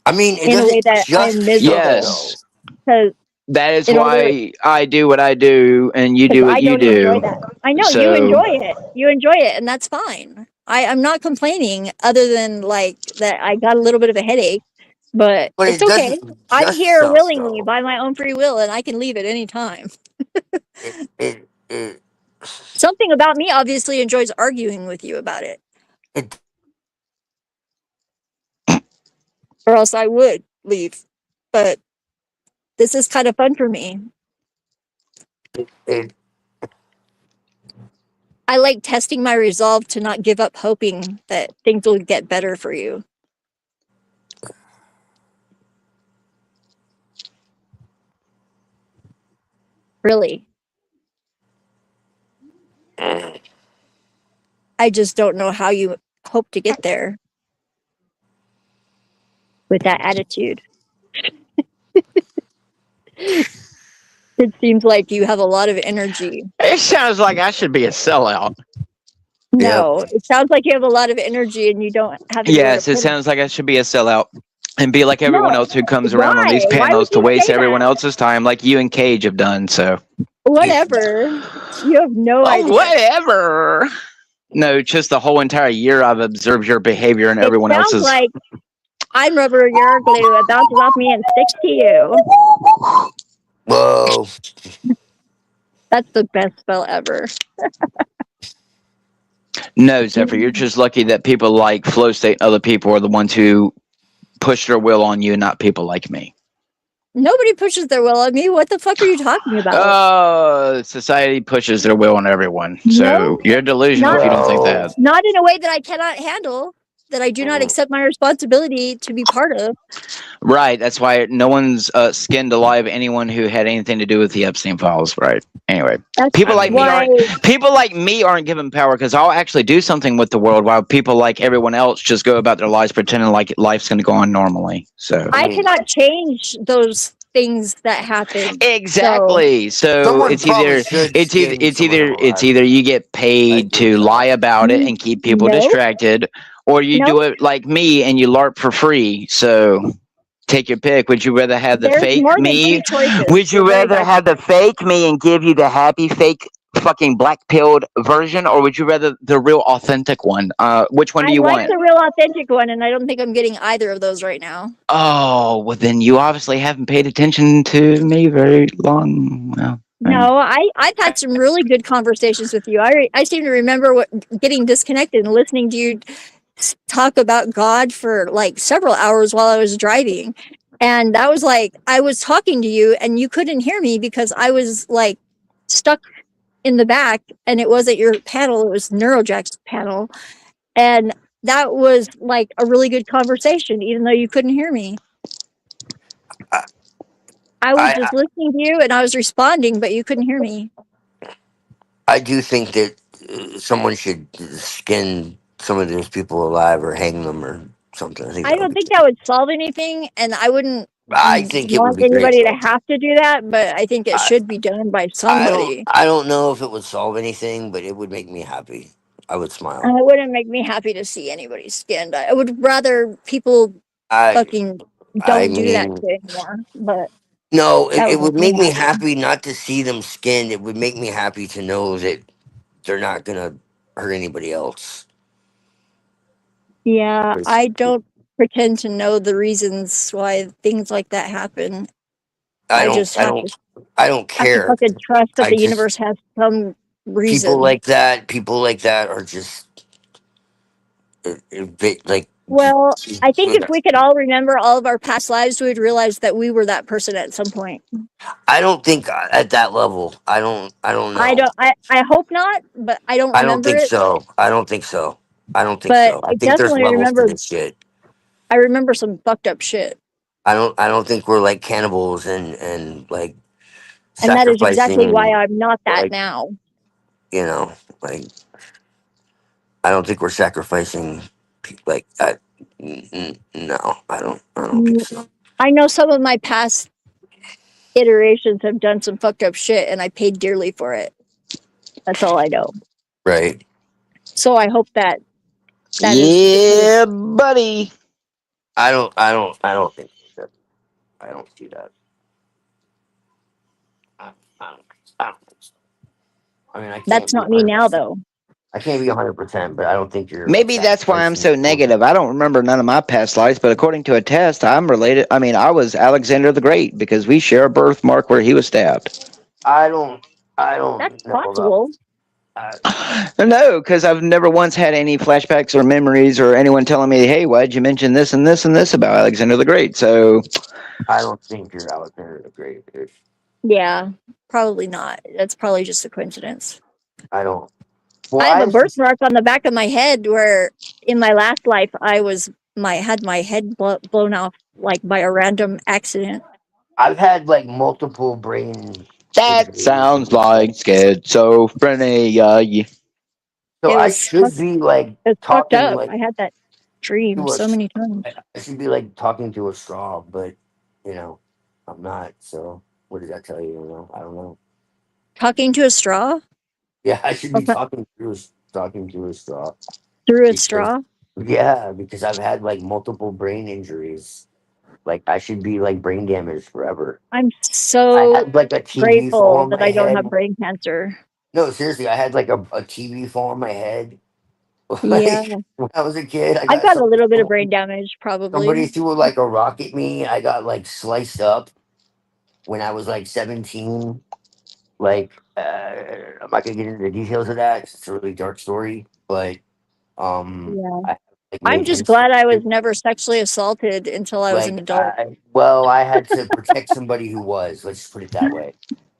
I mean, it in a way doesn't that I'm just miserable. yes, Because that is in order, why I do what I do and you do because what I you don't enjoy do. that. I know you So enjoy it. You enjoy it, and that's fine. I'm not complaining, other than like that I got a little bit of a headache, but But it's it okay. doesn't I'm just here suck, willingly though. by my own free will, and I can leave at any time. It Something about me obviously enjoys arguing with you about it, it or else I would leave. But this is kind of fun for me. it I like testing my resolve to not give up hoping that things will get better for you. Really. I just don't know how you hope to get there with that attitude. It seems like you have a lot of energy. it sounds like I should be a sellout. No, it sounds like you have a lot of energy and you don't have anywhere Yes, to it put it. sounds like I should be a sellout and be like everyone No, else who comes around on why? these Why would panels to you waste say everyone that? else's time like you and Cage have done. So Whatever. You have no idea. whatever. No, just the whole entire year I've observed your behavior and It everyone sounds else's. like I'm rubber, you're glue. It bounces off me and sticks to you. whoa. That's the best spell ever. No, Zephyr, you're just lucky that people like Flow State and other people are the ones who push their will on you, not people like me. Nobody pushes their will on me. What the fuck are you talking about? Society pushes their will on everyone. No, So you're delusional if you don't think Well, that. not in a way that I cannot handle, that I do not accept my responsibility to be part of. Right. That's why no one's skinned alive anyone who had anything to do with the Epstein files. Right. Anyway, That's people like me why aren't given power because I'll actually do something with the world, while people like everyone else just go about their lives pretending like life's going to go on normally. So I cannot change those things that happen. exactly. So someone it's probably either should it's either skin it's someone either it's alive. either you get paid agree to with lie that. about it and keep people No. distracted, or you No. do it like me and you LARP for free. So take your pick. Would you rather have the There's fake more than me? three choices. Would you You're very rather have the fake me and give you the happy fake fucking black pilled version, or would you rather the real authentic one? Which one do I you like want? the real authentic one, and I don't think I'm getting either of those right now. Oh, well then you obviously haven't paid attention to me very long. Well, No, I've had some really good conversations with you. I seem to remember getting disconnected and listening to you talk about God for like several hours while I was driving. And that was like, I was talking to you and you couldn't hear me because I was like stuck in the back, and it wasn't your panel, it was Neurojack's panel. And that was like a really good conversation, even though you couldn't hear me. I was just listening to you and I was responding, but you couldn't hear me. I do think that someone should skin some of those people alive or hang them or something. I don't think that would solve anything, and I wouldn't I think it would want be great. anybody to have to do that, but I think it should be done by somebody. I don't know if it would solve anything, but it would make me happy. I would And smile. it wouldn't make me happy to see anybody skinned. I would rather people fucking don't do that shit anymore. But no, that it would would make make me me happy. happy not to see them skinned. It would make me happy to know that they're not gonna hurt anybody else. Yeah, I don't pretend to know the reasons why things like that happen. I just have to I don't care. fucking trust that I the just universe has some reason. people like that are just like. Well, I think if we could all remember all of our past lives, we would realize that we were that person at some point. I don't think at that level. I don't know. I hope not, but I don't I don't remember think it. so. I don't think so. I don't think But so. I I think there's definitely levels to remember. this shit. I remember some fucked up shit, I don't think we're like cannibals and like and that is exactly why sacrificing, I'm not that like, now. you know, like I don't think we're sacrificing like no, I don't think so. I know some of my past iterations have done some fucked up shit, and I paid dearly for it. That's all I know. Right. So I hope that yeah, buddy. I don't think that. I don't see that. I don't think so. I mean, I can't. That's not me now, though. I can't be 100%, but I don't think you're. Maybe that's why I'm so negative. I don't remember none of my past lives, but according to a test, I'm related. I mean, I was Alexander the Great because we share a birthmark where he was stabbed. I don't. That's possible. No, because I've never once had any flashbacks or memories or anyone telling me, "Hey, why'd you mention this and this and this about Alexander the Great?" So I don't think you're Alexander the Great. Yeah, probably not. That's probably just a coincidence. I don't. Well, I have a birthmark on the back of my head where, in my last life, had my head blown off like by a random accident. I've had like multiple brain. that sounds like schizophrenia. So I should be like It's fucked talking up. like I had that dream so many times. I should be like talking to a straw, but you know, I'm not. So what does that tell you? You know, I don't know. Talking to a straw? Yeah, I should be talking to a straw. Through a straw? Yeah, because I've had like multiple brain injuries. Like I should be like brain damaged forever. I'm so I had like a TV grateful fall on that my I don't head. have brain cancer. No, seriously, I had like a TV fall on my head. Yeah. When I was a kid, I've got a little bit of brain damage, probably. Somebody threw like a rock at me. I got like sliced up when I was like 17. Like, I'm not gonna get into the details of that. It's a really dark story, but Yeah. I like I'm made just hints. glad I was never sexually assaulted until I was an Like, adult. I had to protect somebody who was. Let's just put it that way.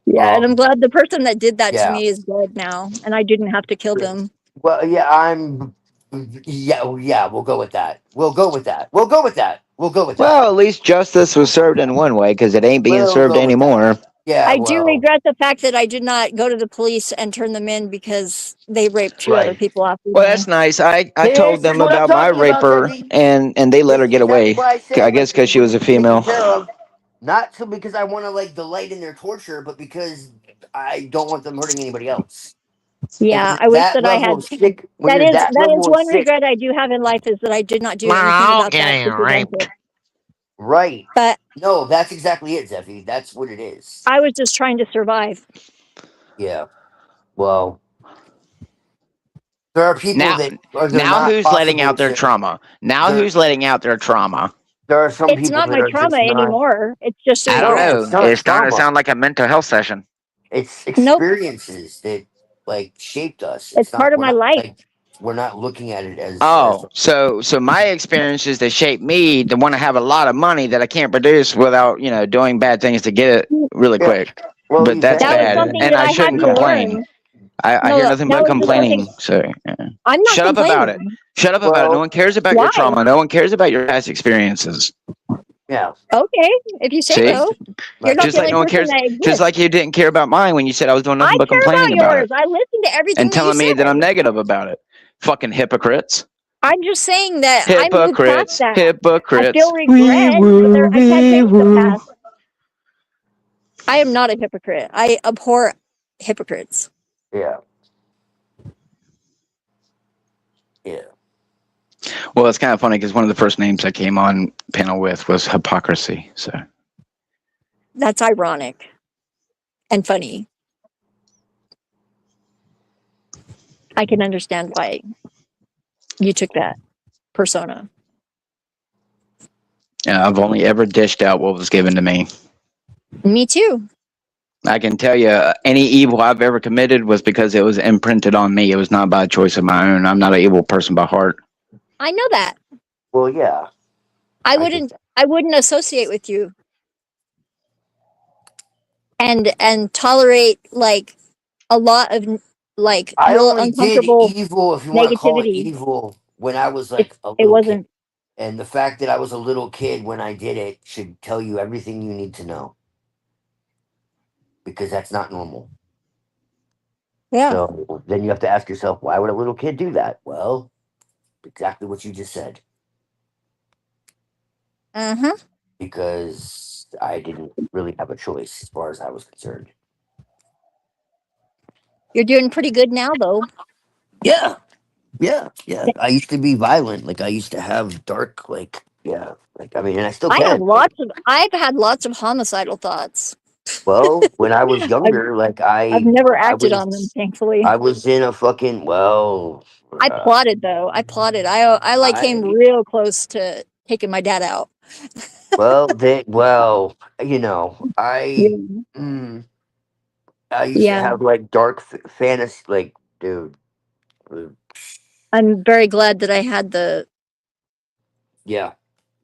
Yeah, and I'm glad the person that did that to Yeah. me is dead now, and I didn't have to kill them. Well, yeah, yeah. We'll go with that. We'll go with that. We'll go with that. We'll go with that. Well, at least justice was served in one way because it ain't being We'll served go with that. anymore. Yeah, I do well, regret the fact that I did not go to the police and turn them in because they raped two other right. people after Well, me. that's nice. I told This is them what I'm about my talking about, raper, Jeffy. and they let This her is get exactly away. why I said, I guess like, because she we're was a taken female. care of. Not so because I want to like delight in their torture, but because I don't want them hurting anybody else. And when Yeah, you're I wish that that I level had. of sick, when That you're is that that is level of one sick, regret I do have in life is that I did not do We're anything all about that getting to prevent raped. it. right? But No, that's exactly it, Zeffy. That's what it is. I was just trying to survive. Yeah. Well, there are people Now, that are they're now not who's letting possible out their to. trauma? Now There, who's letting out their trauma? there are some It's people not that my are trauma just not. anymore. It's just a I don't No, regret. it's know. not It's starting to trauma. sound like a mental health session. It's Nope, experiences that like shaped us. it's It's not. part of my life. We're not looking at it as Oh, so my experiences that shaped me to want to have a lot of money that I can't produce without doing bad things to get it really yeah. quick. Well, But you that's That was can, bad, something and and that I I had shouldn't to complain. learn. I No, hear nothing that but was just something. complaining. So yeah. I'm not Shut up about it. complaining. Shut up about it. No well, one cares about your Why? trauma. No one cares about your past experiences. yeah. Okay, if you say See? so. You're Like I not Just the like only no one person cares. that Just exists. like you didn't care about mine when you said I was doing I nothing but care complaining about about yours. it I listen to everything and that you telling me that I'm say. negative about it. Fucking hypocrites. I'm just saying that I moved past Hypocrites. that. I Hypocrites. feel regret, but I can't change the past. I am not a hypocrite. I abhor hypocrites. yeah, yeah. Well, it's kind of funny because one of the first names I came on panel with was hypocrisy. So That's ironic and funny. I can understand why you took that persona. I've only ever dished out what was given to me. Me too. I can tell you, any evil I've ever committed was because it was imprinted on me. It was not by choice of my own. I'm not an evil person by heart. I know that. Well, yeah. I get wouldn't. that. I wouldn't associate with you and tolerate like a lot of like I real only did uncomfortable evil, if you want to call it negativity. evil, when I was It like a it little kid. wasn't. And the fact that I was a little kid when I did it should tell you everything you need to know, because that's not normal. Yeah. So then you have to ask yourself, why would a little kid do that? Well, exactly what you just said. Uh-huh. Because I didn't really have a choice as far as I was concerned. You're doing pretty good now, though. Yeah, yeah, yeah. I used to be violent. Like I used to have dark, like yeah, like I mean, and I still I have can. lots of. I've had lots of homicidal thoughts. Well, when I was I've younger, like I've never acted on them, thankfully. I was in a fucking I plotted though. I plotted. I like came I real close to taking my dad out. you know, Yeah. mm, I used to Yeah. have like dark fantasy, like dude, uh, I'm very glad that I had the yeah,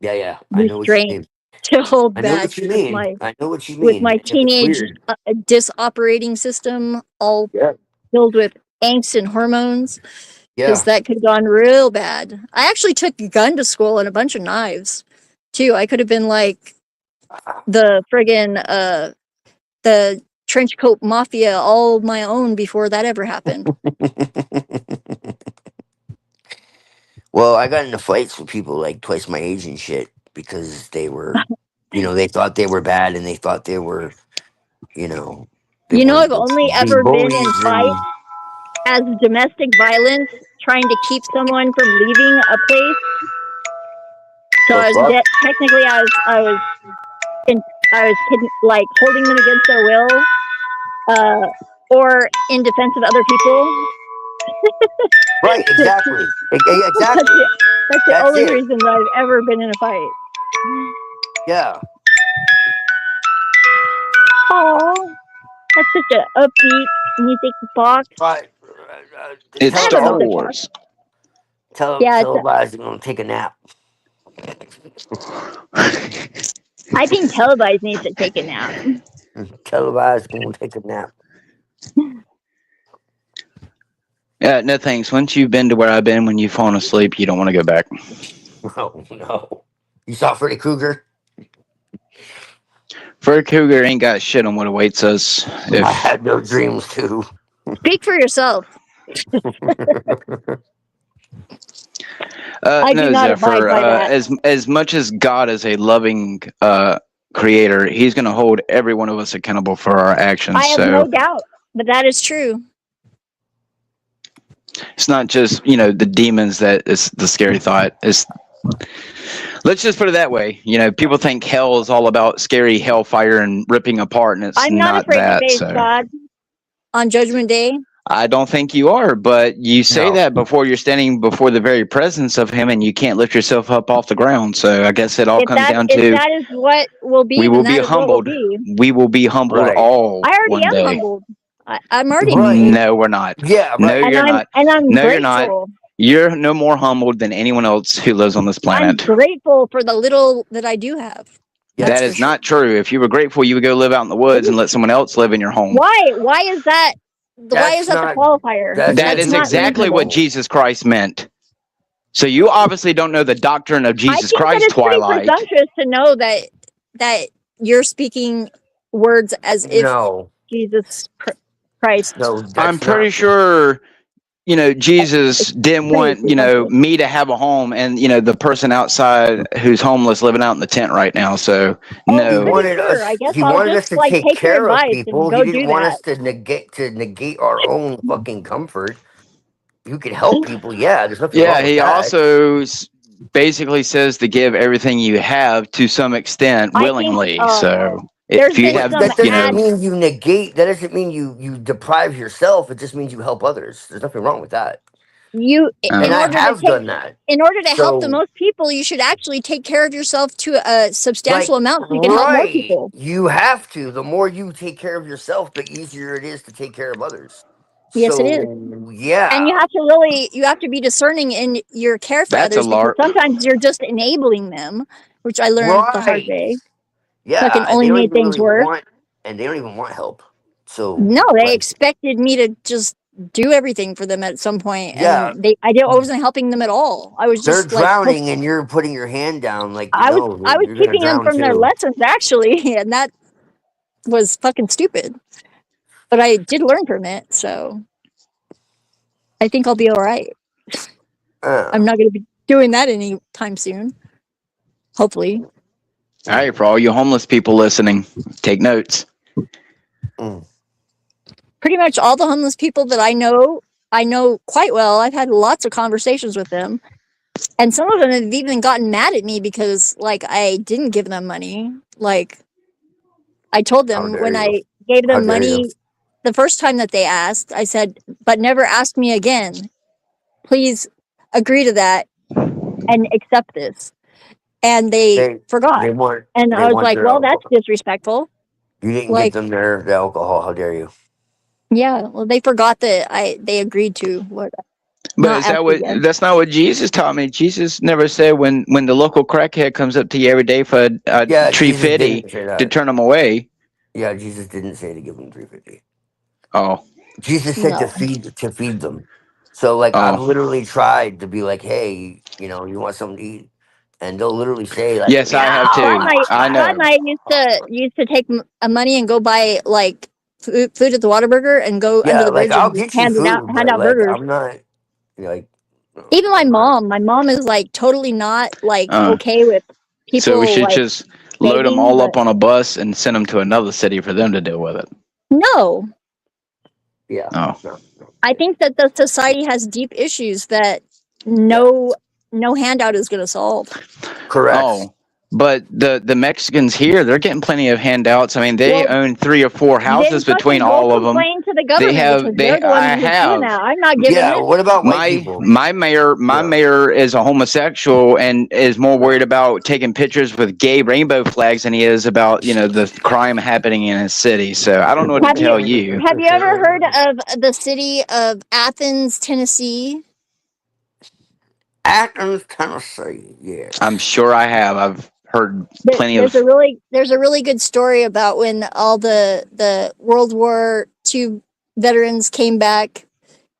yeah, yeah. I know what you restraint mean. to hold I know back what you mean. I know what you with mean. my And it's teenage weird. disoperating system all Yeah, filled with angst and hormones because yeah. that could have gone real bad. I actually took a gun to school and a bunch of knives too. I could have been like the friggin' the trench coat mafia all my own before that ever happened. Well, I got into fights with people like twice my age and shit because they were, they thought they were bad and they thought they were, you know, they You know, wanted I've to only be ever been bullies in fights and as domestic violence, trying to keep someone from leaving a place. So the I was fuck. technically in, like holding them against their will, uh, or in defense of other people. Right, exactly. That's Exactly. it. That's the That's only it. reason that I've ever been in a fight. Yeah. Oh, That's such a upbeat music box. Right. It's I have Tell a Star music tell box. Wars. Yeah, tell Elias I'm gonna take a nap. I think Televised needs to take a nap. Tell Elias I'm gonna take a nap. No thanks. Once you've been to where I've been, when you've fallen asleep, you don't want to go back. Oh no. You saw Freddy Krueger? Freddy Krueger ain't got shit on what awaits us. I If had no dreams too. Speak for yourself. I do no, not abide Zephyr. by that. As much as God is a loving creator, He's going to hold every one of us accountable for our actions. I have So no doubt, but that is true. it's not just the demons that is the scary thought. Let's just put it that way. People think hell is all about scary hellfire and ripping apart, and it's I'm not afraid to that. face So God on Judgment Day. I don't think you are, but you say No. that before you're standing before the very presence of Him, and you can't lift yourself up off the ground. So I guess it all If comes down that to is what will be, we then will that be is what will humbled. be. We will be humbled Right. all I already one am day. humbled. I'm already Right. humbled. No, we're not. Yeah, No, right. you're not. And I'm No, grateful. you're not. You're no more humbled than anyone else who lives on this I'm planet. grateful for the little that I do have. Yeah, That that's is for not true. If you were grateful, you would go live out in the woods and let someone else live in your home. Why? Why is that? Why That's is that not- the qualifier? that's That is not exactly reasonable. what Jesus Christ meant. So you obviously don't know the doctrine of Jesus I think Christ, that it's Twilight. pretty presumptuous to know that you're speaking words as if No. Jesus Christ. No, that's I'm pretty not. sure, Jesus didn't want, presumptuous. me to have a home and, the person outside who's homeless living out in the tent right now. So Oh, He no. pretty wanted sure. us. I guess He I'll wanted just us to take take your care of advice people. and go He do didn't want that. us to negate our own fucking comfort. You can help people, yeah. There's nothing Yeah, wrong with he that. also basically says to give everything you have to some extent I think, willingly. no. So There's if you been have, some That doesn't ad- mean you negate. That doesn't mean you deprive yourself. It just means you help others. There's nothing wrong with that. you And in I order to have take done that. in order to help the So, most people, you should actually take care of yourself to a substantial like, amount so you can help more people. you have to. The more you take care of yourself, the easier it is to take care of others. Yes, it is. So, yeah. And you have to be discerning in your care for That's a others, because LARP. sometimes you're just enabling them, which I learned the hard Right. way. Yeah, Fucking and only they don't made even things really worse. want, and they don't even want help. So No, they like, expected me to just do everything for them at some point, yeah, and I wasn't helping them at all. I was they're just like, drowning, and you're putting your hand down, like, I was no, you're gonna keeping them drown from their too. lessons actually, and that was fucking stupid. But I did learn from it, so I think I'll be all right. I'm not going to be doing that anytime soon. Hopefully. All right, for all you homeless people listening, take notes. Pretty much all the homeless people that I know quite well. I've had lots of conversations with them. And some of them have even gotten mad at me because, like, I didn't give them money. Like, I told How them dare when you. I gave How them dare you. money the first time that they asked, I said, but never ask me again. Please agree to that and accept this. And they forgot. They want, And they I was want like, their well, that's alcohol. disrespectful. You didn't Like, give them their alcohol. How dare you? yeah, well, they forgot that they agreed to what. But Not is that ask what? again. That's not what Jesus taught me. Jesus never said when the local crackhead comes up to you every day for a Yeah, tree Jesus fifty didn't say to that. turn them away. Yeah, Jesus didn't say to give them 350. Oh, Jesus said No. to feed them. So like I've literally tried to be like, hey, you want something to eat, and they'll literally say like, yes, I have Scott too. and I know. I used to take money and go buy like food at the Whataburger and go under yeah, the like bridge I'll and get you hand food, out but like burgers. I'm not like Even I'm not. my mom is like totally not like Uh, okay with people. So we should like, just load them begging, all but up on a bus and send them to another city for them to deal with it. no. Yeah. Oh, No. I think that the society has deep issues that no handout is going to solve. Correct. oh, But the Mexicans here, they're getting plenty of handouts. I mean, they Well, own 3 or 4 houses then between fucking go all of them. complain to the government because they're the I ones who's doing have. that. I'm not giving Yeah, it. what about white My people? mayor is a homosexual and is more worried about taking pictures with gay rainbow flags than he is about the crime happening in his city. So I don't know what to Have tell you you. have you ever heard of the city of Athens, Tennessee? Athens, Tennessee, yes. I'm sure I have. I've heard plenty There's of. a really good story about when all the World War II veterans came back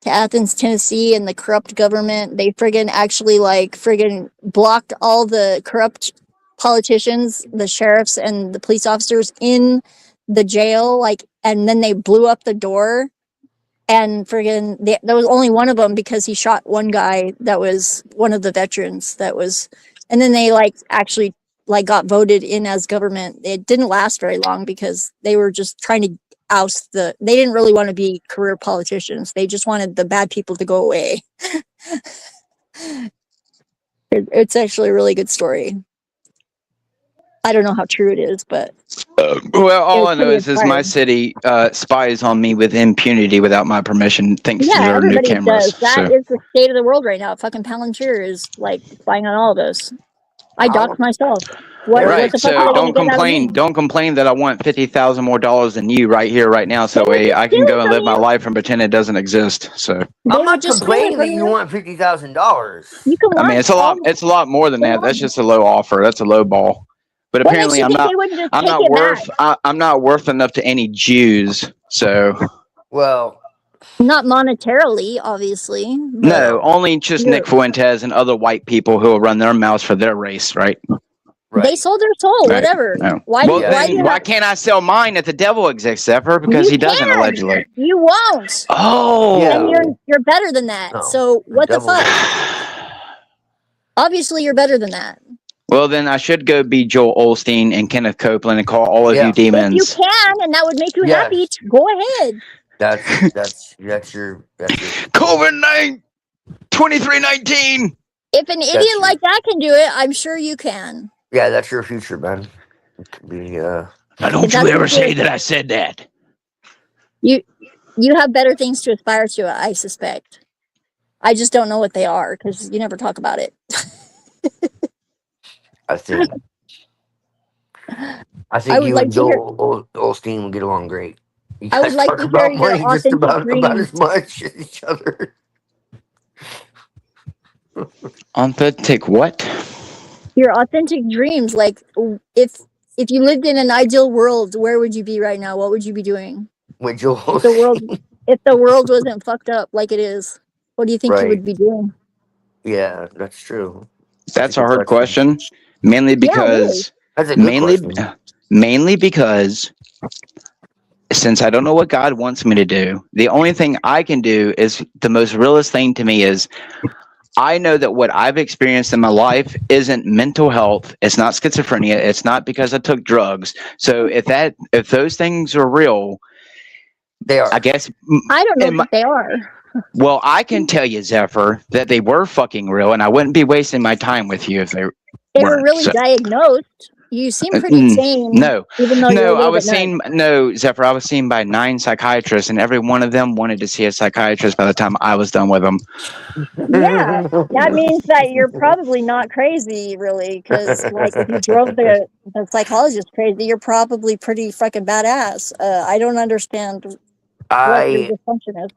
to Athens, Tennessee, and the corrupt government, they friggin' blocked all the corrupt politicians, the sheriffs and the police officers in the jail, and then they blew up the door. And friggin' there was only one of them because he shot one guy that was one of the veterans and then they actually got voted in as government. It didn't last very long because they were just trying to they didn't really want to be career politicians. They just wanted the bad people to go away. It's actually a really good story. I don't know how true it is, but Well, all I know is my city spies on me with impunity without my permission, thanks to their new everybody cameras. does. That is the state of the world right now. Fucking Palantir is spying on all of us. I doxed myself. What the fuck So are they don't gonna get out of me? complain. Don't complain that I want $50,000 more than you right here, right now, so I can go and live my life and pretend it doesn't exist. So I'm not complaining that you want $50,000. You can. I mean, it's a lot more than that. That's just a low offer. That's a low ball. But apparently, I'm not worth enough to any Jews. So well, not monetarily, obviously. No, only just Nick Fuentes and other white people who will run their mouths for their race, right? They sold their soul, whatever. No. Why can't I sell mine if the devil exists, Zephyr? Because he doesn't, allegedly. You won't. Oh, and you're better than that. No, so what the fuck? Obviously, you're better than that. Well, then I should go be Joel Osteen and Kenneth Copeland and call all of you demons. If you can, and that would make you happy, go ahead. That's your COVID-19 2319. If an idiot like that can do it, I'm sure you can. Yeah, that's your future, man. It could be. Now, don't you ever say that I said that. You have better things to aspire to, I suspect. I just don't know what they are because you never talk about it. I think you and Joel Osteen will get along great. You guys I would like talk to about hear money your just about as much as each other. Authentic what? Your authentic dreams. Like, if you lived in an ideal world, where would you be right now? What would you be doing? With Joel if the world wasn't fucked up like it is, what do you think you would be doing? Yeah, that's true. That's a hard question. Mainly because mainly because since I don't know what God wants me to do, the only thing I can do is the most realist thing to me is I know that what I've experienced in my life isn't mental health. It's not schizophrenia. It's not because I took drugs. So if those things are real, they are. I guess I don't know if they are. Well, I can tell you, Zephyr, that they were fucking real, and I wouldn't be wasting my time with you if they were really diagnosed. You seem pretty sane. No, even though Zephyr, I was seen by 9 psychiatrists, and every one of them wanted to see a psychiatrist by the time I was done with them. Yeah, that means that you're probably not crazy, really, because if you drove the psychologist crazy, you're probably pretty fucking badass. I don't understand what your dysfunction is.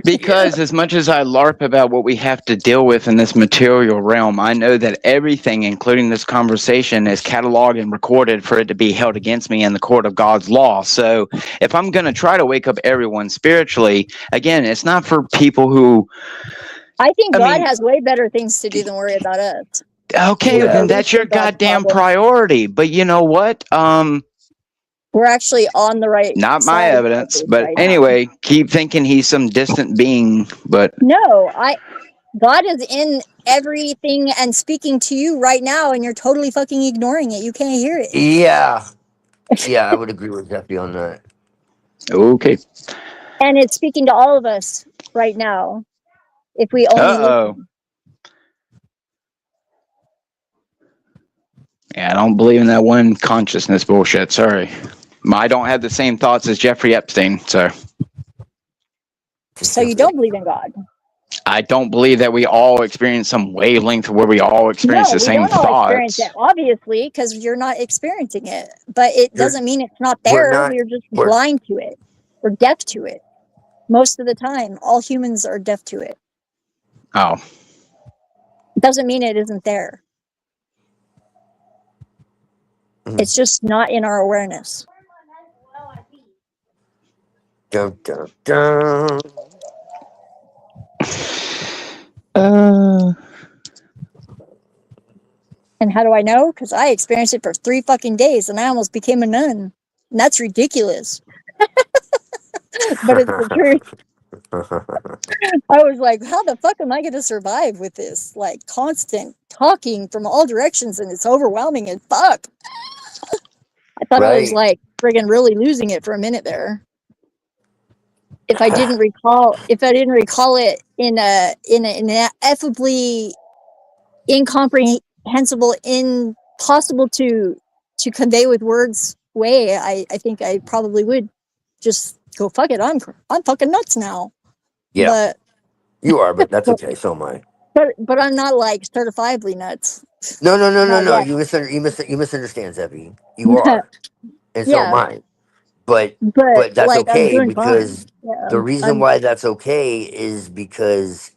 Because as much as I LARP about what we have to deal with in this material realm, I know that everything, including this conversation, is cataloged and recorded for it to be held against me in the court of God's law. So if I'm going to try to wake up everyone spiritually, again, it's not for people who... I think God has way better things to do than worry about us. Okay, then that's your goddamn priority. But you know what? We're actually on the right Not my evidence, but anyway, keep thinking he's some distant being, but... No, God is in everything and speaking to you right now, and you're totally fucking ignoring it. You can't hear it. Yeah. Yeah, I would agree with Jeffy on that. Okay. And it's speaking to all of us right now. If we only listen. Yeah, I don't believe in that one consciousness bullshit. Sorry. I don't have the same thoughts as Jeffrey Epstein, so So you don't believe in God? I don't believe that we all experience some wavelength where we all experience No, the we same don't all experience thoughts. it, obviously, because you're not experiencing it. But it You're- doesn't mean it's not we're there. not- We're just we're- blind to it. We're deaf to it. Most of the time, all humans are deaf to it. Oh, It doesn't mean it isn't there. Mhm. It's just not in our awareness. Dun, dun, dun. And how do I know? Because I experienced it for 3 fucking days and I almost became a nun. And that's ridiculous. But it's the truth. I was like, how the fuck am I going to survive with this? Like, constant talking from all directions, and it's overwhelming as fuck. I thought I was Right. like friggin' really losing it for a minute there. If I didn't recall it in an ineffably incomprehensible, impossible to convey with words way, I think I probably would just go, fuck it, I'm fucking nuts now. Yeah, But you are, but that's okay. So am I. but I'm not like certifiably nuts. No. Not yet. You misunderstand, Zebby. You are, and so am Yeah, I. But but that's like I'm okay doing fine. because Yeah, the reason why that's okay is because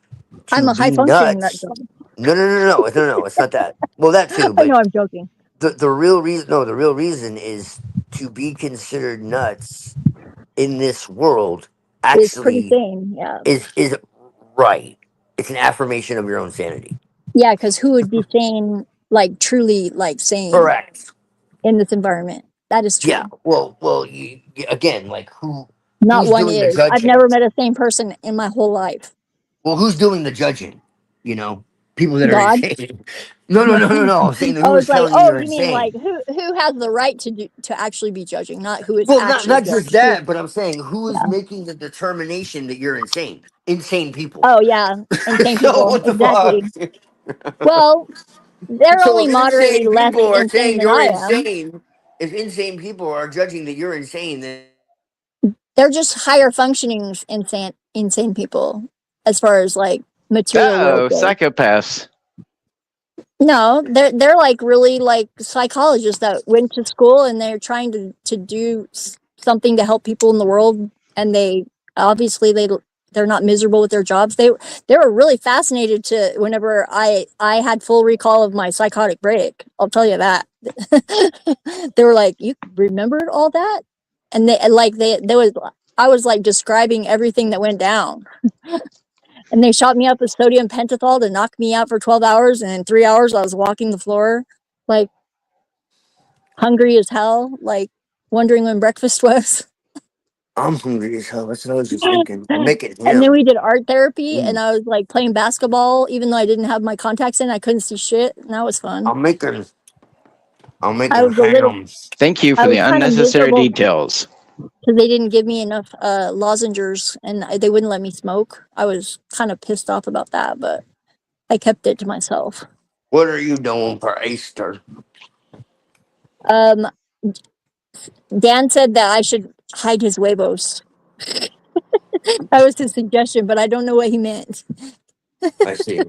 I'm to a high be functioning nut nuts. job. No. It's not that. Well, that too, I but know I'm joking. the real reason. No, the real reason is to be considered nuts in this world. It's pretty Actually, sane. Yeah, is right. It's an affirmation of your own sanity. yeah. Because who would be sane, like truly, like sane Correct. in this environment? That is Yeah. true. Well. Again, like Not who's one doing the is. I've judging? never met a sane person in my whole life. Well, who's doing the judging? You know, people that are God. insane. No. I'm saying I who was is like, telling you oh, you're you mean like insane? who has the right to actually be judging, not who is Well, actually not just judging. that, but I'm saying who is Yeah. making the determination that you're insane? Insane people. Oh yeah, insane So people. what the Exactly. fuck? Well, they're So only if moderately insane less people are insane saying than you're I am. insane, if insane people are judging that you're insane, then They're just higher functioning insane people as far as like material world oh, goes. psychopaths. No, they're like really like psychologists that went to school and they're trying to do something to help people in the world, and they obviously they're not miserable with their jobs. They were really fascinated to whenever I had full recall of my psychotic break. I'll tell you that. They were like, "You remembered all that?" And they was I was like describing everything that went down. And they shot me up with sodium pentothal to knock me out for 12 hours. And in 3 hours, I was walking the floor, like hungry as hell, like wondering when breakfast was. I'm hungry as hell. That's what I was just thinking. I'm making And then him. we did art therapy, and Mm. I was like playing basketball, even though I didn't have my contacts in. I couldn't see shit, and that was fun. I'm making I was a little, ham. Thank you I for was the kind of unnecessary miserable details. because they didn't give me enough lozengers, and they wouldn't let me smoke. I was kind of pissed off about that, but I kept it to myself. What are you doing for Easter? Um, Dan said that I should hide his huevos. That was his suggestion, but I don't know what he meant. I see.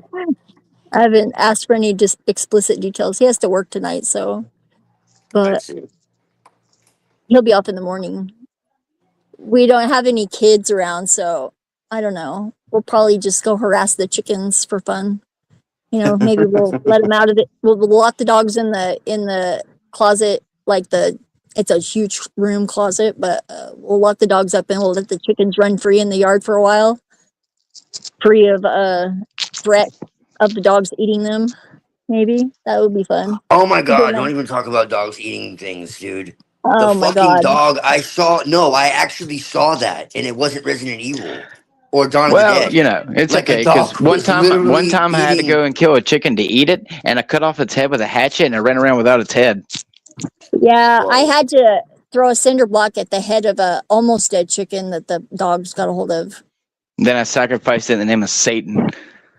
I haven't asked for any just explicit details. He has to work tonight, so I but see. he'll be off in the morning. We don't have any kids around, so I don't know. We'll probably just go harass the chickens for fun. You know, maybe we'll let them out of it. We'll lock the dogs in the closet, like it's a huge room closet, but we'll lock the dogs up and we'll let the chickens run free in the yard for a while, free of threat of the dogs eating them. Maybe that would be fun. Oh my I don't god, know. don't even talk about dogs eating things, dude. The Oh my fucking god. dog I saw, no, I actually saw that, and it wasn't Resident Evil or Dawn of the Well, Dead. you know, it's Like a okay because dog was one literally time I had to eating. go and kill a chicken to eat it, and I cut off its head with a hatchet, and it ran around without its head. Yeah, I Whoa. had to throw a cinder block at the head of a almost dead chicken that the dogs got a hold of. Then I sacrificed it in the name of Satan.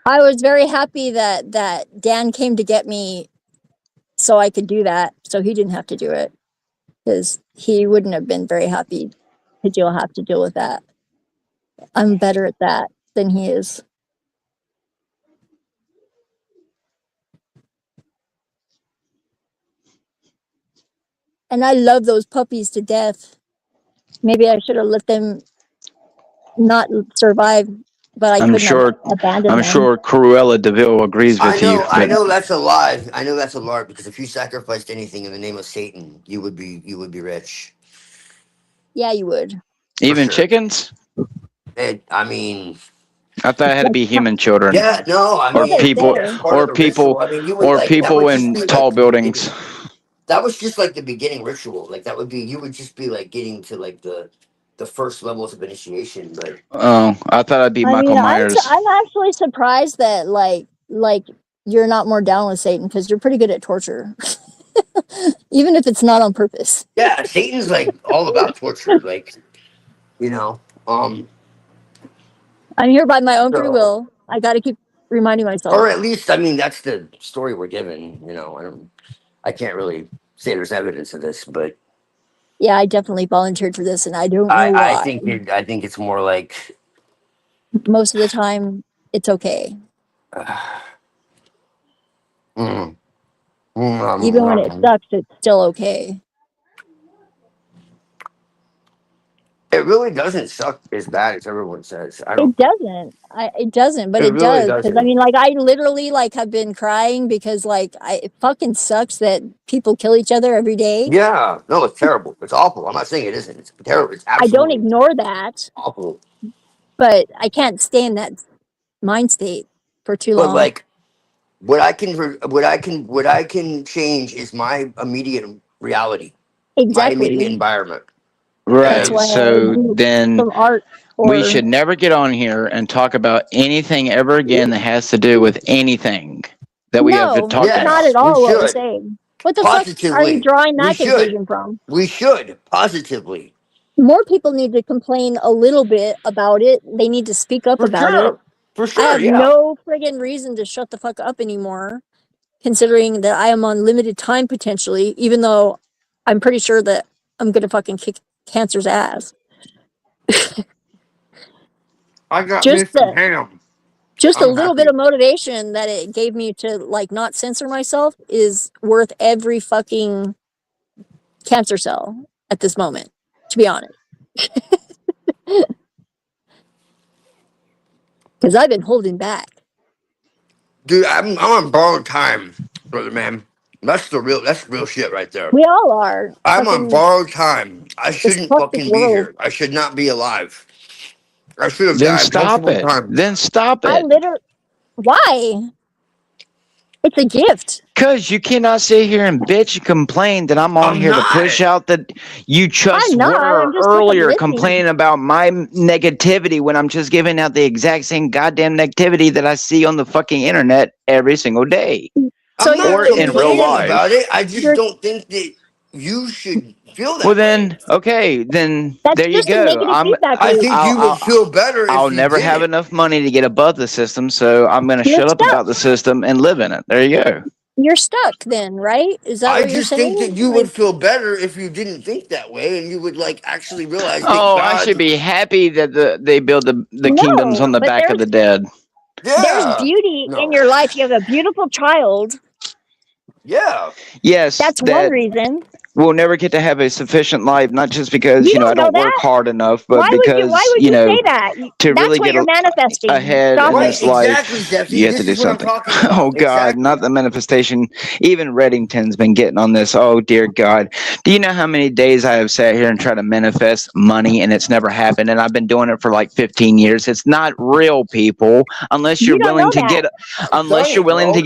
I was very happy that Dan came to get me so I could do that, so he didn't have to do it, because he wouldn't have been very happy to have to deal with that. I'm better at that than he is. And I love those puppies to death. Maybe I should have let them not survive, but I I'm couldn't sure. abandon I'm them. sure Cruella Deville agrees with you. I But know that's a lie. I know that's a lie because if you sacrificed anything in the name of Satan, you would be rich Yeah, you would. for even sure. chickens? I mean, I thought it had to be human children yeah, no, I or Okay, mean people, that's fair. part of or the people, ritual. I mean, you would or like that people would just in be tall like the beginning. buildings. That was just like the beginning ritual. Like that would be you would just be like getting to like the first levels of initiation. But Oh, I thought I'd be I Michael mean, Myers. I'm actually surprised that like you're not more down with Satan, because you're pretty good at torture, even if it's not on purpose. yeah, Satan's like all about torture. Like you know, I'm here by my own free so will. I got to keep reminding myself. or at least I mean that's the story we're given. You know, I can't really say there's evidence of this, but Yeah, I definitely volunteered for this, and I don't know why. I think it's more like Most of the time, it's okay. mm, Even when it sucks, it's still okay. it really doesn't suck as bad as everyone says. I don't It think doesn't. It doesn't, but it it really does. Because I doesn't. mean, like, I literally like have been crying because it fucking sucks that people kill each other every day. Yeah, no, it's terrible. It's awful. I'm not saying it isn't. It's terrible. It's I don't absolutely ignore that, awful. but I can't stay in that mind state for too But long. like, what I can change is my immediate reality, my immediate Exactly. environment, That's Right. and why I So do then some art we or should never get on here and talk about anything ever again that has to do with anything that we have no, talked that's not about. at yes, we all what we're should saying. What the fuck are you positively. drawing We that should. conclusion from? We should positively More people need to complain a little bit about it. They need to speak up for about it. sure, for I sure. have Yeah, no friggin' reason to shut the fuck up anymore, considering that I am on limited time potentially, even though I'm pretty sure that I'm gonna fucking kick cancer's ass. I got me Just some the ham. just a I'm little bit happy. of motivation that it gave me to like not censor myself is worth every fucking cancer cell at this moment, to be honest. Because I've been holding back. Dude, I'm on borrowed time, brother man. That's real shit right there. We all are. I'm on Fucking borrowed time. I this shouldn't toxic fucking be world. here. I should not be alive. I should have Then died stop multiple it. times. Then stop I it. literally, why? It's a gift. Because you cannot sit here and bitch and complain that I'm on I'm here to not. push out that you just I'm not. were I'm just sick of earlier listening. complaining about my negativity when I'm just giving out the exact same goddamn negativity that I see on the fucking internet every single day So I'm not or in real complaining about life. it. I just you're don't think that you should feel Well that way. then, okay, then that's there you just a go. negative feedback I loop. think you would feel better I'll if you never have didn't. enough money to get above the system, so I'm going to You're shut up stuck. about the system and live in it. There you go. You're stuck then, right? Is that I what you're just think that saying? you Like, would feel better if you didn't think that way and you would like actually realize that Oh, I should God, be happy that they build the kingdoms no, on the but back of the dead. there's yeah, beauty in no, your life. You have a beautiful child. yeah. Yes, That's one that reason. we'll never get to have a sufficient life, not just because, You I don't know don't work that. hard enough, Why but would you? Why because, would you say that? to That's really what get you're manifesting. ahead Stop in Right, this it. exactly, life, you Zephy. have to This do is what I'm something. talking Oh about. God, not Exactly. the manifestation. Even Reddington's been getting on this. Oh dear God. Do you know how many days I have sat here and tried to manifest money and it's never happened? And I've been doing it for like 15 years. It's not real, people, unless you're You don't willing know to that. get I'm telling you, bro.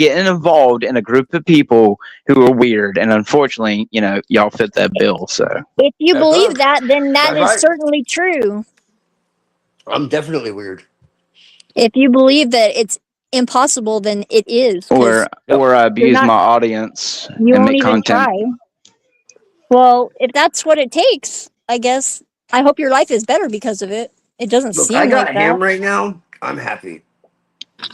involved in a group of people who are weird. And unfortunately, y'all fit that bill. So If you That's believe right. that, then that That's is right. certainly true. I'm definitely weird. If you believe that it's impossible, then it is, or because Yep. I you're abuse not. my audience You and won't make even content. try. Well, if that's what it takes, I guess. I hope your life is better because of it. It doesn't Look, I seem got like that. ham right now. I'm happy.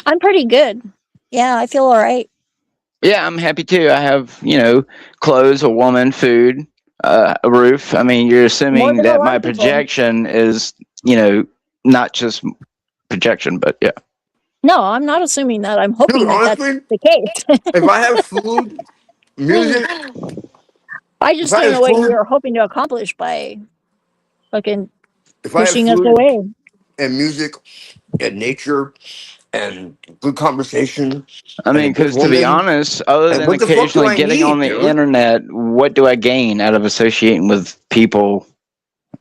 I'm pretty good. Yeah, I feel all right. Yeah, I'm happy too. I have, clothes, a woman, food, a roof. I mean, you're More assuming than a that lot my of people. projection is, not just projection, but yeah. No, I'm not assuming that. I'm Dude, hoping that that's honestly, the case. if I have food, music, I if just I don't know have what food, you're hoping to accomplish by fucking if I have pushing us food away. and music and nature and good conversation I and a mean, good because to be woman, honest, other and than what the fuck do occasionally I getting on need, the dude? internet, what do I gain out of associating with people?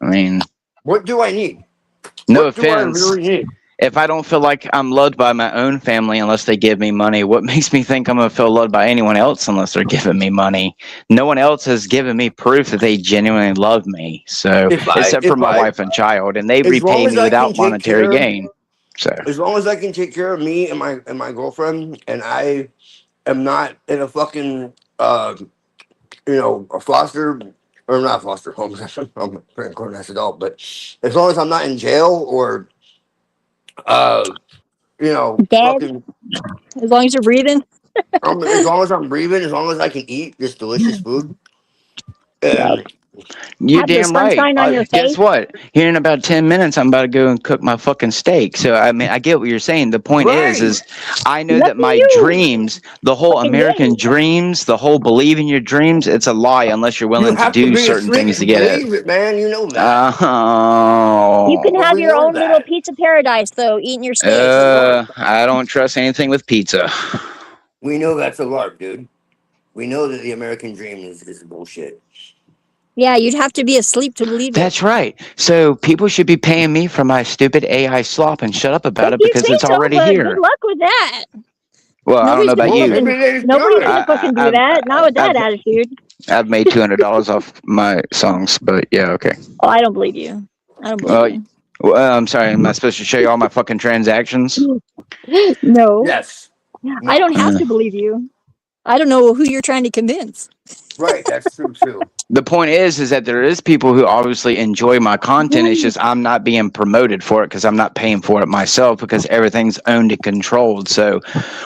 I mean, What do I need? no What do I offense. really need? If I don't feel like I'm loved by my own family unless they give me money, what makes me think I'm going to feel loved by anyone else unless they're giving me money? No one else has given me proof that they genuinely love me. So, except for If my I, wife and child, and they as long repay as me I can without take monetary care, gain. So, as long as I can take care of me and my girlfriend, and I am not in a fucking a foster or not foster home. I'm a pretty grown ass adult, but as long as I'm not in jail or uh, Dead, fucking, as long as you're breathing. as long as I'm breathing, as long as I can eat this delicious food, Yeah. and you're Have the damn right. sunshine on your I Guess face. what? Here in about 10 minutes, I'm about to go and cook my fucking steak. So, I mean, I get what you're saying. The point right, is I know Lucky that my you. dreams, the whole Fucking American yay. dreams, the whole believe in your dreams, it's a lie unless you're you willing to have to do be certain asleep things to to get it. believe it, man. You know that. You can Oh, have We your know own little that. pizza paradise, though, eating your steak. I don't trust anything with pizza. We know that's a lark, dude. We know that the American dream is bullshit. Yeah, you'd have to be asleep to believe it. That's right. So people should be paying me for my stupid AI slop and shut up about If it you because say it's so, already but good here. luck with that. Well, I don't know Nobody's gonna about Well, you. maybe fucking they nobody's should. gonna fucking do that. Not with that attitude. I've made $200 off my songs, but yeah, okay. Oh, I don't believe you. I don't believe Well, you. I'm sorry. Am I supposed to show you all my fucking transactions? No, Yes. I No. don't have to believe you. I don't know who you're trying to convince. Right. That's true too. The point is that there is people who obviously enjoy my content. It's just I'm not being promoted for it because I'm not paying for it myself because everything's owned and controlled. So,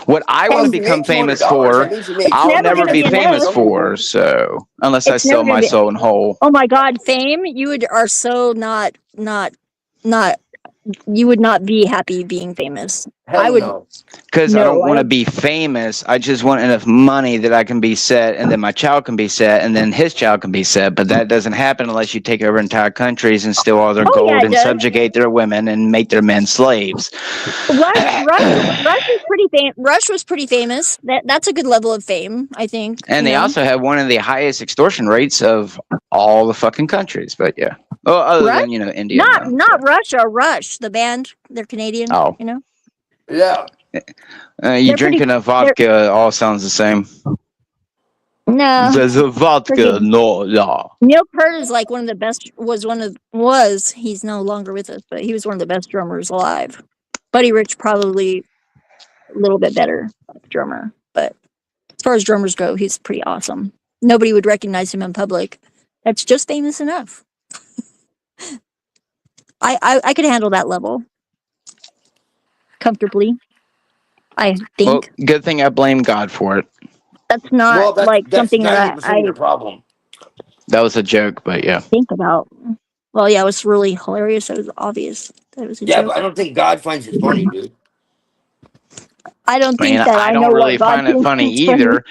what I want to Plus, And you made become famous $200. for, That means you made it's I'll never never gonna $200 be be from doing famous enough. for. something. So, unless I It's never sell gonna my be. soul in whole. Oh my God, fame! Are so not. You would not be happy being famous. I Hell would. no. Because I No, don't I want to don't. be famous. I just want enough money that I can be set, and then my child can be set, and then his child can be set. But that doesn't happen unless you take over entire countries and steal all their Oh yeah, gold it and does. subjugate their women and make their men slaves. Rush was pretty famous. That's a good level of fame, I think. And they also have one of the highest extortion rates of all the fucking countries. But yeah, well, other Rush, than India now. not Russia. Rush, the band. They're Canadian. Oh, Yeah. you They're drink pretty. enough They're vodka, all sounds the same. no. There's a vodka, Freaking no, yeah. Neil Peart is like one of the best. He's no longer with us, but he was one of the best drummers alive. Buddy Rich probably a little bit better drummer, but as far as drummers go, he's pretty awesome. Nobody would recognize him in public. That's just famous enough. I could handle that level comfortably. I Well, think good thing I blame God for it. that's not Well, like that's something that 90% of I your problem. That was a joke, but yeah. think about. Well, yeah, it was really hilarious. It was obvious that it was a Yeah, but joke. I don't think God finds it funny, dude. I don't I mean, think that I I don't know what really God find it thinks funny is funny. either.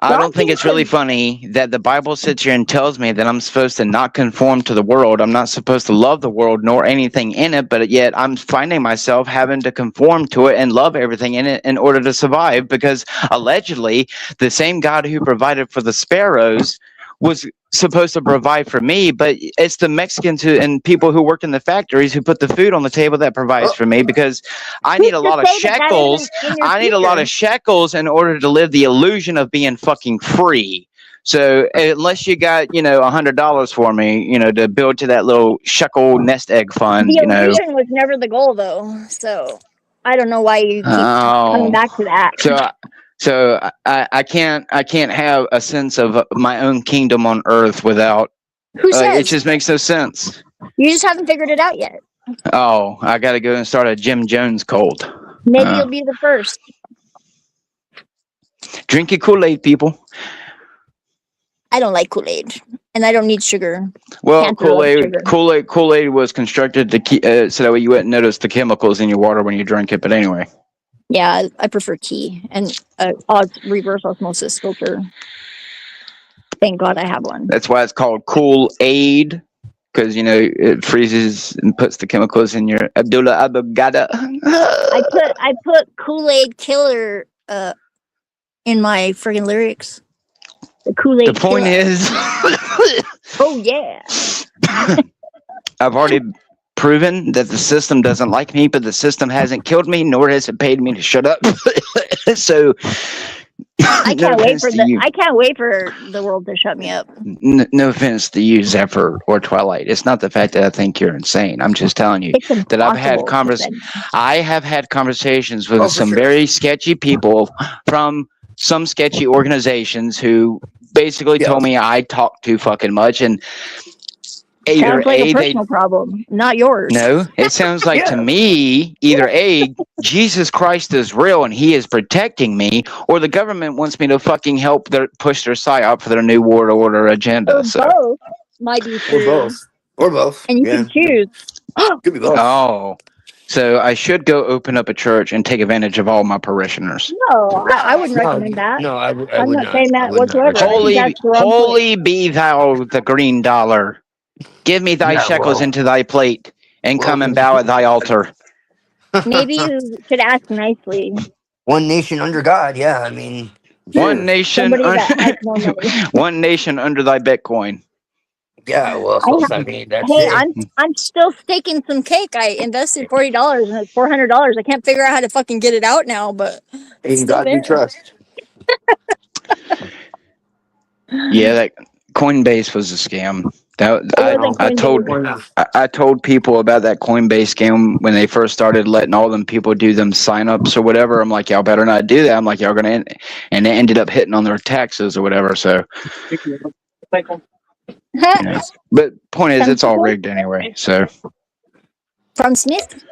I God don't think thinks it's really that funny that the Bible sits here and tells me that I'm supposed to not conform to the world. I'm not supposed to love the world nor anything in it, but yet I'm finding myself having to conform to it and love everything in it in order to survive because allegedly the same God who provided for the sparrows was supposed to provide for me, but it's the Mexicans and people who work in the factories who put the food on the table that provides Oh, for me because I who's need a to lot of say that shekels. isn't in your I need a lot future? of shekels in order to live the illusion of being fucking free. So unless you got, $100 for me, to build to that little shekel nest egg fund, The illusion was never the goal, though. So I don't know why you keep coming Oh, back to that. so I can't have a sense of my own kingdom on earth without Who it says? just makes no sense. You just haven't figured it out yet. Oh, I got to go and start a Jim Jones cult. Maybe you'll be the first. Drink your Kool-Aid, people. I don't like Kool-Aid, and I don't need sugar. Well, Cancer loves sugar. Kool-Aid was constructed to keep so that way you wouldn't notice the chemicals in your water when you drink it. But anyway, Yeah, I prefer tea and reverse osmosis filter. Thank God I have one. that's why it's called Kool-Aid, because it freezes and puts the chemicals in your Abdullah Abagada. I put Kool-Aid Killer in my friggin' lyrics. The Kool-Aid. The point Killer. is, oh yeah. I've already proven that the system doesn't like me, but the system hasn't killed me, nor has it paid me to shut up. So I can't wait for the world to shut me up. No offense to you, Zephyr or Twilight. It's not the fact that I think you're insane. I'm just telling you that I have had conversations with some very sketchy people from some sketchy organizations who basically told me I talk too fucking much, and sounds like a personal problem, not yours. No, it sounds like to me, either A, Jesus Christ is real and he is protecting me, or the government wants me to fucking help push their psyop for their new world order agenda. Or both might be true. Or both. And you can choose. Could be both. Oh. So I should go open up a church and take advantage of all my parishioners. No, I wouldn't recommend that. No, I'm not saying that whatsoever. Holy be thou the green dollar. Give me thy shekels into thy plate, and come and bow at thy altar. Maybe you should ask nicely. One nation under God, yeah. I mean, one nation under thy Bitcoin. Yeah, well, I'm still staking some cake. I invested $40 and it's $400. I can't figure out how to fucking get it out now, but in God we trust. Yeah, that Coinbase was a scam. I told people about that Coinbase scam when they first started letting all them people do them signups or whatever. I'm like, y'all better not do that. I'm like, y'all gonna, and they ended up hitting on their taxes or whatever. So, but point is, it's all rigged anyway. So, from Smith.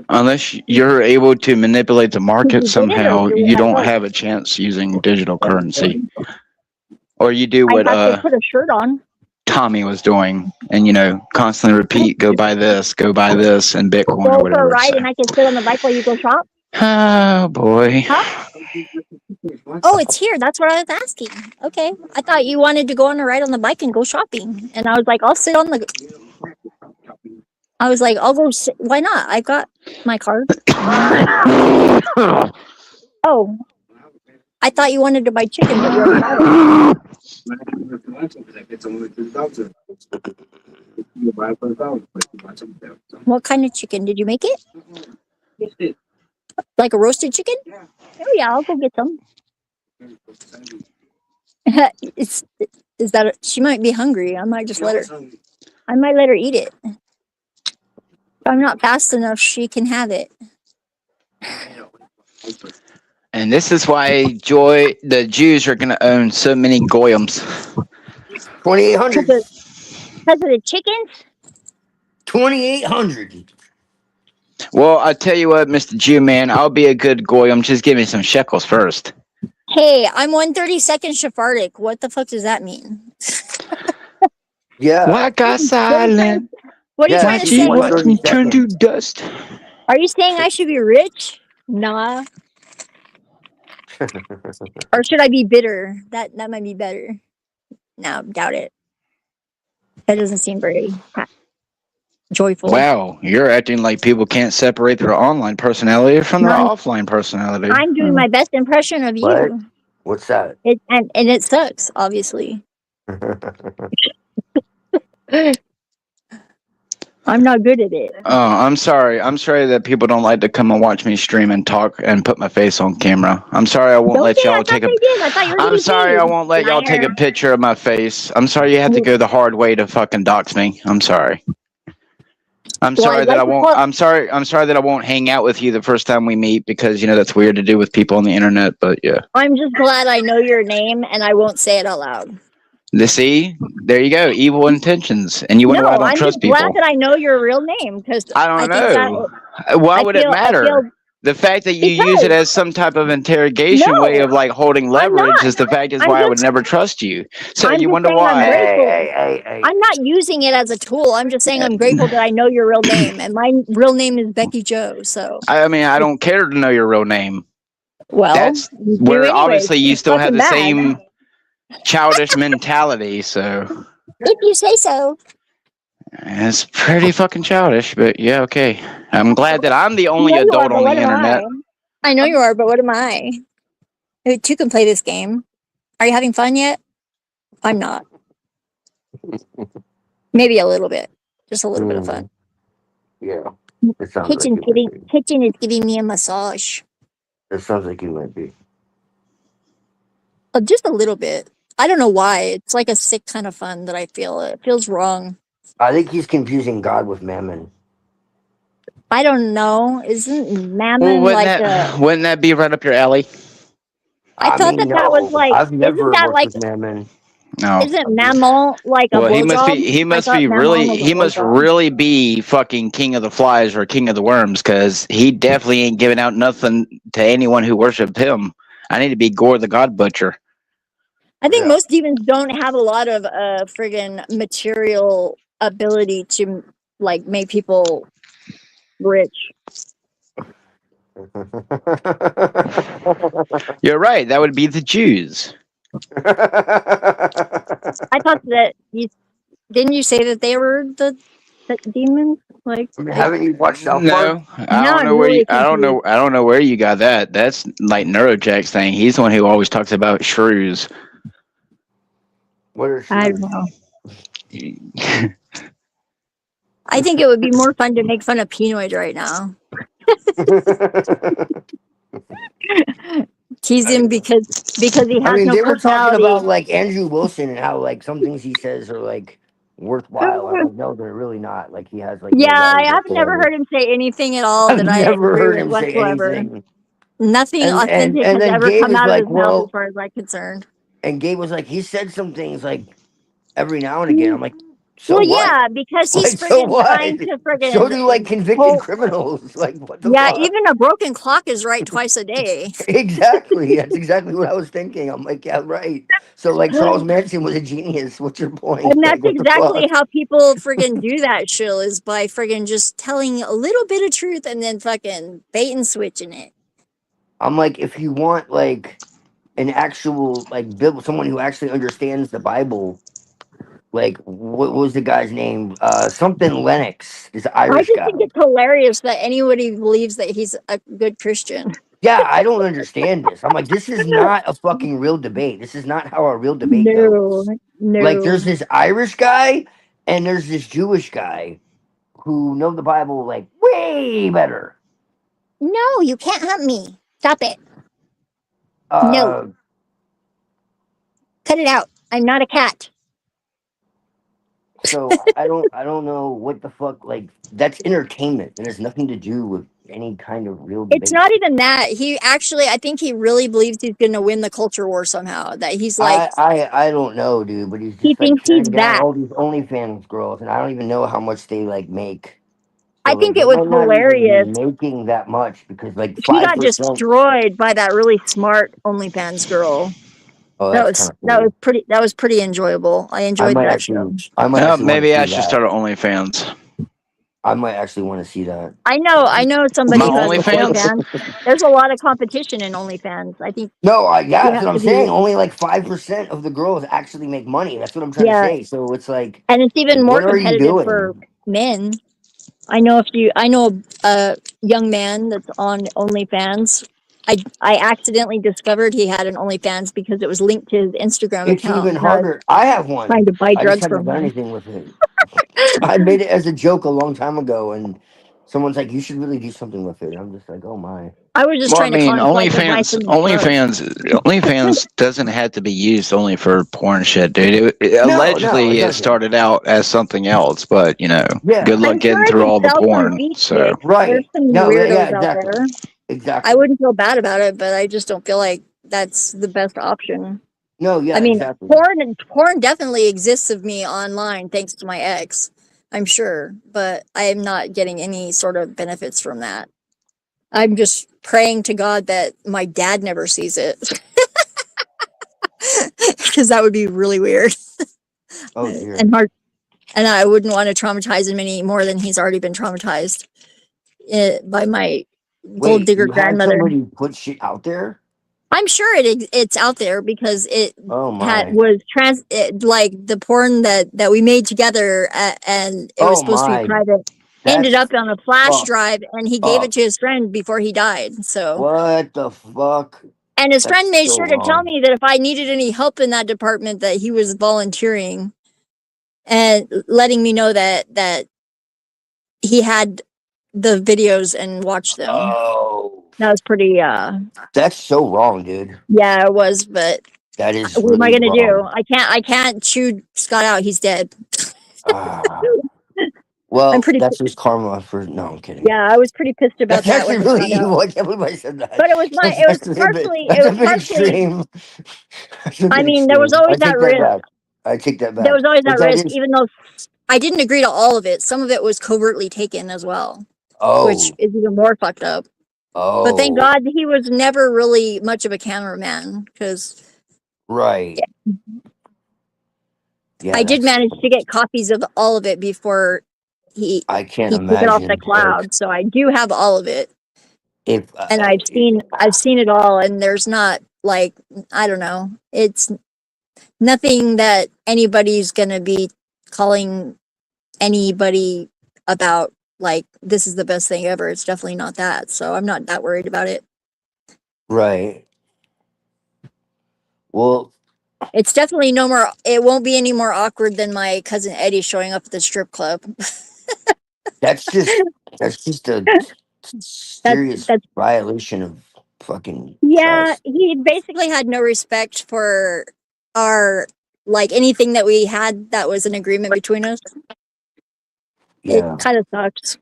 Unless you're able to manipulate the market somehow, you don't have a chance using digital currency. Or you do what put a shirt on. Tommy was doing, and constantly repeat, go buy this, and Bitcoin go or whatever. For a ride, and I can sit on the bike while you go shop. Oh boy. Huh? Oh, it's here. That's what I was asking. Okay, I thought you wanted to go on a ride on the bike and go shopping, and I was like, I'll sit on the. I was like, I'll go. Why not? I got my card. Oh, I thought you wanted to buy chicken, but you're a What kind of chicken? Did you make it? Like a roasted chicken? Oh yeah, I'll go get some. Is that she might be hungry. I might just let her. I might let her eat it. If I'm not fast enough, she can have it. And this is why the Jews are going to own so many goyams. 2,800. Because of the chickens? 2,800. Well, I tell you what, Mr. Jew man, I'll be a good goyam. Just give me some shekels first. Hey, I'm 132nd Sephardic. What the fuck does that mean? Yeah. Why got silent? What are you trying to say? Watch me turn to dust. Are you saying I should be rich? Nah. Or should I be bitter? That might be better. No, doubt it. That doesn't seem very joyful. Wow, you're acting like people can't separate their online personality from their offline personality. I'm doing my best impression of you. What's that? And it sucks, obviously. I'm not good at it. Oh, I'm sorry. I'm sorry that people don't like to come and watch me stream and talk and put my face on camera. I'm sorry I won't let y'all take a. I'm sorry I won't let y'all take a picture of my face. I'm sorry you have to go the hard way to fucking dox me. I'm sorry. I'm sorry that I won't. I'm sorry that I won't hang out with you the first time we meet because that's weird to do with people on the internet. But yeah. I'm just glad I know your name and I won't say it out loud. See, there you go, evil intentions, and you wonder why I don't trust people. I'm just glad that I know your real name because I don't know. Why would it matter? The fact that you use it Because as some type of interrogation way no, of like holding I'm leverage not. is the fact is I'm why I would just never trust you. So I'm you just wonder saying I'm why. grateful. Hey. I'm not using it as a tool. I'm just saying I'm grateful that I know your real name, and my real name is Becky Joe. So, I mean, I don't care to know your real name. well, That's you do where anyways. obviously you It's still have fucking the bad. same childish mentality. So If you say so. it's pretty fucking childish, but yeah, okay. I'm glad that I'm the I only know you are, adult but on what the am I? internet. I know you are, but what am I? You two can play this game. Are you having fun yet? I'm not. Maybe a little bit. Just a little bit of fun. Yeah, it sounds like you might be. Kitchen is giving me a massage. It sounds like you might be. Just a little bit. I don't know why. It's like a sick kind of fun that I feel. It feels wrong. I think he's confusing God with mammon. I don't know. Isn't Well, mammon like a? wouldn't that be right up your alley? I I thought mean, that was no, like. I've Isn't never that worked like? with mammon. No. Isn't mammon like a Well, blowjob? he I must thought be mammon really was a he must blowjob. really be fucking king of the flies or king of the worms because he definitely ain't giving out nothing to anyone who worshipped him. I need to be Gore the God Butcher. I think Yeah. most demons don't have a lot of friggin' material ability to like make people rich. You're right. That would be the Jews. I thought that you didn't you say that they were the demons? Like I mean, they, haven't you watched South Park? No, I now don't I'm know where you. really confused. I don't know where you got that. That's like Neurojack's thing. He's the one who always talks about shrews. What are I shoes? don't know. I think it would be more fun to make fun of Pinoid right now. Tease him because he I has mean, no they were talking personality. about like Andrew Wilson and how like some things he says are like worthwhile. I'm like, no, they're really not. Like he has like Yeah, no I value have never whatsoever. heard him say anything at all I've that I never agree heard with him say whatsoever. anything. Nothing authentic And has then ever Gabe come was out of like, his mouth as well, far as I'm concerned. and Gabe was like, he said some things like every now and again. I'm like, so Well, what? yeah, because he's Like, so friggin' what? trying to So friggin' do like convicted pull. criminals. Like, what the Yeah, fuck? even a broken clock is right twice a day. Exactly. That's exactly what I was thinking. I'm like, yeah, right. So like Charles Manson was a genius. What's your point? And Like, that's what the exactly fuck? how people friggin' do that shill is by friggin' just telling a little bit of truth and then fucking bait and switching it. I'm like, if you want like an actual like someone who actually understands the Bible, like what was the guy's name? Something Lennox, this I Irish just think guy. it's hilarious that anybody believes that he's a good Christian. Yeah, I don't understand this. I'm like, this is not a fucking real debate. This is not how a real debate No, goes. Like, no. there's this Irish guy and there's this Jewish guy who know the Bible like way better. No, you can't hunt me. Stop it. No, Uh, cut it out. I'm not a cat. so I don't know what the fuck. Like, that's entertainment. It has nothing to do with any kind of real It's debate. not even that. He actually, I think he really believes he's going to win the culture war somehow. That he's like, I don't know, dude, but he's he just like thinks he's tearing down that. all these OnlyFans girls, and I don't even know how much they like make. So I like think they it was might not even be hilarious. making that much because like He got 5%. destroyed by that really smart OnlyFans girl. Oh, that's kind of cool. That was pretty enjoyable. I enjoyed that show. I might actually want to Maybe I see should that. start an OnlyFans. I might actually want to see that. I know My somebody who has an OnlyFans? OnlyFans. There's a lot of competition in OnlyFans. I think No, yeah, you that's have what I'm to be, saying. Only like 5% of the girls actually make money. That's what I'm trying to yeah, say. So it's like, and it's even more what are you competitive for doing? men. I know a young man that's on OnlyFans. I accidentally discovered he had an OnlyFans because it was linked to his Instagram It's account. even And I was harder. I have trying one. to buy I just drugs haven't from done him. anything with it. I made it as a joke a long time ago, and someone's like, "You should really do something with it." I'm just like, "Oh my." I was just Well, I trying to mean, call him so I could buy some drugs. OnlyFans doesn't have to be used only for porn shit, dude. No, it Allegedly, it doesn't. started out as something else, but good Yeah, luck I'm getting sure it through can all the sell some porn. beef So, sticks. There's right. some No, yeah, weirdos out exactly, there. I exactly. wouldn't feel bad about it, but I just don't feel like that's the best option. No, I yeah, mean, exactly. porn definitely exists of me online thanks to my ex. I'm sure, but I am not getting any sort of benefits from that. I'm just praying to God that my dad never sees it. Because that would be really weird Oh dear. and hard. And I wouldn't want to traumatize him any more than he's already been traumatized by my gold Wait, digger you had grandmother. somebody put shit out there? I'm sure it's out there because it Oh my. was like the porn that we made together, and it was Oh supposed to be my. private. Ended That's up on a flash fucked drive, and he gave it up. to his friend before he died. So, What the fuck? and his friend That's made so sure to tell wrong. me that if I needed any help in that department, that he was volunteering and letting me know that he had the videos and watched them. Oh, That was pretty. that's so wrong, dude. Yeah, it was, but That is what am I really gonna do? wrong. I can't chew Scott out. He's dead. Ah. I'm Well, pretty. that's just karma for. No, I'm kidding. Yeah, I was pretty pissed about That's that when actually I really found out. evil. I can't believe I said that. But it was my. That's a bit. It That's a was bit partially. extreme. That's a I bit mean, there was extreme. I always that take that risk. back. I take that There back. was always But that that risk, is. even though I didn't agree to all of it. Some of it was covertly taken as well, which Oh. is even more fucked up. But thank Oh. God he was never really much of a cameraman because Right. Yeah, I did that's. manage to get copies of all of it before he I can't he took it off the imagine. Like, cloud. So I do have all of it, if. and I've seen it all, and there's not like, I don't know, it's nothing that anybody's gonna be calling anybody about like this is the best thing ever. It's definitely not that. So I'm not that worried about it. Right. Well, It's definitely no more. It won't be any more awkward than my cousin Eddie showing up at the strip club. that's just. That's just a That's serious that's violation of fucking Yeah. trust. He basically had no respect for our like anything that we had that was an agreement between us. It Yeah. kind of sucks.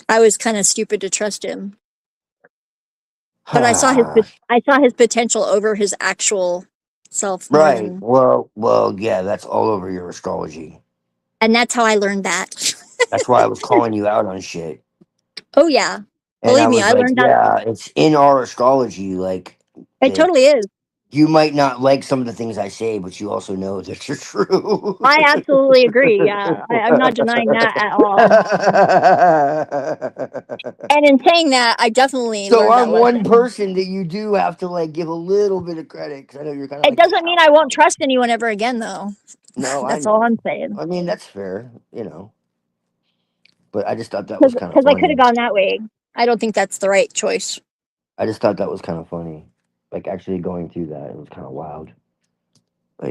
I was kind of stupid to trust him, but I saw his potential over his actual self more Right. than, Well, yeah, that's all over your astrology. and that's how I learned that. That's why I was calling you out on shit. Oh yeah, And I believe me, was I like, learned that. yeah, it's in our astrology, like It that totally is. you might not like some of the things I say, but you also know that they're true. I absolutely agree. Yeah, I'm not denying that at all. And in saying that, I definitely So learned that I'm one lesson. person that you do have to like give a little bit of credit because I know you're kind of It like, doesn't yeah, mean I won't trust anyone ever again, though. no, I That's all know. I'm saying. I mean, that's fair, but I just thought that was kind of Because I could have funny. gone that way. I don't think that's the right choice. I just thought that was kind of funny. Like actually going through that, it was kind of wild.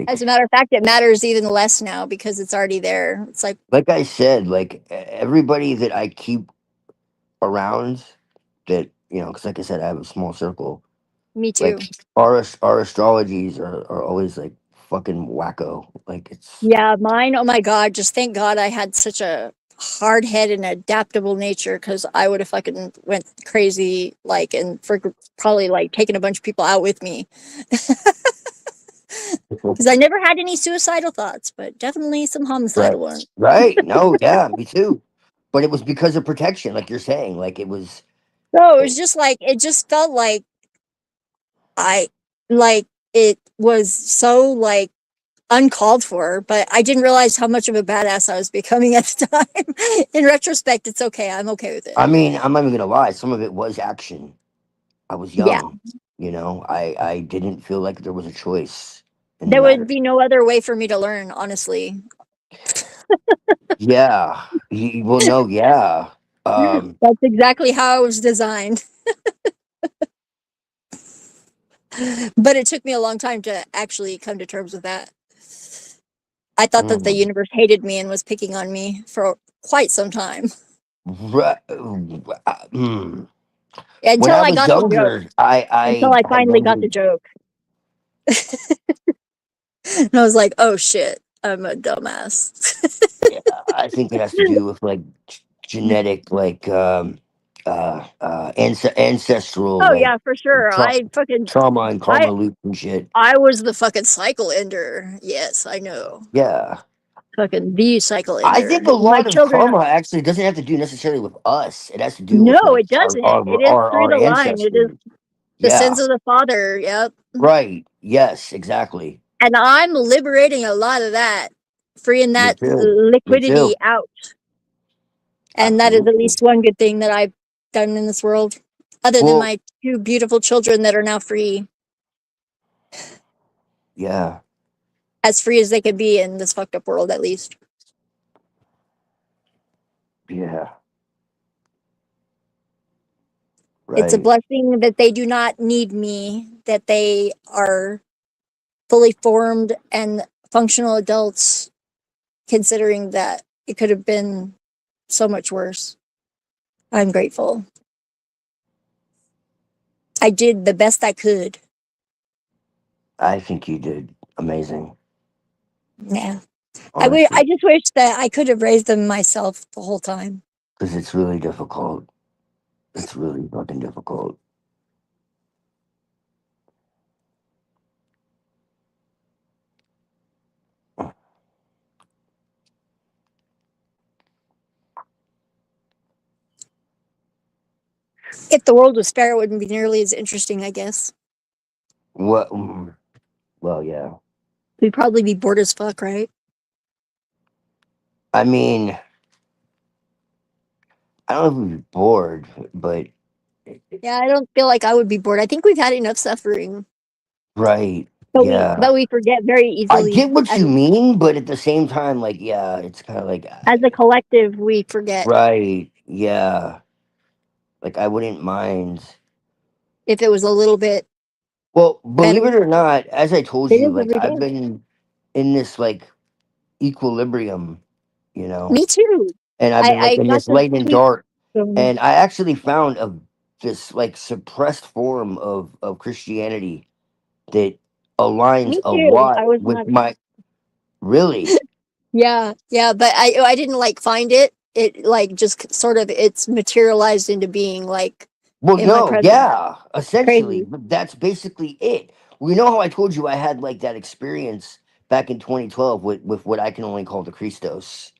As a Like, matter of fact, it matters even less now because it's already there. It's like I said, like everybody that I keep around, that because like I said, I have a small circle. me Like too. our astrologies are always like fucking wacko. Like it's Yeah, mine. Oh my God! Just thank God I had such a hard head and adaptable nature because I would have fucking went crazy, like, and for probably like taking a bunch of people out with me. Because I never had any suicidal thoughts, but definitely some right, homicidal ones. right. No, yeah, me too. But it was because of protection, like you're saying. Like it was. So it was just like it just felt like I like it was so like uncalled for, but I didn't realize how much of a badass I was becoming at the time. In retrospect, it's okay. I'm okay with it. I mean, I'm not even gonna lie. Some of it was action. I was Yeah, young. I didn't feel like there was a choice in the there would matter. be no other way for me to learn, honestly. Yeah. Well, no, yeah. That's exactly how I was designed. But it took me a long time to actually come to terms with that. I thought that the mm, universe hated me and was picking on me for quite some time mm. When until I I was got the joke. younger, Until I I finally got the wondered. joke. And I was like, oh shit, I'm a dumbass. Yeah, I think it has to do with like genetic, like ancestral, Oh like yeah, for sure. tra- trauma and I karma loops and shit. I was the fucking cycle ender. Yes, I know. Yeah. fucking the cycle I ender. think a My lot of children. karma actually doesn't have to do necessarily with us. It has to do with No, like it doesn't. It is through our the line. It is ancestors. the sins Yeah. of the father. Yep. Right. Yes. Exactly. And I'm liberating a lot of that, freeing Me that too. Me liquidity too. out. And that is at Absolutely. least one good thing that I've done in this world, other than Well. my two beautiful children that are now free, Yeah. as free as they could be in this fucked up world, at least. Yeah. It's a Right. blessing that they do not need me, that they are fully formed and functional adults, considering that it could have been so much worse. I'm grateful. I did the best I could. I think you did amazing. Yeah. Honestly, I just wish that I could have raised them myself the whole time. because it's really difficult. It's really fucking difficult. If the world was fair, it wouldn't be nearly as interesting, I guess. What? Well, yeah. We'd probably be bored as fuck, right? I mean, I don't know if we'd be bored, but Yeah, I don't feel like I would be bored. I think we've had enough suffering, right. but Yeah. we forget very I easily. get what you mean, but at the same time, like, yeah, it's kind of like, As a collective, we forget. right. Yeah. Like, I wouldn't mind. If it was a little bit Well, better. believe it or not, as I told It you, is like, every I've day. been in this, like, equilibrium, you know, Me too. and I've been, I like, in got this to light and keep dark. going. And I actually found this, like, suppressed form of Christianity that aligns Me a too. lot I was with not. my, really. Yeah, yeah, but I didn't like find it. It like just sort of it's materialized into being like Well, in my no, presence. yeah, essentially, Crazy. but that's basically it. We know how I told you I had like that experience back in 2012 with what I can only call the Christos.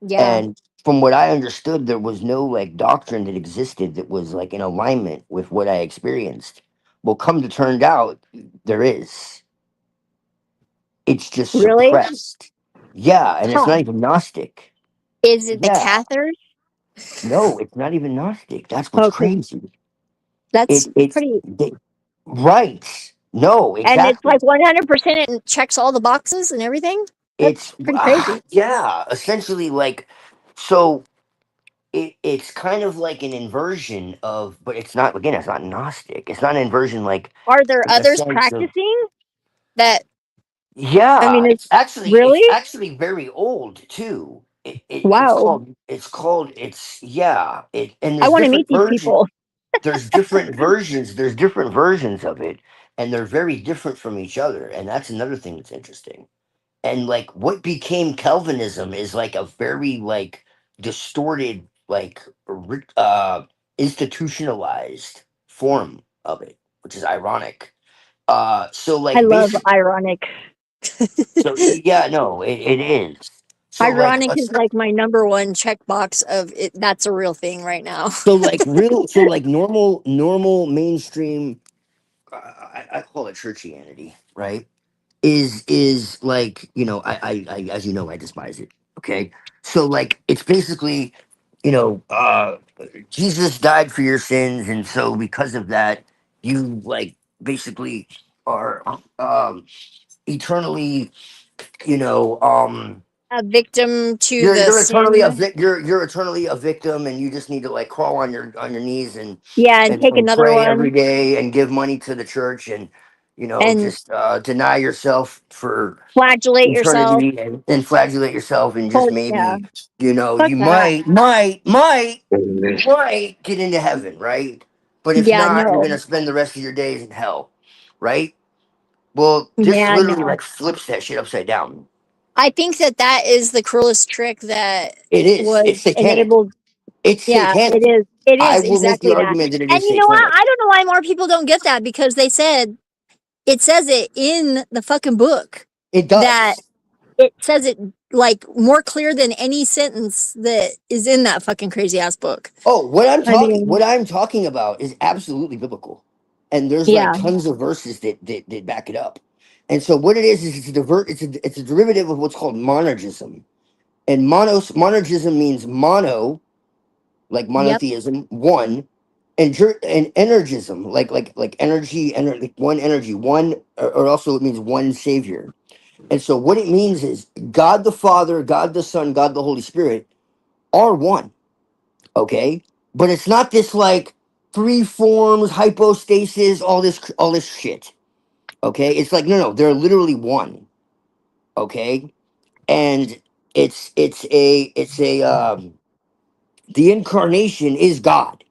Yeah, And from what I understood, there was no like doctrine that existed that was like in alignment with what I experienced. Well, come to turned out, there is. It's just really? suppressed. Yeah, and it's Huh. not even Gnostic. Is it the Yeah, cathars? no, it's not even Gnostic. That's what's Oh, 'cause crazy. that's It's pretty. right. No, And it's exactly. like 100% and checks all the boxes and everything. That's It's pretty crazy. yeah, essentially like so it's kind of like an inversion of, but it's not, again, it's not Gnostic. It's not an inversion like Are there in the others sense of, practicing that? I yeah, mean, it's it's really actually very old too. wow. It's yeah, and I there's want to meet different these versions. people. There's different versions of it, and they're very different from each other, and that's another thing that's interesting. And like what became Calvinism is like a very like distorted, like institutionalized form of it, which is ironic. So I like love basic, ironic. so yeah, no, it is. So like Ironic is like my number one checkbox of it. That's a real thing right now. so like normal mainstream, I call it churchianity, right? Is like, I as you know, I despise it. Okay, so like it's basically, Jesus died for your sins, and so because of that, you like basically are eternally, you know um A victim to the you're eternally sin. you're eternally a victim, and you just need to like crawl on your knees and Yeah, and take and another pray every one day and give money to the church, and and just deny yourself for flagellate yourself. eternity, and flagellate yourself, and just Yeah, maybe fuck you that. might get into heaven, right? But if Yeah, not, you're no. gonna spend the rest of your days in hell, right? Well, this Yeah, literally no. like flips that shit upside down. I think that that is the cruelest trick that It is. was It's satanic. enabled. It's Yeah, it satanic. is. It I is will make the exactly that. argument that it And is you know what? satanic. I don't know why more people don't get that because they said it says it in the fucking book It that does. it says it like more clear than any sentence that is in that fucking crazy ass book. Oh, I mean, what I'm talking about is absolutely biblical, and there's like yeah, tons of verses that back it up. And so what it is it's a derivative of what's called monergism, and monergism means mono, like yep, monotheism, one, and and energism, like energy, like one energy, one, or also it means one savior. And so what it means is God the Father, God the Son, God the Holy Spirit are one. Okay, but it's not this like three forms, hypostasis, all this shit. Okay, it's like no, they're literally one. Okay, and it's a the incarnation is God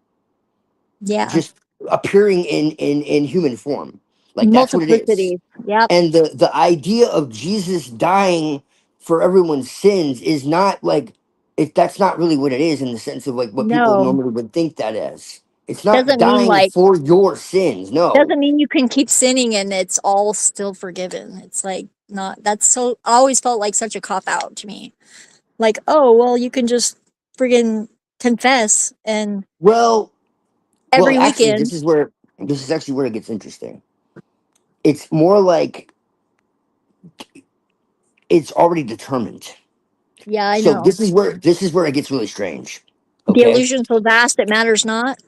yeah, just appearing in human form. Like that's what it is. multiplicity. Yep, And the idea of Jesus dying for everyone's sins is not like that's not really what it is in the sense of like what people no, normally would think that as. It's not doesn't mean dying like for your sins. No. doesn't mean you can keep sinning and it's all still forgiven. It's like not. That's so. I always felt like such a cop out to me. Like, oh well, you can just friggin' confess and Well, every actually weekend. this is actually where it gets interesting. It's more like it's already determined. Yeah, I So know. this is where it gets really strange. The Okay? illusion so vast it matters not.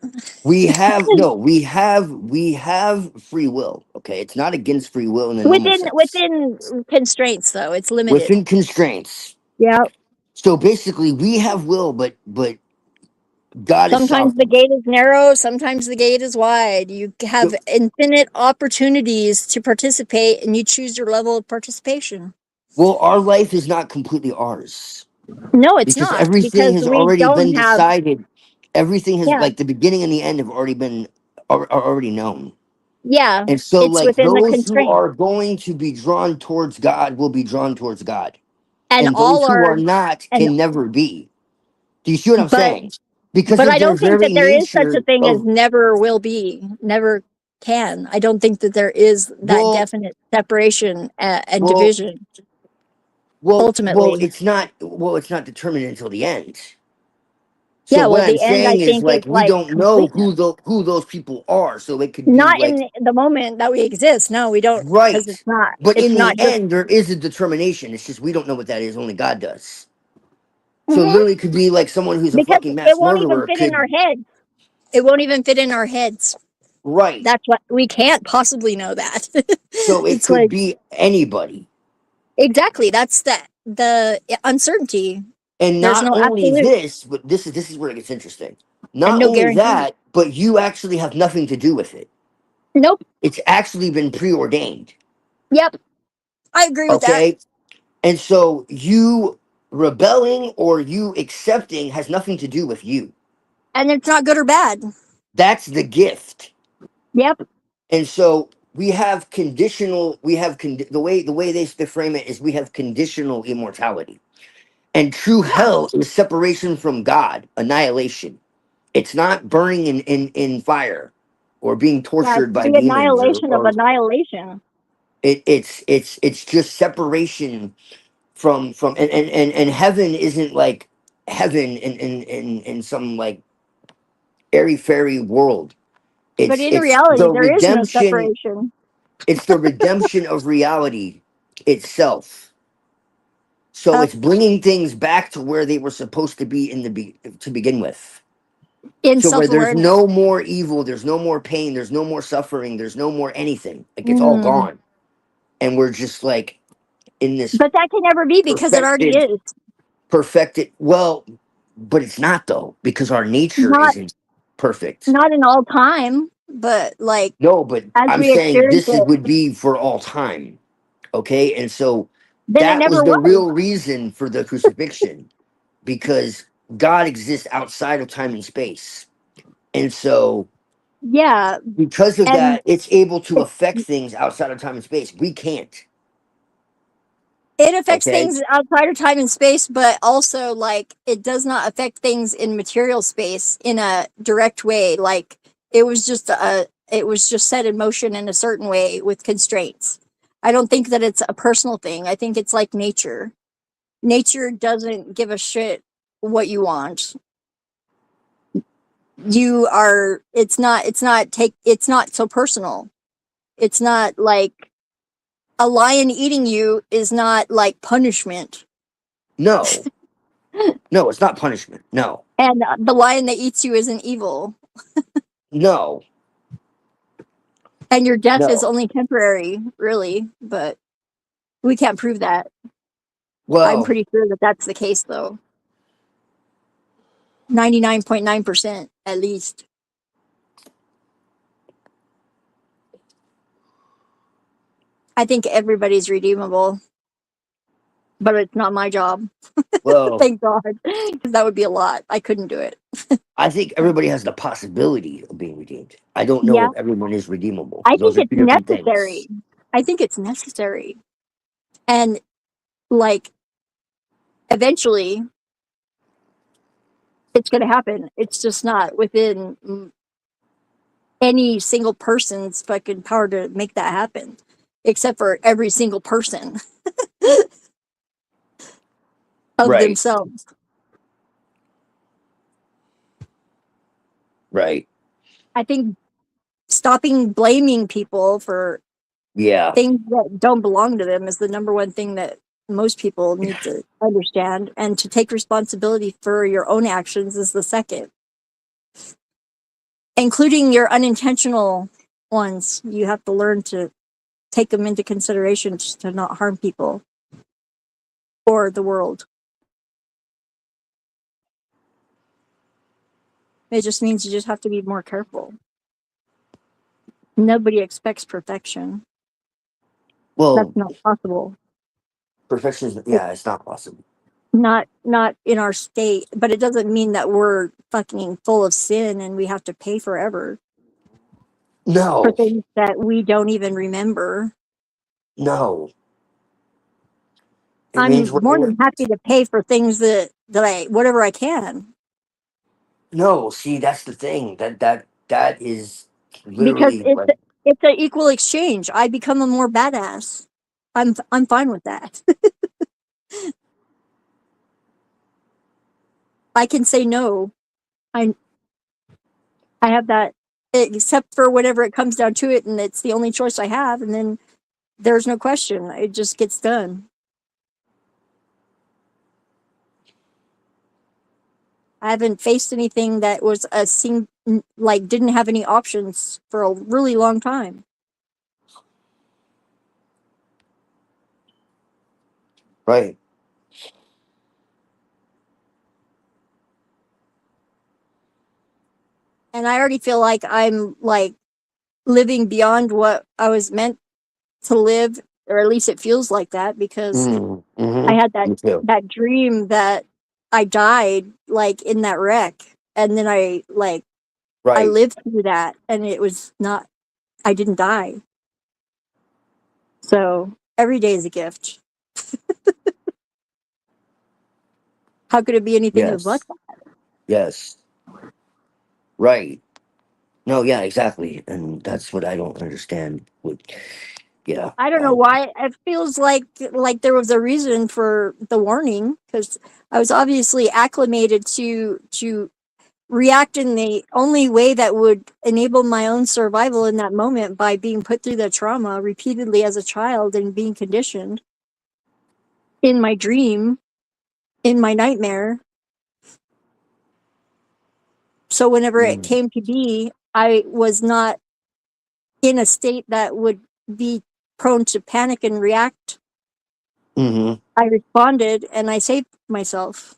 We have no, we have free will. Okay, it's not against free will in the normal sense. Within constraints though, it's limited. Within constraints. Yeah. So basically, we have will, but God is Sometimes the sovereign. gate is narrow, sometimes the gate is wide. You have So, infinite opportunities to participate and you choose your level of participation. well, our life is not completely ours No, it's because not everything because has we already don't been have decided. Everything has yeah. like the beginning and the end have already been are already known. Yeah. And so, It's like within the those who constraint. are going to be drawn towards God will be drawn towards God, And and those all who our are not and can never be. Do you see what I'm but saying? Because but of I their don't think that very there is such a nature thing as of never will be, never can. I don't think that there is that well, definite separation and well, division well, ultimately. it's not determined until the end. So Yeah, what well, I'm the end I saying is think is like we like don't know completeness. who those people are, so it could be Not like in the moment that we exist. No, we don't, because right. But it's in not the just. end there is a determination. It's just we don't know what that is, only God does. So Mhm. literally it could be like someone who's a Because fucking it mass won't even murderer fit in our could head. It won't even fit in our heads. right. That's what we can't possibly know that. So it It's could like be anybody. exactly that's the uncertainty. And There's not no only absolute this, but this is where it gets interesting. and Not no only guarantee. that, but you actually have nothing to do with it. Nope. It's actually been preordained. Yep. I agree with that. Okay? And so you rebelling or you accepting has nothing to do with you. And it's not good or bad. That's the gift. Yep. And so we have conditional the way they frame it is we have conditional immortality. And true Yeah. hell is separation from God, annihilation. It's not burning in fire or being Yeah. tortured It's by the demons annihilation of or annihilation. it's just separation from and heaven isn't like heaven in some like airy fairy world. But in It's reality, the there is no redemption. separation. It's the redemption of reality itself. So Yep. it's bringing things back to where they were supposed to be to begin with. In So where self there's awareness. no more evil, there's no more pain, there's no more suffering, there's no more anything. Like it's all Mm. gone, and we're just like in this But that can never be because it already perfected, is. perfected. Well, but it's not though because our nature Not isn't perfect. not in all time, but like No, but as I'm we saying experience this it, would be for all time. Okay, and so then it that was never the was. real reason for the crucifixion because God exists outside of time and space, and so Yeah. because of And that, it's able to it, affect things outside of time and space. We can't. it affects Okay. things outside of time and space, but also like it does not affect things in material space in a direct way. Like it was just set in motion in a certain way with constraints. I don't think that it's a personal thing. I think it's like nature. nature doesn't give a shit what you want. You are, it's not so personal. It's not like a lion eating you is not like punishment. No. No, it's not punishment. No. And the lion that eats you isn't evil. No. And your death is No. only temporary, really, but we can't prove that. I'm Well, pretty sure that that's the case, though. 99.9% at least. I think everybody's redeemable, but it's not my job. well, Thank God, because that would be a lot. I couldn't do it. I think everybody has the possibility of being redeemed. I don't know Yeah, if everyone is redeemable. I Those think are it's two different necessary. things. I think it's necessary. And like eventually it's going to happen. It's just not within any single person's fucking power to make that happen, except for every single person of Right. themselves. Right. I think stopping blaming people for Yeah. things that don't belong to them is the number one thing that most people need to understand, and to take responsibility for your own actions is the second, including your unintentional ones. You have to learn to take them into consideration just to not harm people or the world. It just means you just have to be more careful. Nobody expects perfection. Well, That's not possible. perfection is, yeah, it's not possible. Not in our state, but it doesn't mean that we're fucking full of sin and we have to pay forever for No. things that we don't even remember. No. It means I'm more than happy to pay for things that I, whatever I can, no, see, that's the thing. That is because literally like it's an equal exchange. I become a more badass. I'm fine with that. I can say no. I I have that, except for whenever it comes down to it and it's the only choice I have, and then there's no question. It just gets done. I haven't faced anything that was like didn't have any options for a really long time. right. And I already feel like I'm like living beyond what I was meant to live, or at least it feels like that, because I had Me too. that dream that I died like in that wreck, and then I Right. lived through that, and it was not, I didn't die. So every day is a gift. How could it be anything but Yes. that? Yes. Right. No, yeah, exactly. And that's what I don't understand. Yeah. I don't know why it feels like there was a reason for the warning, because I was obviously acclimated to react in the only way that would enable my own survival in that moment, by being put through the trauma repeatedly as a child and being conditioned in my dream, in my nightmare. So whenever it Mm. came to be, I was not in a state that would be prone to panic and react. Mm-hmm. I responded and I saved myself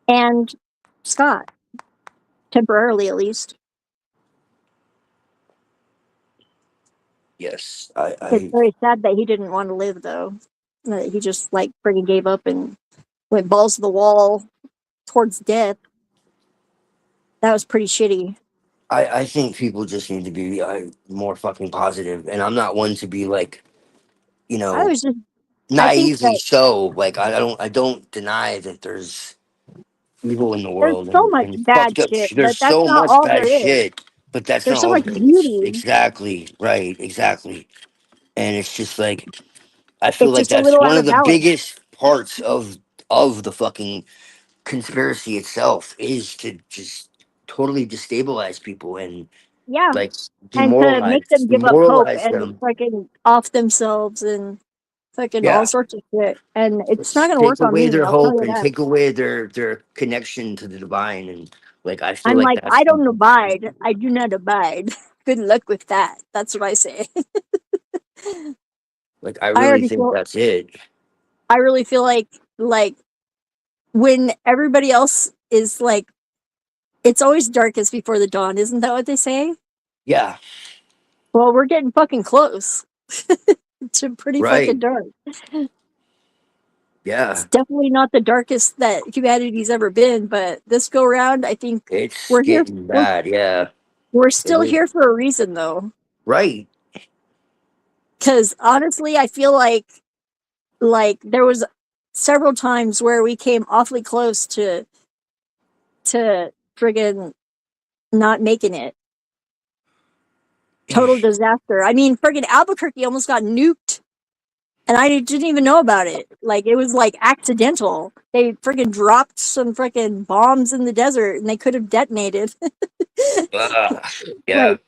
and Scott, temporarily at least. Yes. It's very sad that he didn't want to live, though. That he just like freaking gave up and went balls to the wall towards death. That was pretty shitty. I think people just need to be more fucking positive, and I'm not one to be like, you I know, was just, I think naively that so. Like I don't deny that there's evil in the there's world so and, much and bad fucked up. shit, but There's that's so not much all bad there is. shit, but that's There's not so all much there is. beauty. Exactly right. Exactly, and it's just like I feel It's like just a that's little one out of of the balance. biggest parts of the fucking conspiracy itself is to just totally destabilize people and Yeah. like And to make them give up hope demoralize and them. fucking off themselves and fucking all Yeah, sorts of shit. And it's not just gonna take work on away me, their I'll tell hope you and that. take away their connection to the divine, and like I feel I'm like like, that's I don't abide. I do not abide. Good luck with that. That's what I say. like I I really already think feel that's it. I really feel like when everybody else is like, it's always darkest before the dawn, isn't that what they say? Yeah, Well, we're getting fucking close to pretty fucking right. dark. It's Yeah, definitely not the darkest that humanity's ever been, but this go round, I think it's we're here. getting bad. Yeah, We're it still is. here for a reason, though. Right. Because honestly, I feel like there was several times where we came awfully close to friggin' not making it. Total disaster. I mean, friggin' Albuquerque almost got nuked, and I didn't even know about it. Like, it was like accidental. They friggin' dropped some friggin' bombs in the desert, and they could have detonated. Yeah. Like,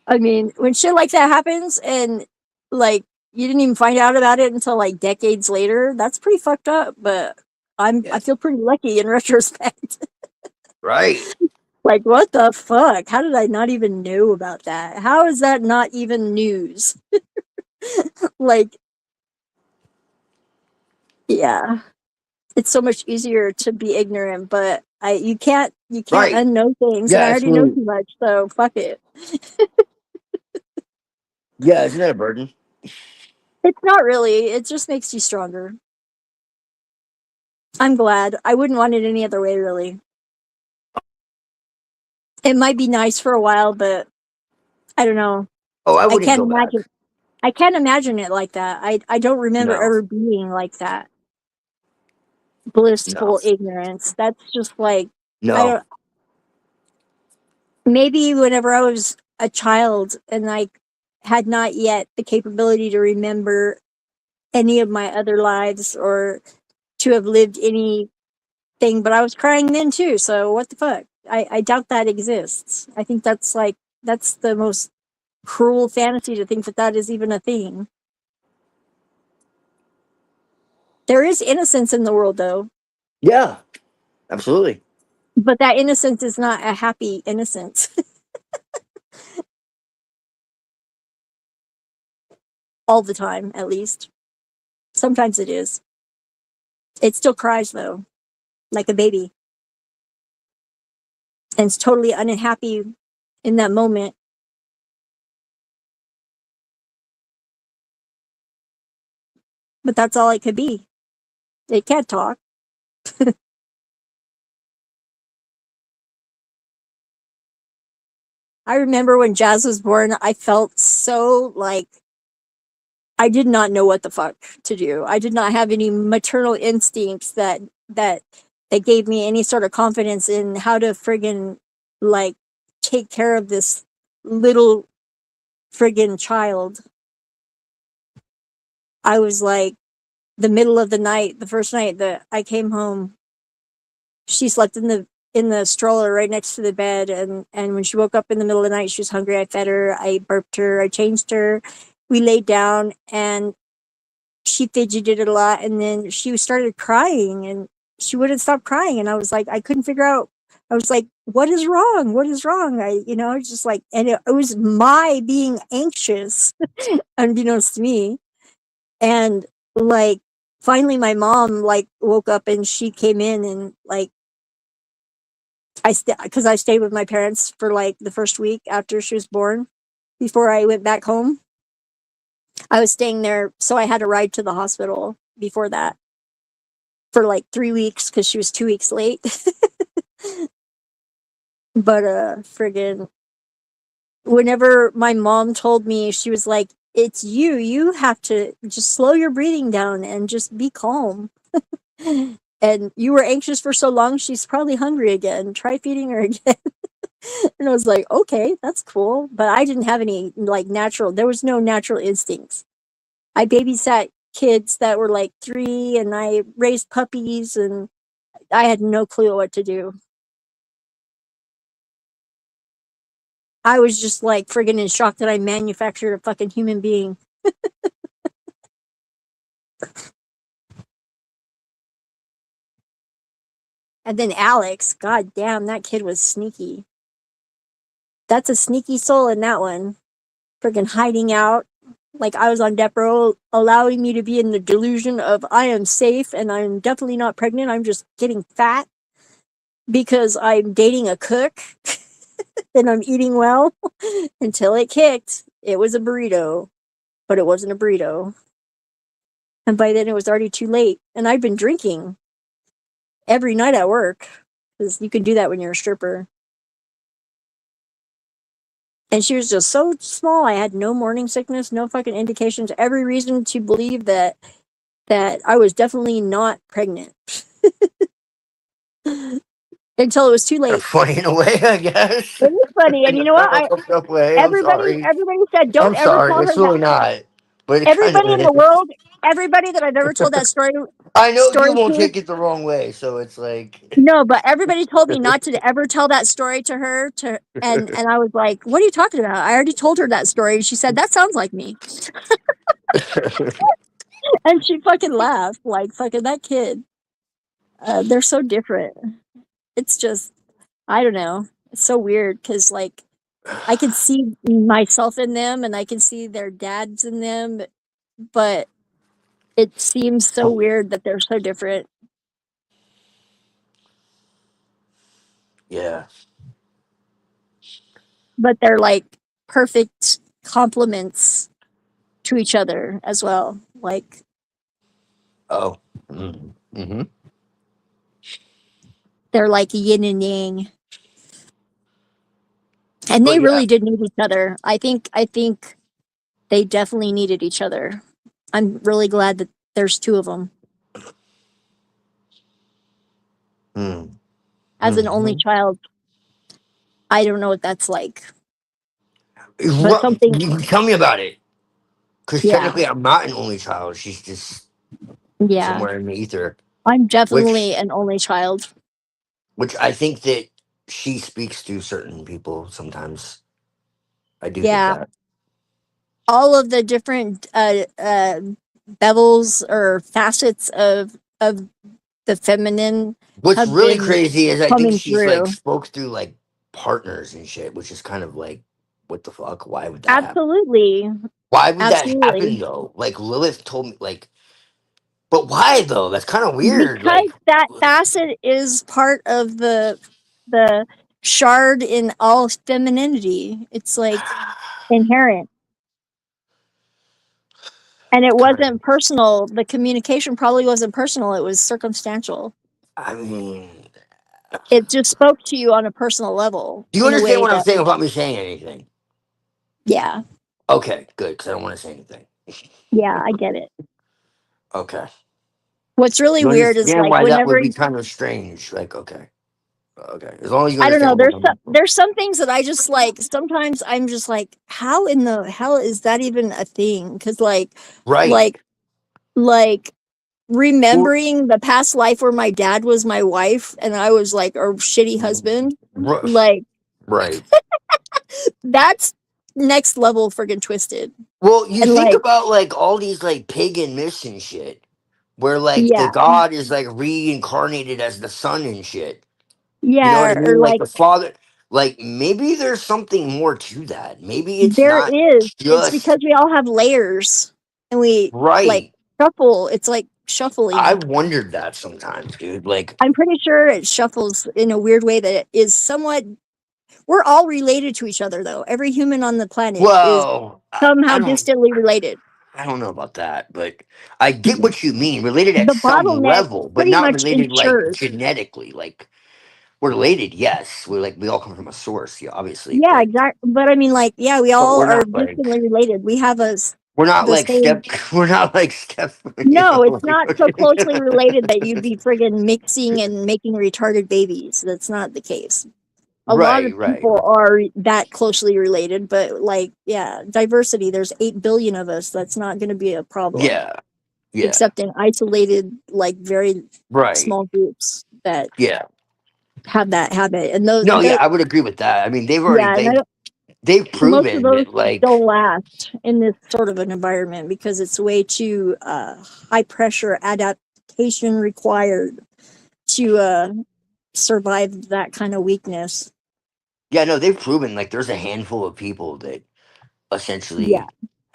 I mean, when shit like that happens, and like you didn't even find out about it until like decades later, that's pretty fucked up. But I Yeah. feel pretty lucky in retrospect. Right. Like, what the fuck? How did I not even know about that? How is that not even news? Like, yeah, it's so much easier to be ignorant, but you can't Right. unknow things, and Yeah, I already know absolutely. too much, so fuck it. Yeah, isn't that a burden? It's not really. It just makes you stronger. I'm glad. I wouldn't want it any other way, really. It might be nice for a while, but I don't know. Oh, I I wouldn't can't go back. imagine. I can't imagine it like that. I don't remember No, ever being like that. no, Blissful ignorance. That's just like, I no. don't. Maybe whenever I was a child and I had not yet the capability to remember any of my other lives or to have lived anything, but I was crying then too. So what the fuck? I doubt that exists. I think that's the most cruel fantasy to think that that is even a thing. There is innocence in the world, though, Yeah, absolutely. but that innocence is not a happy innocence all the time, at least. Sometimes it is. It still cries, though, like a baby, and it's totally unhappy in that moment. But that's all it could be. It can't talk. I remember when Jazz was born, I felt so like I did not know what the fuck to do. I did not have any maternal instincts that that gave me any sort of confidence in how to friggin' like take care of this little friggin' child. I was like the middle of the night, the first night that I came home, she slept in the stroller right next to the bed, and when she woke up in the middle of the night, she was hungry. I fed her, I burped her, I changed her. We laid down, and she fidgeted a lot, and then she started crying, and she wouldn't stop crying, and I was like, I couldn't figure out. I was like, what is wrong? What is wrong? Just like, and it was my being anxious, unbeknownst to me. And like, finally, my mom like woke up and she came in, and like, because I stayed with my parents for like the first week after she was born before I went back home. I was staying there, so I had a ride to the hospital before that for like 3 weeks because she was 2 weeks late. But friggin', whenever my mom told me, she was like, "It's you. You have to just slow your breathing down and just be calm." And you were anxious for so long, she's probably hungry again. Try feeding her again. And I was like, okay, that's cool. But I didn't have any like natural. There was no natural instincts. I babysat kids that were like 3, and I raised puppies, and I had no clue what to do. I was just like friggin' in shock that I manufactured a fucking human being. And then Alex, god damn, that kid was sneaky. That's a sneaky soul in that one. Friggin' hiding out. Like I was on death row, allowing me to be in the delusion of I am safe and I'm definitely not pregnant. I'm just getting fat because I'm dating a cook and I'm eating well until it kicked. It was a burrito, but it wasn't a burrito. And by then it was already too late. And I'd been drinking every night at work because you can do that when you're a stripper. And she was just so small. I had no morning sickness, no fucking indications, every reason to believe that I was definitely not pregnant. Until it was too late. Funny in a way, I guess. It is funny, and you know what? No way. I'm sorry. Everybody said don't I'm ever sorry. tell her It's that. really not. But it kind of Everybody in the is. world, everybody that I've ever told that story I know you won't to, take it the wrong way, so it's like. no, but everybody told me not to ever tell that story to her. And I was like, "What are you talking about?" I already told her that story. She said that sounds like me, and she fucking laughed like fucking that kid. They're so different. It's just, I don't know. It's so weird because like I can see myself in them, and I can see their dads in them, but it seems so weird that they're so different. Yeah. But they're like perfect complements to each other as well. Like Oh. Mm-hmm. they're like yin and yang. And they But yeah. really did need each other. I think they definitely needed each other. I'm really glad that there's 2 of them. Mm. As an only child, I don't know what that's like. But something, You tell me about it. Because yeah, technically, I'm not an only child. She's just yeah. somewhere in the ether. I'm definitely Which an only child. I think that she speaks to certain people sometimes. I do think Yeah, that. all of the different bevels or facets of the feminine What's have really been crazy is I think coming she's like through. spoke through like partners and shit, which is kind of like, what the fuck? Why would that happen? Absolutely, Why would that absolutely. happen though? Like Lilith told me, like, but why though? That's kind of weird. Because Like, that facet is part of the shard in all femininity. It's like inherent. And it kind of. wasn't personal. The communication probably wasn't personal. It was circumstantial. I mean, It just spoke to you on a personal level do you in a understand way what I'm that, saying without me saying anything? yeah, Okay, good, because I don't want to say anything. yeah, I get it. Okay. What's really You weird is understand like why that whenever would be kind of strange. Like, okay. Okay. As long as you I don't know, understand what I'm talking about. there's some things that I just like sometimes I'm just like, how in the hell is that even a thing? Because Right. like like Well, remembering the past life where my dad was my wife and I was like a shitty husband, r- like right. that's next level friggin' twisted. Well, you And think like, about like all these like pagan myths and shit, where like the yeah, god is like reincarnated as the son and shit. You know what yeah, I or mean? Like like the father. Like maybe there's something more to that. Maybe it's there not is. It's just because we all have layers and we like right. shuffle. It's like I've shuffling. wondered that sometimes, dude. Like, I'm pretty sure it shuffles in a weird way that it is somewhat. We're all related to each other, though. Every human on the planet is well, somehow I don't. distantly related. I don't know about that, but I get what you mean. Related at The some bottleneck level, but pretty not much related like ensures. genetically. Like we're related, yes. We're like we all come from a source, yeah, obviously, Yeah, exactly. But I mean, like, yeah, we but all we're are not like distantly related. We have we're not the like step. same. We're not like step. You No, know, it's like not so fucking. closely related that you'd be friggin' mixing and making retarded babies. That's not the case. a lot of Right. people are that closely related, but like, yeah, diversity, there's 8 billion of us. That's not going to be a problem. Yeah. Except in isolated, like very Right. small groups that Yeah. have that habit. And those, No, yeah, I would agree with that. I mean, they've already yeah, and they've most of proven those that, like, don't last in this sort of an environment because it's way too high pressure adaptation required to survive that kind of weakness. yeah, no, they've proven like there's a handful of people that Yeah, essentially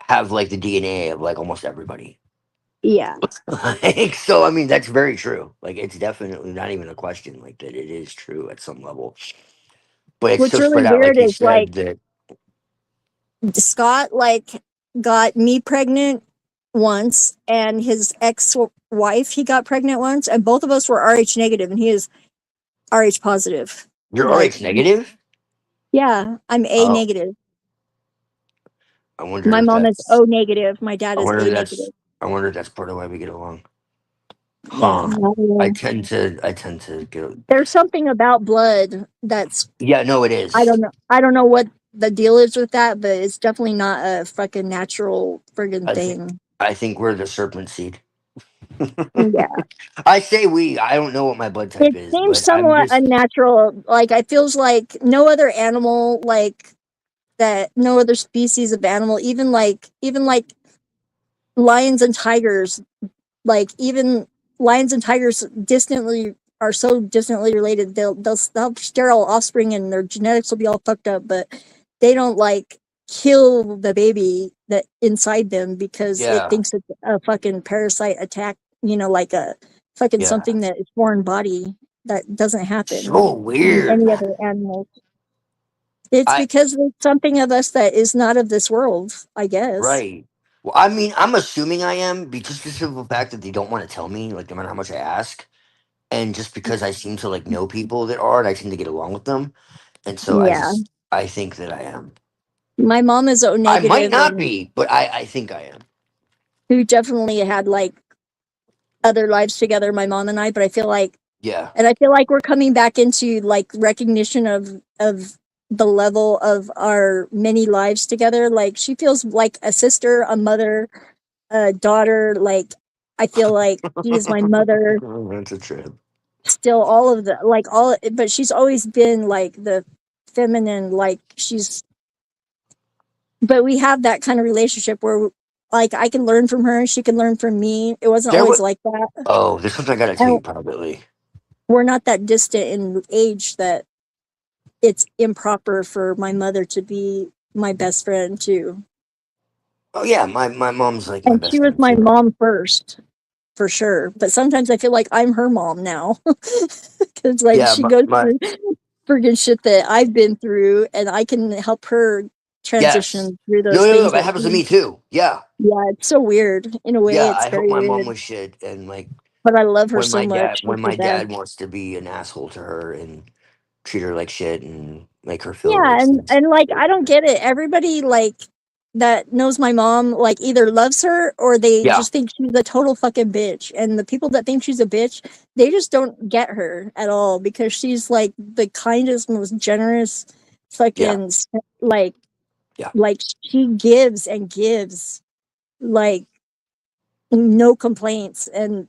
have like the DNA of like almost everybody. yeah. Like, so I mean, that's very true. Like, it's definitely not even a question. Like, that it is true at some level, but it's What's so really spread out, like weird you is like said. That Scott like got me pregnant once, and his ex-wife he got pregnant once, and both of us were RH negative, and he is RH positive. you're Like, RH negative. yeah, I'm A Oh, negative. I wonder My if mom is that's. O negative. My dad I is wonder A if negative. that's. I wonder if that's part of why we get along. Yeah, Huh. I don't know. I tend to get. There's something about blood that's Yeah, no, it I is. don't know. I don't know what the deal is with that, but it's definitely not a fucking natural friggin' I think. thing. I think we're the serpent seed. Yeah. I say we. I don't know what my blood type It is, seems but I'm somewhat just. unnatural. Like, it feels like no other animal, like that, no other species of animal, even like lions and tigers, like even lions and tigers distantly are so distantly related. They'll have sterile offspring and their genetics will be all fucked up, but they don't like kill the baby that inside them because it Yeah. thinks it's a fucking parasite attack. Like a fucking Yeah. something that is foreign body. That doesn't happen So in weird, any man. other animal. It's I because there's something of us that is not of this world, I guess. right. Well, I mean, I'm assuming I am because the simple fact that they don't want to tell me, like no matter how much I ask, and just because I seem to like know people that are, and I tend to get along with them, and so Yeah. I think that I am. My mom is O I might negative, not and be, but I think I am. who definitely had like other lives together, my mom and I, but Yeah. I feel like we're coming back into like recognition of the level of our many lives together. Like, she feels like a sister, a mother, a daughter. Like, I feel like she is my mother That's a trip. still, all of the like all, but she's always been like the feminine, like but we have that kind of relationship where like I can learn from her, she can learn from me. It wasn't There always was. like that. Oh, there's something I gotta tell And you privately. we're not that distant in age that it's improper for my mother to be my best friend too. Oh yeah, my mom's like my And she best was friend my too. mom first, for sure. But sometimes I feel like I'm her mom now. Because like Yeah, she goes my through friggin' shit that I've been through, and I can help her yes. transition through No, those no, no. things That that happens to she, me too. Yeah, yeah, it's so weird. In a way, yeah. it's I hope very my mom weird. was shit, and like But I love her so much. She's when the my best. dad wants to be an asshole to her and treat her like shit and make her feel like Yeah, she's and like I don't get it. Everybody like that knows my mom like either loves her or they yeah, just think she's a total fucking bitch. And the people that think she's a bitch, they just don't get her at all because she's like the kindest, most generous yeah, fucking like yeah. she gives and gives like no complaints, and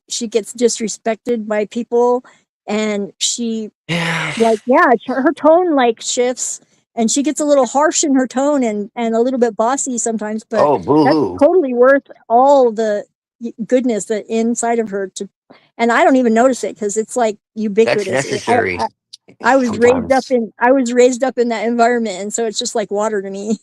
she gets disrespected by people, and she Yeah. like, yeah, her tone like shifts, and she gets a little harsh in her tone and a little bit bossy sometimes, but Oh, boo that's hoo. totally worth all the goodness that inside of her to, and I don't even notice it because it's like That's ubiquitous. necessary I was raised up sometimes. in that environment, and so it's just like water to me.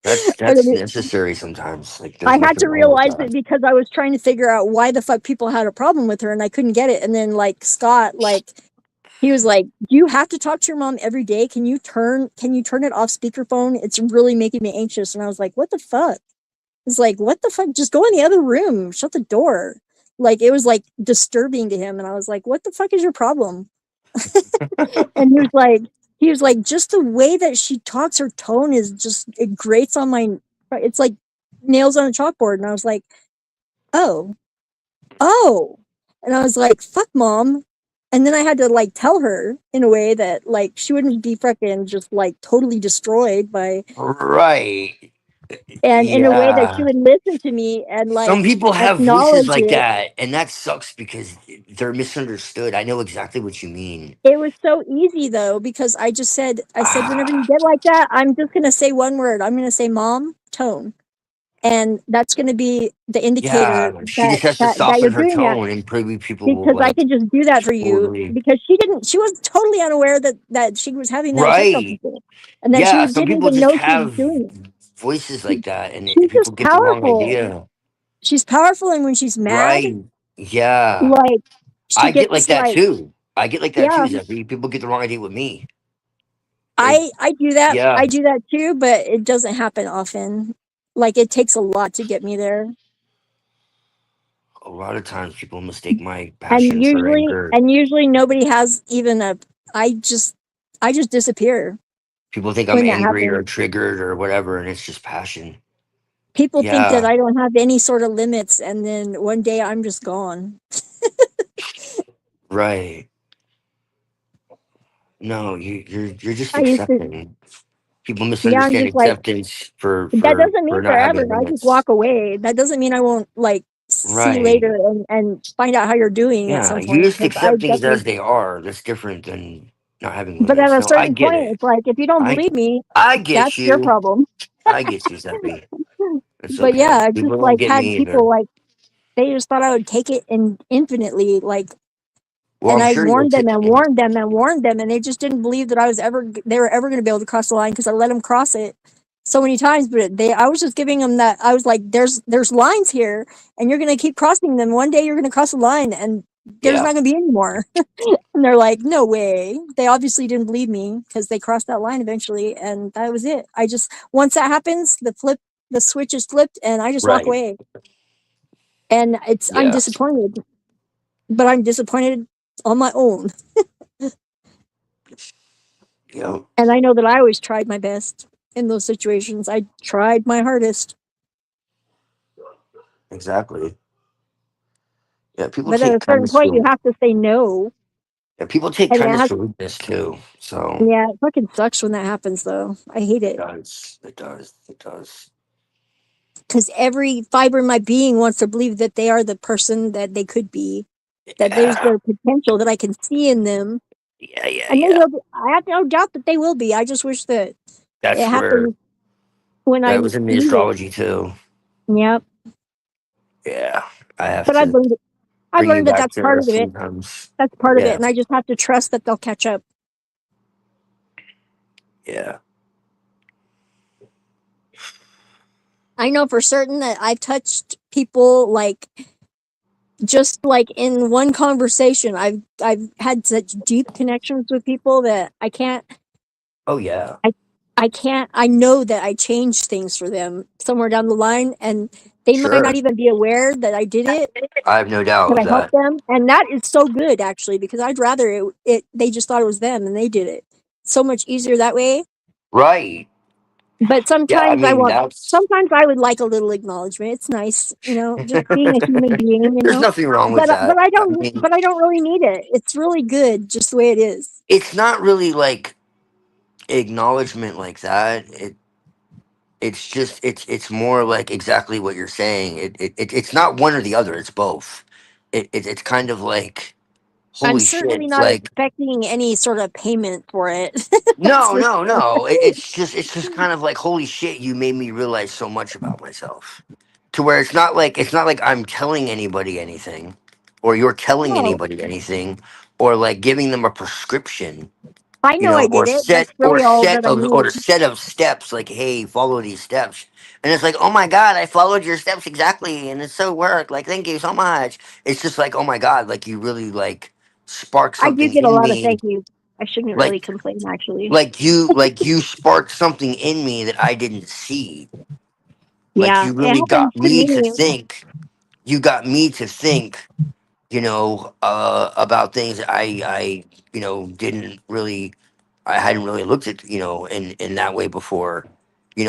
I don't That's know. necessary sometimes. Like I there's had nothing to wrong with realize that. it because I was trying to figure out why the fuck people had a problem with her, and I couldn't get it. And then like Scott, like he was like, "Do you have to talk to your mom every day? Can you turn it off speakerphone? It's really making me anxious." And I was like, "What the fuck?" It's like, "What the fuck? Just go in the other room. Shut the door." Like, it was like disturbing to him, and I was like, "What the fuck is your problem?" And he was like, "Just the way that she talks, her tone is just, it grates on my, it's like nails on a chalkboard." And I was like, "Oh, oh," and I was like, "Fuck, mom." And then I had to like tell her in a way that like she wouldn't be freaking just like totally destroyed by, Right. and in a way that she Yeah. would listen to me and Some like people have voices acknowledge like it. that, and that sucks because they're misunderstood. I know exactly what you mean. It was so easy though, because I said, whenever you Ah, get like that, I'm just going to say one word. I'm going to say mom tone. And that's going to be the indicator yeah. She that, just has to that you're soften her doing that, tone, and probably people will because I like can just do that for you, totally. because she was totally unaware that she was having that effect on Right. people, and that Yeah. Some didn't people even just know she was have doing voices it. like that, and She's people just get the wrong powerful. idea. She's powerful, and when she's mad, Right. Yeah. like she I get like gets that like, too. I get like that too, yeah, Zephyr. People get the wrong idea with me. It, I do that. yeah. I do that too, but it doesn't happen often. Like it takes a lot to get me there. A lot of times people mistake my And passion for usually anger. and usually nobody has even a, I just I just disappear People think I'm when that angry or happens. triggered or whatever, and it's just passion. People think that Yeah. I don't have any sort of limits, and then one day I'm just gone. Right. No, you're just I used to, accepting. People yeah, I'm misunderstand just like, acceptance for that doesn't for mean not forever. having I just limits. walk away. That doesn't mean I won't like see you later Right. and find out how you're doing at Yeah. some You point, just because I accept things as definitely. they are. That's different than not having But at limits. a No, I certain get point, it. it's like, if you don't I believe me, I that's get your you. problem. I get you, Zeppy. It's But yeah, okay. I just People don't like get had me people either. like, they just thought I would take it in infinitely, like, Well, and I'm I sure you'll warned them take and warned them and warned them, and they just didn't believe that they were ever going to be able to cross the line, because I let them cross it so many times. But I was just giving them that. I was like, there's lines here, and you're going to keep crossing them. One day you're going to cross the line, and there's Yeah. not going to be any more. And they're like, no way. They obviously didn't believe me, because they crossed that line eventually, and that was it. I just, once that happens, the switch is flipped, and I just walk Right. away. And I'm Yeah. disappointed, but I'm disappointed on my own. Yeah. And I know that I always tried my best in those situations. I tried my hardest. Exactly. Yeah. People But at take a certain kindness point, you for have to say no. yeah, people take And it kindness has, for weakness too. So yeah, it fucking sucks when that happens, though. I hate it it, does. It does. It does. because every fiber in my being wants to believe that they are the person that they could be, that there's Yeah. the potential that I can see in them. Yeah. Yeah. And they Yeah. will be. I have no doubt that they will be. I just wish that it That's where happens when I that need was in the it. astrology too. Yep. Yeah. I have But to I've bring you learned that back that's to part earth of it. sometimes. That's part of it. Yeah. And I just have to trust that they'll catch up. Yeah. I know for certain that I've touched people, like, just like in one conversation. I've had such deep connections with people that Oh yeah. I I can't I know that I changed things for them somewhere down the line, and they might not Sure. even be aware that I did it, I have no doubt that of I helped that. them. And that is so good, actually, because I'd rather it they just thought it was them and they did it. So much easier that way. Right. But Yeah. I mean, that's sometimes I would like a little acknowledgement. It's nice, just being a human being, there's nothing wrong with But that. I mean, I don't really need it. It's really good just the way it is. it's not really like acknowledgement like that. It's just it's more like exactly what you're saying. It's not one or the other. It's both. It's kind of like I'm holy certainly shit. not Like expecting any sort of payment for it. That's no, for no, sure. no. It's just kind of like holy shit. You made me realize so much about myself. To where it's not like I'm telling anybody anything, or you're telling No, anybody anything, or like giving them a prescription, I know I did or it. That's really all that I or needed. set of steps like, hey, follow these steps. And it's like, oh my god, I followed your steps exactly, and it so worked. Like, thank you so much. It's just like, oh my god, like you really like sparked I do something get a in lot of me, thank yous. I shouldn't really like complain, actually. like you sparked something in me that I didn't see. Like Yeah, you it really happens got to me to me. think. You got me to think, about things that I didn't really, I hadn't really looked at, in that way before,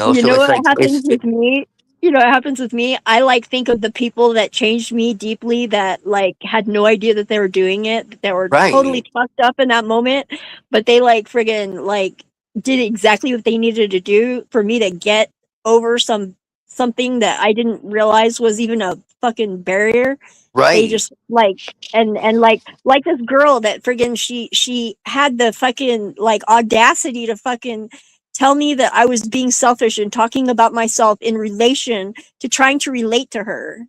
You so know it's what like, happens with me? you know, it happens with me. I like think of the people that changed me deeply that like had no idea that they were doing it, that were totally Right. fucked up in that moment, but they like friggin' like did exactly what they needed to do for me to get over something that I didn't realize was even a fucking barrier. They Right. just like and like this girl that friggin' she had the fucking like audacity to fucking tell me that I was being selfish and talking about myself in relation to trying to relate to her.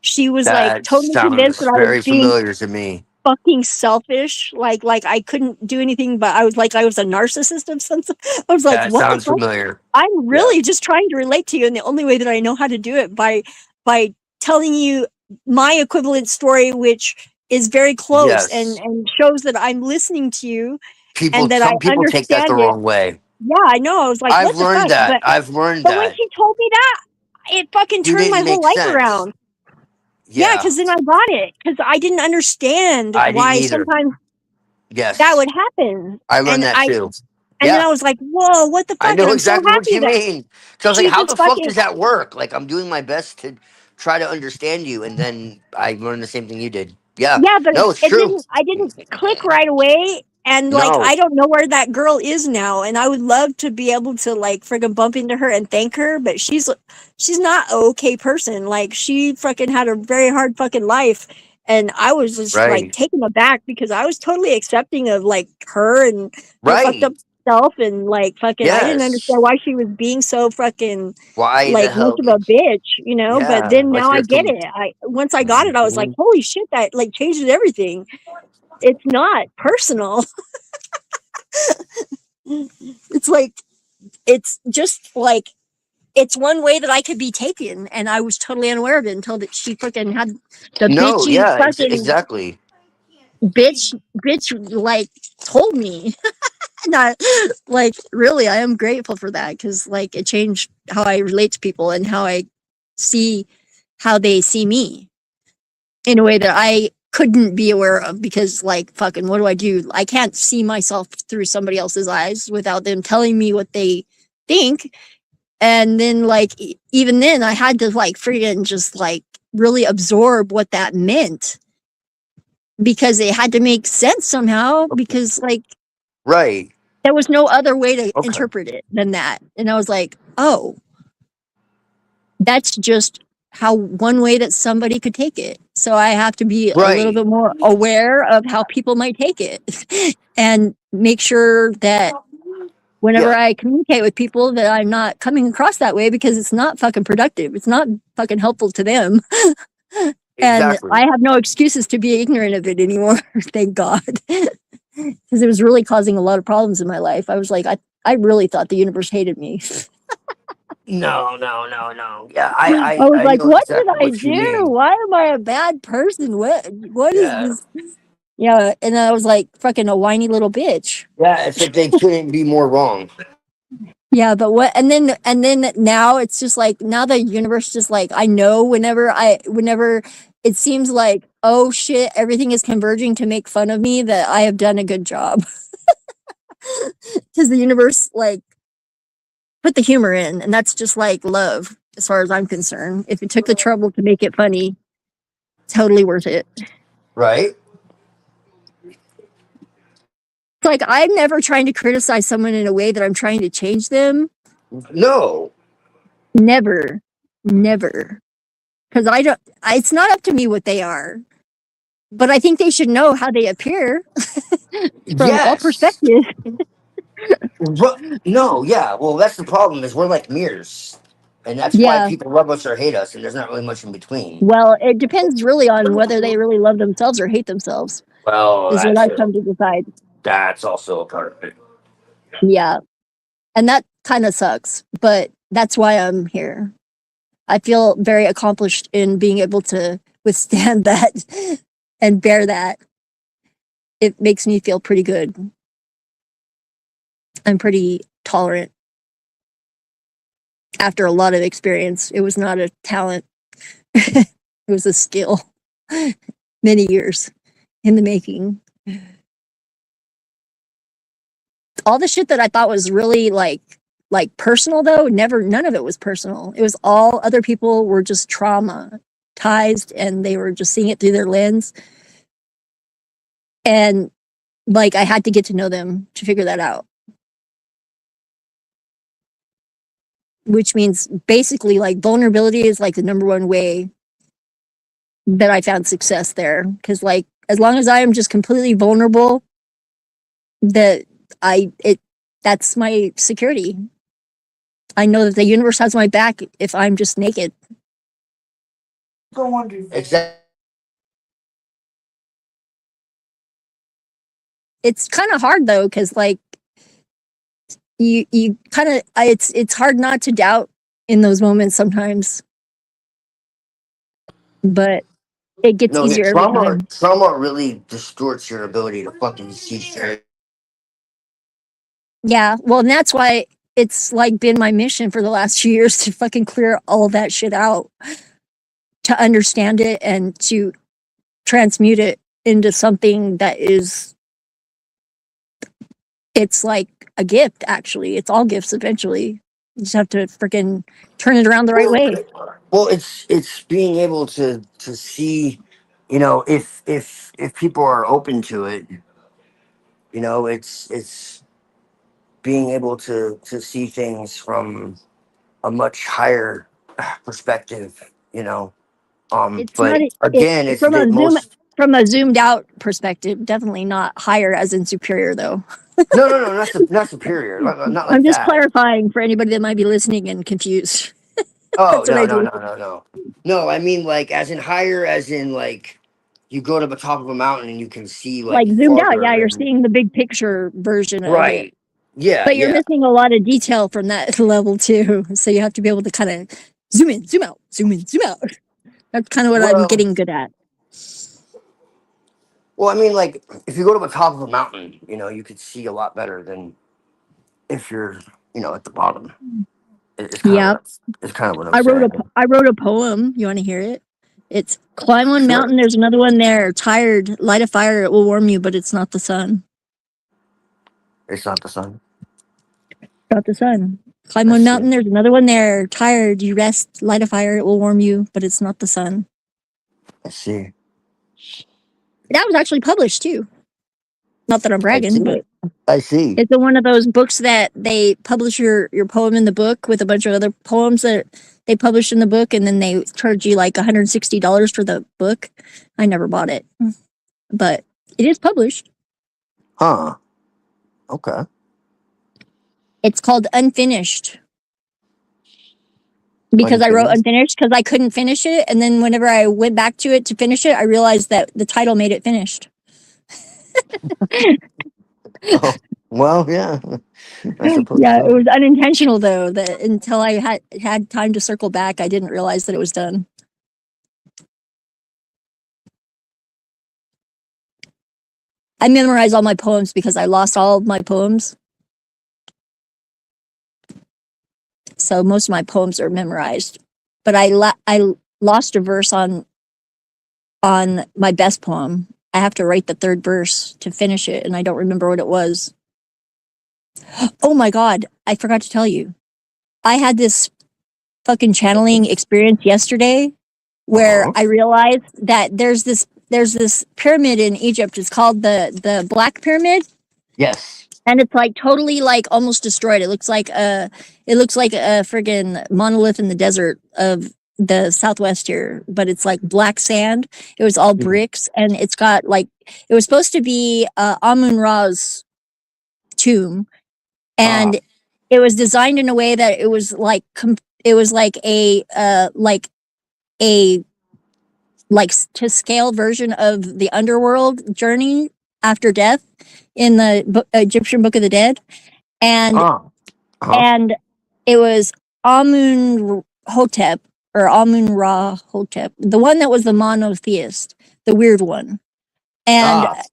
She was like That totally convinced sounds that I was very being familiar to me. fucking selfish. Like I couldn't do anything, but I was like I was a narcissist of some. I was like, That what the sounds fuck? familiar. I'm Yeah. really just trying to relate to you, and the only way that I know how to do it by telling you my equivalent story, which is very close Yes. and shows that I'm listening to you and People, that I some people take that the understand it. wrong way. Yeah, I know. I was like, I've what the learned fuck? that. I've learned But when that. she told me that, it fucking You turned my didn't whole make life sense. around. Yeah, Yeah. because then I got it. Because I didn't understand I didn't why either. sometimes that Yes. would happen. I learned And that I too. and then Yeah. I was like, whoa, what the I fuck? And know I'm so exactly what happy you that mean. So I was like, she how just the fuck fucking does that work? Like, I'm doing my best to try to understand you, and then I learned the same thing you did. Yeah. yeah, but No, it's it true. didn't I didn't click right away. And like No. I don't know where that girl is now. And I would love to be able to like friggin' bump into her and thank her, but she's not an okay person. Like she fucking had a very hard fucking life. And I was just like Right. taken aback because I was totally accepting of like her and her fucked Right. up self and like fucking I didn't Yes. understand why she was being so fucking Why the like much hell? of a bitch, you know, but Yeah. then Like, now I there's get some. it. I once I got it, I was like, holy shit, that like changes everything. It's not personal. It's like it's just like it's one way that I could be taken, and I was totally unaware of it until that she fucking had the No. bitchy Yeah. fucking Exactly. bitch like told me. And I like really I am grateful for that because like it changed how I relate to people and how I see how they see me in a way that I couldn't be aware of because like fucking what do I do? I can't see myself through somebody else's eyes without them telling me what they think. And then like even then I had to like freaking just like really absorb what that meant because it had to make sense somehow because like Right. there was no other way to Okay. interpret it than that. And I was like, oh, that's just how one way that somebody could take it. So I have to be a little Right. bit more aware of how people might take it and make sure that whenever Yeah. I communicate with people that I'm not coming across that way because it's not fucking productive. It's not fucking helpful to them. And Exactly. I have no excuses to be ignorant of it anymore. Thank God. Because it was really causing a lot of problems in my life. I was like, I really thought the universe hated me. No. No. No. No. Yeah. I I. was I like, know what did exactly I what you do? mean. Why am I a bad person? What is Yeah. this? Yeah, and I was like fucking a whiny little bitch. Yeah. It's like they couldn't be more wrong. Yeah, but what and then now it's just like now the universe just like I know whenever it seems like oh shit everything is converging to make fun of me that I have done a good job. Cuz the universe like put the humor in and that's just like love as far as I'm concerned. If it took the trouble to make it funny, totally worth it. Right. It's like I'm never trying to criticize someone in a way that I'm trying to change them. No. Never. Never. Cuz I don't it's not up to me what they are. But I think they should know how they appear from all Yes. perspectives. No. Yeah. Well, that's the problem. Is we're like mirrors, and that's why Yeah. people love us or hate us, and there's not really much in between. Well, it depends really on whether they really love themselves or hate themselves, Well, is what I've come to decide. that's also a part of it. Yeah. And that kind of sucks, but that's why I'm here. I feel very accomplished in being able to withstand that and bear that. It makes me feel pretty good. I'm pretty tolerant after a lot of experience. It was not a talent, it was a skill. Many years in the making. All the shit that I thought was really like like personal though. Never, none of it was personal. It was all other people were just traumatized and they were just seeing it through their lens. And like I had to get to know them to figure that out. Which means basically like vulnerability is like the number one way that I found success there. Cause like as long as I am just completely vulnerable, that's my security. I know that the universe has my back if I'm just naked. Exactly. It's kind of hard though, because like you kind of it's hard not to doubt in those moments sometimes, but it gets No, yeah, easier every time. trauma really distorts your ability to fucking see straight. Yeah, well, and that's why it's like been my mission for the last few years to fucking clear all that shit out, to understand it and to transmute it into something that is, it's like a gift. Actually, it's all gifts eventually. You just have to freaking turn it around the right way. Well, it's being able to see, you know, if people are open to it, you know, it's being able to see things from a much higher perspective, you know. It's not But it again, it's that most. from a zoomed out perspective. Definitely not higher as in superior, though. No, not superior, not I'm like just that. clarifying for anybody that might be listening and confused. Oh That's what I do. no. I mean, like, as in higher, as in like you go to the top of a mountain and you can see Like like zoomed out, yeah, farther you're and seeing the big picture version of it. right. Yeah, But you're yeah. missing a lot of detail from that level too. So you have to be able to kind of zoom in, zoom out, zoom in, zoom out. That's kind of what I'm Well, getting good at. I mean, like, if you go to the top of a mountain, you know, you could see a lot better than if you're, you know, at the bottom. It's kind of Yeah, what it's kind of what I'm saying. I wrote a poem. You want to hear it? It's climb one Sure, mountain. There's another one there. Tired, light a fire. It will warm you, but it's not the sun. it's not the sun. Not the sun. Climb I one see. mountain. There's another one there. Tired, you rest. Light a fire. It will warm you, but it's not the sun. I see. That was actually published too. Not that I'm I bragging, see. but I see. it's in one of those books that they publish your poem in the book with a bunch of other poems that they publish in the book, and then they charge you like $160 for the book. I never bought it, but it is published. Huh. Okay. It's called Unfinished because I wrote Unfinished. Unfinished because I couldn't finish it, and then whenever I went back to it to finish it, I realized that the title made it finished. Oh, well, yeah. I suppose Yeah, it so. was unintentional though. That until I had time to circle back, I didn't realize that it was done. I memorize all my poems because I lost all of my poems. So most of my poems are memorized. But I lost a verse on my best poem. I have to write the third verse to finish it, and I don't remember what it was. Oh my god, I forgot to tell you. I had this fucking channeling experience yesterday where Uh-huh. I realized that there's this pyramid in Egypt. It's called the Black Pyramid, Yes. and it's like totally like almost destroyed. It looks like a friggin' monolith in the desert of the Southwest here, but it's like black sand. It was all Mhm. bricks, and it's got like it was supposed to be Amun Ra's tomb, Ah. and it was designed in a way that it was like it was like a to scale version of the underworld journey after death in the Egyptian Book of the Dead, and Ah. Uh-huh. and it was Amun Hotep or Amun Ra Hotep, the one that was the monotheist, the weird one, and Ah.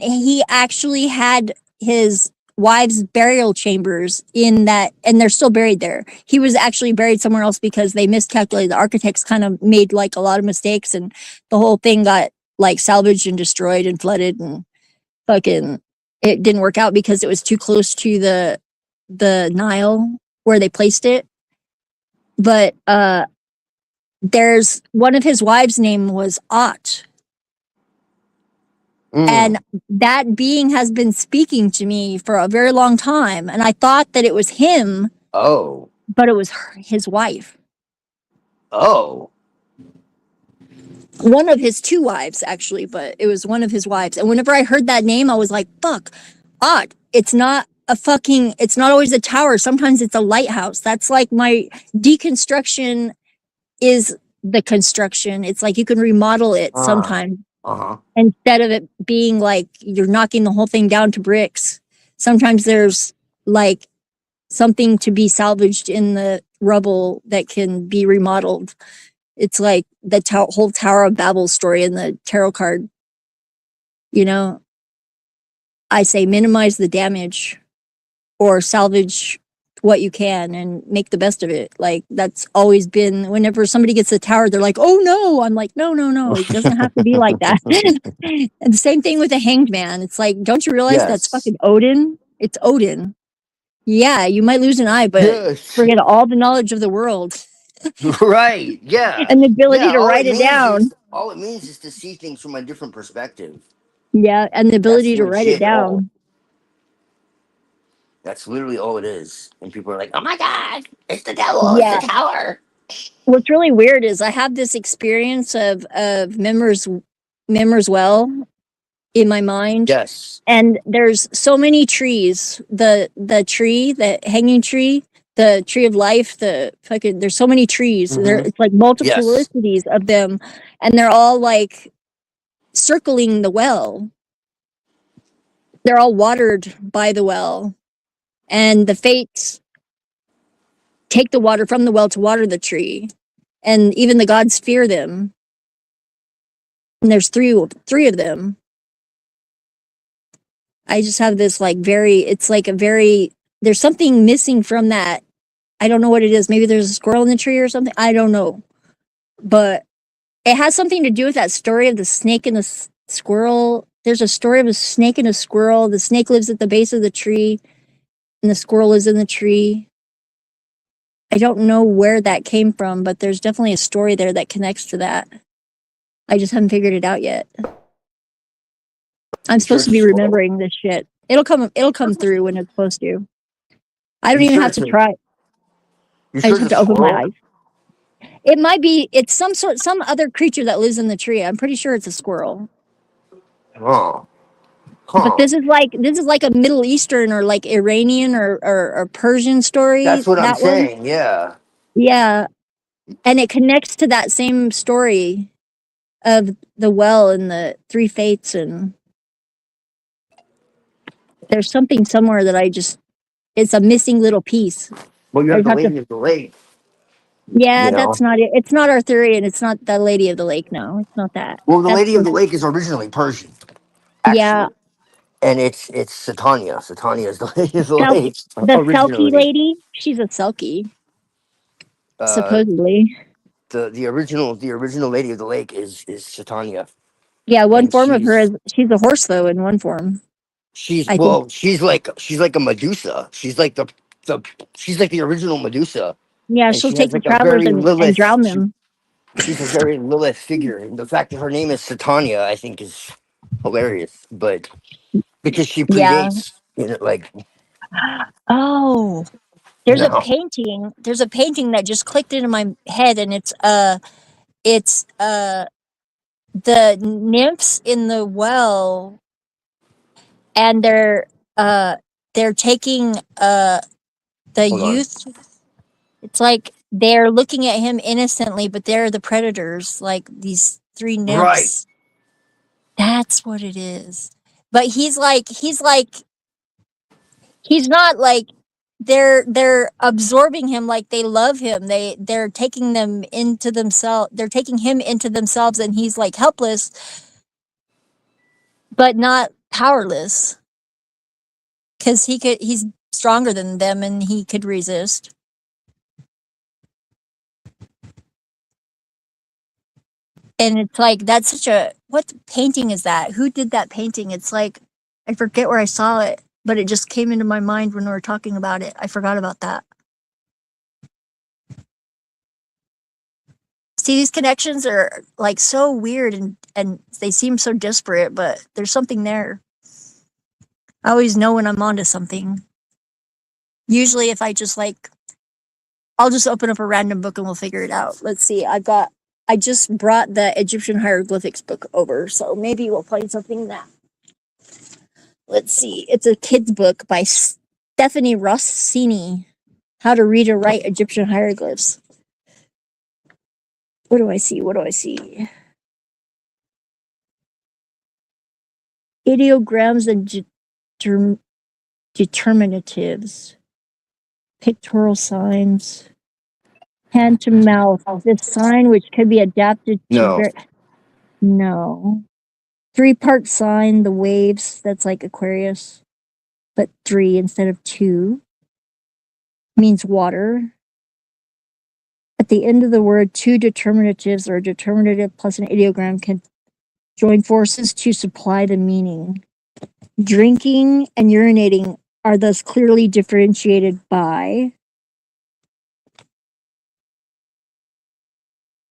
he actually had his wife's burial chambers in that, and they're still buried there. He was actually buried somewhere else because they miscalculated. The architects kind of made like a lot of mistakes, and the whole thing got like salvaged and destroyed and flooded, and fucking it didn't work out because it was too close to the Nile where they placed it. But there's one of his wives' name was Ot. And that being has been speaking to me for a very long time. And I thought that it was him, Oh. but it was his wife. Oh. One of his two wives, actually, but it was one of his wives. And whenever I heard that name, I was like, fuck, Ot. It's not always a tower. Sometimes it's a lighthouse. That's like my deconstruction is the construction. It's like you can remodel it sometimes. Instead of it being like you're knocking the whole thing down to bricks. Sometimes there's like something to be salvaged in the rubble that can be remodeled. It's like the whole Tower of Babel story in the tarot card. You know, I say minimize the damage or salvage what you can and make the best of it. Like that's always been, whenever somebody gets a tower, they're like, oh no. I'm like, no, it doesn't have to be like that. And the same thing with the Hanged Man. It's like, don't you realize that's fucking Odin? It's Odin. Yeah, you might lose an eye, but forget all the knowledge of the world. Right. Yeah. And the ability to all write it down. All it means is to see things from a different perspective. Yeah, and the ability to write it down. That's literally all it is. And people are like, oh my God, it's the devil, it's the tower. What's really weird is I have this experience of Memor's Well in my mind. Yes. And there's so many trees. The hanging tree, the tree of life, there's so many trees. It's like multiplicities of them. And they're all like circling the well. They're all watered by the well. And the fates take the water from the well to water the tree. And even the gods fear them. And there's three of them. I just have this like there's something missing from that. I don't know what it is. Maybe there's a squirrel in the tree or something. I don't know. But it has something to do with that story of the snake and the squirrel. There's a story of a snake and a squirrel. The snake lives at the base of the tree and the squirrel is in the tree. I don't know where that came from, but there's definitely a story there that connects to that. I just haven't figured it out yet. I'm supposed to be remembering this shit. It'll come through when it's supposed to. I don't even have to try. I just have to open my eyes. It might be, it's some other creature that lives in the tree. I'm pretty sure it's a squirrel. Oh. But this is like a Middle Eastern or like Iranian or Persian story. That's what I'm saying, yeah. Yeah. And it connects to that same story of the well and the three fates, and there's something somewhere that it's a missing little piece. Well, you have the Lady of the Lake. Yeah, that's not it. It's not Arthurian. It's not the Lady of the Lake. No, it's not that. Well, the Lady of the Lake is originally Persian. Actually. Yeah. And it's Satania. Satania is the Lady of the Lake. The Selkie lady? She's a Selkie. Supposedly. The original Lady of the Lake is Satania. Yeah, one form of her is she's a horse though in one form. She's like a Medusa. She's like the original Medusa. Yeah, she'll take the travelers and drown them. She's a very Lilith figure. And the fact that her name is Satania, I think, is hilarious. But because she predates, Oh, there's a painting. There's a painting that just clicked into my head, and it's the nymphs in the well, and they're taking the youth. It's like they're looking at him innocently, but they're the predators, like these three nymphs. Right. That's what it is. But he's not like they're absorbing him like they love him. They're taking them into themselves. They're taking him into themselves, and he's like helpless, but not powerless. Because he's stronger than them, and he could resist. And it's like, that's what painting is that? Who did that painting? It's like, I forget where I saw it, but it just came into my mind when we were talking about it. I forgot about that. See, these connections are like so weird and they seem so disparate, but there's something there. I always know when I'm onto something. Usually if I just like, I'll just open up a random book and we'll figure it out. Let's see. I just brought the Egyptian hieroglyphics book over, so maybe we'll find something in that. Let's see. It's a kid's book by Stephanie Rossini. How to read and write Egyptian hieroglyphs. What do I see? What do I see? Ideograms and determinatives. Pictorial signs. Hand to mouth. This sign which can be adapted to no. 3-part sign, the waves, that's like Aquarius, but 3 instead of 2 means water. At the end of the word, 2 determinatives or a determinative plus an ideogram can join forces to supply the meaning. Drinking and urinating are thus clearly differentiated by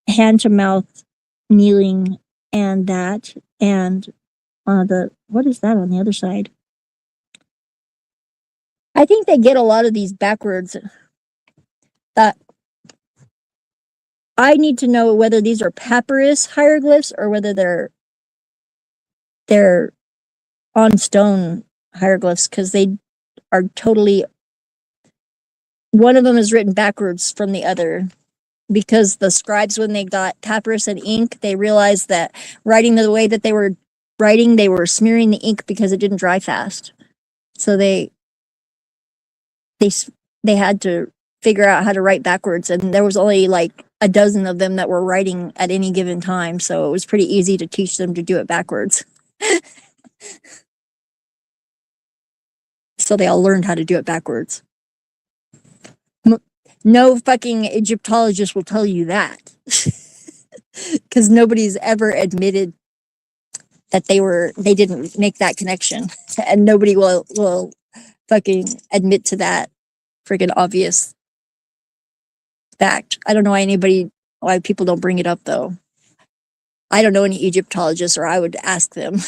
hand to mouth, kneeling, and that, and what is that on the other side? I think they get a lot of these backwards. That I need to know whether these are papyrus hieroglyphs or whether they're on stone hieroglyphs, because they are totally, one of them is written backwards from the other, because the scribes, when they got papyrus and ink, they realized that writing the way that they were writing, they were smearing the ink because it didn't dry fast. So they had to figure out how to write backwards, and there was only like a dozen of them that were writing at any given time, so it was pretty easy to teach them to do it backwards. So they all learned how to do it backwards. No fucking Egyptologist will tell you that, because nobody's ever admitted that they didn't make that connection, and nobody will fucking admit to that freaking obvious fact. I don't know why people don't bring it up though. I don't know any Egyptologists, or I would ask them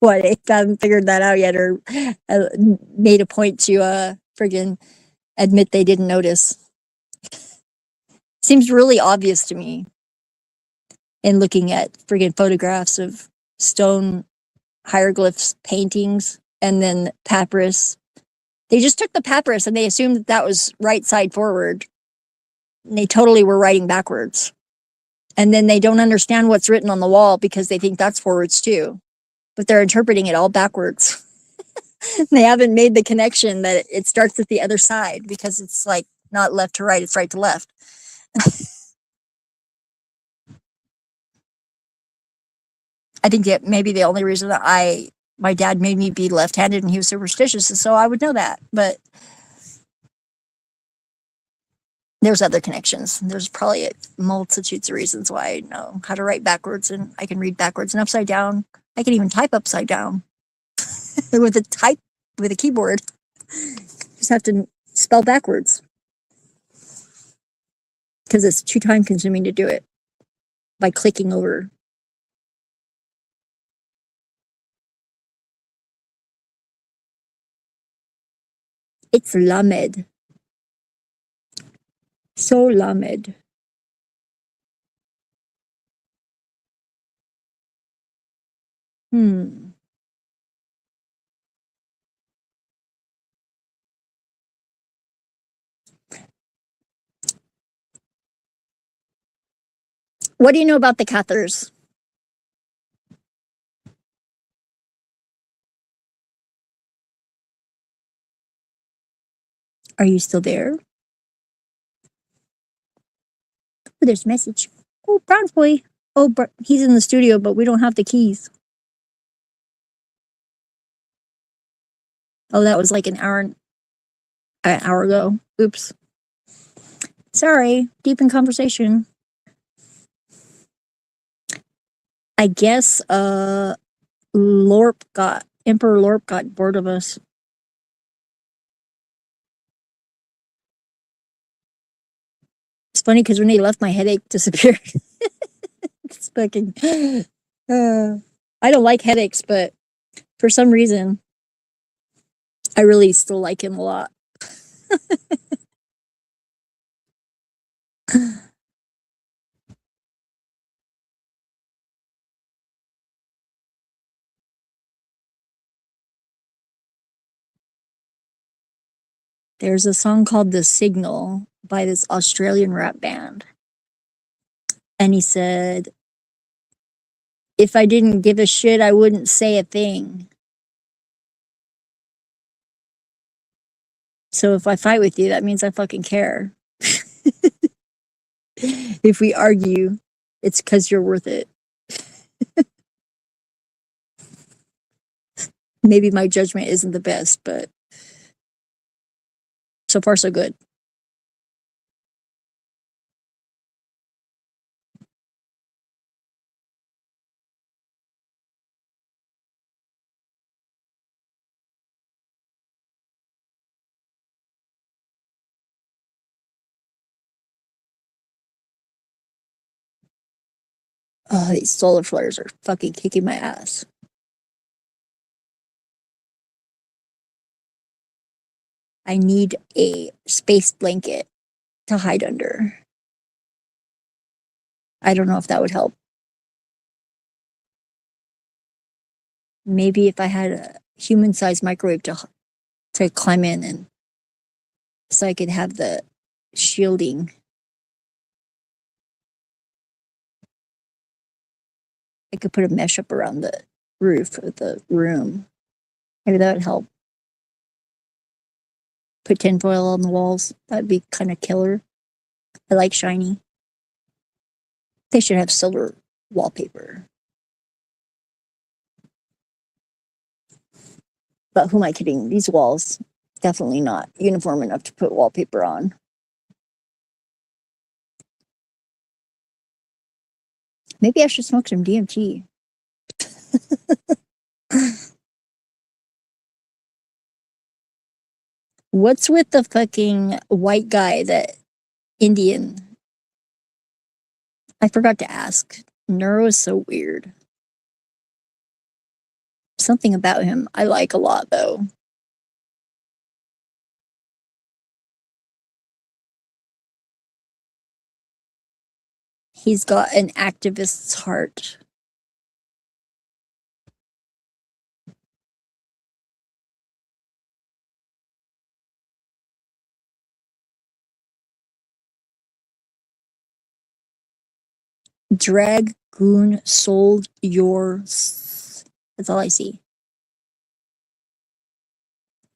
why they haven't figured that out yet, or made a point to friggin' admit they didn't notice. Seems really obvious to me in looking at friggin' photographs of stone hieroglyphs, paintings, and then papyrus. They just took the papyrus and they assumed that was right side forward. And they totally were writing backwards. And then they don't understand what's written on the wall because they think that's forwards too. But they're interpreting it all backwards. They haven't made the connection that it starts at the other side, because it's like not left to right, it's right to left. I think that maybe the only reason that my dad made me be left-handed and he was superstitious is so I would know that. But there's other connections. There's probably multitudes of reasons why I know how to write backwards, and I can read backwards and upside down. I can even type upside down with a keyboard. Just have to spell backwards because it's too time consuming to do it by clicking over. It's Lamed. So Lamed. What do you know about the Cathars? Are you still there? Oh, there's a message. Oh, Brown Boy. Oh, he's in the studio, but we don't have the keys. Oh, that was like an hour ago. Oops. Sorry, deep in conversation. I guess Emperor Lorp got bored of us. It's funny because when they left, my headache disappeared. It's fucking. I don't like headaches, but for some reason, I really still like him a lot. There's a song called The Signal by this Australian rap band. And he said, if I didn't give a shit, I wouldn't say a thing. So if I fight with you, that means I fucking care. If we argue, it's because you're worth it. Maybe my judgment isn't the best, but so far so good. Oh, these solar flares are fucking kicking my ass. I need a space blanket to hide under. I don't know if that would help. Maybe if I had a human-sized microwave to climb in and so I could have the shielding. I could put a mesh up around the roof of the room. Maybe that would help. Put tinfoil on the walls. That'd be kind of killer. I like shiny. They should have silver wallpaper. But who am I kidding? These walls, definitely not uniform enough to put wallpaper on. Maybe I should smoke some DMT. What's with the fucking white guy, that Indian? I forgot to ask. Neuro is so weird. Something about him I like a lot, though. He's got an activist's heart. Drag Goon Sold yours. That's all I see.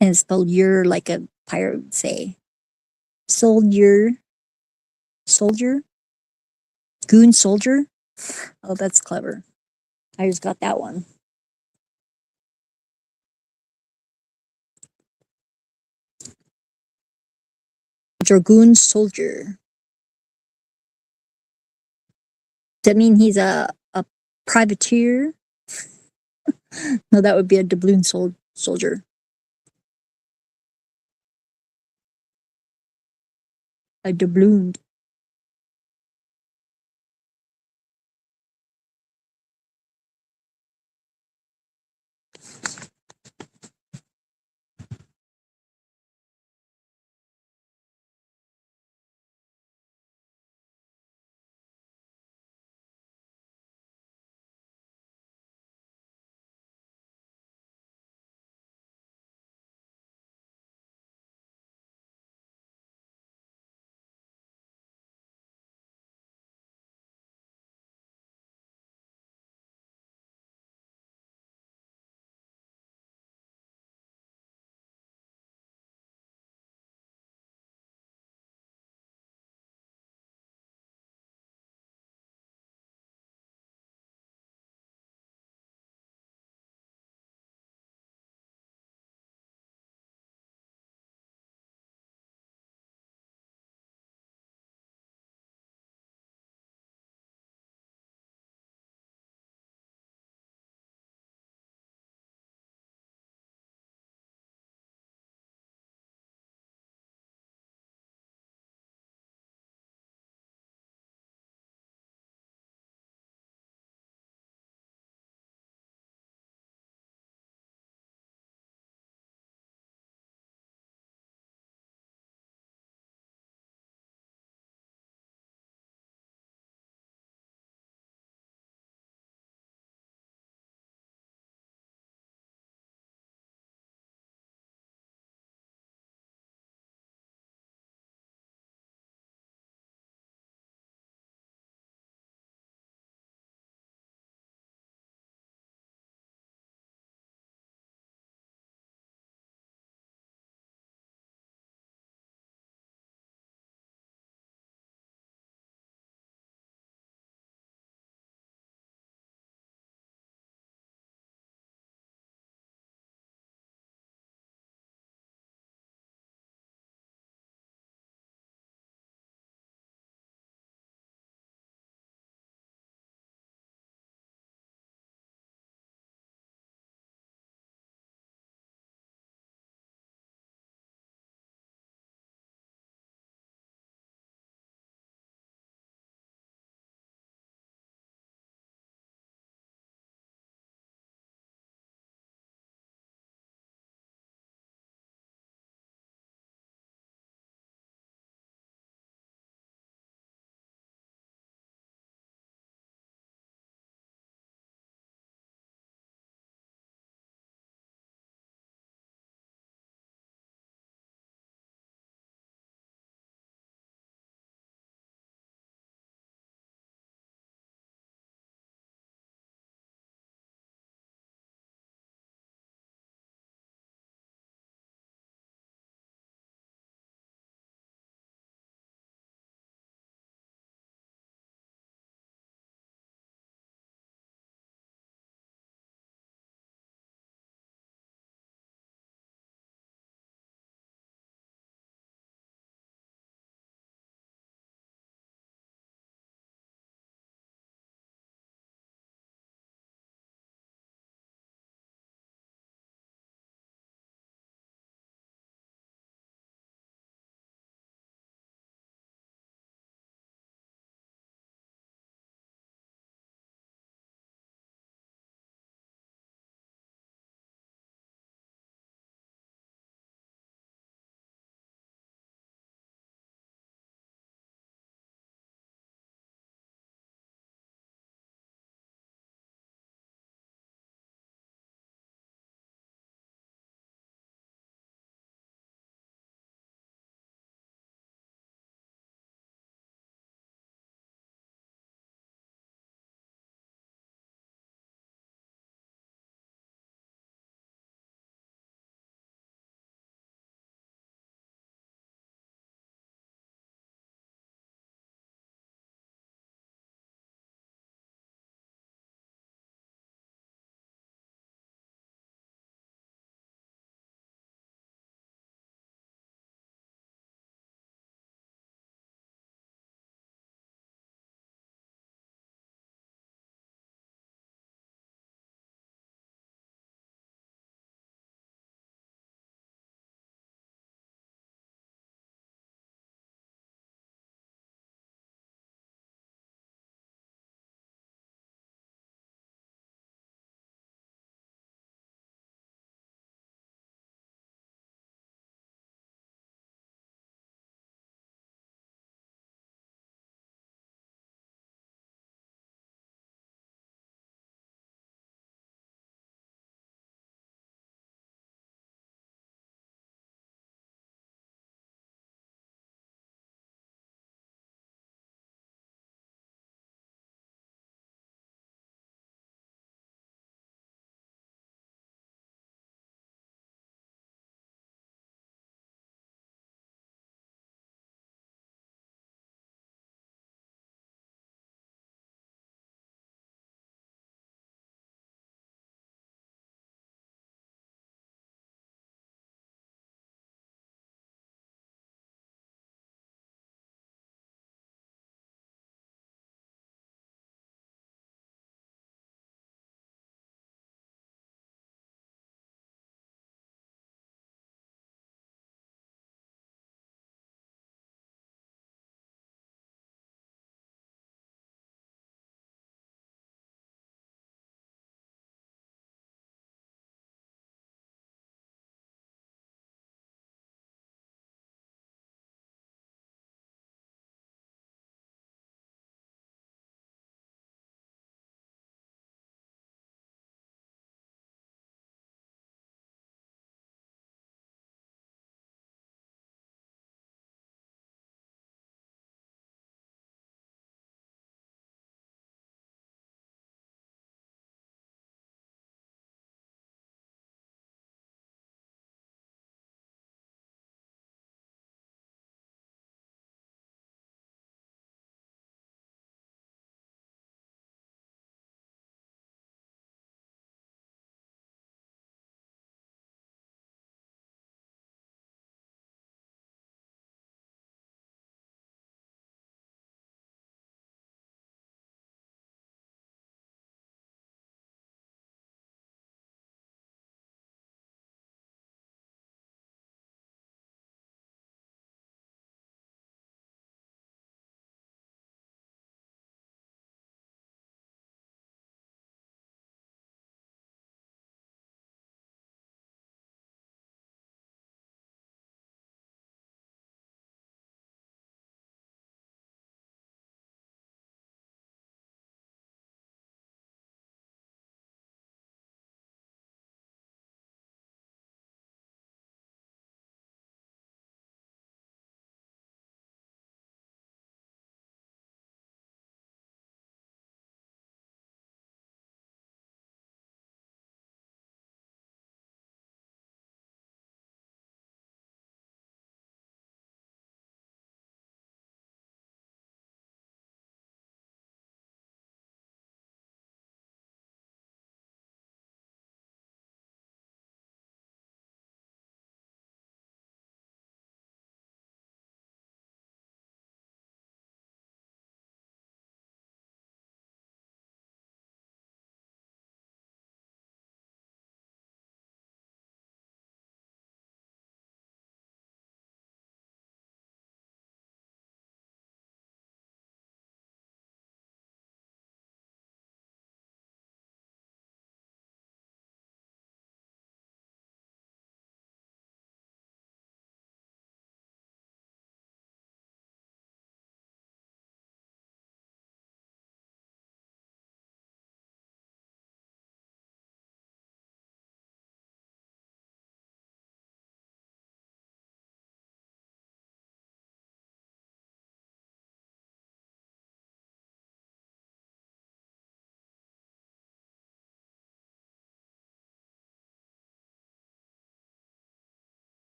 And it's spelled "your" like a pirate would say. Sold your soldier? Goon Soldier? Oh, that's clever. I just got that one. Dragoon Soldier. Does that mean he's a privateer? No, that would be a doubloon soldier. A doublooned